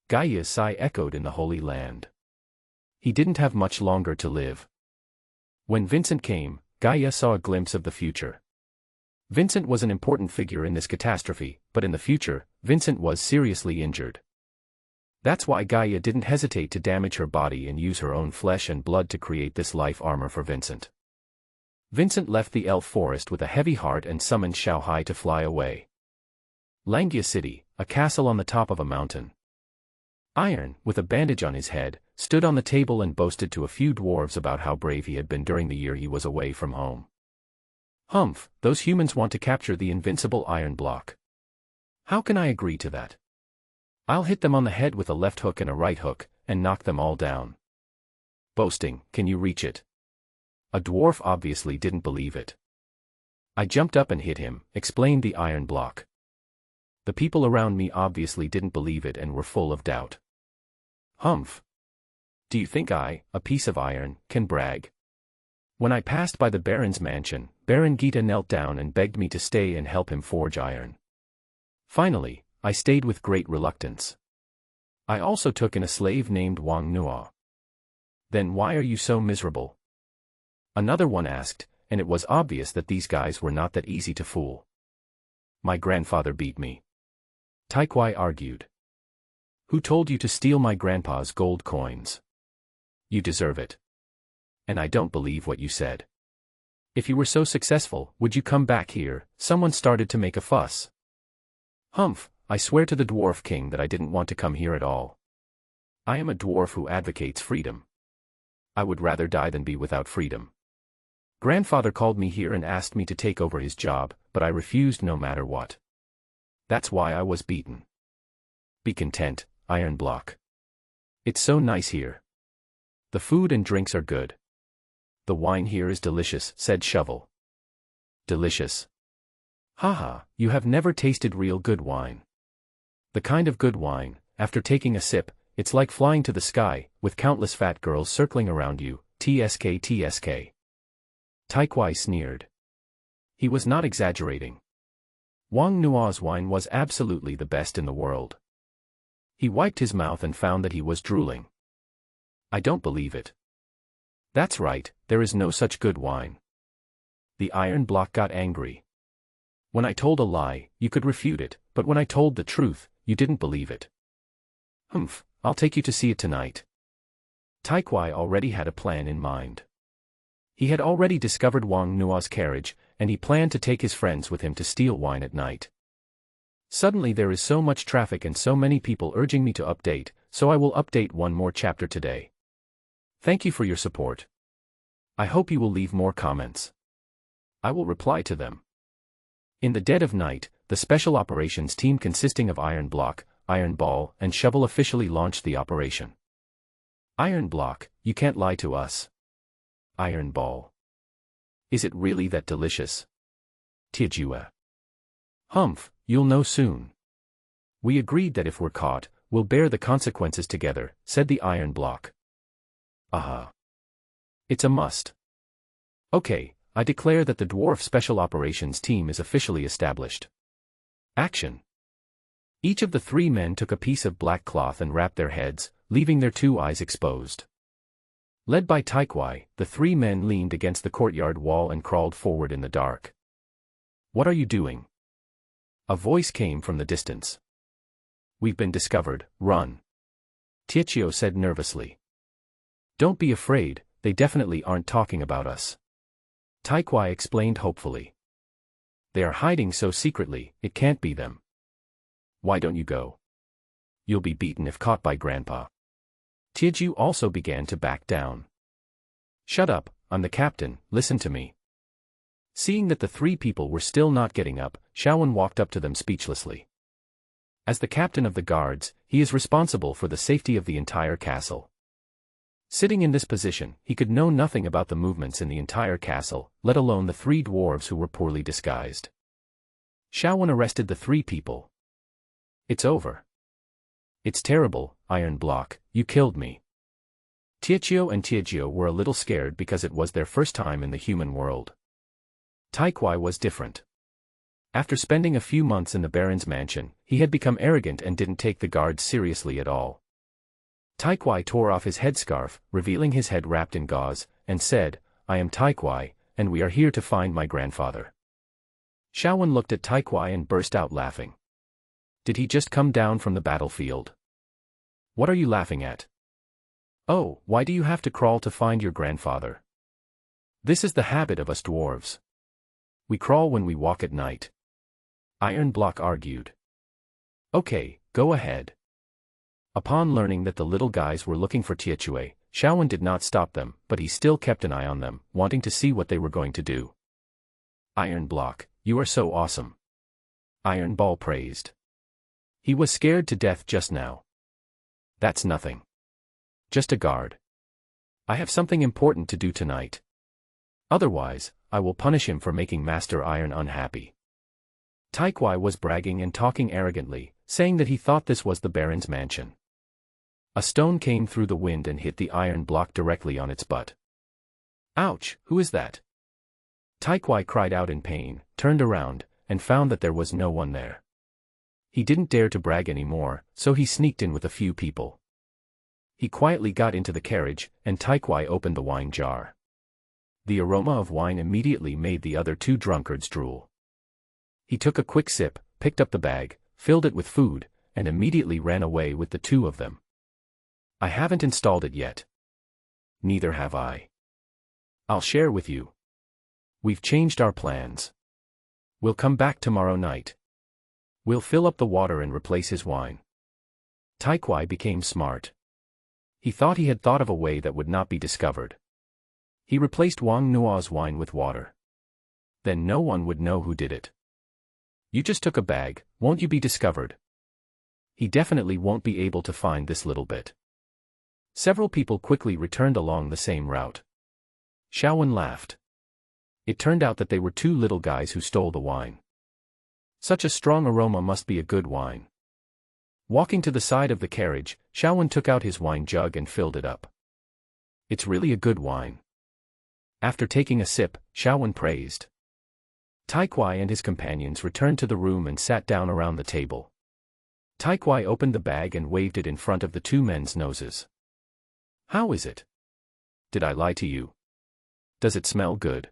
Gaia's sigh echoed in the Holy Land. He didn't have much longer to live. When Vincent came, Gaia saw a glimpse of the future. Vincent was an important figure in this catastrophe, but in the future, Vincent was seriously injured. That's why Gaia didn't hesitate to damage her body and use her own flesh and blood to create this life armor for Vincent. Vincent left the elf forest with a heavy heart and summoned Xiaohai to fly away. Langia City, a castle on the top of a mountain. Iron, with a bandage on his head, stood on the table and boasted to a few dwarves about how brave he had been during the year he was away from home. Humph, those humans want to capture the invincible iron block. How can I agree to that? I'll hit them on the head with a left hook and a right hook, and knock them all down. Boasting, can you reach it? A dwarf obviously didn't believe it. I jumped up and hit him, explained the iron block. The people around me obviously didn't believe it and were full of doubt. Humph. Do you think I, a piece of iron, can brag? When I passed by the Baron's mansion, Baron Gita knelt down and begged me to stay and help him forge iron. Finally, I stayed with great reluctance. I also took in a slave named Wang Nuo. Then why are you so miserable? Another one asked, and it was obvious that these guys were not that easy to fool. My grandfather beat me. Taikwai argued. Who told you to steal my grandpa's gold coins? You deserve it. And I don't believe what you said. If you were so successful, would you come back here? Someone started to make a fuss. Humph, I swear to the Dwarf King that I didn't want to come here at all. I am a dwarf who advocates freedom. I would rather die than be without freedom. Grandfather called me here and asked me to take over his job, but I refused no matter what. That's why I was beaten. Be content, Iron Block. It's so nice here. The food and drinks are good. The wine here is delicious, said Shovel. Delicious. Haha, you have never tasted real good wine. The kind of good wine, after taking a sip, it's like flying to the sky, with countless fat girls circling around you, TSK TSK. Taikwai sneered. He was not exaggerating. Wang Nuo's wine was absolutely the best in the world. He wiped his mouth and found that he was drooling. I don't believe it. That's right, there is no such good wine. The Iron Block got angry. When I told a lie, you could refute it, but when I told the truth, you didn't believe it. Humph, I'll take you to see it tonight. Taikwai already had a plan in mind. He had already discovered Wang Nuo's carriage, and he planned to take his friends with him to steal wine at night. Suddenly there is so much traffic and so many people urging me to update, so I will update one more chapter today. Thank you for your support. I hope you will leave more comments. I will reply to them. In the dead of night, the Special Operations team consisting of Iron Block, Iron Ball, and Shovel officially launched the operation. Iron Block, you can't lie to us. Iron Ball. Is it really that delicious? Tijua. Humph, you'll know soon. We agreed that if we're caught, we'll bear the consequences together, said the Iron Block. Aha. It's a must. Okay, I declare that the Dwarf Special Operations team is officially established. Action. Each of the three men took a piece of black cloth and wrapped their heads, leaving their two eyes exposed. Led by Taikwai, the three men leaned against the courtyard wall and crawled forward in the dark. What are you doing? A voice came from the distance. We've been discovered, run. Tiechio said nervously. Don't be afraid, they definitely aren't talking about us. Taikwai explained hopefully. They are hiding so secretly, it can't be them. Why don't you go? You'll be beaten if caught by Grandpa. Tieju also began to back down. Shut up, I'm the captain, listen to me. Seeing that the three people were still not getting up, Shaowen walked up to them speechlessly. As the captain of the guards, he is responsible for the safety of the entire castle. Sitting in this position, he could know nothing about the movements in the entire castle, let alone the 3 dwarves who were poorly disguised. Xiaowen arrested the 3 people. It's over. It's terrible, Iron Block, you killed me. Tietio and Tiegio were a little scared because it was their first time in the human world. Taikwai was different. After spending a few months in the Baron's mansion, he had become arrogant and didn't take the guards seriously at all. Taikwai tore off his headscarf, revealing his head wrapped in gauze, and said, I am Taikwai, and we are here to find my grandfather. Xiaowen looked at Taikwai and burst out laughing. Did he just come down from the battlefield? What are you laughing at? Oh, why do you have to crawl to find your grandfather? This is the habit of us dwarves. We crawl when we walk at night. Iron Block argued. Okay, go ahead. Upon learning that the little guys were looking for Tietue, Xiaowen did not stop them, but he still kept an eye on them, wanting to see what they were going to do. Iron Block, you are so awesome. Iron Ball praised. He was scared to death just now. That's nothing. Just a guard. I have something important to do tonight. Otherwise, I will punish him for making Master Iron unhappy. Taikwai was bragging and talking arrogantly, saying that he thought this was the Baron's mansion. A stone came through the wind and hit the Iron Block directly on its butt. Ouch, who is that? Taikwai cried out in pain, turned around, and found that there was no one there. He didn't dare to brag anymore, so he sneaked in with a few people. He quietly got into the carriage, and Taikwai opened the wine jar. The aroma of wine immediately made the other 2 drunkards drool. He took a quick sip, picked up the bag, filled it with food, and immediately ran away with the 2 of them. I haven't installed it yet. Neither have I. I'll share with you. We've changed our plans. We'll come back tomorrow night. We'll fill up the water and replace his wine. Taikwai became smart. He thought he had thought of a way that would not be discovered. He replaced Wang Nuo's wine with water. Then no one would know who did it. You just took a bag, won't you be discovered? He definitely won't be able to find this little bit. Several people quickly returned along the same route. Xiaowen laughed. It turned out that they were 2 little guys who stole the wine. Such a strong aroma must be a good wine. Walking to the side of the carriage, Xiaowen took out his wine jug and filled it up. It's really a good wine. After taking a sip, Xiaowen praised. Taikwai and his companions returned to the room and sat down around the table. Taikwai opened the bag and waved it in front of the 2 men's noses. How is it? Did I lie to you? Does it smell good?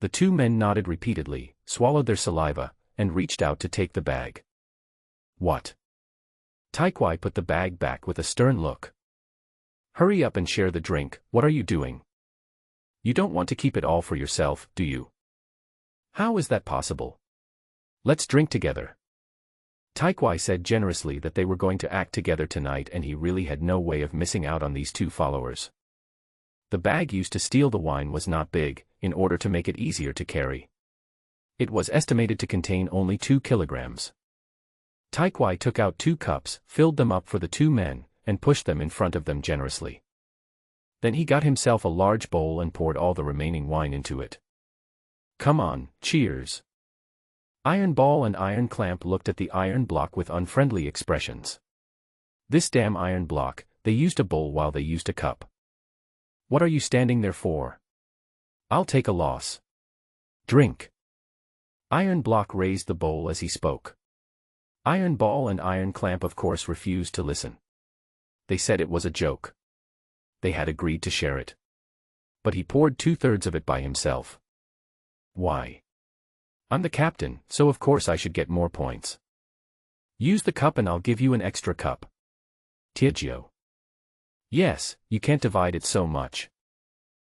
The 2 men nodded repeatedly, swallowed their saliva, and reached out to take the bag. What? Taikwai put the bag back with a stern look. Hurry up and share the drink, what are you doing? You don't want to keep it all for yourself, do you? How is that possible? Let's drink together. Taikwai said generously that they were going to act together tonight and he really had no way of missing out on these 2 followers. The bag used to steal the wine was not big, in order to make it easier to carry. It was estimated to contain only 2 kilograms. Taikwai took out 2 cups, filled them up for the 2 men, and pushed them in front of them generously. Then he got himself a large bowl and poured all the remaining wine into it. Come on, cheers. Iron Ball and Iron Clamp looked at the Iron Block with unfriendly expressions. This damn Iron Block, they used a bowl while they used a cup. What are you standing there for? I'll take a loss. Drink. Iron Block raised the bowl as he spoke. Iron Ball and Iron Clamp of course refused to listen. They said it was a joke. They had agreed to share it. But he poured 2/3 of it by himself. Why? I'm the captain, so of course I should get more points. Use the cup and I'll give you an extra cup. Tiegio. Yes, you can't divide it so much.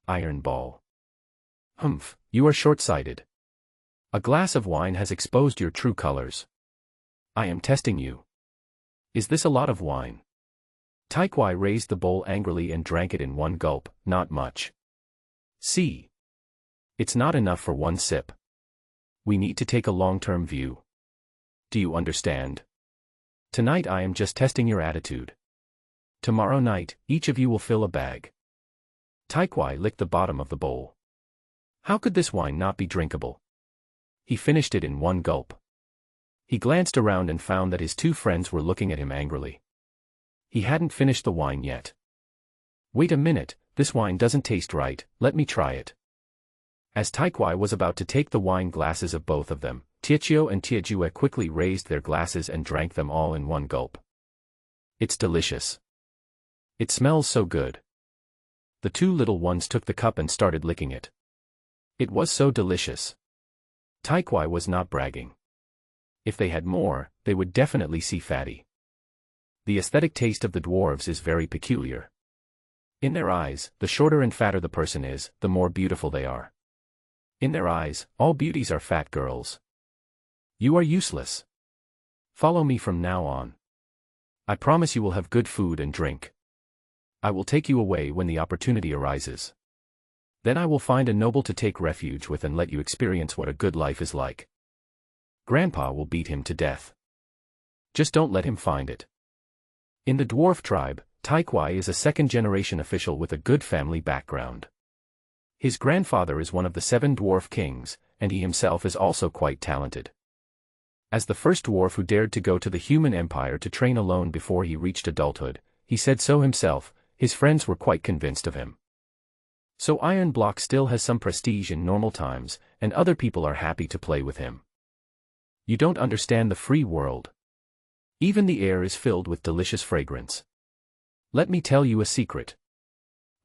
Iron Ball. Humph, you are short-sighted. A glass of wine has exposed your true colors. I am testing you. Is this a lot of wine? Taikwai raised the bowl angrily and drank it in one gulp, not much. See. It's not enough for one sip. We need to take a long-term view. Do you understand? Tonight I am just testing your attitude. Tomorrow night, each of you will fill a bag. Taikwai licked the bottom of the bowl. How could this wine not be drinkable? He finished it in one gulp. He glanced around and found that his two friends were looking at him angrily. He hadn't finished the wine yet. Wait a minute, this wine doesn't taste right, let me try it. As Taikwai was about to take the wine glasses of both of them, Tiechio and Tiejue quickly raised their glasses and drank them all in one gulp. It's delicious. It smells so good. The two little ones took the cup and started licking it. It was so delicious. Taikwai was not bragging. If they had more, they would definitely see fatty. The aesthetic taste of the dwarves is very peculiar. In their eyes, the shorter and fatter the person is, the more beautiful they are. In their eyes, all beauties are fat girls. You are useless. Follow me from now on. I promise you will have good food and drink. I will take you away when the opportunity arises. Then I will find a noble to take refuge with and let you experience what a good life is like. Grandpa will beat him to death. Just don't let him find it. In the dwarf tribe, Taikwai is a second-generation official with a good family background. His grandfather is one of the 7 dwarf kings, and he himself is also quite talented. As the first dwarf who dared to go to the human empire to train alone before he reached adulthood, he said so himself, his friends were quite convinced of him. So Iron Block still has some prestige in normal times, and other people are happy to play with him. You don't understand the free world. Even the air is filled with delicious fragrance. Let me tell you a secret.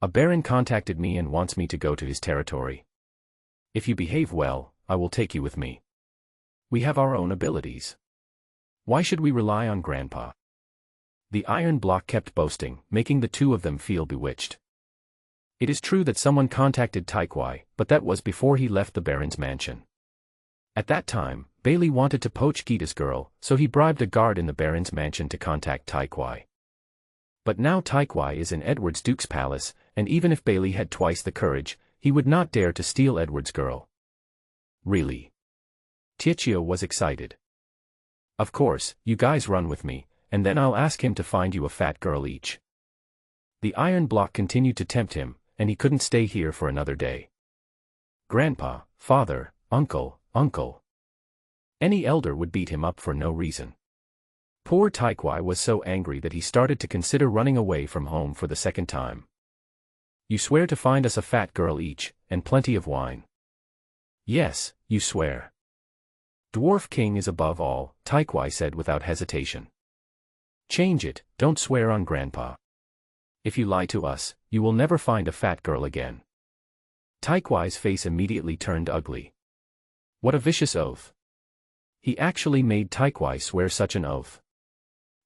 A baron contacted me and wants me to go to his territory. If you behave well, I will take you with me. We have our own abilities. Why should we rely on Grandpa? The Iron Block kept boasting, making the two of them feel bewitched. It is true that someone contacted Taikwai, but that was before he left the baron's mansion. At that time, Bailey wanted to poach Gita's girl, so he bribed a guard in the baron's mansion to contact Taikwai. But now Taikwai is in Edward's Duke's palace, and even if Bailey had twice the courage, he would not dare to steal Edward's girl. Really? Tiechio was excited. Of course, you guys run with me, and then I'll ask him to find you a fat girl each. The Iron Block continued to tempt him, and he couldn't stay here for another day. Grandpa, father, uncle. Any elder would beat him up for no reason. Poor Taikwai was so angry that he started to consider running away from home for the second time. You swear to find us a fat girl each, and plenty of wine. Yes, you swear. Dwarf King is above all, Taikwai said without hesitation. Change it, don't swear on Grandpa. If you lie to us, you will never find a fat girl again. Taikwai's face immediately turned ugly. What a vicious oath. He actually made Taikwai swear such an oath.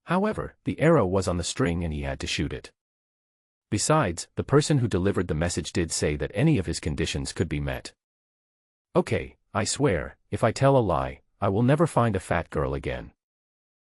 However, the arrow was on the string and he had to shoot it. Besides, the person who delivered the message did say that any of his conditions could be met. Okay, I swear, if I tell a lie, I will never find a fat girl again.